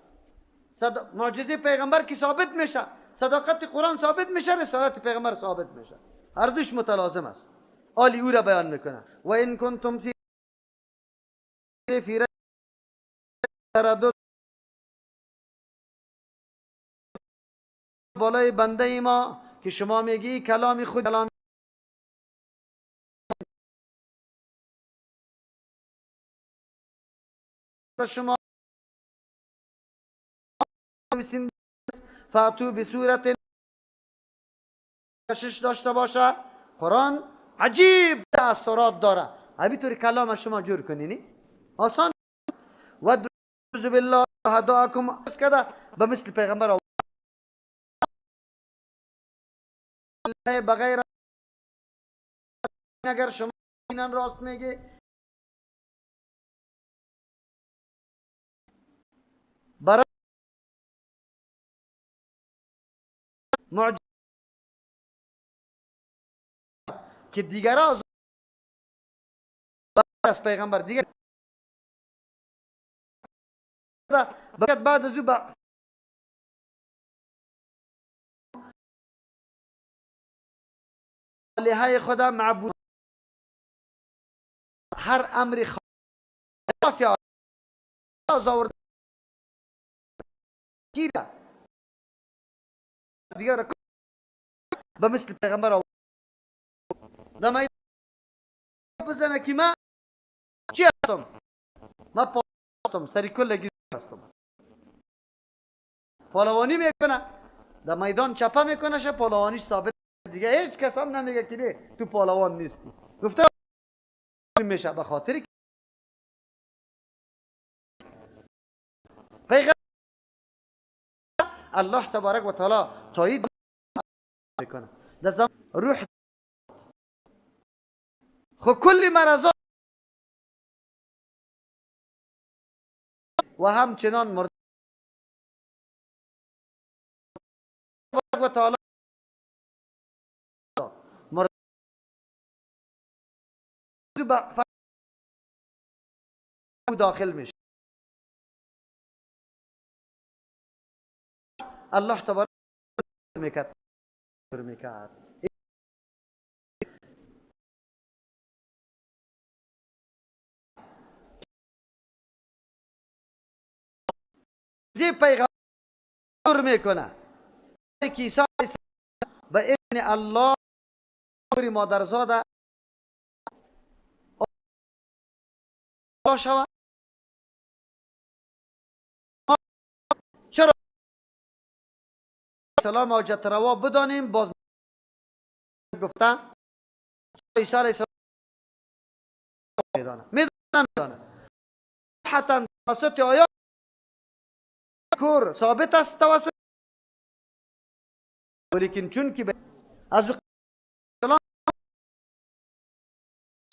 معجزه پیغمبر که ثابت میشه، صداقت قرآن ثابت میشه، رسالت پیغمبر ثابت میشه. هر دوش متلازم است. آلی او را بیان میکنه. و این کنتم فی ریب، تردد بالای بنده ما که شما میگی کلام خود کلام شما فاتو به صورت کشش داشته باشه. قرآن عجیب اثرات داره. همینطوری کلام شما جور کنینی آسان. و دعوذ بالله هداکم کده به مثل پیغمبر بغیر اگر شما اینان راست میگه برای معجزه که دیگران از پیغمبر دیگر بعد از او الهه خدا معبود هر امر خلاف آورد گیره دیگر به مثل پیغمبر دمای بزنه که ما چی هستم؟ ما پاستم سری کلگی هستم. پالوانی میکنه در میدان چپه میکنه شه پالوانیش ثابت دیگه هیچ کس هم نمیگه که تو پالوان نیستی. گفته میشه به خاطر پیغمبر الله تبارک و تعالی تایید میکنه در زمان روح خو کلی مرضات و همچنان مرد و تعالی مرد داخل میشه. الله تبارک میکرد زی پیغمبر میکنه که عیسی به اذن الله مادرزاده شود. چرا سلام حاجت روا بدانیم؟ باز گفته عیسی علیه السلام میدانه حتی توسط آیات کور ثابت است توسط، ولیکن چون که از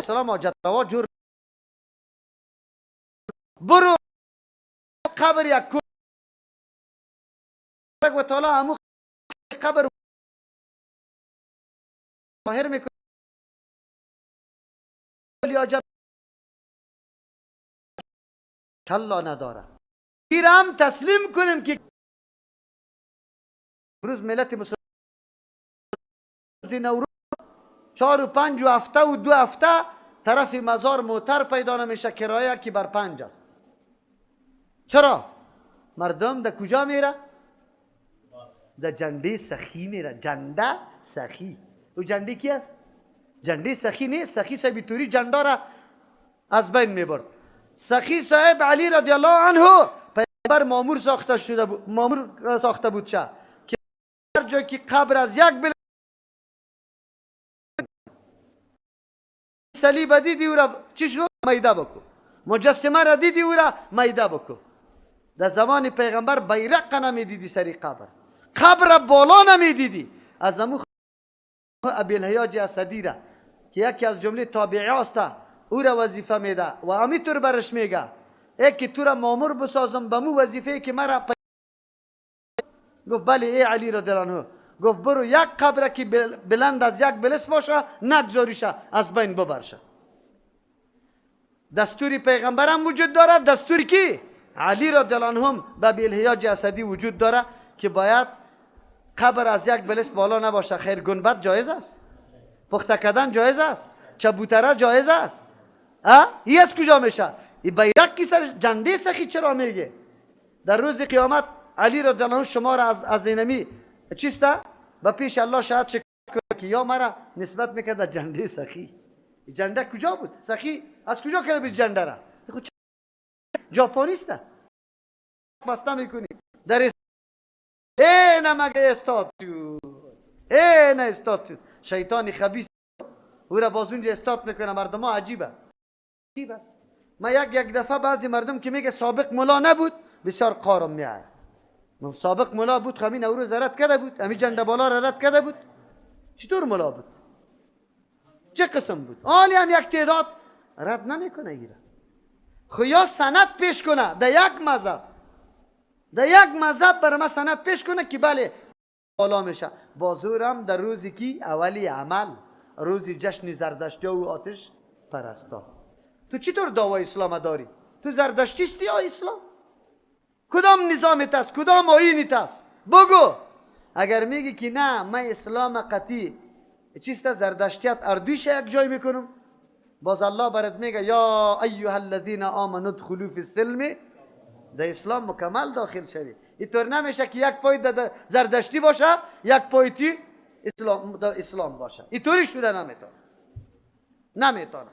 سلام حاجت روا جور برو قبر یک و تعالی همو قبر ظاهر میکنه حاجت کلا نداره. هم تسلیم کنیم که روز ملت مسلمان نوروز 4 و 5 و هفته و 2 هفته طرف مزار موتر پیدا نمیشه، کرایه که بر 5 است. چرا؟ مردم در کجا میره؟ در جنده سخی میره. جنده سخی. او جنده کی است؟ جنده سخی نیست. سخی صاحب توری جنده را از بین میبرد. سخی صاحب علی رضی الله عنه پیغمبر مامور ساخته بود چه که هر جایی که قبر از یک صلیب دیدی او را چی شو میده بکو، مجسمه را دیدی او را میده بکو. در زمان پیغمبر بیرق نمیدیدی سری قبر، قبر بالا نمیدیدی. از امو ابی الحیاج اسدی را که یکی از جمله تابعی است او را وظیفه میده و همینطور برش میگه ای که تو را مامور بسازم به مو وظیفه که مرا گفت بله ای علی رضی الله عنه. گفت برو یک قبر که بلند از یک بلس باشه نگذاریشه، از بین ببرشه. دستوری پیغمبر هم وجود داره، دستوری کی علی رضی الله عنه هم به ابی الحیاج اسدی وجود داره که باید قبر از یک بلس بالا نباشه. خیر گنبد جایز است، پخته کردن جایز است، چبوتره جایز است. این از کجا میشه؟ این بیرق کی سر جنده سخی چرا میگه؟ در روز قیامت علی رضی الله عنه شما را از اینمی چیسته به پیش الله شاید شکر که یا مرا نسبت میکرد جنده سخی. جنده کجا بود؟ سخی از کجا کرده بود جنده را؟ ژاپنیسته بسته میکنی در این مگه استاتو این استاتو شیطانی خبیث او را باز اونجا استات میکنه. مردم ها عجیب است، عجیب است. ما یک دفعه بعضی مردم که میگه سابق ملا نبود بسیار قارم میاد. سابق ملا بود همین نوروز رد کرده بود، همین جنده بالا را رد کرده بود. چطور ملا بود؟ چه قسم بود؟ حالی هم یک تعداد رد نمیکنه ایرا. خو یا سند پیش کنه در یک مذهب برای ما سند پیش کنه که بله بالا میشه. بازورم در روزی که اولی عمل روزی جشن زردشتی و آتش پرستا. تو چطور دعوای اسلام داری؟ تو زردشتیستی یا اسلام؟ کدام نظامت است؟ کدام آیینت است؟ بگو. اگر میگی که نه من اسلام قطعی چیست زردشتیت اردویش یک جای میکنم، باز الله برات میگه یا ایها الذین آمنوا ادخلوا فی السلم، در اسلام مکمل داخل شوی. اینطور نمیشه که یک پای در زردشتی باشه یک پای اسلام باشه. اینطوری شده نمیتونه.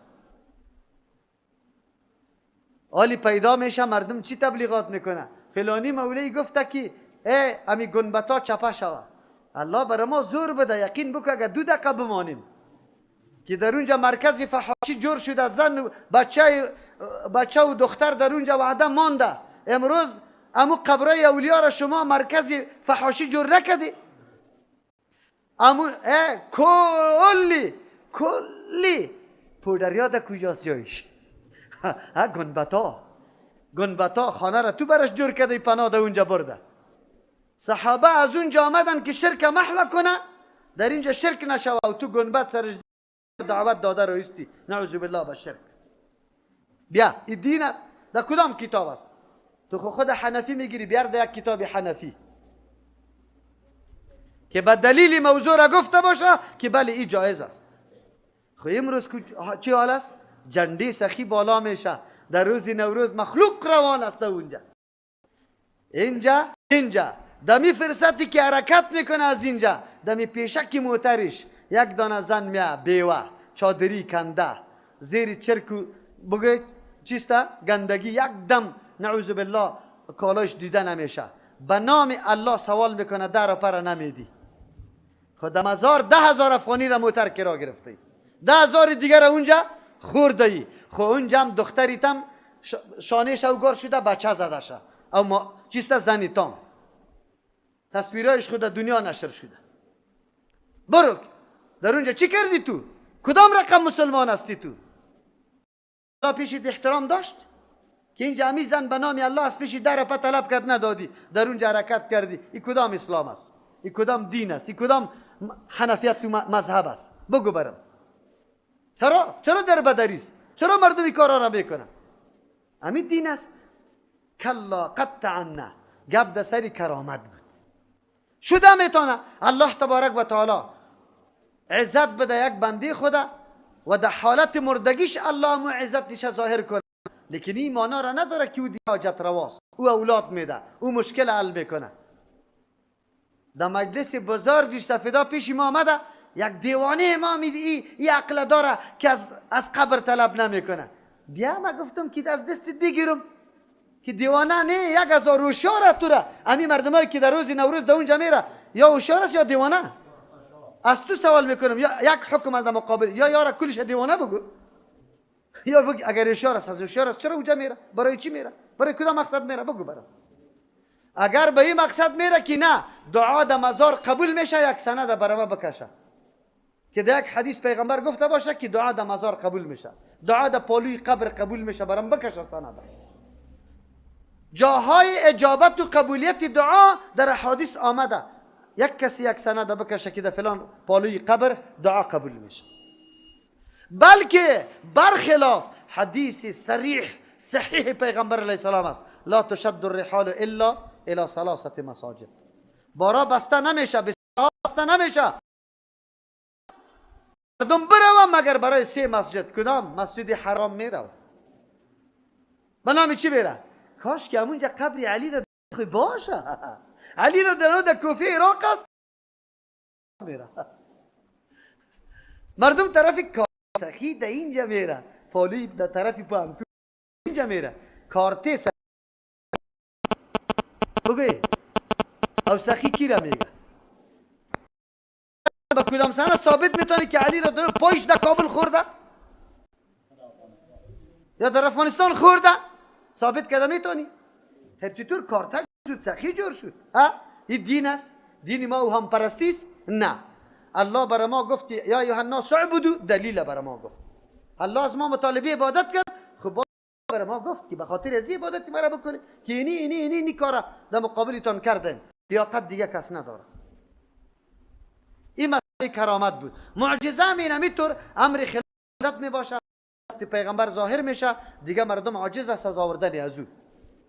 حالی پیدا میشه مردم چی تبلیغات میکنه؟ فلانی مولوی گفته که ای امی گنبتا چپه شوه. الله برای ما زور بده. یقین بکن اگر 2 دقیقه بمانیم که در اونجا مرکز فحاشی جور شده، زن و بچه و دختر در اونجا وعده مانده. امروز امو قبرای اولیاء را شما مرکز فحاشی جور نکدی؟ امو کلی پودریا در کجاست جایش؟ گنبتا خانه را تو برش جور کرده، پناه در اونجا برده. صحابه از اونجا آمدن که شرک محو کنه، در اینجا شرک نشوه و تو گنبت سرش دعوت داده رویستی. نعوذ بالله به شرک. بیا این دین است. در کدام کتاب است؟ تو خود حنفی میگیری بیار در یک کتاب حنفی که به دلیل موضوع را گفته باشه که بله این جایز است. خو امروز چی حال است؟ جنده سخی بالا میشه در روز نوروز، مخلوق روان است اونجا. اینجا دمی فرصتی که حرکت میکنه از اینجا دمی پیشکی موترش یک دانه زن میه بیوه چادری کنده زیر چرک بگه چیسته گندگی یک دم نعوذ بالله کالاش دیده نمیشه. به نام الله سوال میکنه در پر نمیدی. خود مزار 10,000 افغانی را موتر کرا گرفته، 10,000 دیگر اونجا خورده ای. خو اونجا هم دختریتم شانهش اوگار شده بچه زده شه اما چیسته زنیتام تصویرهایش خود دنیا نشر شده. برو در اونجا چی کردی تو؟ کدام رقم مسلمان هستی تو؟ الله پیشت احترام داشت؟ که اینجا همی زن به نام الله از پیش در پا طلب کرد ندادی، در اونجا حرکت کردی، این کدام اسلام است؟ این کدام دین است؟ این کدام حنفیت و مذهب است؟ بگو برم. چرا در بدری است؟ چرا مردم این کارا را میکنن؟ همین دین است. کلا قطعا نه، گپ در سری کرامت بود. شده میتونه الله تبارک و تعالی عزت بده یک بنده خدا و در حالت مردگیش الله مو عزتش ظاهر کنه، لیکن این مانا را نداره که او حاجت رواست، او اولاد میده، او مشکل حل میکنه. در مجلس بزرگش سفیدا پیش ما آمده، یک دیوانه امام این عقل داره که از قبر طلب نمیکنه. بیا ما گفتم که از دستت بگیرم که دیوانه نه، 1000 هوشیار تو را. همین مردمایی که در روز نوروز در اونجا میره یا هوشیار است یا دیوانه. از تو سوال میکنم، یا یک حکم از مقابل، یا یارا کلش دیوانه بگو، یا بگو اگر هوشیار است از هوشیار است چرا اونجا میره؟ برای چی میره؟ برای کدام مقصد میره؟ بگو برام. اگر به این مقصد میره که نه دعا در مزار قبول میشه، یک سند برام بکشه که در یک حدیث پیغمبر گفته باشه که دعا در مزار قبول میشه، دعا در پالوی قبر قبول میشه، برام بکشه سند. جاهای اجابت و قبولیت دعا در احادیث آمده، یک کسی یک سند بکشه که در فلان پالوی قبر دعا قبول میشه. بلکه برخلاف حدیث صحیح پیغمبر علیه السلام است، لا تشد الرحال الا الى 3 مساجد. بارا بسته نمیشه، بسته نمیشه، مردم برو مگر برای 3 مسجد. کدام؟ مسجد حرام میرو. به نام چی میره؟ کاش که همونجا قبر علی را باشه. علی را در کوفه عراق است میره. مردم طرف سخی در اینجا میره، پالوی در طرف پانتو اینجا میره، کارته سخی. بگوی او سخی کی را میگه؟ با کدام سنه ثابت میتونی که علی را در پایش در کابل خورده یا در افغانستان خورده؟ ثابت کرده میتونی؟ چطور کارته شد، سخی جور شد؟ این دین است؟ دین ما او هم پرستی است؟ نه. الله برای ما گفت یا ایها الناس اعبدوا، دلیل برای ما گفت. الله از ما مطالبه عبادت کرد، خب برای ما گفت که به خاطر از عبادت مرا بکنه که اینی کارا در مقابلتان کردن، لیاقت دیگه کس نداره. این مسئله کرامت بود. معجزه همینطور امر خلافت می باشه، دست پیغمبر ظاهر میشه، دیگه مردم عاجز است از آوردن از او،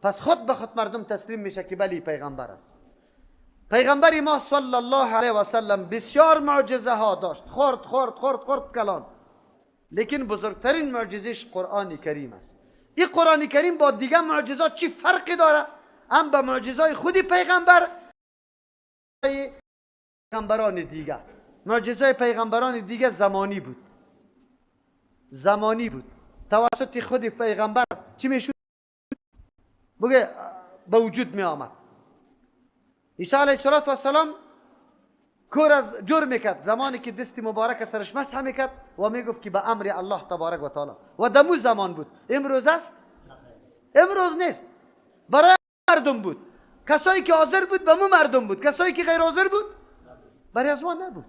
پس خود به خود مردم تسلیم میشه که بلی پیغمبر است. پیغمبر ما صلی الله علیه و سلم بسیار معجزه ها داشت، خورد کلان، لیکن بزرگترین معجزش قرآن کریم است. این قرآن کریم با دیگه معجزات چی فرقی داره؟ هم به معجزای خودی پیغمبر، پیغمبران دیگه. معجزای پیغمبران دیگه زمانی بود، توسط خود پیغمبر چی میشد؟ بگه به وجود می آمد. عیسی علیه السلام کور از جور میکرد زمانی که دست مبارک سرش مسح میکرد و میگفت که به امر الله تبارک و تعالی، و دمو زمان بود. امروز است؟ امروز نیست. برای مردم بود، کسایی که حاضر بود به مو مردم بود، کسایی که غیر حاضر بود برای از ما نبود.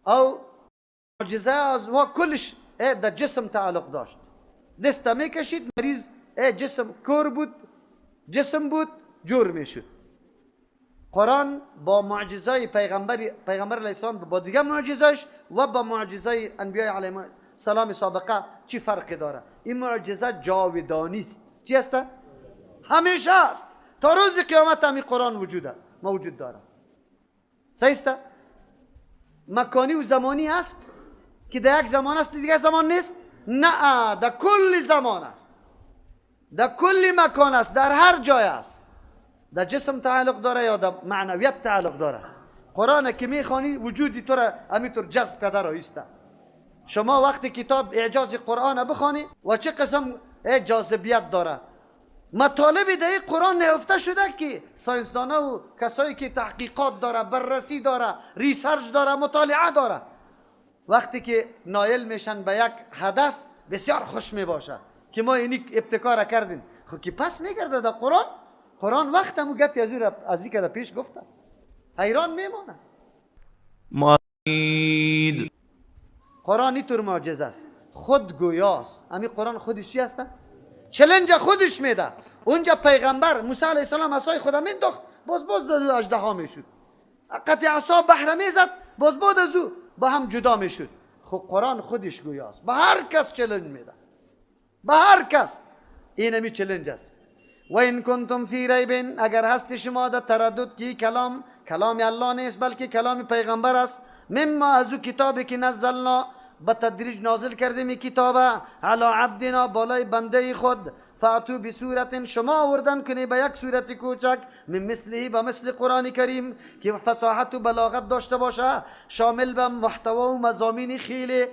او معجزه از ما کلش در جسم تعلق داشت. دست میکشید مریض جسم کور بود، جسم بود جور میشد. قرآن با معجزای پیغمبر علیه السلام با دیگه معجزاش و با معجزای انبیاء علیهم السلام سابقه چی فرقی داره؟ این معجزه جاودانی است. چی است؟ همیشه است، تا روز قیامت هم قرآن موجود داره. صحیح است؟ مکانی و زمانی است که در یک زمان است دیگه زمان نیست؟ نه، در کل زمان است، در کل مکان است، در هر جای است. در جسم تعلق داره یا در معنویت تعلق داره. قرآن که میخوانی وجودی تو را همینطور جذب کرده رایسته. شما وقتی کتاب اعجاز قرآن بخوانی و چه قسم جاذبیت داره، مطالب در این قرآن نهفته شده که ساینسدانا و کسایی که تحقیقات داره، بررسی داره، ریسرچ داره، مطالعه داره، وقتی که نایل میشن به یک هدف بسیار خوش میباشه که ما اینی ابتکار کردیم. خب که پس میگرده در قرآن وقت همو گپی از این که در پیش گفته، حیران میمانه. قرآن اینطور معجزه است، خود گویاست. همین قرآن خودش چی هسته؟ چلنج خودش میده. اونجا پیغمبر موسی علیه السلام عصای خدا مینداخت، باز دو اژدها میشد. قطع عصا بحر میزد، باز از او با هم جدا میشد. خب قرآن خودش گویاست، به هر کس چلنج میده، به هر کس. اینمی چلنج است. و این کنتم فی ریب، اگر هست شما در تردد که کلام الله نیست بلکه کلام پیغمبر است، مما از او کتابی که نزلنا به تدریج نازل کردیم کتابه، علی عبدنا بالای بنده خود، فاتو بصورت، شما آوردن کنی به یک صورت کوچک، من مثله به مثل قرآن کریم که فصاحت و بلاغت داشته باشه، شامل به محتوا و مضامین خیلی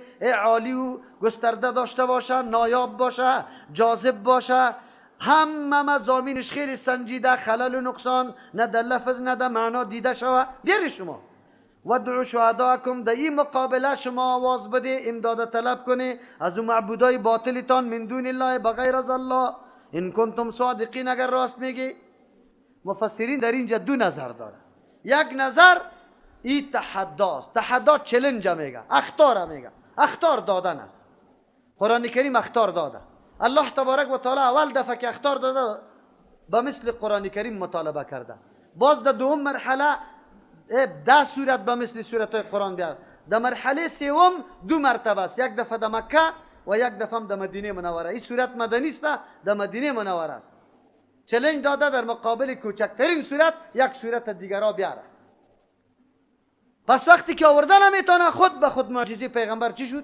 عالی و گسترده داشته باشه، نایاب باشه، جاذب باشه، همه مضامینش خیلی سنجیده، خلل و نقصان نه در لفظ نه در معنا دیده شوه. بیاری شما ودعو شهداءکم، در این مقابله شما آواز بده، امداد طلب کنه از اون معبودای باطلتان من دون الله، بغیر از الله، ان کنتم صادقین، اگر راست میگی. مفسرین در اینجا دو نظر داره. یک نظر این تحداست، تحدا چلنج میگه، اخطار میگه، اخطار دادن است. قرآن کریم اخطار داده. الله تبارک و تعالی اول دفعه که اخطار داده به مثل قرآن کریم مطالبه کرده. باز در دوم مرحله 10 صورت به مثل صورت های قرآن بیار. در مرحله سوم 2 مرتبه است، یک دفعه در مکه و یک دفعه در مدینه منوره. این صورت مدنی است، در مدینه منوره است. چلنج داده در مقابل کوچکترین صورت یک صورت دیگر را بیاره. پس وقتی که آوردن نمیتونه، خود به خود معجزه پیغمبر چی شد؟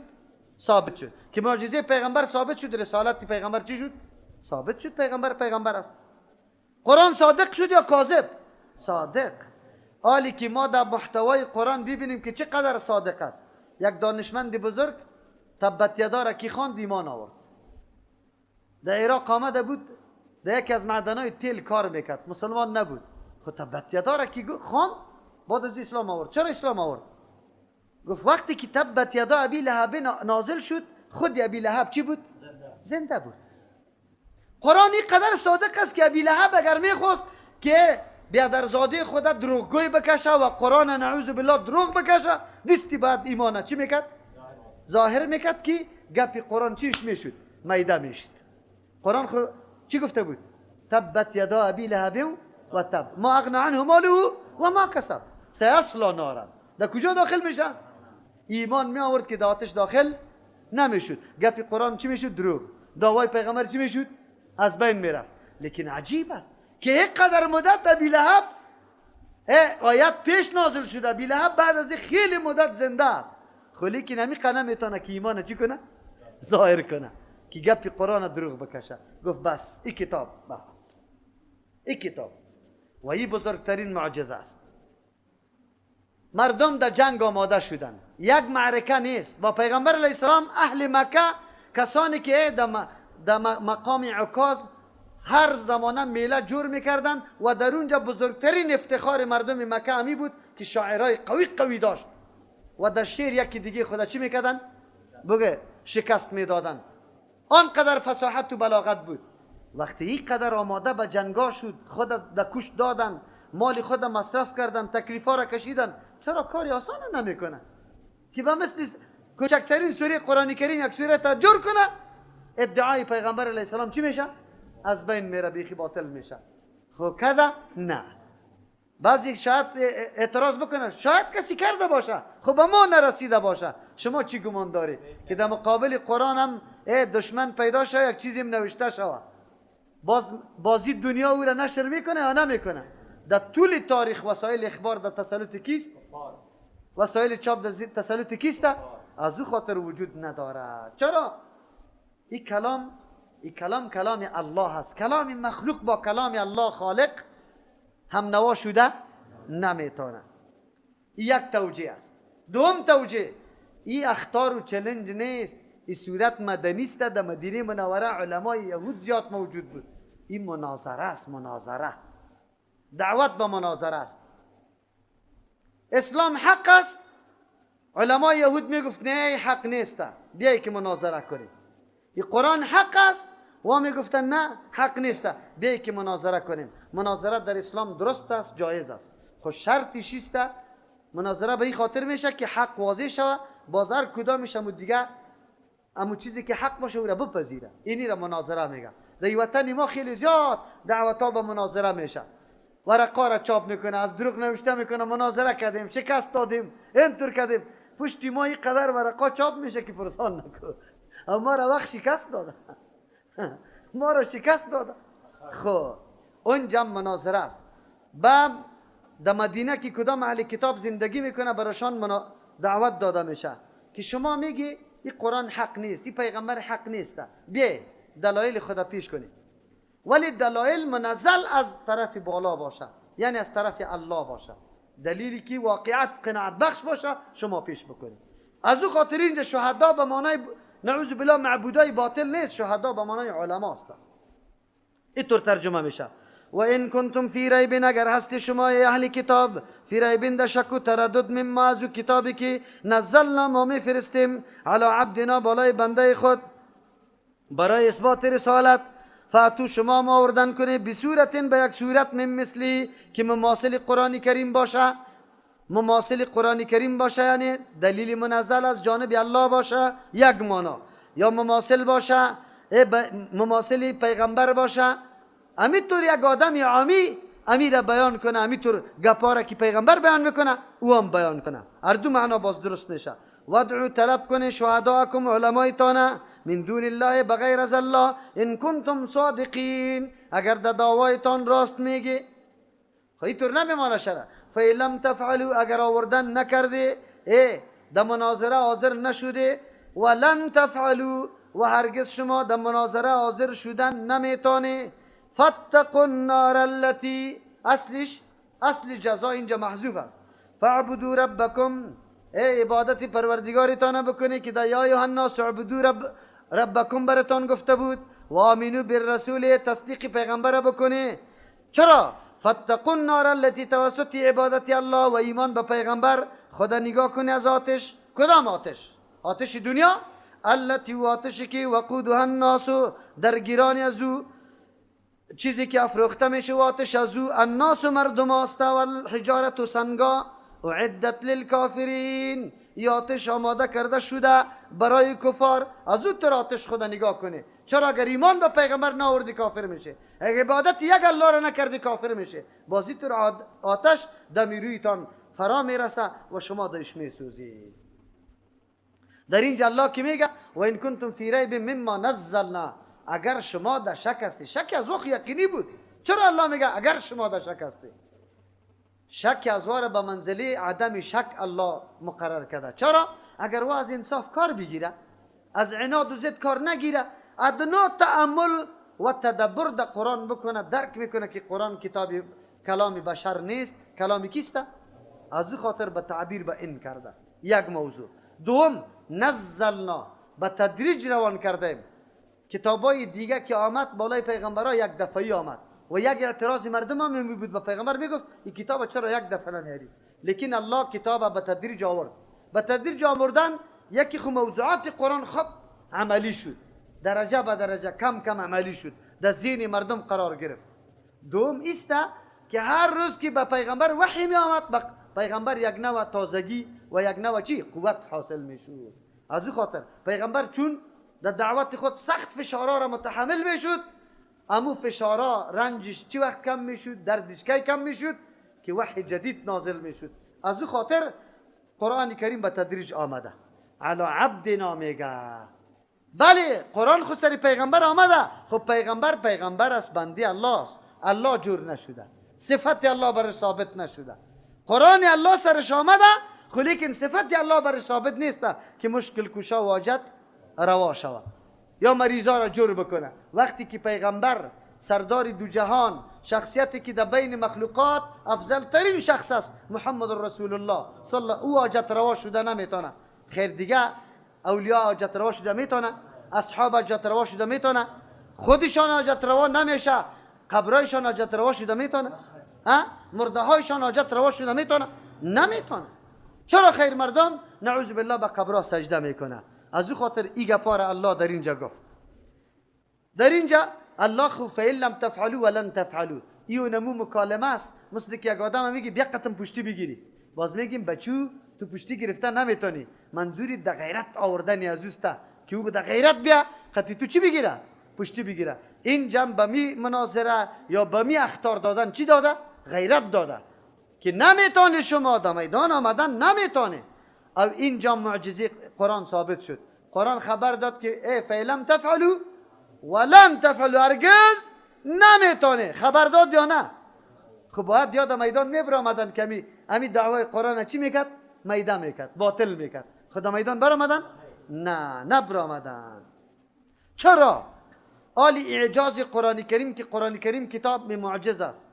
ثابت شد. که معجزه پیغمبر ثابت شد، رسالت پیغمبر چی شد؟ ثابت شد. پیغمبر است. قرآن صادق شد یا کاذب؟ صادق. حالی که ما در محتوای قرآن ببینیم که چقدر صادق است. یک دانشمند بزرگ تبت یدا را که خواند ایمان آورد. در عراق آمده بود، در یکی از معدنهای تیل کار میکرد، مسلمان نبود. خود تبت یدا را که خواند، بعد از اسلام آورد. چرا اسلام آورد؟ گفت وقتی که تبت یدا ابی لهب نازل شد، خود ابی لهب چی بود؟ زنده بود. قرآن اینقدر صادق است که ابی لهب اگر میخواست که بیادرزاده خود دروغگوی بکشه و قرآن نعوذ بالله دروغ بکشه، دستی بعد ایمان چی میکرد؟ ظاهر میکرد که گپی قرآن چیش میشد؟ میده میشد. قرآن خود چی گفته بود؟ تبت یدا ابی لهب و تب ما اغنى عنه ماله و ما کسب سیصلی نارا. در کجا داخل میشه؟ ایمان می آورد که در آتش داخل نمیشد. گپی قرآن چی میشد؟ دروغ. دعوای پیغمبر چی میشد؟ از بین میرفت. لیکن عجیب است که یک قدر مدت ابی لهب آیت پیش نازل شده، ابی لهب بعد از خیلی مدت زنده است، خلی که نمیقه نمیتونه که ایمان چی کنه؟ ظاهر کنه، که گپی قرآن دروغ بکشه. گفت بس این کتاب، بس این کتاب و این بزرگترین معجزه است. مردم در جنگ آماده شدن، یک معرکه نیست. با پیغمبر علیه السلام اهل مکه، کسانی که در مقام عکاظ هر زمانه میله جور میکردن و در اونجا بزرگترین افتخار مردم مکه همی بود که شاعرای قوی داشت و در شعر یکی دیگه خدا چی میکردن؟ بگه شکست میدادن. آنقدر فصاحت و بلاغت بود. وقتی این قدر آماده به جنگا شد، خود در کش دادن، مال خود مصرف کردن، تکلیفا را کشیدن، چرا کاری آسان نمیکنه که به مثل کوچکترین سوره قرآن کریم یک سوره تا جور کنه؟ ادعای پیغمبر علیه السلام چی میشه؟ از بین میره، بیخی باطل میشه. خب کده؟ نه. بعضی شاید اعتراض بکنه، شاید کسی کرده باشه، خب به ما نرسیده باشه. شما چی گمان داری که در مقابل قرآن هم دشمن پیدا شه، یک چیزی نوشته شود، بازی دنیا او را نشر میکنه یا نمیکنه؟ در طول تاریخ وسایل اخبار در تسلط کیست؟ وسایل چاپ در تسلط کیست؟ از او خاطر وجود نداره. چرا؟ این کلام کلام الله هست. کلام مخلوق با کلام الله خالق هم نوا شده نمیتونه. یک توجیه است. دوم توجیه، این اخطار و چلنج نیست، این صورت مدنی است. در مدینه منوره علمای یهود زیاد موجود بود. این مناظره است، مناظره، دعوت به مناظره است. اسلام حق است، علمای یهود میگفت نه حق نیست، بیایی که مناظره کنیم. این قرآن حق است و میگفتن نه حق نیست، بیایی که مناظره کنیم. مناظره در اسلام درست است، جایز است. خب شرطی چیست؟ مناظره به این خاطر میشه که حق واضح شوه، بازار کدام میشه و دیگه امو چیزی که حق باشه او را بپذیره. اینی را مناظره میگه. در وطن ما خیلی زیاد دعوتها به مناظره میشه، ورقا را چاپ میکنه، از دروغ نوشته میکنه، مناظره کردیم، شکست دادیم، اینطور کردیم. پشتی ما اینقدر ورقا چاپ میشه که پرسان نکن. اما ما را وقت شکست داده ما را شکست داده. خب اون جمع مناظره است. در مدینه که کدام اهل کتاب زندگی میکنه براشان دعوت داده میشه که شما میگی این قرآن حق نیست، این پیغمبر حق نیست، بیا دلایل خدا پیش کنید، ولی دلایل منزل از طرف بالا باشه، یعنی از طرف الله باشه، دلیلی که واقعیت قناعت بخش باشه شما پیش بکنید. از او خاطر اینجا شهدا به معنای نعوذ بالله معبودای باطل نیست، شهدا به معنای علما است. اینطور ترجمه میشه. و این کنتم فی ریب، اگر هستی شما اهل کتاب فی ریب در شک و تردد مما از او کتابی که نزلنا ما میفرستیم علی عبدنا بالای بنده خود برای اثبات رسالت، فاتو شما ما آوردن کنه بصورت به یک صورت من مثلی که مماثل قرآن کریم باشه، مماثل قرآن کریم باشه یعنی دلیل منزل از جانب الله باشه یک معنا، یا مماثل باشه مماثل پیغمبر باشه، همینطور یک آدم عامی امیر بیان کنه، همینطور گپاره که پیغمبر بیان میکنه او هم بیان کنه، هر دو معنا باز درست میشه. ودعو طلب کنه شهداءکم علمایتان من دون الله بغیر از الله ان کنتم صادقین، اگر در دعوایتان راست میگی. خب اینطور نمیمانه شده. فیلم تفعلوا، اگر آوردن نکرده در مناظره حاضر نشده، ولن تفعلوا و هرگز شما در مناظره حاضر شدن نمیتونه، فاتقوا النار التي، اصل جزا اینجا محذوف است، فاعبدوا ربکم، عبادت پروردگارتان بکنه که در یا ایها الناس اعبدوا ربکم براتان گفته بود، و آمنوا بالرسول، تصدیق پیغمبر بکنه. چرا؟ فاتقوا النار التي، توسط عبادت الله و ایمان به پیغمبر خدا نگاه کنه از آتش. کدام آتش؟ آتش دنیا، التي و آتشی که وقودها الناس، در گیرانی از او چیزی که افروخته میشه و آتش از او الناس مردم است، و الحجارت و سنگا اعدت للکافرین، ای آتش آماده کرده شده برای کفار. از او تر آتش خدا نگاه کنه. چرا؟ اگر ایمان به پیغمبر نآوردی کافر میشه، اگر عبادت یک الله را نکردی کافر میشه. بازی تر آتش دمیرویتان فرا میرسه و شما درش میسوزید. در اینجا الله که میگه و این کنتم فی ریب مما نزلنا، اگر شما در شک هستی. شک از وقت یقینی بود. چرا الله میگه اگر شما در شک هستی؟ شک از واره به منزله عدم شک الله مقرر کرده. چرا؟ اگر او از انصاف کار بگیره، از عناد و ضد کار نگیره، ادنا تأمل و تدبر در قرآن بکنه، درک میکنه که قرآن کتاب کلام بشر نیست، کلامی کیسته؟ از او خاطر به تعبیر به این کرده. یک موضوع. دوم، نزلنا، به تدریج روان کردیم. کتابای دیگه که آمد بالای پیغمبرها یک دفعی آمد و یک اعتراض مردم هم می بود به پیغمبر میگفت این کتاب چرا یک دفعه نمیاری؟ لیکن الله کتاب به تدریج آورد. به تدریج آوردن یکی خو موضوعات قرآن خب عملی شد، درجه به درجه کم کم عملی شد، در ذهن مردم قرار گرفت. دوم است که هر روز که به پیغمبر وحی می آمد به پیغمبر یک نوع تازگی و یک نوع قوت حاصل می شد. از او خاطر پیغمبر چون در دعوت خود سخت فشارها را متحمل می شد، امو فشارها رنجش چی وقت کم می شد، دردش کی کم می شد که وحی جدید نازل می شد. از او خاطر قرآن کریم به تدریج آمده. علی عبدنا میگه. بله قرآن خود سری پیغمبر آمده. خب پیغمبر است، بندی الله است، الله جور نشده، صفت الله برش ثابت نشده. قرآن الله سرش آمده خب لیکن صفت الله برش ثابت نیسته که مشکل کشا واجد روا شود یا مریضا را جور بکنه. وقتی که پیغمبر سردار دو جهان، شخصیتی که در بین مخلوقات افضل ترین شخص است، محمد رسول الله صلی الله، او حاجت روا شده نمیتونه. خیر دیگه اولیاء حاجت روا شده میتونه، اصحاب حاجت روا شده میتونه، خودشان حاجت روا نمیشه، قبرایشان حاجت روا شده میتونه، مرده هایشان حاجت روا شده میتونه؟ نمیتونه. چرا؟ خیر مردم نعوذ بالله به قبرها سجده میکنه. از او خاطر ای گپار الله در اینجا گفت. در اینجا الله خو فإن لم تفعلوا ولن تفعلوا، ایو نمو مکالمه است. مثل که یک آدم میگه بیا قطم پشتی بگیری، باز میگیم بچو تو پشتی گرفتن نمیتونی، منظوری در غیرت آوردن از اوست که او در غیرت بیا قطی تو چی بگیره؟ پشتی بگیره. این جمع به می مناظره یا به می اخطار دادن چی داده؟ غیرت داده که نمیتونه شما در میدان آمدن نمیتونه. او این جمع معجزه قرآن ثابت شد. قرآن خبر داد که ای فیلم تفعلوا ولن تفعلوا، هرگز نمیتونه. خبر داد یا نه؟ خب باید یا در میدان میبر آمدن که امی دعوای قرآن چی میکرد؟ میدان میکرد، باطل میکرد. خود در میدان بر آمدن؟ نه، نبر آمدن. چرا؟ آلی اعجاز قرآن کریم که قرآن کریم کتاب معجز است،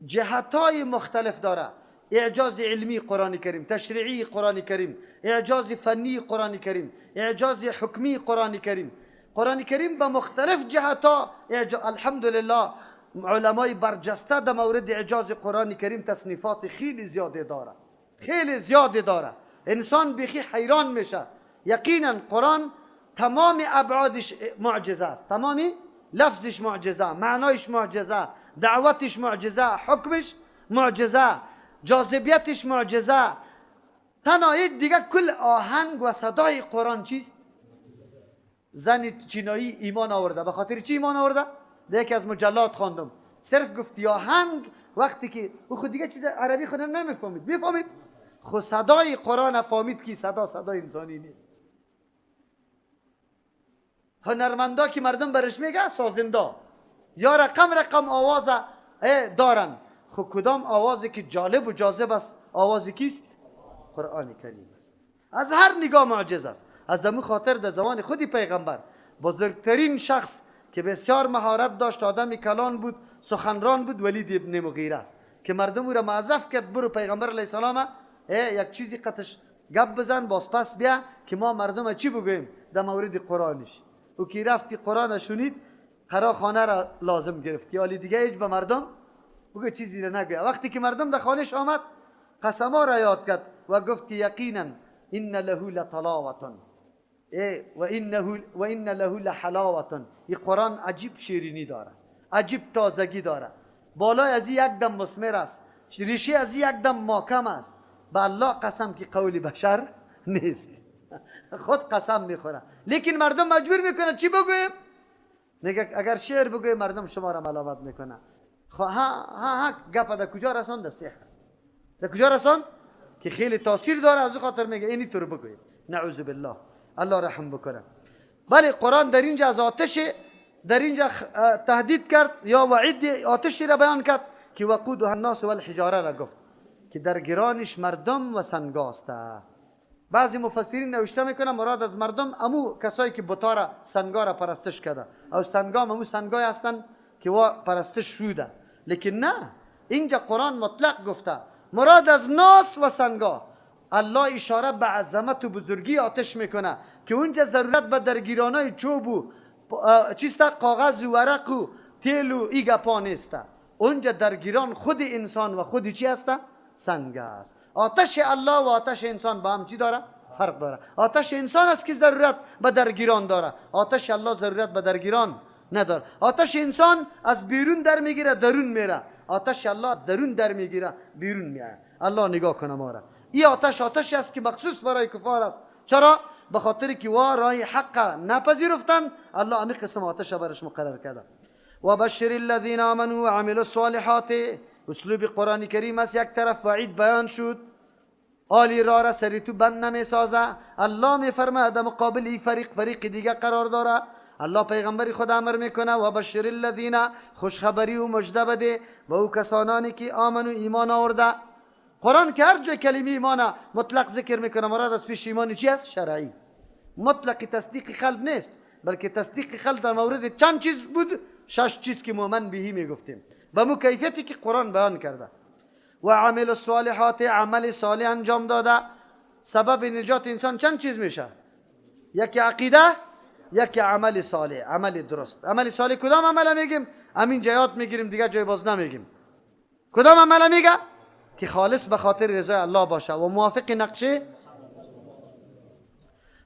جهتهای مختلف داره. اعجاز علمی قرآن کریم، تشریعی قرآن کریم، اعجاز فنی قرآن کریم، اعجاز حکمی قرآن کریم. قرآن کریم به مختلف جهتها الحمدلله علمای برجسته در مورد اعجاز قرآن کریم تصنیفات خیلی زیاده داره، خیلی زیاده داره. انسان بیخی حیران میشه. یقینا قرآن تمام ابعادش معجزه است، تمامی لفظش معجزه، معنایش معجزه، دعوتش معجزه، حکمش معجزه، جاذبیتش معجزه. تنها دیگه کل آهنگ و صدای قرآن چیست؟ زن چینایی ایمان آورده. به خاطر چی ایمان آورده؟ در یکی از مجلات خواندم صرف گفت آهنگ، وقتی که او خود دیگه چیز عربی خود نمیفهمید، میفهمید خود صدای قرآن فهمید که صدای انسانی نیست. هنرمندا که مردم برش میگه سازنده یا رقم آواز دارن. خب کدام آوازی که جالب و جاذب است؟ آوازی کیست؟ قرآن کریم است. از هر نگاه معجز است. از زمان خاطر در زمان خودی پیغمبر بزرگترین شخص که بسیار مهارت داشت، آدم کلان بود، سخنران بود، ولید ابن مغیره است که مردم او را معذف کرد برو پیغمبر علیه السلام یک چیزی قطش گپ بزن باز پس بیا که ما مردم چی بگویم در مورد قرآنش. او که رفت که قرآن شنید قرا خانه را لازم گرفت که حالی دیگه هیچ به مردم بگه چیزی را نگوید. وقتی که مردم در خانهش آمد قسما را یاد کرد و گفت که یقینا ان له لطلاوه و ان له لحلاوه. این قرآن عجیب شیرینی داره، عجیب تازگی داره، بالای از یک دم مسمر است، ریشه از یک دم محکم است. به الله قسم که قول بشر نیست. خود قسم میخوره. لیکن مردم مجبور میکنه چی بگویم؟ میگه اگر شعر بگویم مردم شما را ملامت میکنه. ها گپ در کجا رساند؟ در سحر. در کجا رساند؟ که خیلی تاثیر داره. از خاطر میگه اینی تو رو بگویم. نعوذ بالله، الله رحم بکنه. ولی قرآن در اینجا از آتش در اینجا تهدید کرد یا وعید آتشی را بیان کرد که وقودها الناس والحجاره را گفت که در گرانش مردم و سنگاسته. بعضی مفسرین نوشته میکنن مراد از مردم امو کسایی که بتا را سنگا را پرستش کرده او سنگا امو سنگای هستن که وا پرستش شوده. لیکن نه، اینجا قرآن مطلق گفته مراد از ناس و سنگا. الله اشاره به عظمت و بزرگی آتش میکنه که اونجا ضرورت به درگیرانای چوب و چیستا کاغذ و ورق و تیل و ای گپا نیست. اونجا درگیران خود انسان و خود چی هست؟ سنگ است. آتش الله و آتش انسان با هم چی داره؟ فرق داره. آتش انسان است که ضرورت به درگیران داره، آتش الله ضرورت به درگیران نداره. آتش انسان از بیرون در میگیره درون میره، آتش الله از درون در میگیره بیرون میره. الله نگاه کنه ما را. این آتشی است که مخصوص برای کفار است. چرا؟ به خاطر که وا راه حق نپذیرفتن، الله همین قسم آتش برش مقرر کرده. و بشر الذین آمنوا و عملوا الصالحات. اسلوب قرآن کریم است، یک طرف وعید بیان شد، آلی را را سری تو بند نمی سازه. الله می فرماید در مقابل این فریق دیگه قرار داره. الله پیغمبری خود امر میکنه و بشر الذین، خوشخبری و مژده بده و او کسانانی که آمنو ایمان آورده. قرآن که هر جای کلمه ایمان مطلق ذکر میکنه مراد از پیش ایمان چی است؟ شرعی. مطلق تصدیق قلب نیست، بلکه تصدیق قلب در مورد چند چیز بود؟ 6 چیز که مؤمن بهی میگفتیم و مو کیفیتی که قرآن بیان کرده. و عمل الصالحات، عمل صالح انجام داده. سبب نجات انسان چند چیز میشه؟ یکی عقیده، یکی عمل صالح، عمل درست. عمل صالح کدام عمل میگیم؟ همین جایات میگیریم دیگه جای باز نمیگیم. کدام عمل میگه؟ که خالص به خاطر رضای الله باشه و موافق نقشه.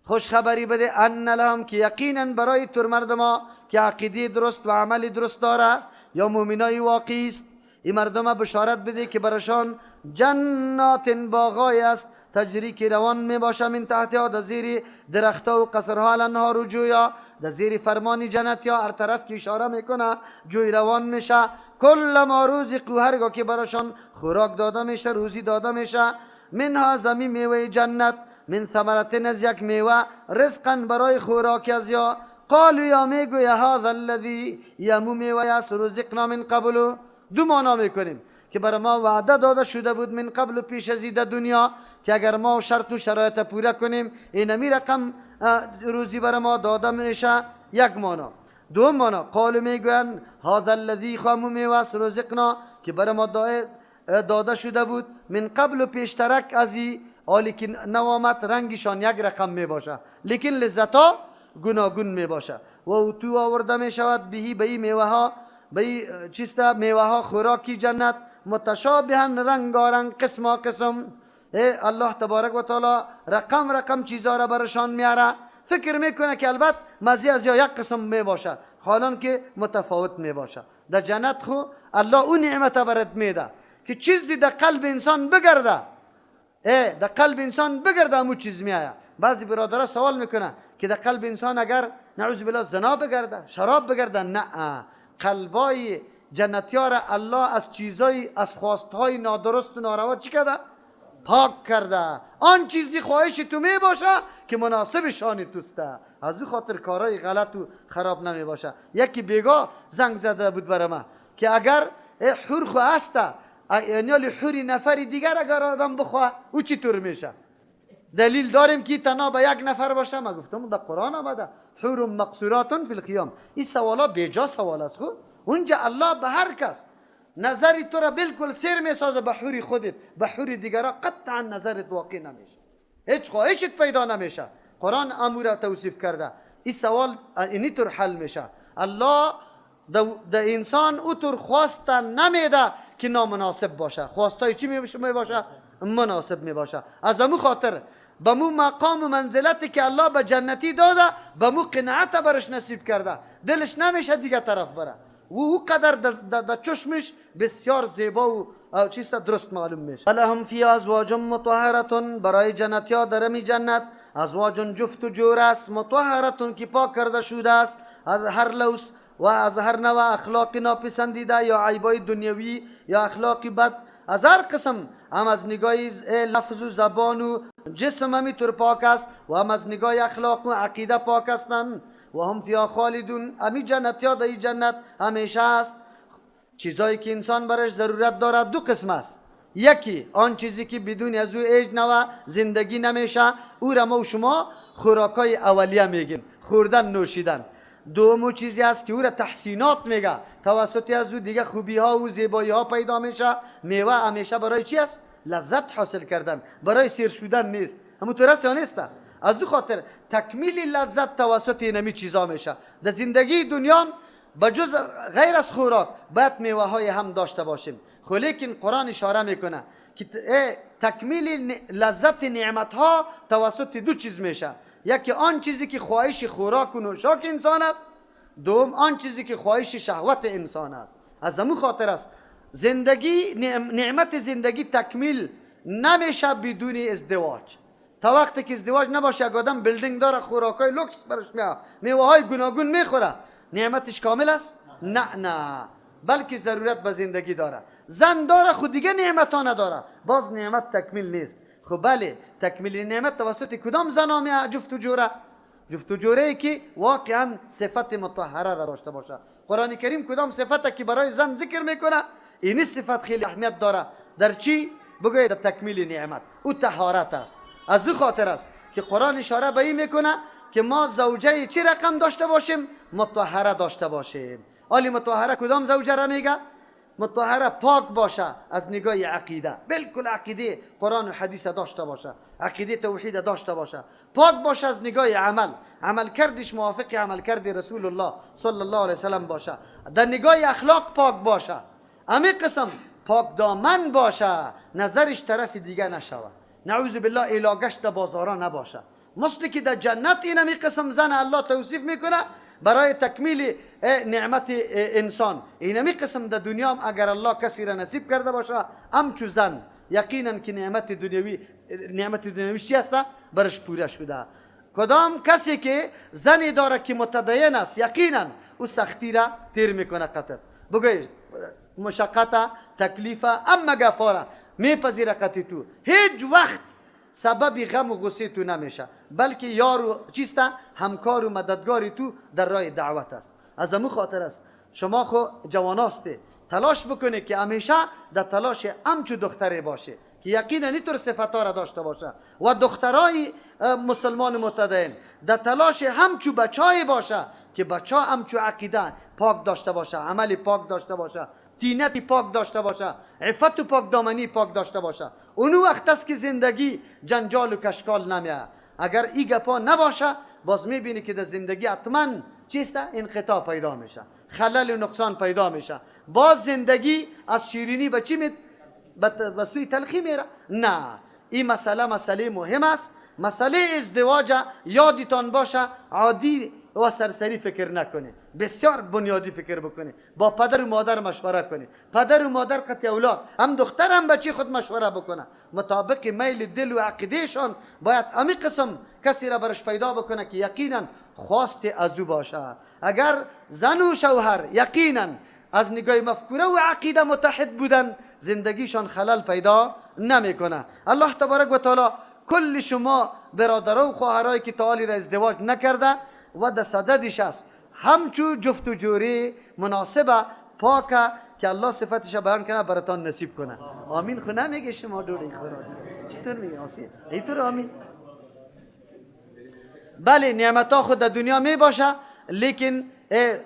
خوشخبری بده ان لهم، که یقینا برای تر مردما که عقیده درست و عمل درست داره یا مؤمنای واقعی است، این مردم بشارت بده که برشان جنات باغای است تجری که روان می باشه من تحتها در زیر درختها و قصرها الانهار و جویا در زیر فرمانی جنت یا هر طرف که اشاره میکنه جوی روان میشه. کل ما رزقوا هرگاه که براشان خوراک داده میشه، روزی داده میشه، منها زمین میوه جنت، من ثمرت از یک میوه، رزقا برای خوراک از یا قالوا یا میگوی هذا الذی یمو میوه است رزقنا من قبل. دو معنا میکنیم که برای ما وعده داده شده بود من قبل پیش از این دنیا که اگر ما شرط و شرایط پوره کنیم اینمی رقم روزی برای ما داده میشه. یک معنا. دو معنا قالوا میگوین هذا الذی خامو میوه است رزقنا که برای ما داده شده بود من قبل پیشترک از این، حالی که نوامت رنگشان یک رقم می باشه لیکن لذتا گوناگون می باشه. و تو آورده می شود بهی به میوه ها، به چیستا میوه ها خوراکی جنت متشابها رنگارنگ قسم قسم. الله تبارک و تعالی رقم چیزا را برشان میاره. فکر میکنه که البته مزی از یا یک قسم می باشه حالان که متفاوت می باشه. در جنت خو الله اون نعمت برات میده که چیزی در قلب انسان بگرده، در قلب انسان بگرده همون چیز میآید. بعضی برادرها سوال میکنه که در قلب انسان اگر نعوذ بالله زنا بگرده، شراب بگرده، نه، قلبای جنتیار الله از چیزای، از خواستهای نادرست و ناروا چی کرده؟ پاک کرده. آن چیزی خواهش تو می باشه که مناسب شان توسته، از او خاطر کارهای غلط و خراب نمی باشه. یکی بیگاه زنگ زده بود برای من که اگر حور خو هسته، یعنی حوری نفری دیگر اگر آدم بخواه او چطور میشه؟ دلیل داریم که تنها به یک نفر باشه؟ ما گفتم در قرآن آمده حور مقصورات فی الخیام. این سوالا بیجا سوال است. خب اونجا الله به هر کس نظری تو را بالکل سیر میسازه، به حوری خودت، به حوری دیگرها قطعا نظرت واقع نمیشه، هیچ خواهشت پیدا نمیشه. قرآن امور توصیف کرده. این سوال اینی طور حل میشه. الله در انسان او طور خواست نمیده که نامناسب باشه. خواستای چی می باشه؟ مناسب می باشه. از امو خاطر به مو مقام و منزلتی که الله به جنتی داده به مو قناعت برش نصیب کرده، دلش نمیشه دیگه طرف بره و او قدر در چشمش بسیار زیبا و چیست درست معلوم میشه. ولهم فی ازواج مطهرة، برای جنتی ها در می جنت ازواج جفت و جور است، مطهرة که پاک کرده شده است از هر لوس و از هر نوع اخلاق ناپسندیده یا عیبای دنیوی یا اخلاقی بد از هر قسم، هم از نگاه لفظ و زبان و جسم همی طور پاک است و هم از نگاه اخلاق و عقیده پاک هستند. و هم فیها خالدون، امی جنت یا در جنت همیشه است. چیزایی که انسان برش ضرورت دارد دو قسم است. یکی آن چیزی که بدون از او هیچ نوع زندگی نمیشه، او را ما و شما خوراکای اولیه میگیم، خوردن نوشیدن. دومو چیزی است که او را تحسینات میگه، توسط از او دیگه خوبی ها و زیبایی ها پیدا میشه. میوه همیشه برای چی است؟ لذت حاصل کردن، برای سیر شدن نیست. همون طور است یا نیست؟ از او خاطر تکمیل لذت توسط اینمی چیزا میشه. در زندگی دنیا بجز غیر از خوراک باید میوه های هم داشته باشیم. خب لیکن قرآن اشاره میکنه که تکمیل لذت نعمت ها توسط دو چیز میشه. یکی آن چیزی که خواهش خوراک و نوشاک انسان است، دوم آن چیزی که خواهش شهوت انسان است. از همون خاطر است زندگی، نعمت زندگی تکمیل نمیشه بدون ازدواج. تا وقتی که ازدواج نباشه یک آدم بیلدینگ داره، خوراکای لوکس برش میاد، میوه های گوناگون میخوره، نعمتش کامل است؟ نه، بلکه ضرورت به زندگی داره. زن داره خود دیگه نعمت ها نداره، باز نعمت تکمیل نیست. خب بله، تکمیل نعمت توسط کدام زنا میاد؟ جفت و جوره. جفت و جوره ای که واقعا صفت مطهره را داشته باشه. قرآن کریم کدام صفت که برای زن ذکر میکنه؟ این صفت خیلی اهمیت داره. در چی؟ بگوید در تکمیل نعمت، او طهارت است. از او خاطر است که قرآن اشاره به این میکنه که ما زوجه چی رقم داشته باشیم؟ مطهره داشته باشیم. آلی مطهره کدام زوجه را میگه؟ مطهره پاک باشه از نگاه عقیده، بالکل عقیده قرآن و حدیث داشته باشه، عقیده توحید داشته باشه، پاک باشه از نگاه عمل کردش موافق عمل کرد رسول الله صلی الله علیه وسلم باشه، در نگاه اخلاق پاک باشه، امی قسم پاک دامن باشه، نظرش طرف دیگه نشوه، نعوذ بالله ایلاگشت بازارا نباشه. مثل که در جنت اینمی قسم زن الله توصیف میکنه برای تکمیل نعمت انسان. اینمی قسم در دنیا هم اگر الله کسی را نصیب کرده باشه همچو زن، یقینا که نعمت دنیوی چی هسته؟ برش پوره شده. کدام کسی که زنی داره که متدین است یقینا او سختی را تیر میکنه. قطر بگوی مشقت تکلیف اما گفاره میپذیره قطعی تو هیچ وقت سبب غم و غصه تو نمیشه، بلکه یار و چیسته همکار و مددگاری تو در راه دعوت است. از امو خاطر است شما خو جواناسته تلاش بکنه که همیشه در تلاش همچو دختره باشه که یقینا اینطور صفتا را داشته باشه و دخترای مسلمان متدین در تلاش همچو بچای باشه که بچه همچو عقیده پاک داشته باشه، عمل پاک داشته باشه، دینتی پاک داشته باشه، عفت و پاک دامنی پاک داشته باشه. اونو وقت است که زندگی جنجال و کشکال نمیاد. اگر این گپا نباشه باز میبینی که در زندگی حتما چیسته انقطاع پیدا میشه، خلل و نقصان پیدا میشه. باز زندگی از شیرینی به چی به سوی تلخی میره. نه، این مسئله مهم است. مسئله ازدواج یادتان باشه عادی و سرسری فکر نکنه، بسیار بنیادی فکر بکنه، با پدر و مادر مشوره کنه. پدر و مادر قطع اولاد هم دختر هم بچه خود مشوره بکنه، مطابق میل دل و عقیدهشان باید امی قسم کسی را برش پیدا بکنه که یقینا خواست از او باشه. اگر زن و شوهر یقینا از نگاه مفکوره و عقیده متحد بودن زندگیشان خلل پیدا نمیکنه. الله تبارک و تعالی کل شما برادران و خواهرایی که تعالی را ازدواج نکرده و در صددش است همچو جفت و جوری مناسبه پاکه که الله صفتش بیان کنه براتان نصیب کنه. آمین. خو نمیگه شما دوری خورادی چطور میگه آسین اینطور آمین؟ بله نعمتا خود در دنیا می باشه لیکن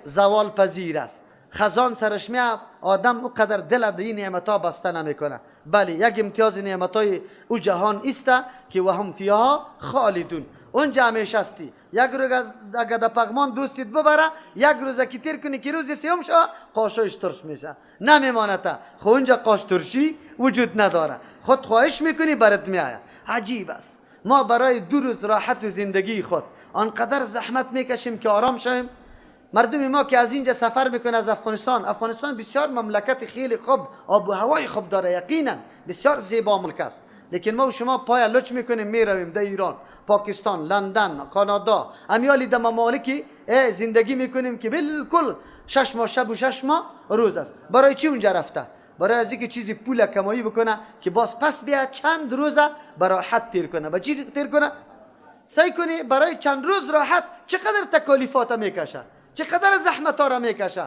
زوال پذیر است. خزان سرش میاد آدم اونقدر دل در این نعمتا بسته نمیکنه. بله یک امتیاز نعمتای او جهان است که وهم فیها خالدون، اونجا همیشه هستی. یک روز اگر در پغمان دوستیت ببره یک روز که تیر کنی که روز سیوم شو قاشوش ترش میشه نمیمانه. خو اونجا قاش ترشی وجود نداره، خود خواهش میکنی برات میآید. عجیب است ما برای 2 روز راحت و زندگی خود آنقدر زحمت میکشیم که آرام شویم. مردم ما که از اینجا سفر میکنه از افغانستان بسیار مملکت خیلی خوب، آب و هوای خوب داره، یقینا بسیار زیبا ملک است. لیکن ما و شما پای لچ میکنیم میرویم در ایران، پاکستان، لندن، کانادا، امیالی در ممالکی زندگی میکنیم که بالکل 6 ماه شب و 6 ماه روز است. برای چی اونجا رفته؟ برای از اینکه چیزی پول کمایی بکنه که باز پس بیا چند روزه برای حد تیر کنه. با چی تیر کنه؟ سعی کنی برای چند روز راحت چقدر تکالیفات میکشه، چقدر زحمت ها را میکشه،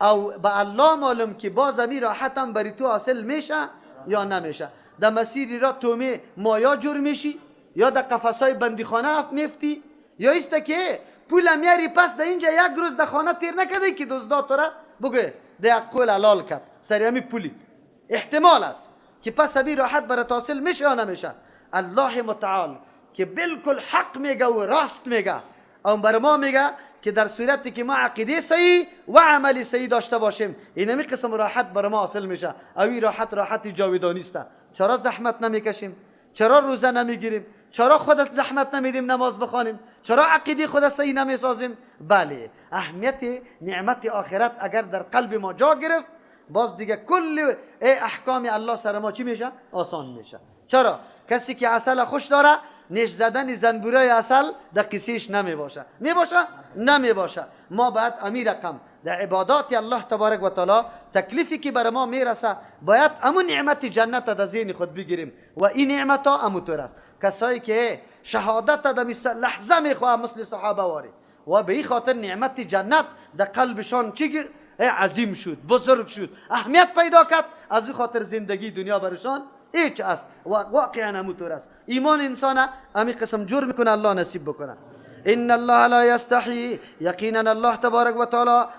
او به الله معلوم که باز امی راحت هم بری تو حاصل میشه یا نمیشه. در مسیری را تو می مایا جور میشی یا در قفسای بندیخانه میفتی یا است که پول میاری پس در اینجا یک روز در خانه تیر نکده که دزدا تو را بگه در قول حلال کرد سری همی پولی. احتمال است که پس امی راحت برات حاصل میشه یا نمیشه. الله متعال که بالکل حق میگه و راست میگه، اون بر ما میگه که در صورتی که ما عقیده صحیح و عملی صحیح داشته باشیم اینمی قسم راحت بر ما حاصل میشه. اوی راحت جاودانی است. چرا زحمت نمیکشیم؟ چرا روزه نمیگیریم؟ چرا خودت زحمت نمیدیم نماز بخوانیم؟ چرا عقیده خودت صحیح نمیسازیم؟ بله اهمیت نعمت آخرت اگر در قلب ما جا گرفت باز دیگه کل احکام الله سر ما چی میشه؟ آسان میشه. چرا؟ کسی که عسل خوش داره نیش زدن زنبورای عسل در قصیش نمی باشه. می باشه؟ نمی باشه. ما باید امیر رقم در عبادات الله تبارک و تعالی تکلیفی که بر ما میرسه باید امون نعمت جنت در ذهن خود بگیریم و این نعمت ها اموتور است. کسایی که شهادت در لحظه میخواه مثل صحابه واری و به این خاطر نعمت جنت در قلبشان چی عظیم شد، بزرگ شد، اهمیت پیدا کرد، از این خاطر زندگی دنیا برشان هیچ است و واقعا همونطور است. ایمان انسان امی قسم جور میکنه الله نصیب بکنه. ان الله لا یستحی، یقینا الله تبارک و تعالی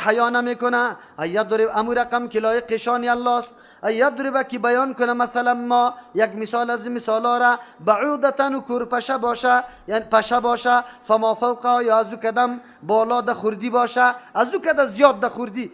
حیا نمیکنه. ایضرب امر رقم که لایق شان الله است. ایضرب کی بیان کنه مثلا ما یک مثال از مثالا را بعودتن و کورپشه باشه، یعنی پشه باشه، فما فوقها یا ازو کدم بالا د خوردی باشه، ازو کد زیاد د خوردی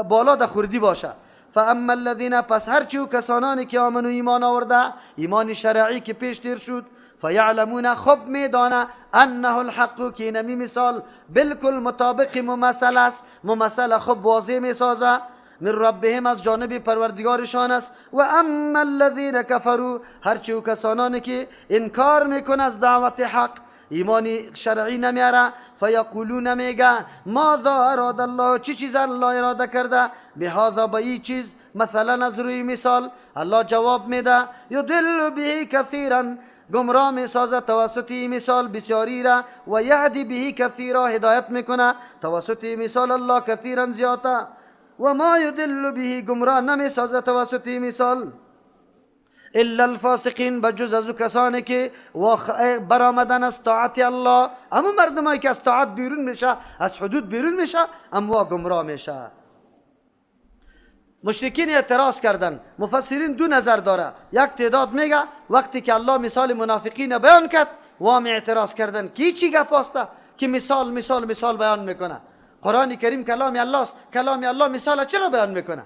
بالا د خوردی باشه. فاما الذين پس هرچی کسانانی که آمنو ایمان آورده، ایمان شرعی که پیش تیر شد، فیعلمون خب میدانه انه الحق که اینمی مثال بالکل مطابق ممثل است، ممثل خب واضح میسازه. من ربهم از جانب پروردگارشان است. و اما الذین کفروا، هرچی او کسانانی که انکار میکنه از دعوت حق، ایمانی شرعی نمیاره، فیقولون میگه ماذا اراد الله، چی چیز الله اراده کرده، بهذا با این چیز، مثلا از روی مثال الله جواب میده، یضل به کثیرا، گمراه می سازد توسط مثال بسیاری را، و یهدی به کثیرا، هدایت میکنه توسط مثال الله کثیرا زیاده، و ما یضل به، گمراه نمی سازد توسط مثال الا الفاسقین، بجز از کسانی که برآمدن از طاعت الله. اما مردمایی که از طاعت بیرون میشه، از حدود بیرون میشه، اما گمراه میشه. مشرکین اعتراض کردن. مفسرین دو نظر داره. یک تعداد میگه وقتی که الله مثال منافقین بیان کرد، وام اعتراض کردن کی چی گپ است که مثال بیان میکنه. قرآن کریم کلام الله است، کلام الله مثال چرا بیان میکنه؟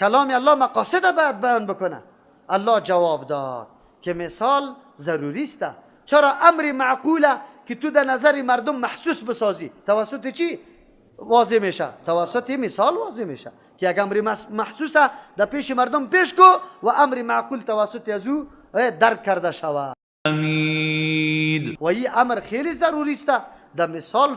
کلام الله مقاصد باید بیان بکنه. الله جواب داد که مثال ضروری است. چرا امر معقوله که تو در نظر مردم محسوس بسازی، توسط چی واضح میشه؟ توسط مثال واضح میشه که یک امر محسوسه در پیش مردم پیش کو و امر معقول توسط از او درک کرده شود. حمید. و این امر خیلی ضروری است. در مثال